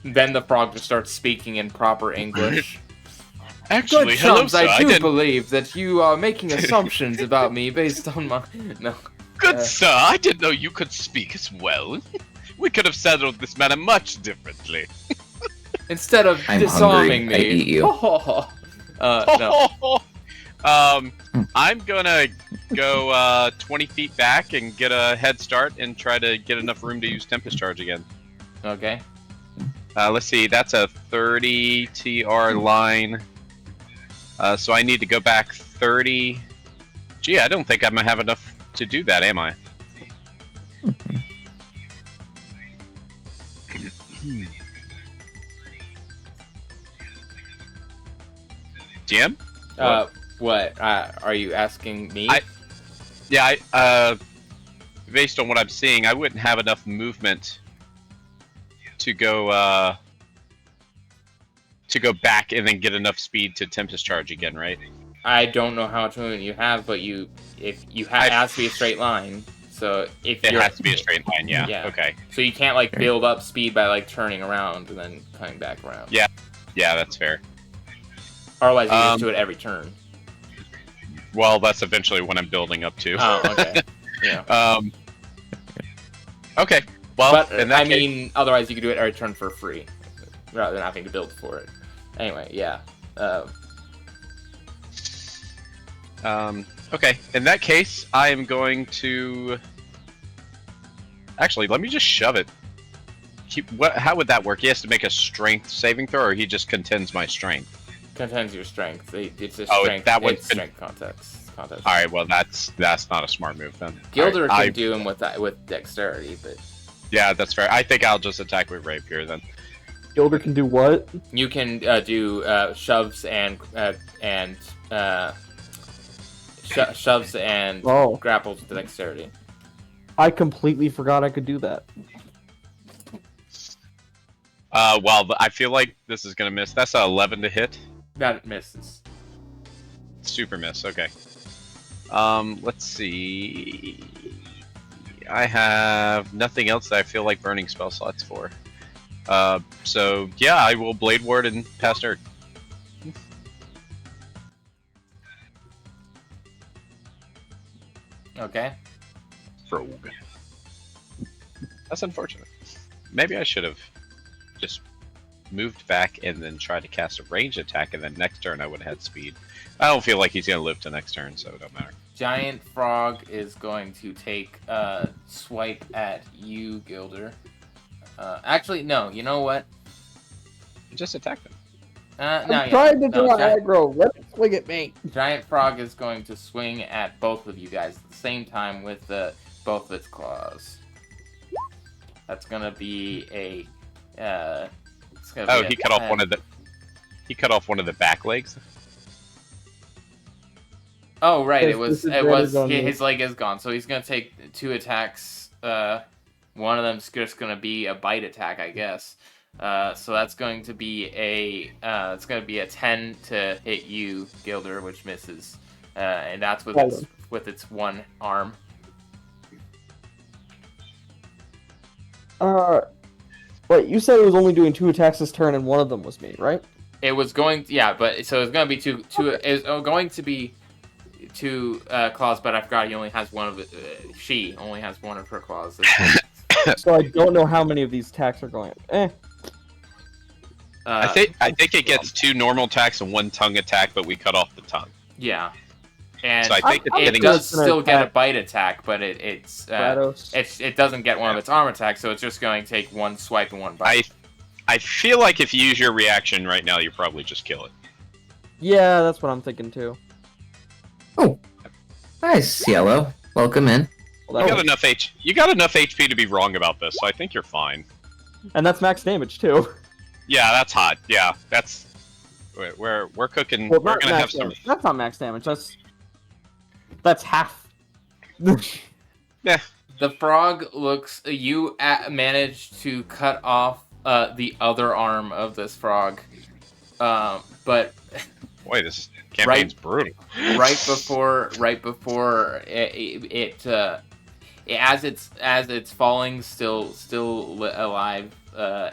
Then the frog just starts speaking in proper English. Actually, Good hello, chums, sir. I do didn't... believe that you are making assumptions about me based on my... No. Good sir, I didn't know you could speak as well. We could have settled this matter much differently. Instead of I'm disarming hungry. I me. eat you. No. I'm gonna go 20 feet back and get a head start and try to get enough room to use Tempest Charge again. Okay. Let's see, that's a 30 TR line. So I need to go back 30. Gee, I don't think I'm gonna have enough to do that, am I? Jim? What? Are you asking me? Yeah, based on what I'm seeing, I wouldn't have enough movement to go back and then get enough speed to Tempest Charge again, right? I don't know how much movement you have, but it has to be a straight line. So if It you're, has to be a straight line, yeah. Yeah. Okay. So you can't like build up speed by like turning around and then coming back around. Yeah. Yeah, that's fair. Otherwise, you just do it every turn. Well, that's eventually what I'm building up to. Oh, okay. Yeah. Okay. Well, But in that I case, mean, otherwise you could do it every turn for free, rather than having to build for it. Anyway, yeah. Okay. In that case, I am going to. Actually, let me just shove it. How would that work? He has to make a strength saving throw, or he just contends my strength? Contends your strength. It's a Oh, strength. that one's it's strength contest. All right. Well, that's not a smart move then. Gilder All right, can do him with dexterity, but Yeah, that's fair. I think I'll just attack with rapier then. Gilder can do what? you can do shoves and shoves and Oh. grapples with dexterity. I completely forgot I could do that. Well, I feel like this is gonna miss. That's a 11 to hit. That misses. Super miss. Okay. Let's see. I have nothing else that I feel like burning spell slots for. So yeah, I will Blade Ward and pass turn. Okay. Rogue. That's unfortunate. Maybe I should have just moved back and then tried to cast a range attack, and then next turn I would have had speed. I don't feel like he's gonna live to next turn, so it don't matter. Giant Frog is going to take a swipe at you, Gilder. Actually, no. You know what? Just attack them. No, I'm trying to draw Giant, aggro. Let it swing at me. Giant Frog is going to swing at both of you guys at the same time with both of its claws. That's gonna be a. It's gonna Oh, be he cut off one of the. He cut off one of the back legs. Oh right, His his leg is gone, so he's gonna take 2 attacks. One of them's just gonna be a bite attack, I guess. So that's going to be a 10 to hit you, Gilder, which misses, and that's with its one arm. Wait, you said it was only doing 2 attacks this turn, and one of them was me, right? It was going, yeah, but so it's going to be two. It's going to be 2 claws, but I forgot he only has one of it. She only has one of her claws. So I don't know how many of these attacks are going. I think it gets 2 normal attacks and 1 tongue attack, but we cut off the tongue. Yeah, and So I think it's it getting does still get a bite attack, but it doesn't get one of its arm attacks, so it's just going to take 1 swipe and 1 bite. I feel like if you use your reaction right now, you probably just kill it. Yeah, that's what I'm thinking too. Oh, nice, Yellow. Welcome in. Well, You got enough HP to be wrong about this, so I think you're fine. and that's max damage too. Yeah, that's hot. Yeah, that's we're cooking. Well, we're not gonna have max some. damage. That's not max damage. That's half. Yeah. The frog looks. You managed to cut off the other arm of this frog, but Boy, this campaign's brutal. right before as it's falling, still alive,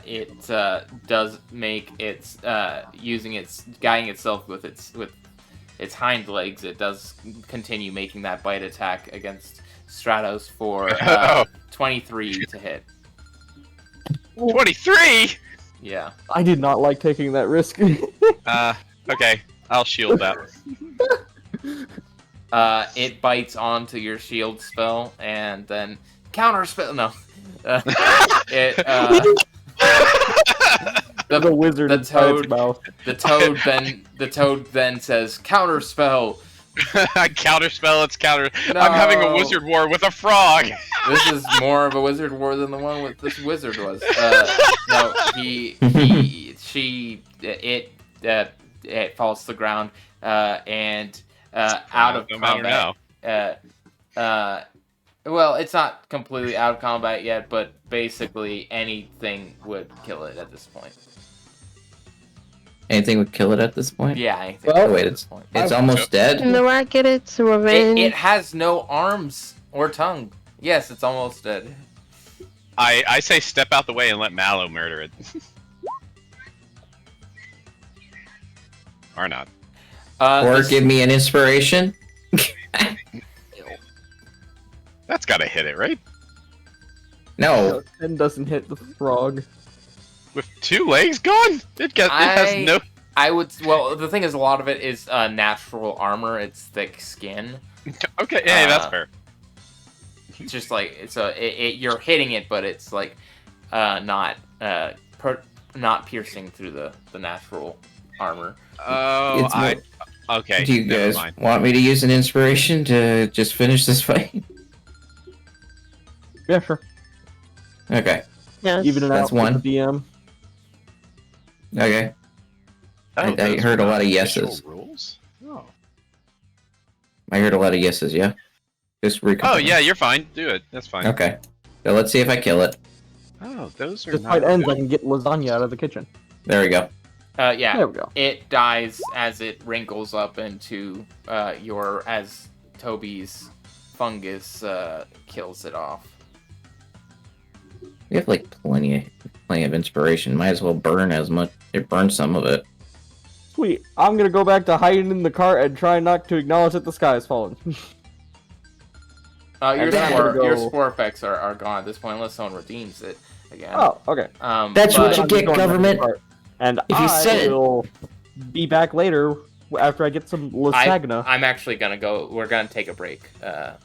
it does make its guiding itself with its hind legs. It does continue making that bite attack against Stratos for 23 to hit. 23. Yeah. I did not like taking that risk. Okay, I'll shield that. It bites onto your shield spell and then counter spell. No. The wizard inside its mouth. The toad then says counter spell. Counter spell. It's counter. No. I'm having a wizard war with a frog. This is more of a wizard war than the one with this wizard was. No, it falls to the ground and out of combat. Well, it's not completely out of combat yet, but basically anything would kill it at this point. Anything would kill it at this point? Yeah, anything. Well, wait, at this point. It's almost dead? Can the rat get its revenge? It has no arms or tongue. Yes, it's almost dead. I say step out the way and let Mallow murder it. Or not. Or give me an inspiration? That's gotta hit it, right? No. 10 doesn't hit the frog. With 2 legs gone? It has no... Well, the thing is, a lot of it is natural armor. It's thick skin. Okay, yeah, that's fair. It's just like you're hitting it, but it's like not piercing through the natural armor. Oh, okay. Do you guys want me to use an inspiration to just finish this fight? Yeah, sure. Okay. Yes. Even it That's out one. with the DM. Okay. I heard a lot of yeses. Rules? Oh. I heard a lot of yeses, yeah? Just Oh, yeah, you're fine. Do it. That's fine. Okay. So let's see if I kill it. Oh, those are This not fight ends, good. I can get lasagna out of the kitchen. There we go. Yeah. There we go. It dies as it wrinkles up into as Toby's fungus kills it off. We have like plenty of inspiration. Might as well burn some of it. Sweet. I'm gonna go back to hiding in the cart and try not to acknowledge that the sky has fallen. Your then I'm gonna your go- spore effects are gone at this point unless someone redeems it again. Oh, okay. That's what but- you I'm get, going back to the government. cart. And If you said it. will be back later after I get some lasagna. I'm actually gonna go. We're gonna take a break,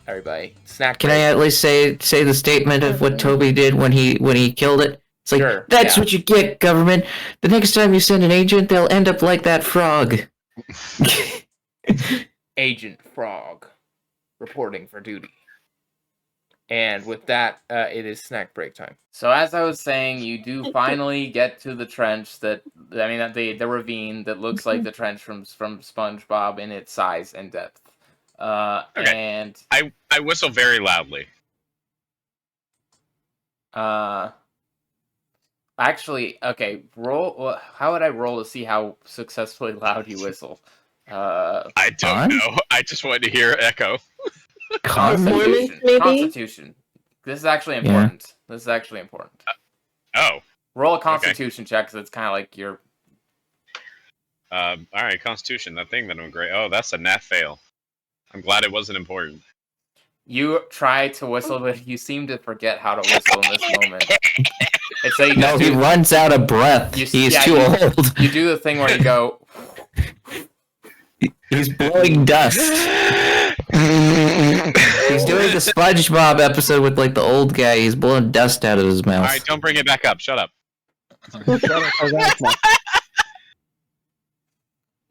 everybody. Snack. Can I break. at least say the statement of what Toby did when he killed it? It's like, Sure, that's yeah. what you get, government. The next time you send an agent, they'll end up like that frog. Agent Frog reporting for duty. And with that, it is snack break time. So as I was saying, you do finally get to the trench the ravine that looks like the trench from SpongeBob in its size and depth. Okay. And I whistle very loudly. actually, okay, roll. How would I roll to see how successfully loud you whistle? I don't Fun? know. I just wanted to hear echo. Performance, maybe? Constitution. This is actually important. This is actually important. Oh. Roll a Constitution check because it's kind of like your. All right, Constitution. That thing that went great. Oh, that's a nat fail. I'm glad it wasn't important. You try to whistle, but you seem to forget how to whistle in this moment. It's like No, he runs out of breath. He's too old. You do the thing where you go. He's blowing dust. He's doing the SpongeBob episode with like the old guy. He's blowing dust out of his mouth. All right, don't bring it back up. Shut up.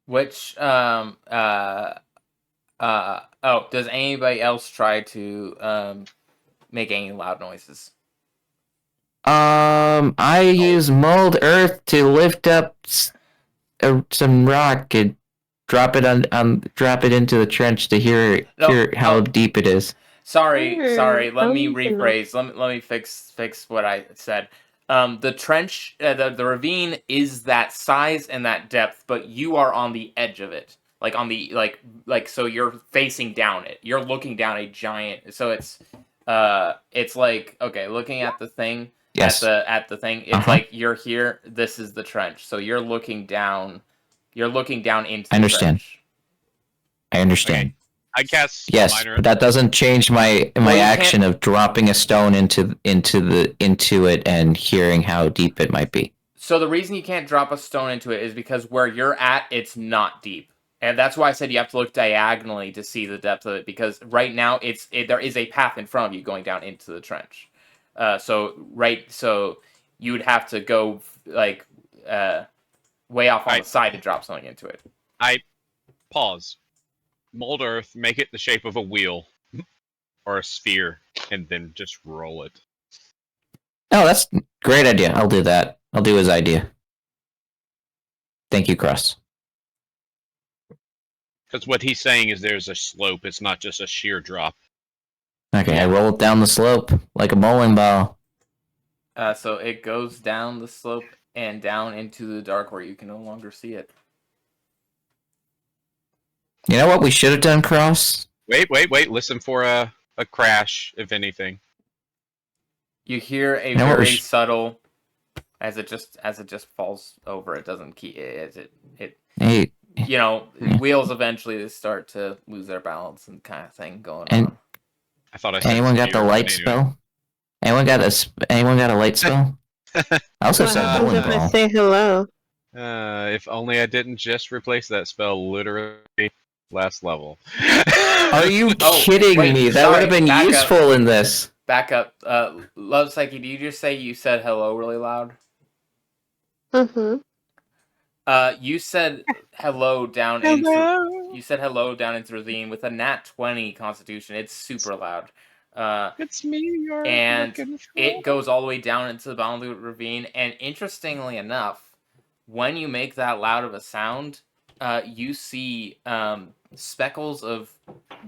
Which does anybody else try to make any loud noises? I use mulled earth to lift up some rock and drop it into the trench to hear how deep it is. Sorry. Let me Oh, rephrase. Let me fix what I said. The trench, the ravine is that size and that depth, but you are on the edge of it, like on the so you're facing down it. You're looking down a giant. So it's like, okay, looking at the thing. Yes. at the thing. It's like you're here. This is the trench. So you're looking down. You're looking down into the trench. I understand. Okay. I cast yes, minor. but that doesn't change my action of dropping a stone into it and hearing how deep it might be. So the reason you can't drop a stone into it is because where you're at, it's not deep. And that's why I said you have to look diagonally to see the depth of it, because right now there is a path in front of you going down into the trench. So you would have to go like way off on the side to drop something into it. I pause. Mold earth, make it the shape of a wheel or a sphere, and then just roll it. Oh, that's a great idea. I'll do that. I'll do his idea. Thank you, Cross. Because what he's saying is there's a slope. It's not just a sheer drop. Okay, I roll it down the slope like a bowling ball. So it goes down the slope and down into the dark where you can no longer see it. You know what we should have done, Cross? Wait. Listen for a crash, if anything. You hear a very subtle, as it just falls over. It doesn't keep it. Hey. You know, wheels eventually start to lose their balance and kind of thing going on. I thought I said anyone got the light spell? Anyone got a light spell? I also said bowling ball. Say hello. If only I didn't just replace that spell literally last level. Are you kidding me? That would have been useful in this. Back up. Luvpsyche, did you just say you said hello really loud? Mm-hmm. You said hello down into the ravine with a nat 20 constitution. It's super loud. It's me. And it goes all the way down into the bottom of the ravine. And interestingly enough, when you make that loud of a sound, you see speckles of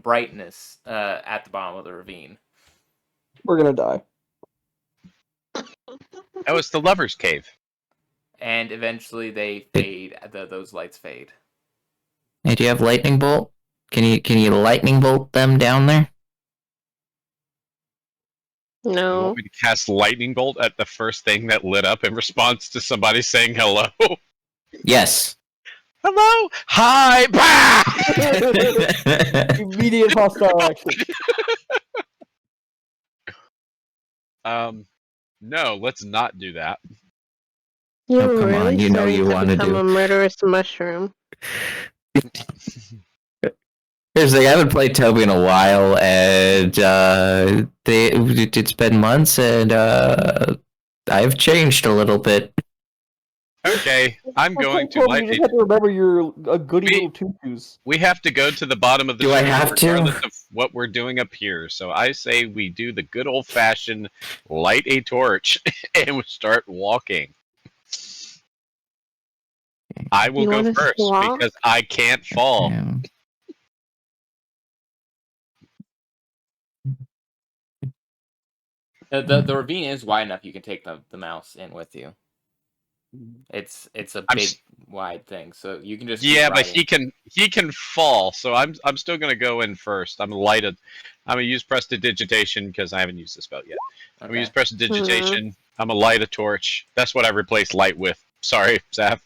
brightness at the bottom of the ravine. We're gonna die. Oh, it's the Lover's Cave. And eventually they fade. Those lights fade. Hey, do you have lightning bolt? Can you lightning bolt them down there? You No. want me to cast lightning bolt at the first thing that lit up in response to somebody saying hello? Yes. Hello. Hi. Bah! Immediate hostile action. No, let's not do that. You're Oh, come really on, you know starting you to wanna become do. a murderous mushroom. Here's the thing, I haven't played Toby in a while, and it's been months, and I've changed a little bit. Okay, I'm going to You light just have to remember you're a goody little tutus. We have to go to the bottom of the Do I stream have to? regardless of what we're doing up here. So I say we do the good old-fashioned light a torch and we start walking. I will go first because I can't fall. Yeah. The ravine is wide enough you can take the mouse in with you. It's a big wide thing, so you can just but he can fall. So I'm still gonna go in first. I'm gonna use prestidigitation because I haven't used the spell yet. I'm gonna use prestidigitation. I'm gonna light a torch. That's what I replaced light with. Sorry, Zap.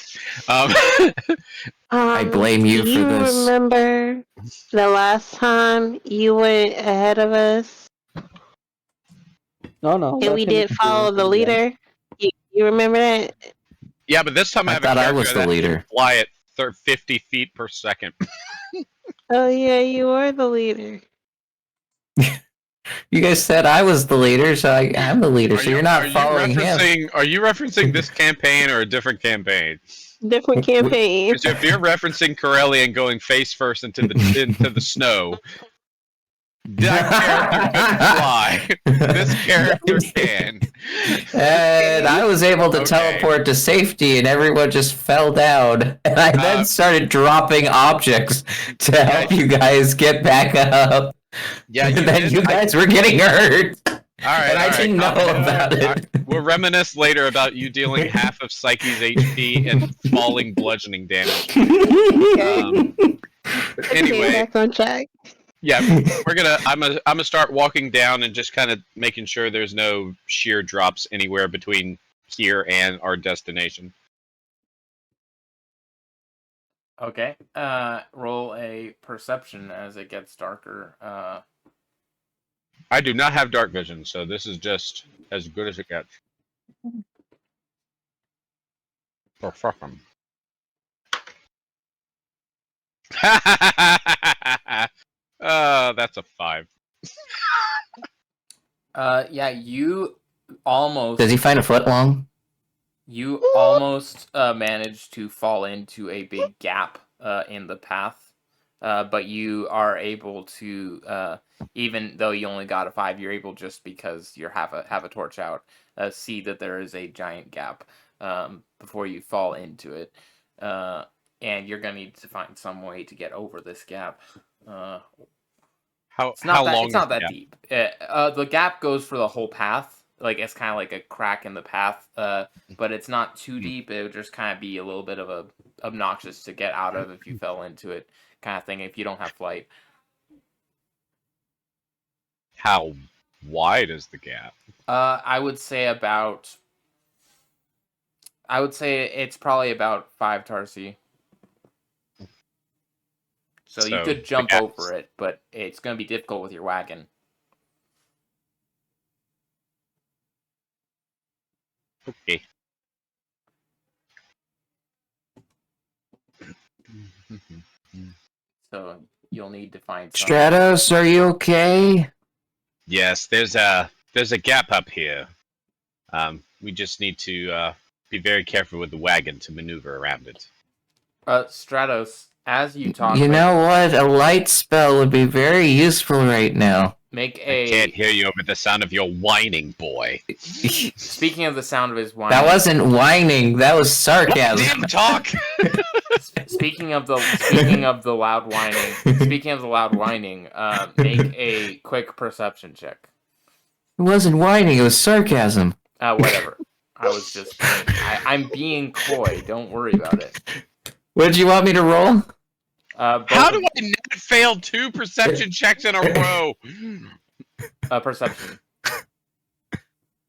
I blame you for this. Do you remember the last time you went ahead of us? No. And we did follow the leader. You remember that? Yeah, but this time I have a character I was the leader. Can fly at 50 feet per second. Oh yeah, you were the leader. You guys said I was the leader, so I'm the leader. So you're not following him. Are you referencing this campaign or a different campaign? Different campaign. Because if you're referencing Corellian going face first into the snow, that character can fly. This character can. And I was able to teleport to safety, and everyone just fell down. And I then started dropping objects to help you guys get back up. Yeah, and then you guys were getting hurt. All right, and I didn't know about it. We'll reminisce later about you dealing half of Psyche's HP and falling bludgeoning damage. Anyway, back on track. Yeah, I'm gonna start walking down and just kind of making sure there's no sheer drops anywhere between here and our destination. Okay. Roll a perception as it gets darker. I do not have dark vision, so this is just as good as it gets. Perception. That's a 5. Yeah, you almost. Does he find a foot long? You almost managed to fall into a big gap in the path, but you are able to, even though you only got a 5, you're able, just because you have a torch out, see that there is a giant gap before you fall into it, and you're gonna need to find some way to get over this gap. How It's not that long it's not is the that gap? deep. The gap goes for the whole path. Like, it's kind of like a crack in the path, but it's not too deep. It would just kind of be a little bit of a obnoxious to get out of if you fell into it, kind of thing. If you don't have flight, How wide is the gap? I would say it's probably about 5 tarsi. So you could the jump gap's- over it, but it's going to be difficult with your wagon. Okay. So you'll need to find some. Stratos, are you okay? Yes, there's a gap up here. We just need to be very careful with the wagon to maneuver around it. Stratos, as you talk, You know what? A light spell would be very useful right now. make I can't hear you over the sound of your whining, boy. Speaking of the sound of his whining, That wasn't whining. That was sarcasm. Damn talk. Speaking of the loud whining, make a quick perception check. It wasn't whining. It was sarcasm. Whatever. I was just I'm being coy. Don't worry about it. What did you want me to roll? How do I not fail 2 perception checks in a row? Perception.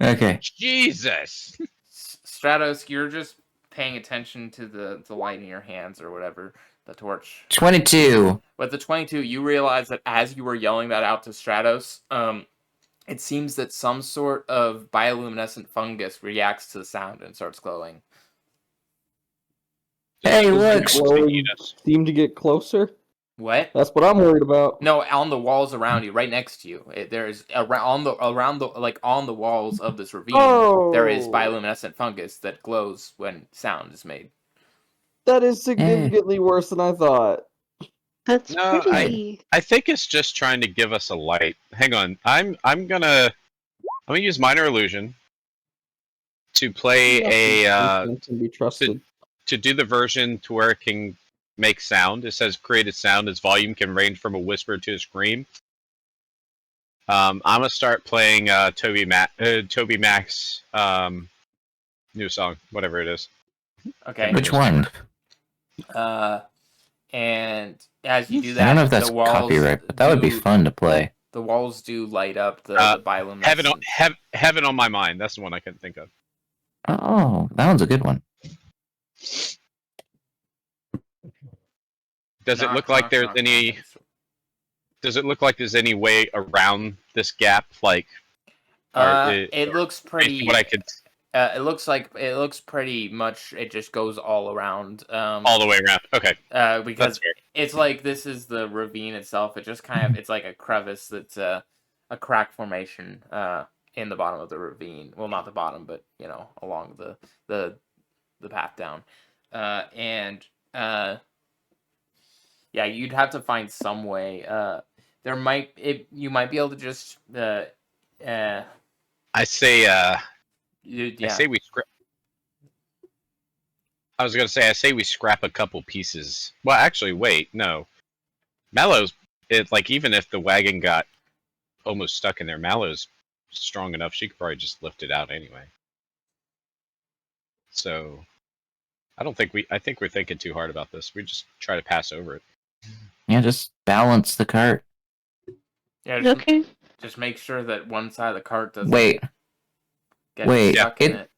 Okay. Jesus. Stratos, you're just paying attention to the light in your hands or whatever, the torch. 22. With the 22, you realize that as you were yelling that out to Stratos, it seems that some sort of bioluminescent fungus reacts to the sound and starts glowing. Hey, look. Seem to get closer. What? That's what I'm worried about. No, on the walls around you, right next to you. There's on the walls of this ravine. There is bioluminescent fungus that glows when sound is made. That is significantly worse than I thought. That's No, pretty. I think it's just trying to give us a light. Hang on. I'm gonna use minor illusion to play Can be trusted. to do the version to where it can make sound. It says create a sound. Its volume can range from a whisper to a scream. I'm gonna start playing Toby Mac's new song, whatever it is. Okay. Which one? And as you do that, I don't know if that's the walls copyright, but that would be fun to play. The walls do light up the bioluminescent. Heaven on My Mind. That's the one I couldn't think of. Oh, that one's a good one. Does it look like there's any? Does it look like there's any way around this gap? Like, it looks pretty. What I could. It looks pretty much. It just goes all around. All the way around. Okay. Because it's like this is the ravine itself. It just kind of it's like a crevice that's a crack formation in the bottom of the ravine. Well, not the bottom, but along the path down. Yeah, you'd have to find some way. You might be able to just. I say. Yeah. I say we scrap. I was gonna say I say we scrap a couple pieces. Well, actually, wait, no. Mallow's even if the wagon got almost stuck in there, Mallow's strong enough. She could probably just lift it out anyway. So, I think we're thinking too hard about this. We just try to pass over it. Yeah, just balance the cart. Yeah, Okay. just make sure that one side of the cart doesn't Wait, get stuck in it.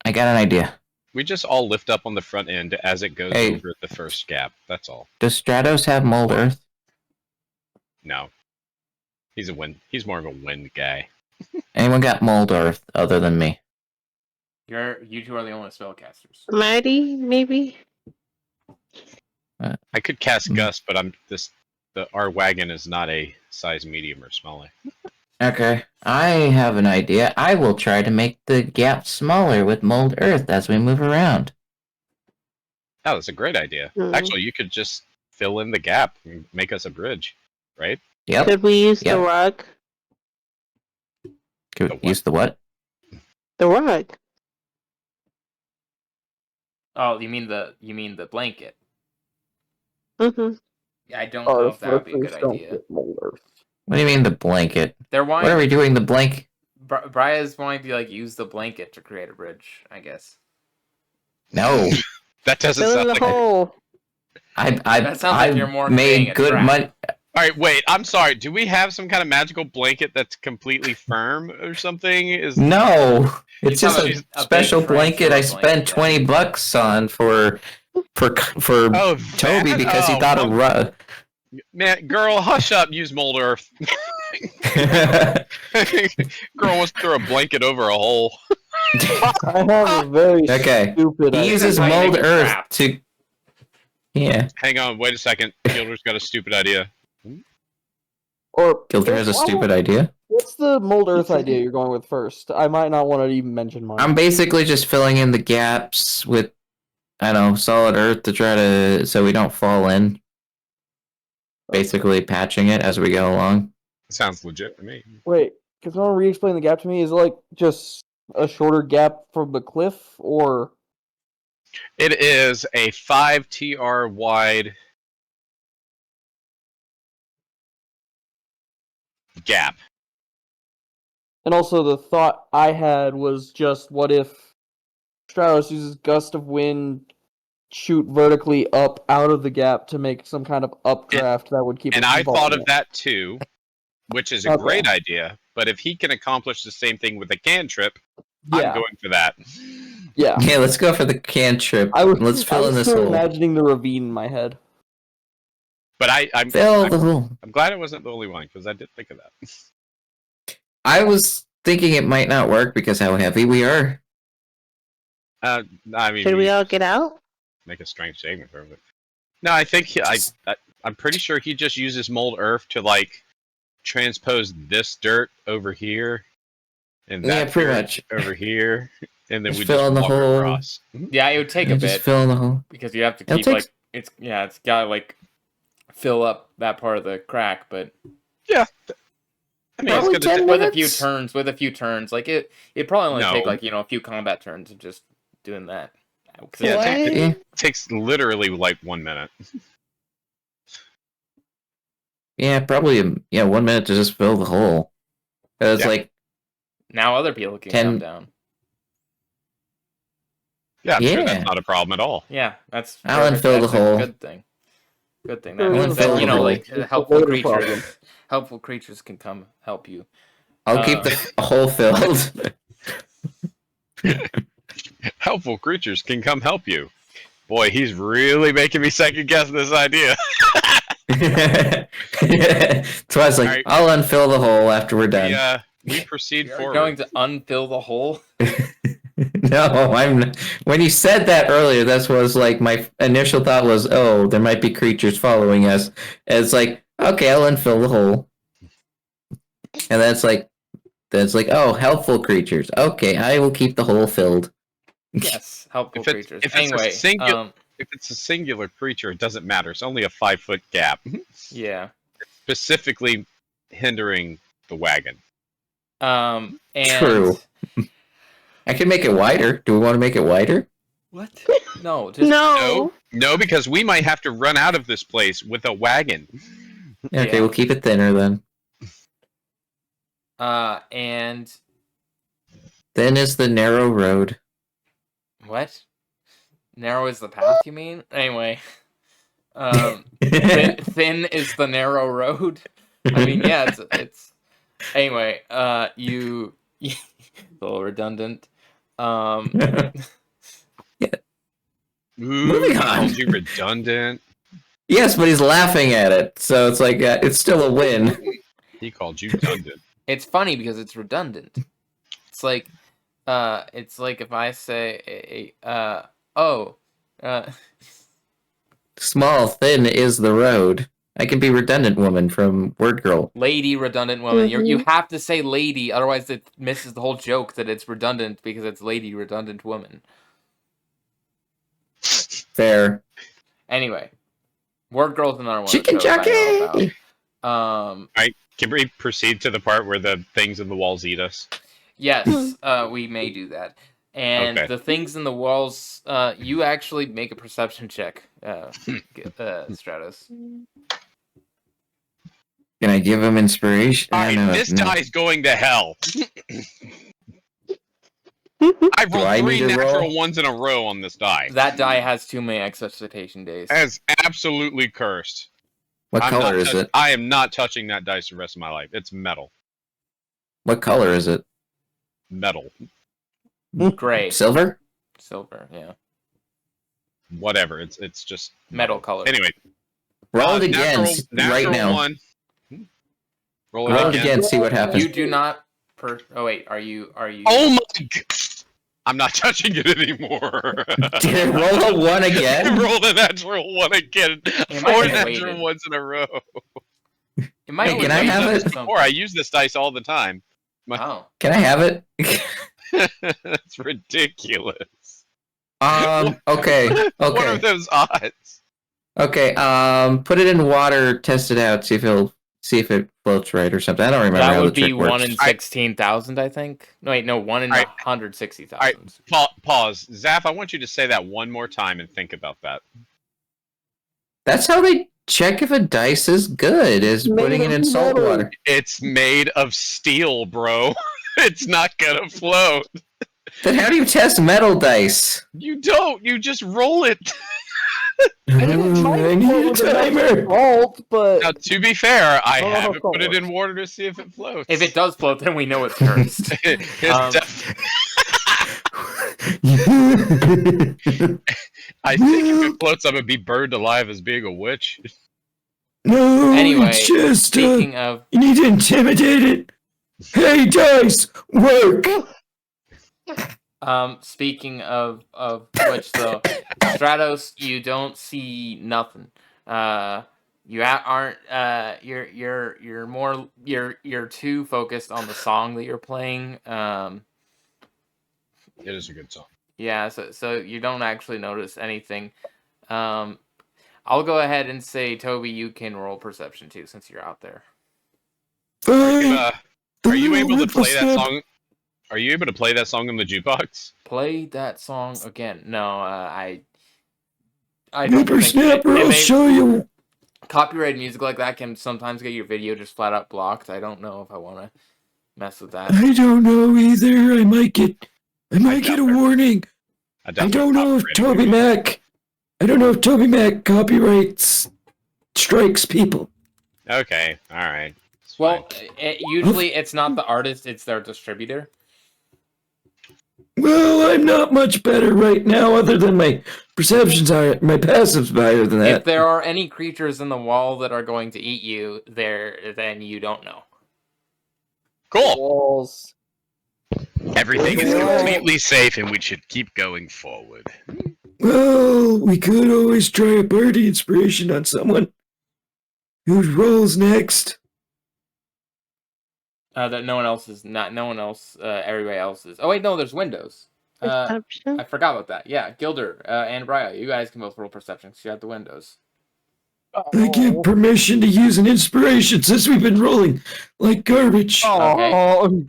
I got an idea. We just all lift up on the front end as it goes Hey. over the first gap. That's all. Does Stratos have mold earth? No. He's more of a wind guy. Anyone got mold earth other than me? You two are the only spellcasters. Mighty, maybe? I could cast Gust, but our wagon is not a size medium or smaller. Okay, I have an idea. I will try to make the gap smaller with mold earth as we move around. Oh, that's a great idea. Actually, you could just fill in the gap and make us a bridge, right? Yep. Could we use the rug? Could we use the what? The rug. Oh, you mean the blanket? Mm-hmm. Yeah, I don't know if that would be a good idea. What do you mean the blanket? They're wanting. What are we doing? The blank? Bria's wanting to use the blanket to create a bridge, I guess. No. That doesn't sound like hole. That sounds like you're more made good money. All right, wait. I'm sorry. Do we have some kind of magical blanket that's completely firm or something? No, it's just a special big blanket I transfer spent $20 on for Toby because he thought a rug. Man, girl, hush up. Use mold earth. Girl wants to throw a blanket over a hole. I have a very stupid He uses mold earth to. Yeah. Hang on, wait a second. Gilder's got a stupid idea. Or Gilder has a stupid idea. What's the mold earth idea you're going with first? I might not want to even mention mine. I'm basically just filling in the gaps with, I don't know, solid earth to try to so we don't fall in. Basically patching it as we go along. Sounds legit to me. Wait, can someone re-explain the gap to me? Is it like just a shorter gap from the cliff, or? It is a 5 TR wide gap. And also the thought I had was just, what if Stratos uses gust of wind, shoot vertically up out of the gap to make some kind of updraft that would keep. And it I from thought falling of that too, which is a great idea. But if he can accomplish the same thing with a cantrip, I'm going for that. Yeah. Yeah, let's go for the cantrip. Let's fill in this still hole. imagining the ravine in my head. But I'm Fill the hole. I'm glad I wasn't the only one because I did think of that. I was thinking it might not work because how heavy we are. I mean, Should we all get out? Make a strength saving throw. No, I think I'm pretty sure he just uses mold earth to transpose this dirt over here, and that pretty dirt much over here, and then just we fill just in the walk hole. across. Yeah, it would take a bit. Just fill in the hole because you have to It'll keep take- it's gotta fill up that part of the crack, but yeah. I mean, Probably it's gonna 10 with a minutes. few turns, it probably only take No. a few combat turns of just doing that. Yeah, What? it takes literally 1 minute. Yeah, probably 1 minute to just fill the hole. It's Yeah. Now other people can 10 come down. Yeah, I'm sure Yeah. that's not a problem at all. Yeah, that's Alan, perfect. fill the That's a hole. Good thing. Good thing. Alan, That means fill that the hole. It's helpful a later creatures. problem. Helpful creatures can come help you. I'll keep the hole filled. Helpful creatures can come help you. Boy, he's really making me second guess this idea. So I was like, Alright. I'll unfill the hole after we're done. We proceed You're forward. going to unfill the hole. No, I'm. When you said that earlier, that was my initial thought was, oh, there might be creatures following us. And it's like, okay, I'll unfill the hole. And that's oh, helpful creatures. Okay, I will keep the hole filled. Yes, helpful If it's- creatures. if it's a Anyway, singular- If it's a singular creature, it doesn't matter. It's only a 5-foot gap, yeah. specifically hindering the wagon. And True. I can make it wider. Do we want to make it wider? What? No, just No, because we might have to run out of this place with a wagon. Okay, Yeah. we'll keep it thinner then. And Then is the narrow road. what? Narrow is the path, you mean? Anyway. Thin is the narrow road. I mean, yeah, it's anyway. You a little redundant. Ooh, Moving he on. called you redundant. Yes, but he's laughing at it, so it's like it's still a win. He called you redundant. It's funny because it's redundant. It's like if I say Small, thin is the road. I can be redundant woman from Word Girl. lady redundant woman. You Mhm. have to say lady, otherwise it misses the whole joke that it's redundant because it's lady redundant woman. Fair. Anyway, Word Girl's another one. Chicken of the shows I know jockey! about. Can we proceed to the part where the things in the walls eat us? Yes, we may do that. And Okay. the things in the walls, you actually make a perception check, Stratos. Can I give him inspiration? Alright, this guy's going to hell. I rolled I 3 need to natural roll? ones in a row on this die. That die has too many excitation days. That is absolutely cursed. What color is it? I am not touching that dice the rest of my life. It's metal. What color is it? Metal. Gray. Silver? Silver, yeah. Whatever. It's just Metal color. Anyway. Roll it again right now. One. Roll Roll it it again, see what happens. You do not oh wait, are you Oh my god! I'm not touching it anymore. Did it roll a 1 again? Rolled a natural 1 again. It might 4 have natural waited. ones in a row. It might Hey, be can I have weighted it? Or I use this dice all the time. Oh. Can I have it? That's ridiculous. Okay. What are Okay. those odds? Okay. Put it in water, test it out, see if it floats right or something. I don't remember That how the would be trick works. 1 in 16,000, I think. No, wait, no, 1 in Alright. 160,000. Pause. Zap, I want you to say that one more time and think about that. That's how they check if a dice is good, is putting it in salt water. It's made of steel, bro. It's not gonna float. Then how do you test metal dice? You don't. You just roll it. I need a timer. But Now, to be fair, I Oh, haven't put it God. in water to see if it floats. If it does float, then we know it's cursed. I think if it floats, I'm gonna be burned alive as being a witch. No, Anyway, it's just, speaking of... you need to intimidate it. Hey, dice, work. Speaking of which, though, Stratos, you don't see nothing. You aren't. You're more. You're too focused on the song that you're playing. It is a good song. Yeah. So you don't actually notice anything. I'll go ahead and say, Toby, you can roll perception too, since you're out there. Are you able to play that song? Are you able to play that song on the jukebox? Play that song again. No, I don't think Snapper, I'll show you. Copyrighted music like that can sometimes get your video just flat out blocked. I don't know if I want to mess with that. I don't know either. I might get a warning. I don't know if Toby Mac copyrights strikes people. Okay, all right. Well, usually it's not the artist; it's their distributor. Well, I'm not much better right now, other than my perceptions are my passive's higher than that. If there are any creatures in the wall that are going to eat you, then you don't know. Cool. walls. Everything is completely safe, and we should keep going forward. Well, we could always try a birdie inspiration on someone. Who rolls next? That no one else is not. No one else. Everybody else is. Oh wait, no. There's windows. Perception. I forgot about that. Yeah, Gilder and Briya, you guys can both roll perception because you have the windows. I give permission to use an inspiration since we've been rolling like garbage. Oh.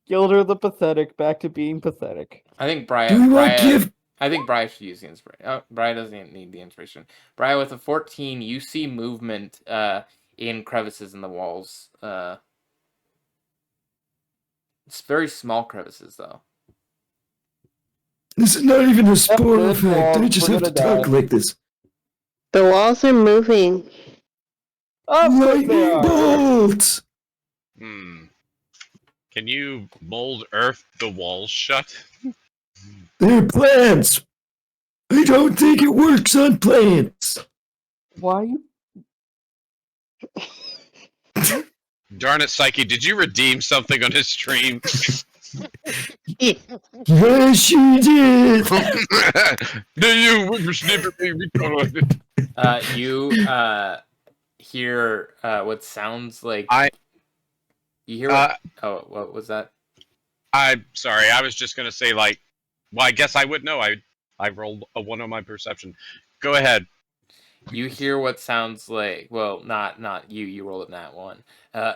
Gilder the pathetic, back to being pathetic. I think Briya. Do we want give? I think Briya should use the inspiration. Oh, Briya doesn't need the inspiration. Briya, with a 14, you see movement in crevices in the walls. It's very small crevices, though. This is not even a sport good effect. I walls, just we're have to gonna talk die. like this. The walls are moving. Of course they Lightning are. bolts! Can you mold earth the walls shut? They're plants! I don't think it works on plants! Why? Darn it, Psyche, did you redeem something on his stream? Yes, she did! Do you wish to be recorded? You hear what sounds like you hear what was that? I'm sorry, I was just gonna say well, I guess I would know. I rolled a 1 on my perception. Go ahead. You hear what sounds like, well, not you. You rolled a nat 1.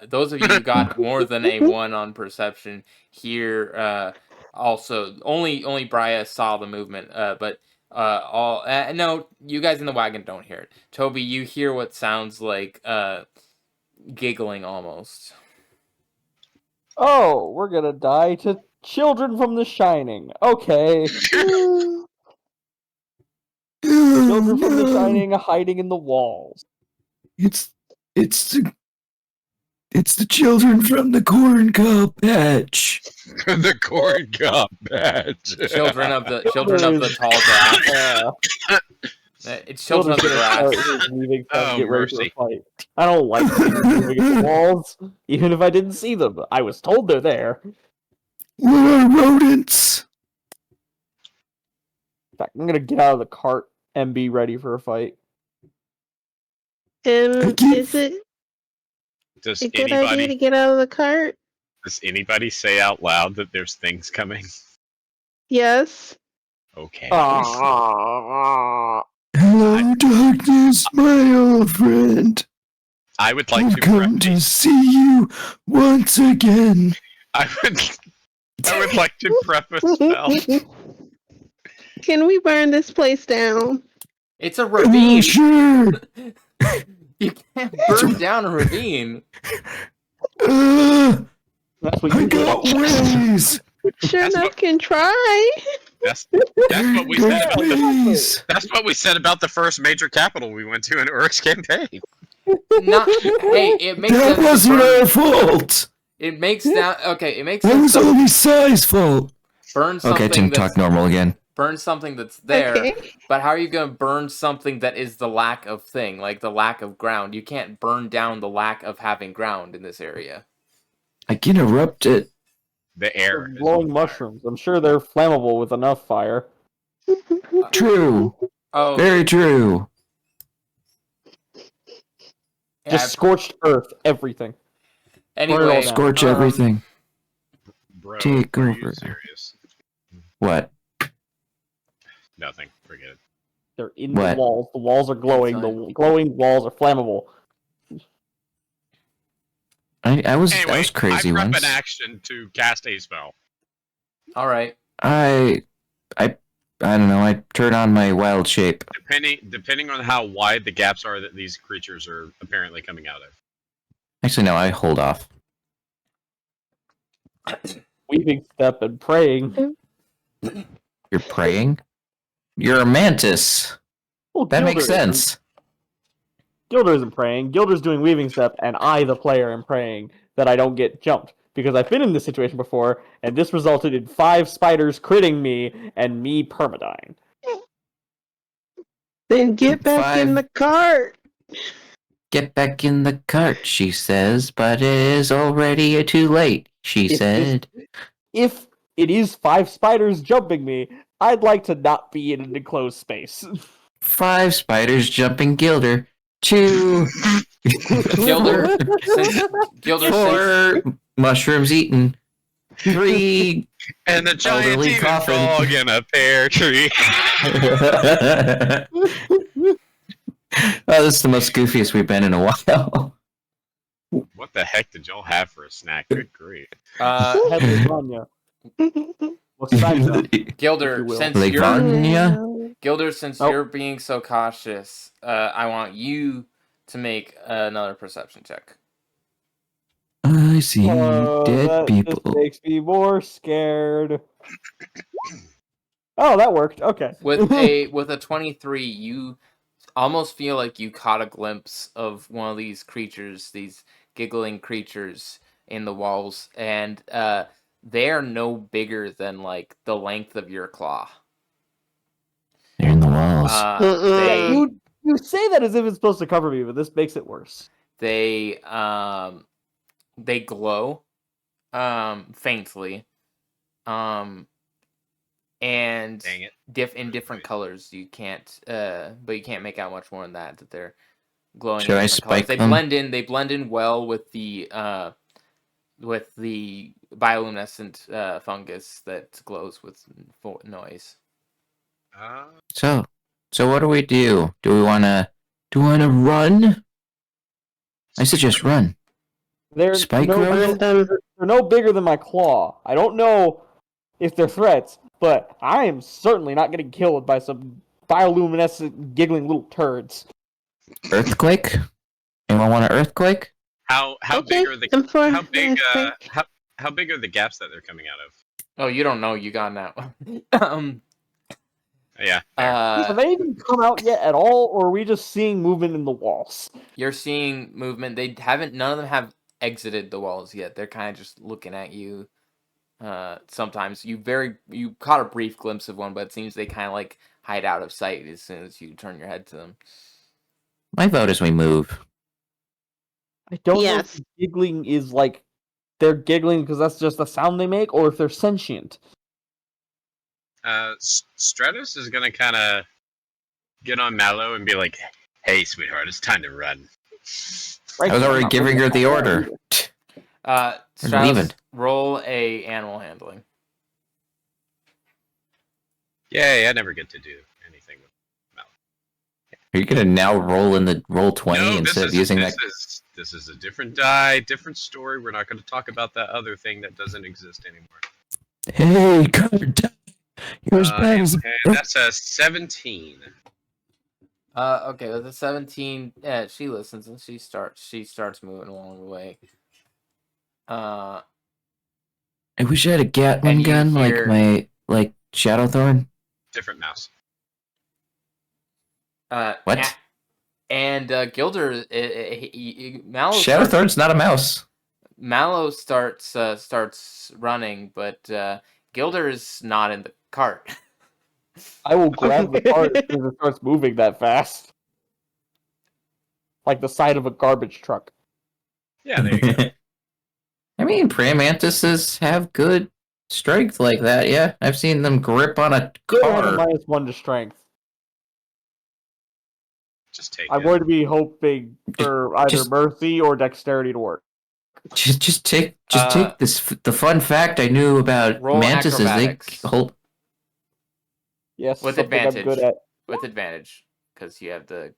Those of you who got more than a 1 on perception hear. Also, only Briya saw the movement. But no, you guys in the wagon don't hear it. Toby, you hear what sounds like giggling almost. Oh, we're gonna die to children from The Shining. Okay. Children from The Shining hiding in the walls. It's the children from the corn cob patch. The corn cob patch. Children of the tall grass. It's children of the grass. Get ready for a fight. I don't like moving at the walls, even if I didn't see them. I was told they're there. What are rodents? In fact, I'm gonna get out of the cart and be ready for a fight. Is it Does a good idea to get out of the cart? Does anybody say out loud that there's things coming? Yes. Okay. Hello, darkness, my old friend. I would like I've to come to see you once again. I would like to preface spell. Can we burn this place down? It's a ravine. Sure. You can't burn down a ravine. That's what I you got do. ways. Sure enough, can try. That's what we said about ways. that's what we said about the first major capital we went to in Urik's campaign. Hey, it makes That sense. wasn't our fault. It makes sense. Okay, it makes That sense. was only Sai's fault. Burn something. Okay, Tim, talk normal again. Burn something that's there. Okay. But how are you gonna burn something that is the lack of thing, like the lack of ground? You can't burn down the lack of having ground in this area. I can erupt it. The air. Glowing mushrooms. I'm sure they're flammable with enough fire. True. Oh, Very true. yeah, Just scorched earth, everything. anyway, Scorch everything. Bro, Take are over. you serious? What? Nothing. Forget it. They're in What? the walls. The walls are glowing. The glowing walls are flammable. I was Anyway, crazy I prep once. an action to cast a spell. all right. I don't know. I turn on my wild shape. Depending on how wide the gaps are that these creatures are apparently coming out of. Actually, no. I hold off. Weaving step and praying. You're praying. You're a mantis. Well, That makes Gilder isn't. sense. Gilder isn't praying. Gilder's doing weaving step, and I, the player, am praying that I don't get jumped. Because I've been in this situation before, and this resulted in 5 spiders critting me, and me permadying. Then get back in the cart. Get back in the cart, she says, but it is already too late, she said. If it is 5 spiders jumping me, I'd like to not be in an enclosed space. 5 spiders jumping Gilder. 2 Gilder, since 4 mushrooms eaten. 3 And the giant elderly demon coffin. frog in a pear tree. Oh, this is the most goofiest we've been in a while. What the heck did y'all have for a snack? Good grief. Head lasagna. Lasagna. Gilder, if you will. since you're being so cautious, I want you to make another perception check. I see dead that people. just makes me more scared. Oh, that worked. Okay. With a 23, you almost feel like you caught a glimpse of one of these creatures, these giggling creatures in the walls, and they are no bigger than like the length of your claw. They're in the walls. You say that as if it's supposed to cover me, but this makes it worse. They glow faintly. And Dang it. in different colors. You can't but you can't make out much more than that they're glowing Should in I different colors. spike them? They blend in well with the bioluminescent fungus that glows with noise. So what do we do? Do we wanna run? I suggest run. They're Spike no, growth? they're no bigger than my claw. I don't know if they're threats, but I am certainly not getting killed by some bioluminescent giggling little turds. Earthquake? Anyone want an earthquake? How Okay, big are the I'm for how big earthquake. how big are the gaps that they're coming out of? Oh, you don't know. You got that one. Yeah. Have they even come out yet at all, or are we just seeing movement in the walls? You're seeing movement. None of them have exited the walls yet. They're kind of just looking at you. Sometimes you caught a brief glimpse of one, but it seems they kind of like hide out of sight as soon as you turn your head to them. My vote is we move. I don't know Yes. if giggling is like they're giggling because that's just the sound they make, or if they're sentient. Stratos is gonna kind of get on Mallow and be like, "Hey, sweetheart, it's time to run." I was already giving her the order. Stratos, leaving. roll a animal handling. Yay! I never get to do anything with Mallow. Are you gonna now roll in the roll 20 No, instead of using that? This is a different die, different story. We're not going to talk about that other thing that doesn't exist anymore. Hey, God, you're as bad as And that's a 17. Okay, with a 17, she listens and she starts moving along the way. I wish I had a Gatling And you gun hear- like Shadowthorn. Different mouse. What? And Gilder, Mallow Shadowthorn's not a mouse. Mallow starts running, but Gilder is not in the cart. I will grab the cart as it starts moving that fast. Like the side of a garbage truck. Yeah, there you go. I mean, praying mantises have good strength like that. Yeah, I've seen them grip on a Good have a car. -1 to strength. Just take I'm it. going to be hoping for either just- mercy or dexterity to work. Just take the fun fact I knew about Roll mantises. acrobatics. They hold. Yes, With something advantage. I'm good at. With advantage, because you have the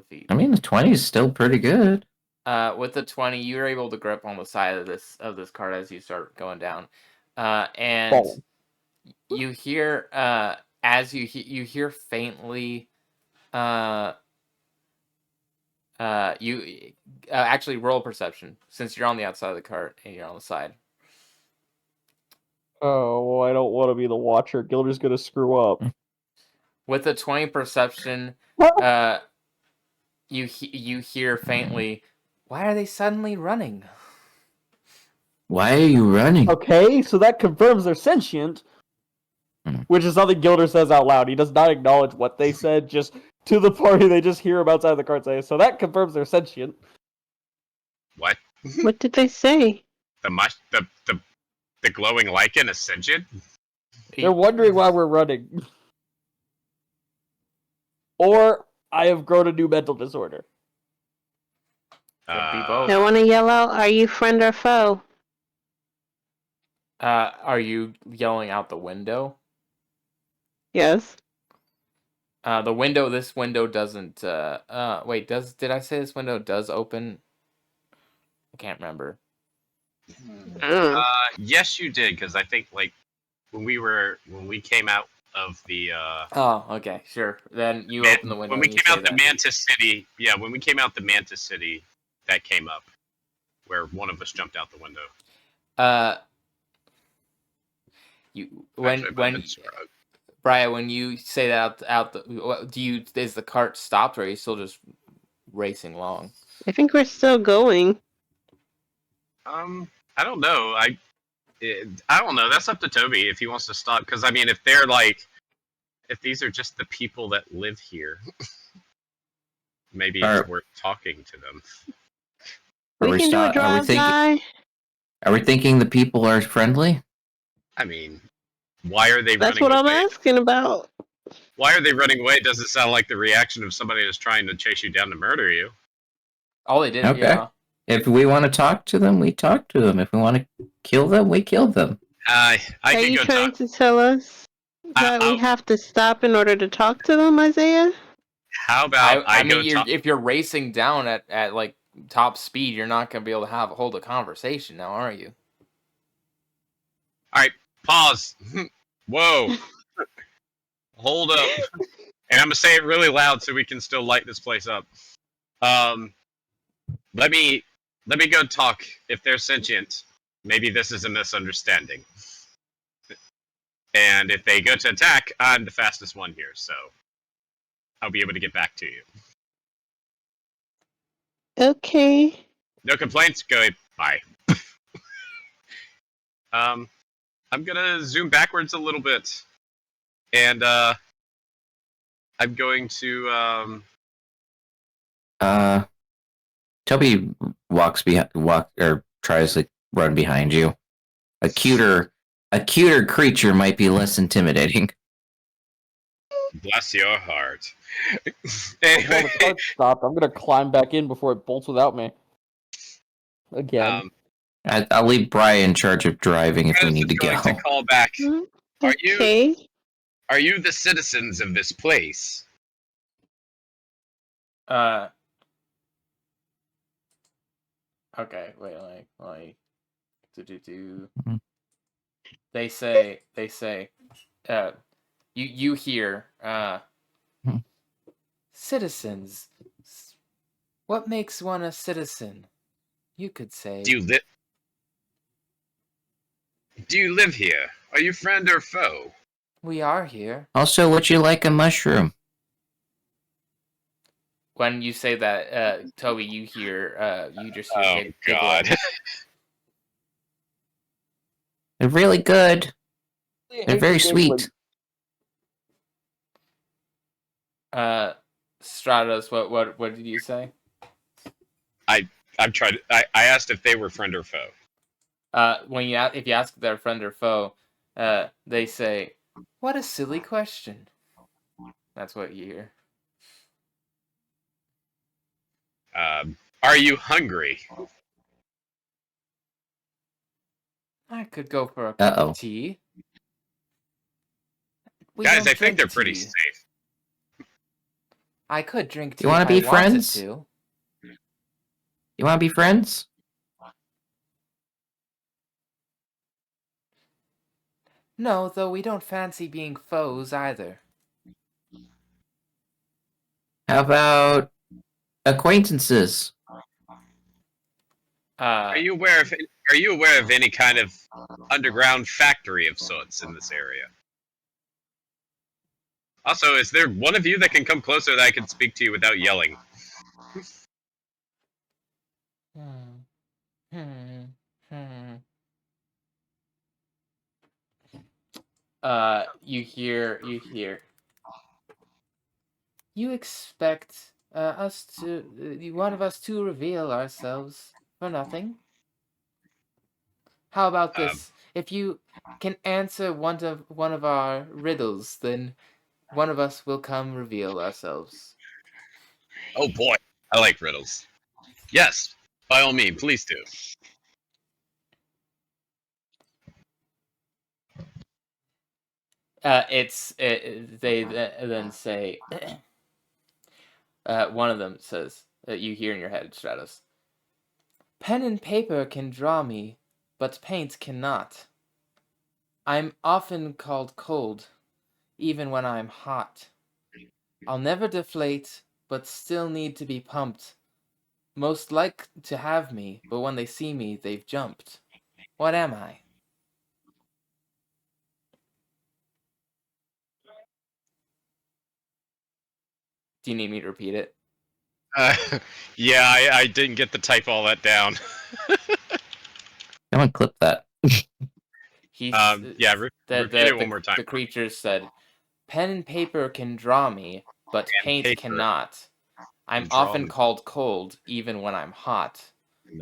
feet. I mean, the 20 is still pretty good. With the 20, you're able to grip on the side of this cart as you start going down, and Falling. you hear as you hear faintly. You actually roll perception since you're on the outside of the cart and you're on the side. Oh, well, I don't want to be the watcher. Gilder's gonna screw up. With the 20 perception, you hear faintly, "Why are they suddenly running?" Why are you running? Okay, so that confirms they're sentient, which is something Gilder says out loud. He does not acknowledge what they said, just to the party they just hear him outside the cart say, so that confirms they're sentient. What? What did they say? The glowing lichen is sentient? They're wondering why we're running. Or I have grown a new mental disorder. Could be both. I want to yell out, "Are you friend or foe?" Are you yelling out the window? Yes. This window doesn't, wait, did I say this window does open? I can't remember. Yes, you did, because I think, like, when we came out of the, Oh, okay, sure. Then you open the window. When we and you came say out the that. Mantis City, when we came out the Mantis City, that came up, where one of us jumped out the window. You when Actually, Brian, when you say that is the cart stopped or are you still just racing along? I think we're still going. I don't know. I don't know. That's up to Toby if he wants to stop. Because I mean, if these are just the people that live here, maybe it's worth talking to them. We can do a drive-by. Are we thinking the people are friendly? I mean, why are they That's running what away? I'm asking about. Why are they running away? Does it sound like the reaction of somebody that's trying to chase you down to murder you? Oh, they did. Okay. Yeah. If we want to talk to them, we talk to them. If we want to kill them, we kill them. I Are can you go trying talk. to tell us that we have to stop in order to talk to them, Isaiah? How about I mean, if you're racing down at like top speed, you're not gonna be able to hold a conversation now, are you? All right, pause. Whoa. Hold up. And I'm gonna say it really loud so we can still light this place up. Let me go talk. If they're sentient, maybe this is a misunderstanding. And if they go to attack, I'm the fastest one here, so I'll be able to get back to you. Okay. No complaints. Go ahead. Bye. I'm gonna zoom backwards a little bit, and I'm going to Toby tries to run behind you. A cuter creature might be less intimidating. Bless your heart. Well, the cart stopped. I'm gonna climb back in before it bolts without me. Again. I'll leave Brian in charge of driving if we need to go. To call back. Okay. Are you the citizens of this place? Okay, wait, They say, you hear, citizens. What makes one a citizen? You could say. Do you live here? Are you friend or foe? We are here. Also, would you like a mushroom? When you say that, Toby, you hear, you just hear God. They're really good. They're very sweet. Stratos, what did you say? I asked if they were friend or foe. If you ask if they're friend or foe, they say, "What a silly question." That's what you hear. Are you hungry? I could go for a cup of tea. Guys, I think they're pretty safe. I could drink tea. You want to be friends? You want to be friends? No, though we don't fancy being foes either. How about acquaintances? Are you aware of any kind of underground factory of sorts in this area? Also, is there one of you that can come closer that I can speak to you without yelling? You hear. You expect one of us to reveal ourselves for nothing? How about this? If you can answer one of our riddles, then one of us will come reveal ourselves. Oh boy, I like riddles. Yes, by all means, please do. They then say, one of them says, you hear in your head, Stratos, pen and paper can draw me, but paint cannot. I'm often called cold, even when I'm hot. I'll never deflate, but still need to be pumped. Most like to have me, but when they see me, they've jumped. What am I? Do you need me to repeat it? Yeah, I didn't get to type all that down. Someone clip that. Repeat the it one more time. The creatures said, "Pen and paper can draw me, but paint paper cannot. I'm can draw often me. called cold, even when I'm hot.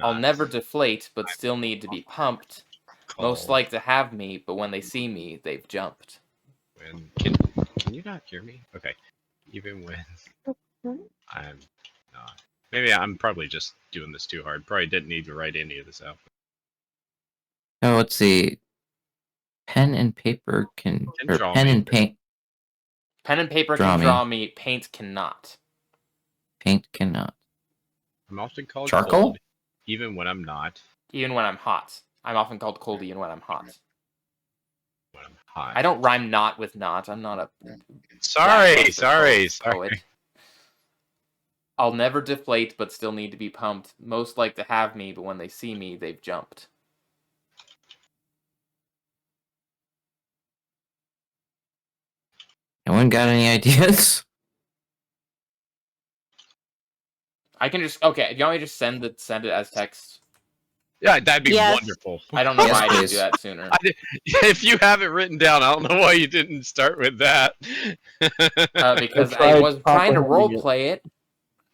I'll Not never deflate, but still need to be pumped. Most called like to have me, but when they see me, they've jumped." when can you not hear me? Okay. Even when I'm not. Maybe I'm probably just doing this too hard. Probably didn't need to write any of this out. Oh, let's see. Pen and paper can, or draw pen me. and paint. Pen and paper Draw can me. draw me, paint cannot. Paint cannot. I'm often called Charcoal? cold, even when I'm not. Even when I'm hot. I'm often called cold even when I'm hot. When I'm hot. I don't rhyme not with not. I'm not a Sorry. poet. I'll never deflate, but still need to be pumped. Most like to have me, but when they see me, they've jumped. Anyone got any ideas? I can just do you want me to just send it as text? Yeah, that'd be Yes. wonderful. I don't know Yes, why I didn't please. do that sooner. If you have it written down, I don't know why you didn't start with that. Because I I tried was trying to comprehending role it. play it.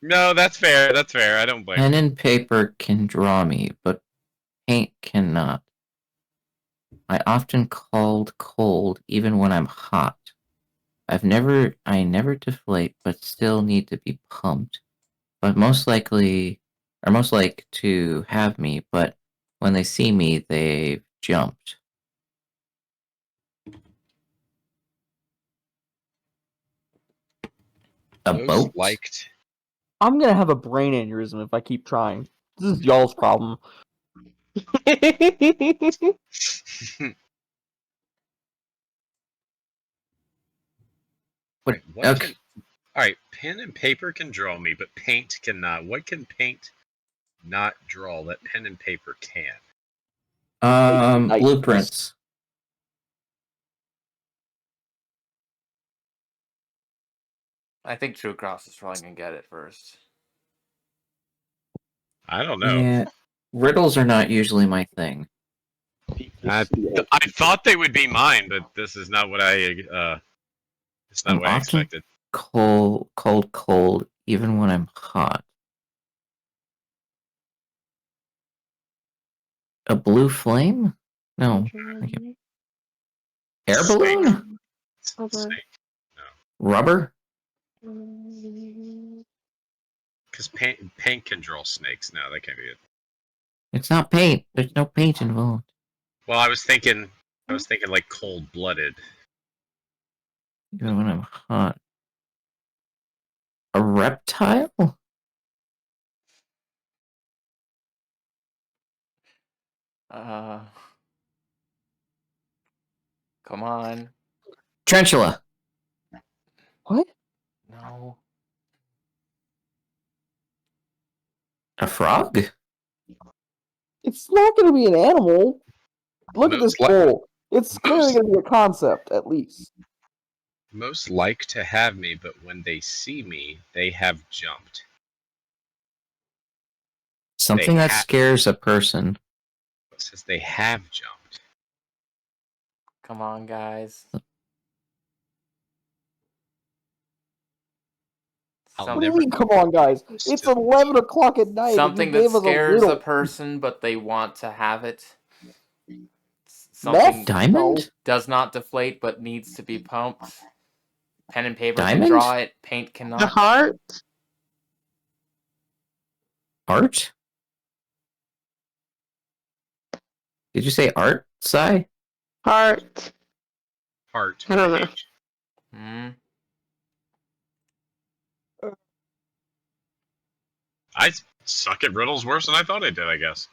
No, that's fair. That's fair. I don't blame Pen you. and paper can draw me, but paint cannot. I often called cold even when I'm hot. I never deflate, but still need to be pumped. But most like to have me, but when they see me, they've jumped. A Most boat? liked. I'm gonna have a brain aneurysm if I keep trying. This is y'all's problem. Wait, what Okay. can... Alright, pen and paper can draw me, but paint cannot. What can paint not draw that pen and paper can? Blueprints. I think TrueCross is probably gonna get it first. I don't know. Yeah, riddles are not usually my thing. I thought they would be mine, but this is not what it's not I'm what I often expected. cold, even when I'm hot. A blue flame? No. Okay. Air balloon? Snake. Rubber? Because paint can draw snakes. No, that can't be it. It's not paint. There's no paint involved. Well, I was thinking like cold-blooded. Even when I'm hot. A reptile? Come on. Tarantula. What? No. A frog? It's not gonna be an animal. Look at this Most bowl. It's clearly gonna be a concept, at least. Most like to have me, but when they see me, they have jumped. Something that scares a person. It says they have jumped. Come on, guys. I'll What do you never mean, come on, guys? It's 11 o'clock at night. Something and you that gave us scares a riddle. person, but they want to have it. Meth? Something Diamond? does not deflate, but needs to be pumped. Pen and paper Diamond? can draw it. Paint The cannot. heart? Art? Did you say art, Sai? Heart. Heart. I don't know. Hmm. I suck at riddles worse than I thought I did, I guess.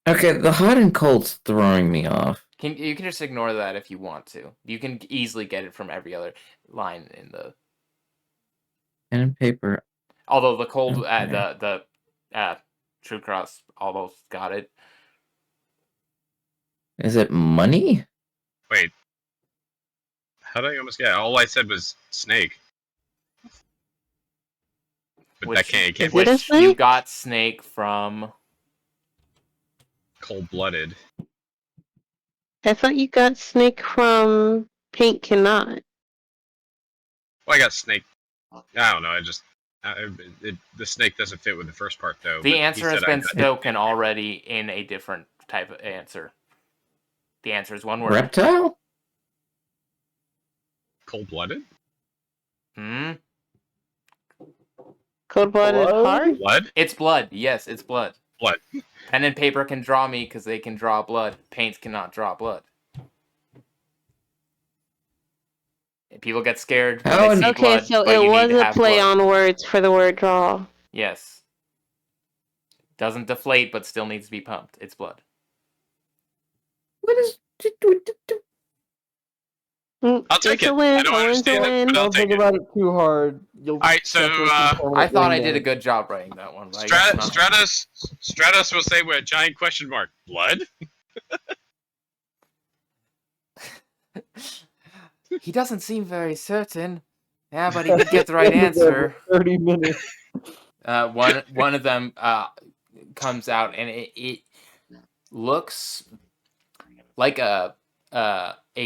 Okay, the hot and cold's throwing me off. You can just ignore that if you want to. You can easily get it from every other line in the. Pen and paper. Although the cold, Okay. the TrueCross almost got it. Is it money? Wait. How did I almost get it? All I said was snake. But Which- that can't Is be it a Which you snake? got snake from. cold-blooded. I thought you got snake from Paint Cannot. Well, I got snake. I don't know. The snake doesn't fit with the first part though. The but he answer has said I been got- spoken already in a different type of answer. The answer is one word. Reptile? Cold-blooded. Hmm? Cold-blooded Blood? heart? Blood. It's blood. Yes, it's blood. Blood. Pen and paper can draw me because they can draw blood. Paints cannot draw blood. People get scared when Oh, they see Okay, blood, so but it you was need to a have play blood. on words for the word draw. Yes. Doesn't deflate, but still needs to be pumped. It's blood. What is... I'll take It's it. a win. I don't A win's a understand it, win. but I'll Don't take think it. about it too hard. You'll Alright, so, suffer some permanent I thought I brain did a damage. good job writing that one. But I guess not. Stratos will say with a giant question mark. Blood. He doesn't seem very certain. Yeah, but he did get the right answer. 30 minutes. One of them comes out, and it looks like a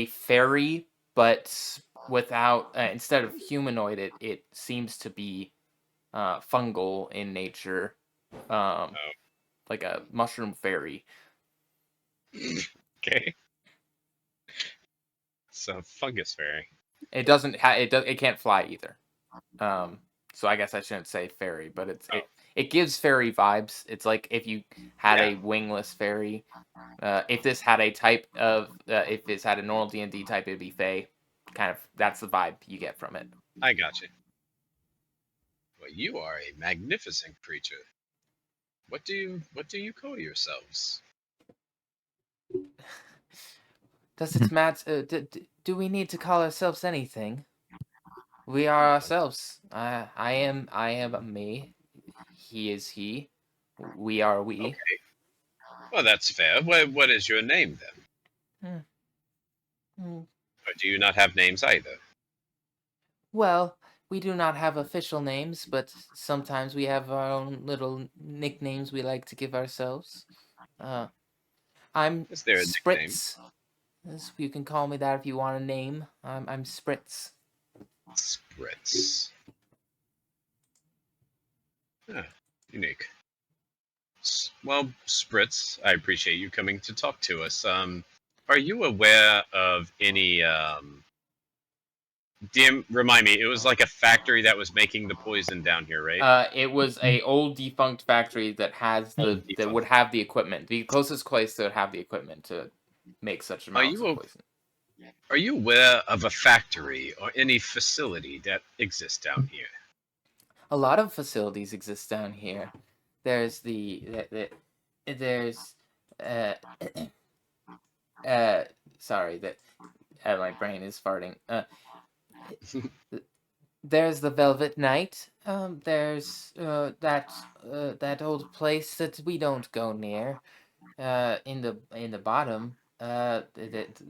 fairy, but without instead of humanoid, it seems to be fungal in nature, like a mushroom fairy. Okay. So fungus fairy. It doesn't. It can't fly either. So I guess I shouldn't say fairy, but it gives fairy vibes. It's like if you had a wingless fairy. If this had a type of, if this had a normal D&D type, it'd be Fae. Kind of, that's the vibe you get from it. I got you. Well, you are a magnificent creature. What do you call yourselves? Does it matter? Do we need to call ourselves anything? We are ourselves. I am me. He is he. We are we. Okay. Well, that's fair. What is your name then? Or do you not have names either? Well, we do not have official names, but sometimes we have our own little nicknames we like to give ourselves. I'm Is there a nickname? Spritz. You can call me that if you want a name. I'm Spritz. Spritz. Unique. Well, Spritz, I appreciate you coming to talk to us. Are you aware of any remind me, it was like a factory that was making the poison down here, right? It was a old defunct factory that has that would have the equipment. The closest place that would have the equipment to make such amounts of poison. Are you aware of a factory or any facility that exists down here? A lot of facilities exist down here. There's sorry that my brain is farting. There's the Velvet Knight. There's that old place that we don't go near. In the bottom.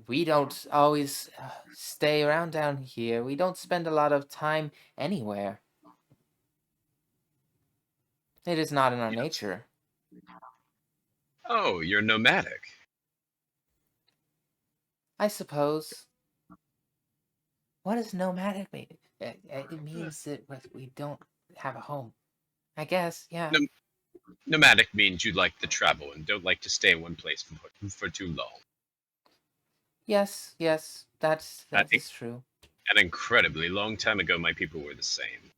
We don't always stay around down here. We don't spend a lot of time anywhere. It is not in our nature. Oh, you're nomadic. I suppose. What does nomadic mean? It means that we don't have a home. I guess, yeah. Nomadic means you like to travel and don't like to stay in one place for too long. Yes, that is true. An incredibly long time ago, my people were the same.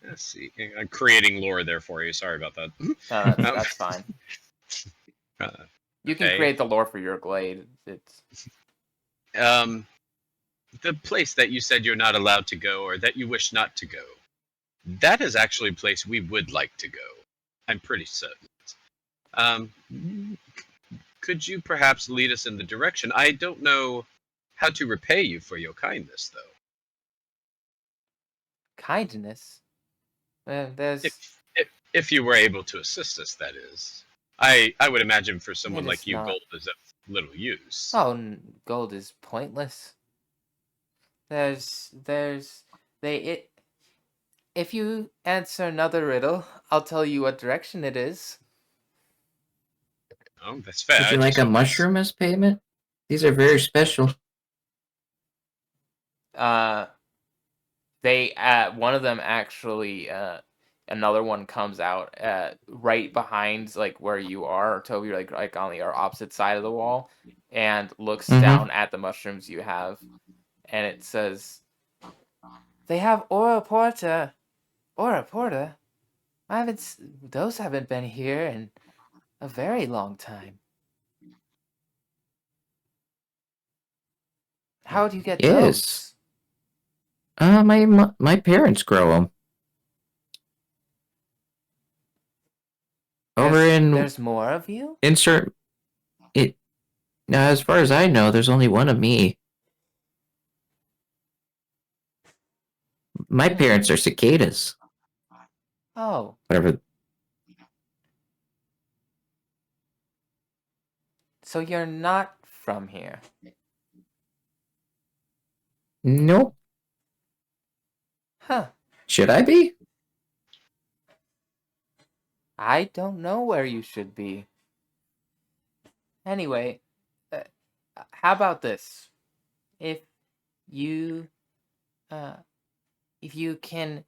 Let's see. I'm creating lore there for you. Sorry about that. No, that's fine. You can create the lore for your glade. It's the place that you said you're not allowed to go or that you wish not to go. That is actually a place we would like to go. I'm pretty certain. Could you perhaps lead us in the direction? I don't know how to repay you for your kindness, though. Kindness? There's... If you were able to assist us, that is. I would imagine for someone like you, gold is of little use. Oh, gold is pointless. There's If you answer another riddle, I'll tell you what direction it is. Oh, that's fair. Would you like a mushroom as payment? These are very special. They one of them actually another one comes out right behind like where you are, Toby, like on the opposite side of the wall, and looks down at the mushrooms you have, and it says, "They have Ora Porta. Ora Porta? Those haven't been here in a very long time. How do you get Yes. those?" My parents grow them. There's more of you? Insert it. Now, as far as I know, there's only one of me. My parents are cicadas. Oh. Whatever. So you're not from here? Nope. Huh. Should I be? I don't know where you should be. Anyway, how about this? If you can,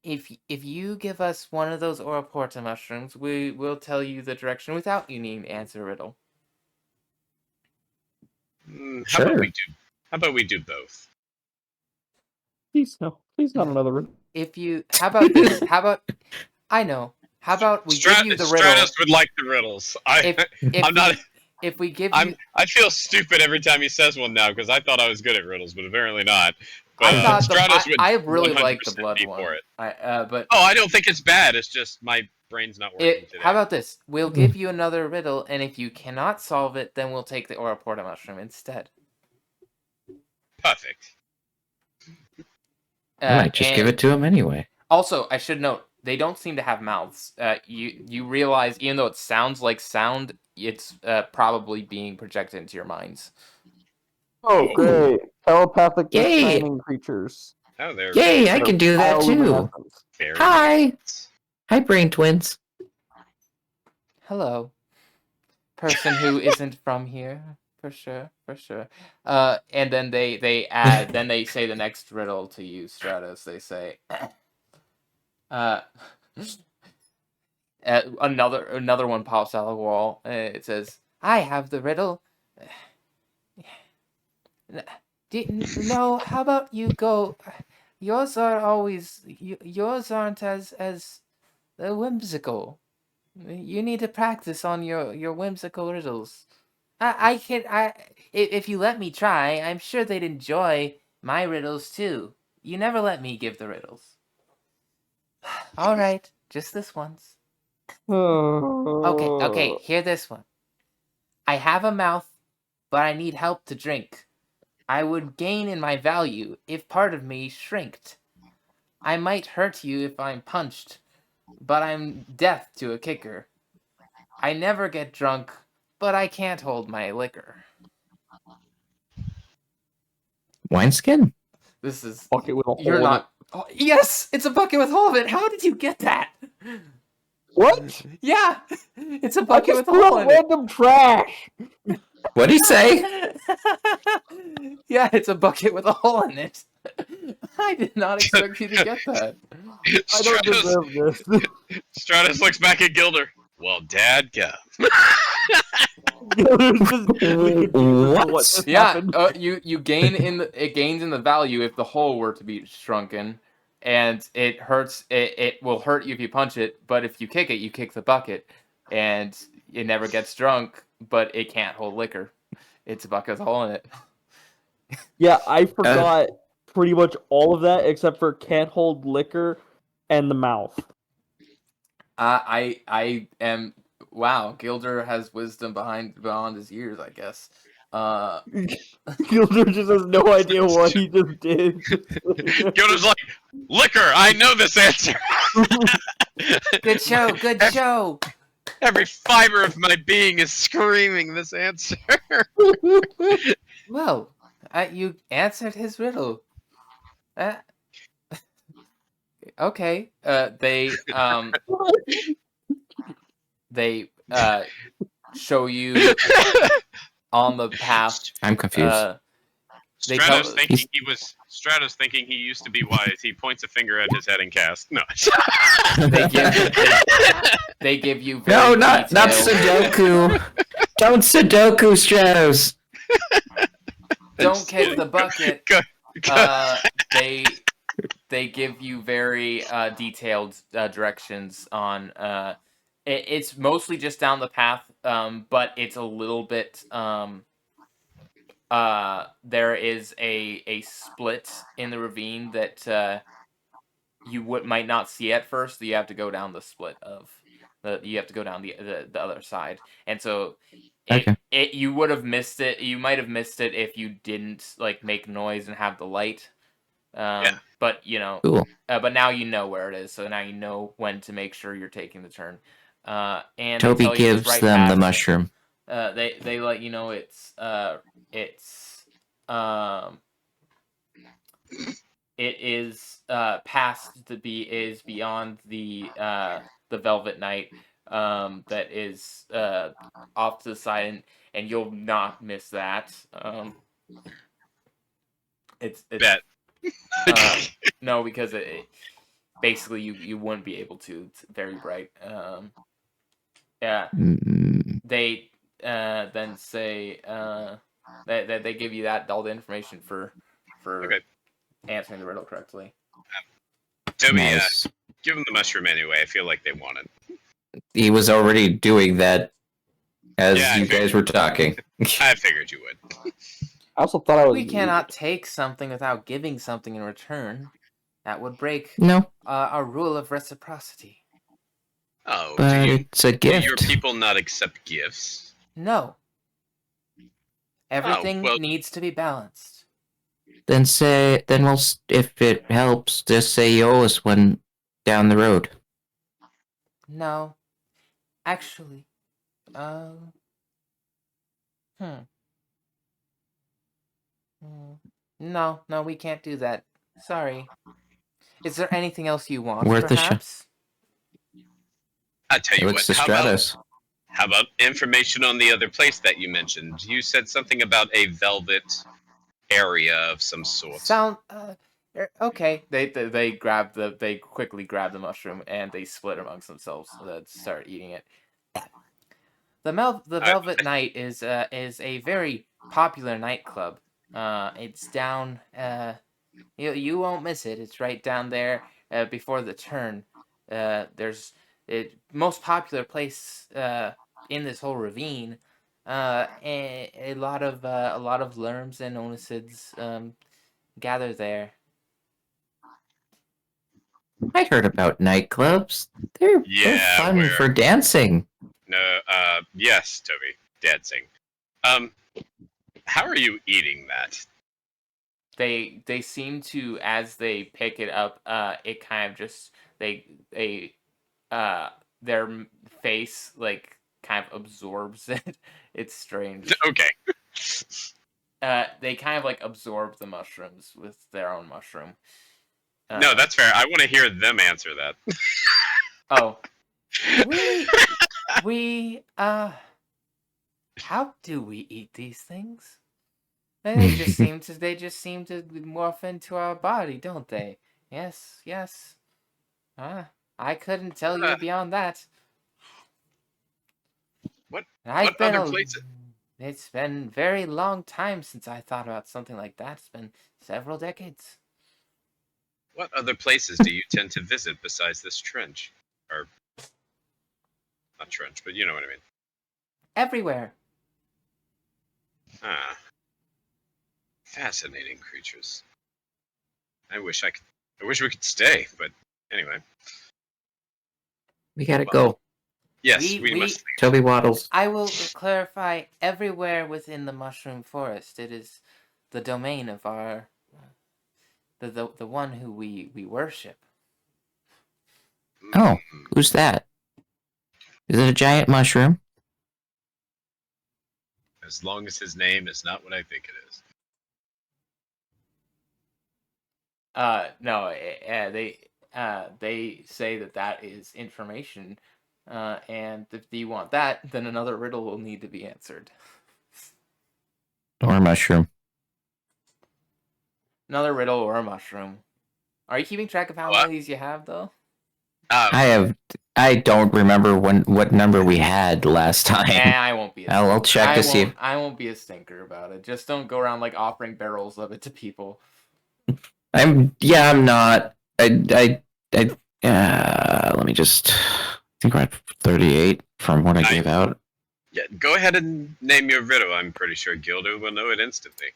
if you give us one of those Ora Porta mushrooms, we will tell you the direction without you needing to answer a riddle. How about we do both? Please no. Please not another riddle. How about this? I know. How about we give you the riddle? Stratos would like the riddles. If we give you... I feel stupid every time he says one now because I thought I was good at riddles, but apparently not. But, I really like the blood one. For it. But I don't think it's bad. It's just my brain's not working today. How about this? We'll give you another riddle, and if you cannot solve it, then we'll take the Ora Porta mushroom instead. Perfect. I might just give it to him anyway. Also, I should note, they don't seem to have mouths. You realize, even though it sounds like sound, it's probably being projected into your minds. Oh, great. Telepathic shining creatures. Oh, there. Yay, I can do that too. Hi. Hi, brain twins. Hello. Person who isn't from here. For sure. And then they add, then they say the next riddle to you, Stratos. They say, another one pops out of the wall. It says, "I have the riddle. No, how about you go? Yours aren't as whimsical. You need to practice on your whimsical riddles. If you let me try, I'm sure they'd enjoy my riddles too. You never let me give the riddles." All right, just this once. Okay, hear this one. "I have a mouth, but I need help to drink. I would gain in my value if part of me shrinked. I might hurt you if I'm punched, but I'm deaf to a kicker. I never get drunk, but I can't hold my liquor." Wineskin? This is... Bucket with a hole You're not... Oh, yes! It's a bucket with a hole in it! How did you get that? What? Yeah! It's a bucket with a hole in it! Random trash! What'd he say? Yeah, it's a bucket with a hole in it. I did not expect you to get that. I don't deserve this. Stratos looks back at Gilder. Well, Dad, go. What? Yeah, you gain it gains in the value if the hole were to be shrunken, and it hurts. It will hurt you if you punch it, but if you kick it, you kick the bucket, and it never gets drunk, but it can't hold liquor. It's a bucket with a hole in it. Yeah, I forgot pretty much all of that except for can't hold liquor and the mouth. I am... Wow, Gilder has wisdom beyond his years, I guess. Gilder just has no idea what he just did. Gilder's like, liquor, I know this answer. Good show. Every fiber of my being is screaming this answer. Well, You answered his riddle. Uh, okay. They show you on the path. I'm confused. They tell Stratos thinking he used to be wise. He points a finger at his head and casts. No. they give you No, very not detailed. Sudoku. Don't Sudoku, Stratos. Don't kick the bucket. Go. They give you very detailed directions on. It's mostly just down the path, but it's a little bit. There is a split in the ravine that you might not see at first. So you have to go down the split of you have to go down the other side, and so you would have missed it. You might have missed it if you didn't like make noise and have the light. But Cool. but now you know where it is, so now you know when to make sure you're taking the turn. And Toby they tell gives you right them the past, mushroom. they let you know it is past is beyond the Velvet Knight, that is off to the side, and you'll not miss that. It's Bet. No, because it basically you wouldn't be able to. It's very bright. Yeah. They then say they give you all the information for answering the riddle correctly. Toby, Nice. give him the mushroom anyway. I feel like they want it. He was already doing that as you guys were talking. I figured you would. I also thought I was. We cannot take something without giving something in return. That would break our rule of reciprocity. Oh, but it's a gift. Do your people not accept gifts? No. Everything needs to be balanced. Then we'll, if it helps, just say you owe us one down the road. No. Actually, No, we can't do that. Sorry. Is there anything else you want, perhaps? I tell you what. Stratos. How about information on the other place that you mentioned? You said something about a velvet area of some sort. Okay. They quickly grab the mushroom and they split amongst themselves and start eating it. The Velvet Night is a very popular nightclub. It's down. You won't miss it. It's right down there before the turn. There's most popular place in this whole ravine. A lot of lerms and onicids gather there. I heard about nightclubs. They're fun for dancing. No, yes, Toby, dancing. How are you eating that? They seem to, as they pick it up, it kind of just their face like kind of absorbs it. It's strange. Okay. They kind of like absorb the mushrooms with their own mushroom. No, that's fair. I want to hear them answer that. Oh. We how do we eat these things? They just seem to morph into our body, don't they? Yes. I couldn't tell you beyond that. What other places? It's been a very long time since I thought about something like that. It's been several decades. What other places do you tend to visit besides this trench? Or not trench, but you know what I mean. Everywhere. Fascinating creatures. I wish we could stay, but anyway. We gotta go. Yes, we must leave. Toby waddles. I will clarify, everywhere within the mushroom forest. It is the domain of our the one who we worship. Oh, who's that? Is it a giant mushroom? As long as his name is not what I think it is. No, they say that is information, and if you want that, then another riddle will need to be answered. Or a mushroom. Another riddle or a mushroom. Are you keeping track of how many of these you have, though? I don't remember what number we had last time. I won't be. I'll check to see. I won't be a stinker about it. Just don't go around like offering barrels of it to people. I'm not. Let me just think we're at 38 from what I gave out. Yeah, go ahead and name your riddle. I'm pretty sure Gilder will know it instantly.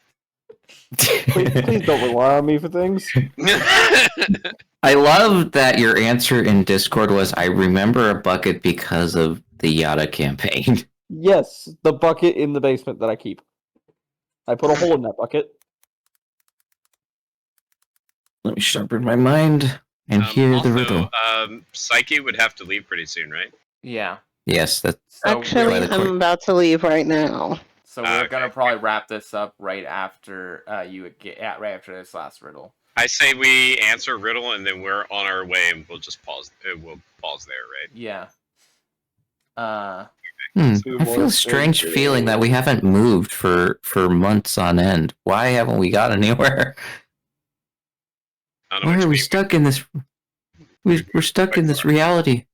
Please don't rely on me for things. I love that your answer in Discord was, I remember a bucket because of the Yada campaign. Yes, the bucket in the basement that I keep. I put a hole in that bucket. Let me sharpen my mind and hear also, the riddle. Psyche would have to leave pretty soon, right? Yeah. Yes, that's Actually, I'm about to leave right now. So we're gonna probably wrap this up right after right after this last riddle. I say we answer riddle and then we're on our way and we'll just pause. We'll pause there, right? Yeah. I feel a strange feeling that we haven't moved for months on end. Why haven't we got anywhere? Why are we stuck in this? We're stuck in this reality.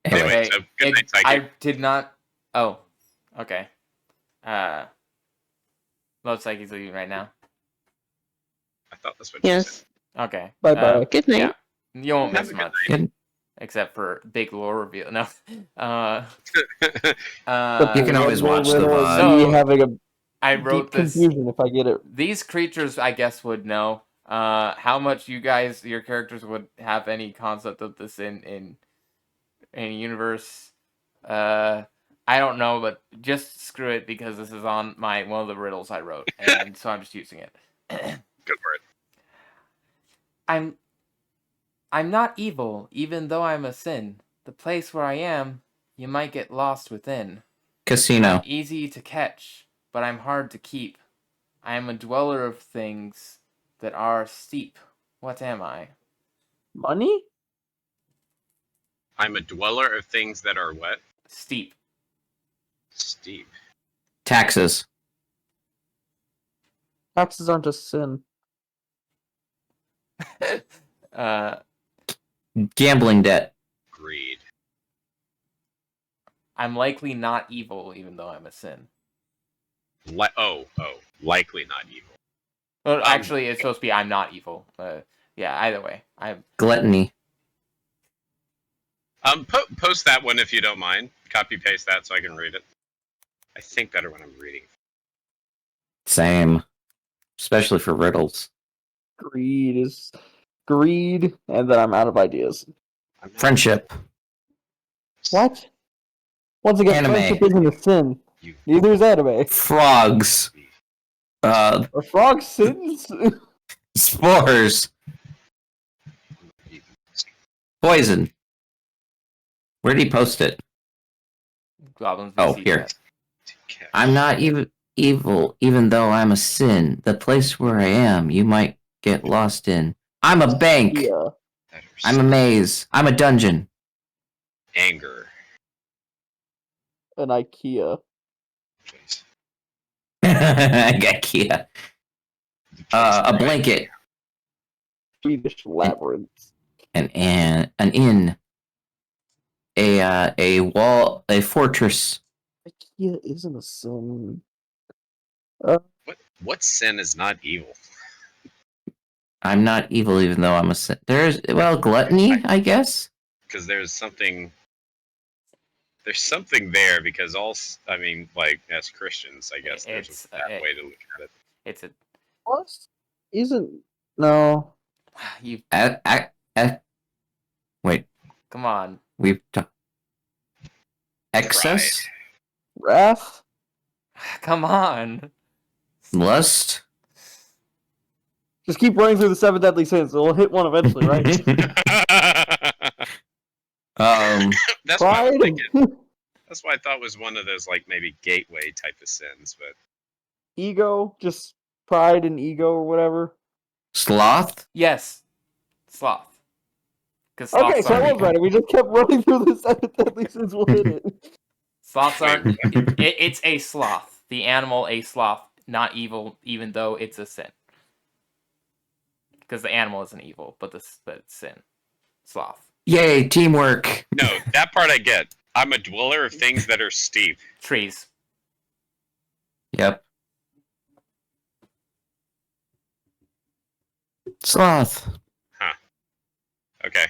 Anyway, so good night, Psyche. I did not. Oh, okay. Luvpsyche's leaving right now. I thought that's what you said. Okay. Bye bye. Good night. Yeah. You won't miss much. Except for big lore reveal. No. You can always watch the VOD. So, having a I wrote this. Confusion if I get it. These creatures, I guess, would know how much your characters would have any concept of this in universe. I don't know, but just screw it because this is on one of the riddles I wrote, and so I'm just using it. Go for it. I'm not evil, even though I'm a sin. The place where I am, you might get lost within. Casino. I'm easy to catch, but I'm hard to keep. I am a dweller of things that are steep. What am I? Money? I'm a dweller of things that are what? Steep. Steep. Taxes. Taxes aren't a sin. Gambling debt. Greed. I'm likely not evil, even though I'm a sin. Likely not evil. Well, actually, it's supposed to be I'm not evil. Yeah, either way. I'm Gluttony. Post that one if you don't mind. Copy paste that so I can read it. I think better when I'm reading. Same. Especially for riddles. Greed, and then I'm out of ideas. Friendship. What? Once again, anime. Friendship isn't a sin. Neither is anime. Frogs. Are frogs sins? Spores. Poison. Where did he post it? Goblins. Oh, here. I'm not evil, even though I'm a sin. The place where I am, you might get lost in. I'm a bank. Yeah. I'm a maze. I'm a dungeon. Anger. An IKEA. IKEA. A blanket. Swedish labyrinth. An inn. A wall. A fortress. IKEA isn't a sin. What sin is not evil? I'm not evil, even though I'm a sin. Gluttony, I guess. Because there's something there. Because as Christians, I guess there's a way to look at it. It's a. What? Isn't no. You. Wait. Come on. We've talked. Excess. Wrath. Come on. Lust. Just keep running through the 7 deadly sins. It'll hit one eventually, right? That's what I was thinking. That's what I thought was one of those maybe gateway type of sins, but ego, just pride and ego or whatever? Sloth? Yes, sloth. Because Okay, sloths so I aren't was right. We just kept running through this evidently since we'll hit it. sloths aren't. It's a sloth. The animal, a sloth, not evil, even though it's a sin. Because the animal isn't evil, but it's sin. Sloth. Yay, teamwork. No, that part I get. I'm a dweller of things that are steep. Trees. Yep. Sloth. Okay.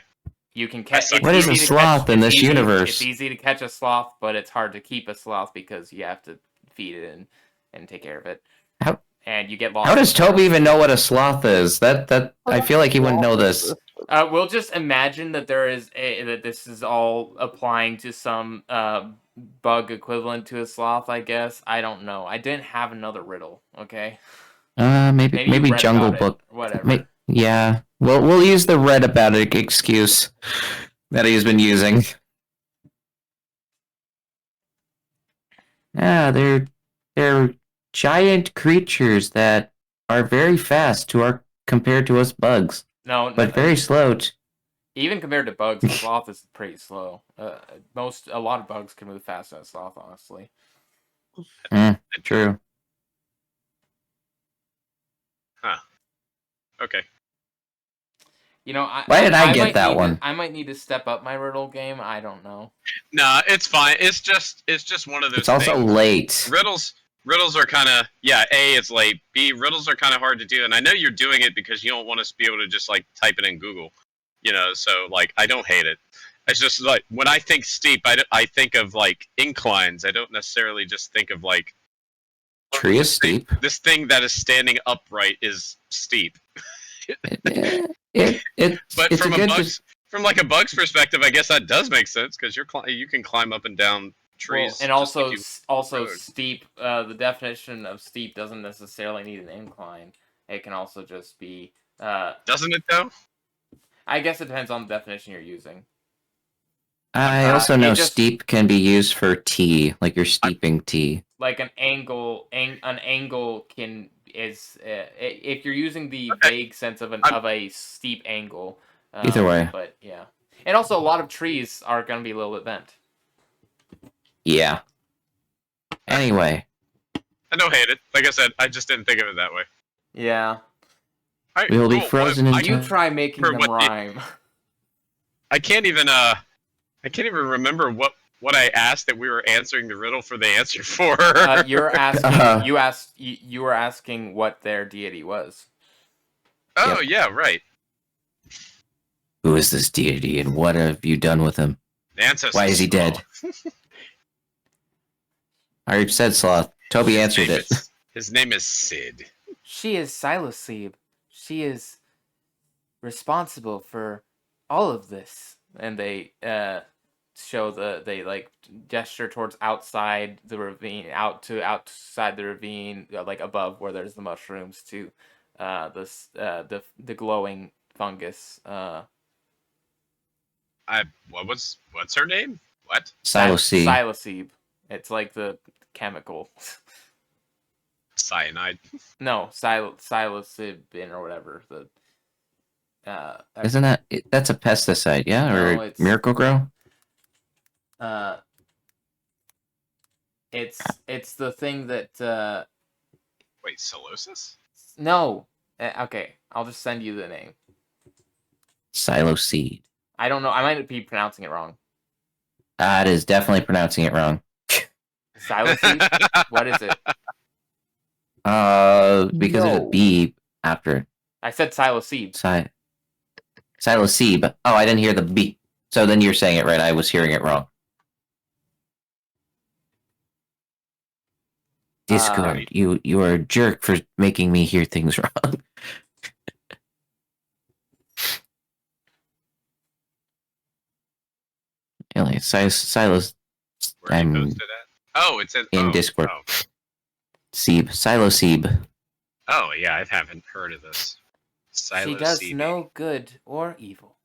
You can catch. What What is a sloth in this universe? It's easy to catch a sloth, but it's hard to keep a sloth because you have to feed it and take care of it. How- And you get lost. How does Toby even know what a sloth is? That I feel like he wouldn't know this. We'll just imagine that that this is all applying to some bug equivalent to a sloth. I guess I don't know. I didn't have another riddle. Okay. Maybe you read Jungle about it, Book. whatever. Yeah. We'll use the read about it excuse that he's been using. Yeah, they're giant creatures that are very fast compared to us bugs, No, but very slow. Even compared to bugs, a sloth is pretty slow. A lot of bugs can move faster than a sloth, honestly. True. Huh. Okay. You know, Why did I might get that need one? I might need to step up my riddle game. I don't know. Nah, it's fine. It's just one of those It's also things. late. Riddles are kind of, yeah, A, it's late. B, riddles are kind of hard to do. And I know you're doing it because you don't want us to be able to just, like, type it in Google. You know, so, like, I don't hate it. It's just, like, when I think steep, I think of, like, inclines. I don't necessarily just think of, like... Tree is steep. This thing that is standing upright is steep. But from like a bug's perspective, I guess that does make sense because you can climb up and down trees. Well, and also steep. The definition of steep doesn't necessarily need an incline. It can also just be. Doesn't it though? I guess it depends on the definition you're using. I also know steep can be used for tea, like you're steeping tea. Like an angle is if you're using the vague sense of a steep angle. Either way. But yeah, and also a lot of trees are going to be a little bit bent. Yeah. Anyway. I don't hate it. Like I said, I just didn't think of it that way. Yeah. We will be frozen in time. You try making them rhyme. I can't even remember what I asked that we were answering the riddle for the answer for. You're asking. You were asking what their deity was. Oh yeah, right. Who is this deity, and what have you done with him? The ancestor. Why is he dead? I already said sloth. Toby answered it. His name is Sid. She is Silosebe. She is responsible for all of this. And they they like gesture towards outside the ravine, outside the ravine, like above where there's the mushrooms, to the glowing fungus. What's her name? What? Silosebe. Silosebe. It's like the chemical. Cyanide. No, psilocybin or whatever. Isn't that's a pesticide? Yeah, or it's Miracle Grow. It's the thing that. Wait, Solosis? No. Okay, I'll just send you the name. Silosebe. I don't know. I might be pronouncing it wrong. It is definitely pronouncing it wrong. Silosebe? What is it? Because of the B after it. I said Silosebe. Silosebe. Oh, I didn't hear the B. So then you're saying it right. I was hearing it wrong. Discord, you are a jerk for making me hear things wrong. Really, Silos. Where you posted that? Oh, it's in Discord. Silosebe. Oh yeah, I haven't heard of this. She does no good or evil.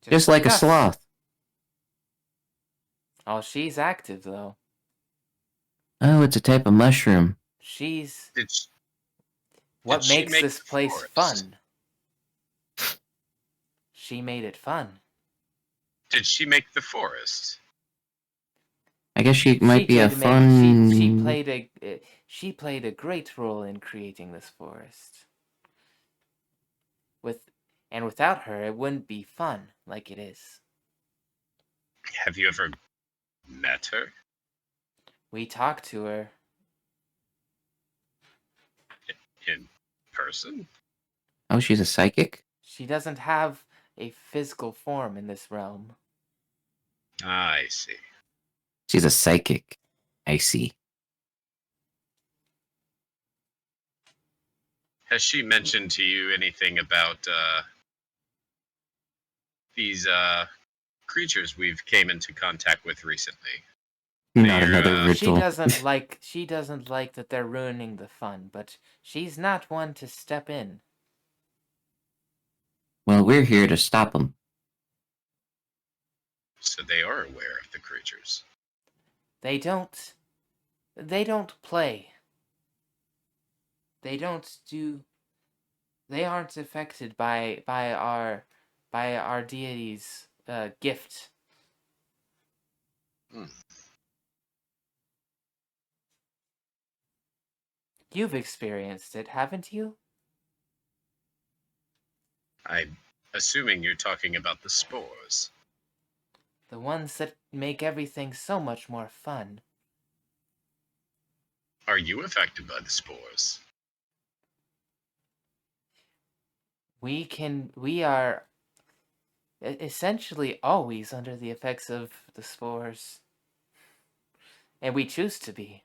Just like a sloth. Oh, she's active though. Oh, it's a type of mushroom. She's Did she, what she makes make this the place forest? fun. She made it fun. Did she make the forest? I guess she might be a she fun. played a great role in creating this forest. Without her, it wouldn't be fun like it is. Have you ever met her? We talked to her. In person? Oh, she's a psychic? She doesn't have a physical form in this realm. I see. She's a psychic. I see. Has she mentioned to you anything about these creatures we've came into contact with recently? Not They're, another She ritual. doesn't like that they're ruining the fun, but she's not one to step in. Well, we're here to stop them. So they are aware of the creatures. They don't play. They aren't affected by our deity's gift. Hmm. You've experienced it, haven't you? I'm assuming you're talking about the spores. The ones that make everything so much more fun. Are you affected by the spores? We are essentially always under the effects of the spores. And we choose to be.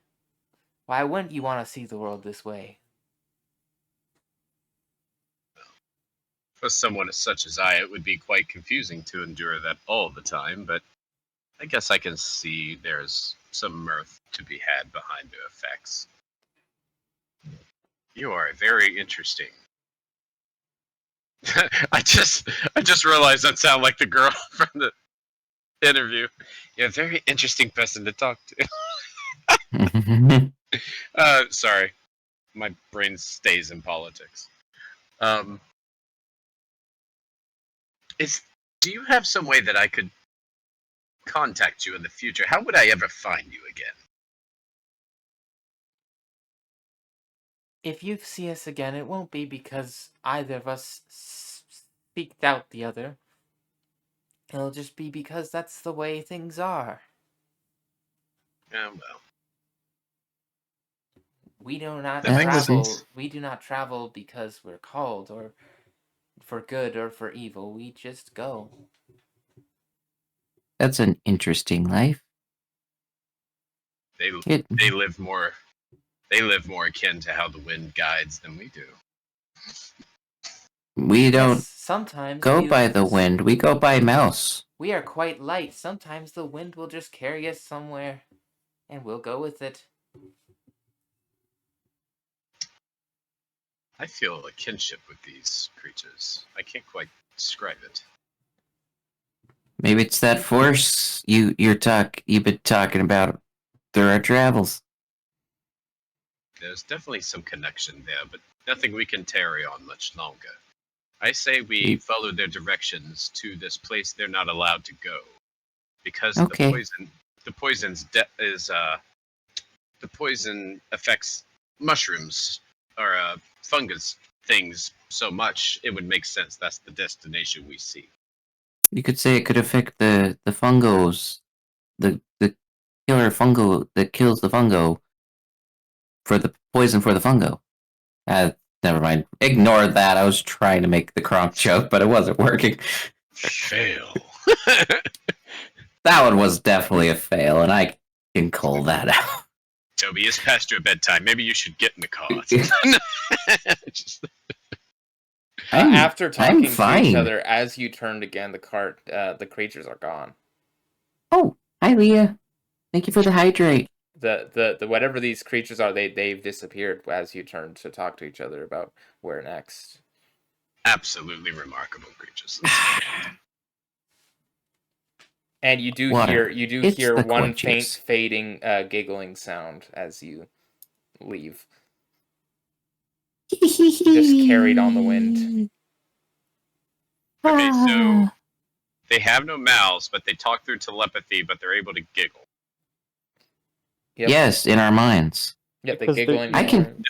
Why wouldn't you want to see the world this way? For someone as such as I, it would be quite confusing to endure that all the time, but I guess I can see there's some mirth to be had behind the effects. You are very interesting. I just realized I sound like the girl from the interview. You're a very interesting person to talk to. Sorry. My brain stays in politics. Do you have some way that I could contact you in the future? How would I ever find you again? If you see us again, it won't be because either of us speaked out the other. It'll just be because that's the way things are. Well. We do not That makes travel. sense. We do not travel because we're called, or for good or for evil. We just go. That's an interesting life. They live more akin to how the wind guides than we do. We don't Yes, sometimes go by the wind. We go by mouse. We are quite light. Sometimes the wind will just carry us somewhere, and we'll go with it. I feel a kinship with these creatures. I can't quite describe it. Maybe it's that force you've been talking about through our travels. There's definitely some connection there, but nothing we can tarry on much longer. I say we follow their directions to this place they're not allowed to go, because Okay. the poison affects mushrooms or fungus things so much. It would make sense that's the destination we see. You could say it could affect the fungos, the killer fungo that kills the fungo for the poison for the fungo. Never mind. Ignore that. I was trying to make the Kronk joke, but it wasn't working. Fail. That one was definitely a fail, and I can call that out. Toby, it's past your bedtime. Maybe you should get in the car. After talking to each fine. other, as you turned again, the creatures are gone. Oh, hi, Leah. Thank you for the hydrate. The whatever these creatures are, they've disappeared as you turned to talk to each other about where next. Absolutely remarkable creatures. And you do hear one faint fading giggling sound as you leave. just carried on the wind. Okay, so they have no mouths, but they talk through telepathy, but they're able to giggle. Yep. Yes, in our minds. Yep, they Because giggle they're- in I your can- mind.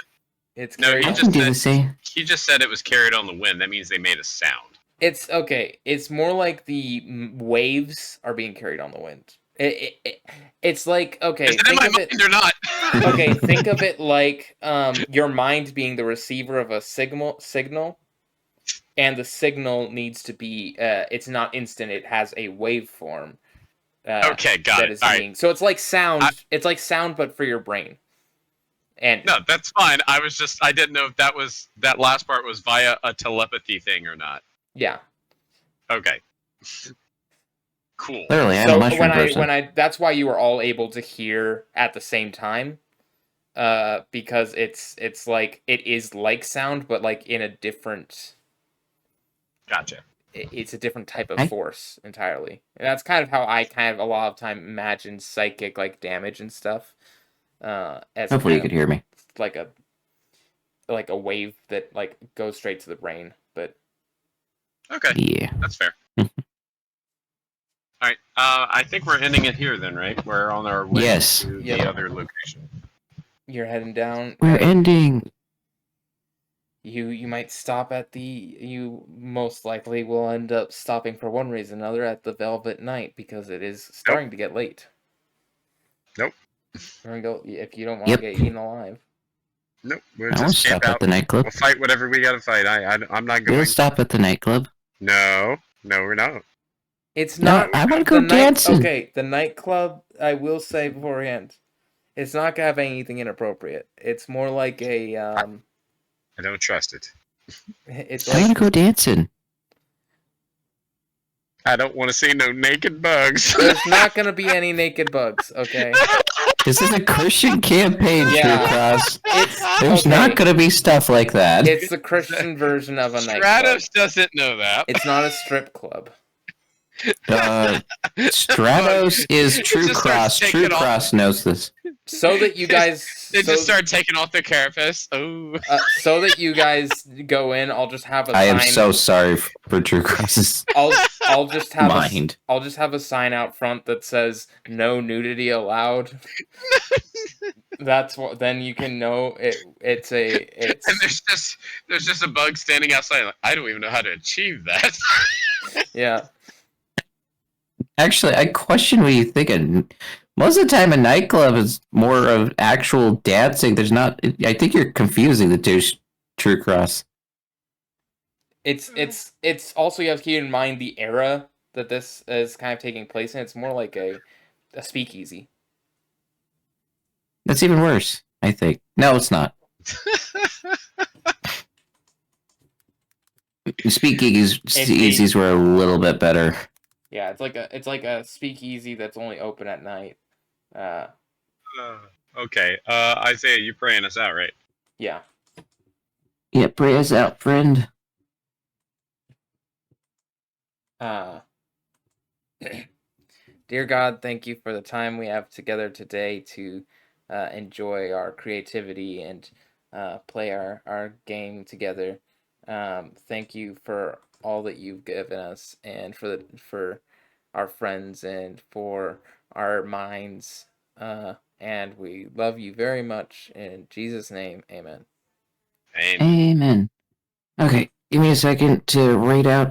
It's No, carried he I on. can do the same. He just said it was carried on the wind. That means they made a sound. It's okay. It's more like the waves are being carried on the wind. It's like, okay, Is it in my mind or not? okay, think of it like your mind being the receiver of a signal, and the signal needs to be it's not instant. It has a waveform. Okay, got that it. is All being, right. so it's like sound. It's like sound, but for your brain. And No, that's fine. I didn't know if that last part was via a telepathy thing or not. yeah. Okay. Cool. Clearly, I'm So a mushroom person. when I that's why you were all able to hear at the same time, because it's like it is like sound, but like in a different. Gotcha. It's a different type of force entirely, and that's kind of how I kind of a lot of time imagine psychic like damage and stuff. As Hopefully, you kind could hear me. like a wave that like goes straight to the brain, but Okay. Yeah. That's fair. All right. I think we're ending it here then, right? We're on our way Yes. to Yep. the other location. you're heading down. We're ending. You might stop at you most likely will end up stopping for one reason or another at the Velvet Night because it is starting to get late. Nope. We're gonna go if you don't want Yep. to get eaten alive. Nope. We'll I won't just camp stop out. at the nightclub. We'll fight whatever we gotta fight. I'm not going. We'll stop at the nightclub. No, we're not. It's No, not. I want to go dancing. Okay, the nightclub. I will say beforehand, it's not gonna have anything inappropriate. It's more like a. I don't trust it. It's I want like to go dancing. I don't want to see no naked bugs. there's not gonna be any naked bugs. Okay. This is a Christian campaign, Yeah. TrueCross. It's There's not going to be stuff like that. It's the Christian version of a nightclub. Stratos doesn't know that. It's not a strip club. Stratos is It just starts TrueCross. taking off. TrueCross knows this. So that you guys, They just start taking off their carapace. Oh. so that you guys go in. I'll just have a I sign. am so sorry for TrueCross's I'll just have mind. I'll just have a sign out front that says "No nudity allowed." That's what. Then you can know it's. And there's just a bug standing outside. Like, I don't even know how to achieve that. Yeah. Actually, I question what you think. Most of the time, a nightclub is more of actual dancing. There's not. I think you're confusing the two. TrueCross. It's also you have to keep in mind the era that this is kind of taking place in. It's more like a speakeasy. That's even worse. I think. No, it's not. Speakeasies were a little bit better. Yeah, it's like a speakeasy that's only open at night. Okay. Isaiah, you praying us out, right? Yeah. Yeah, pray us out, friend. Dear God, thank you for the time we have together today to enjoy our creativity and play our game together. Thank you for all that you've given us and for our friends and for our minds. And we love you very much. In Jesus' name, amen. Amen. Amen. Okay, give me a second to write out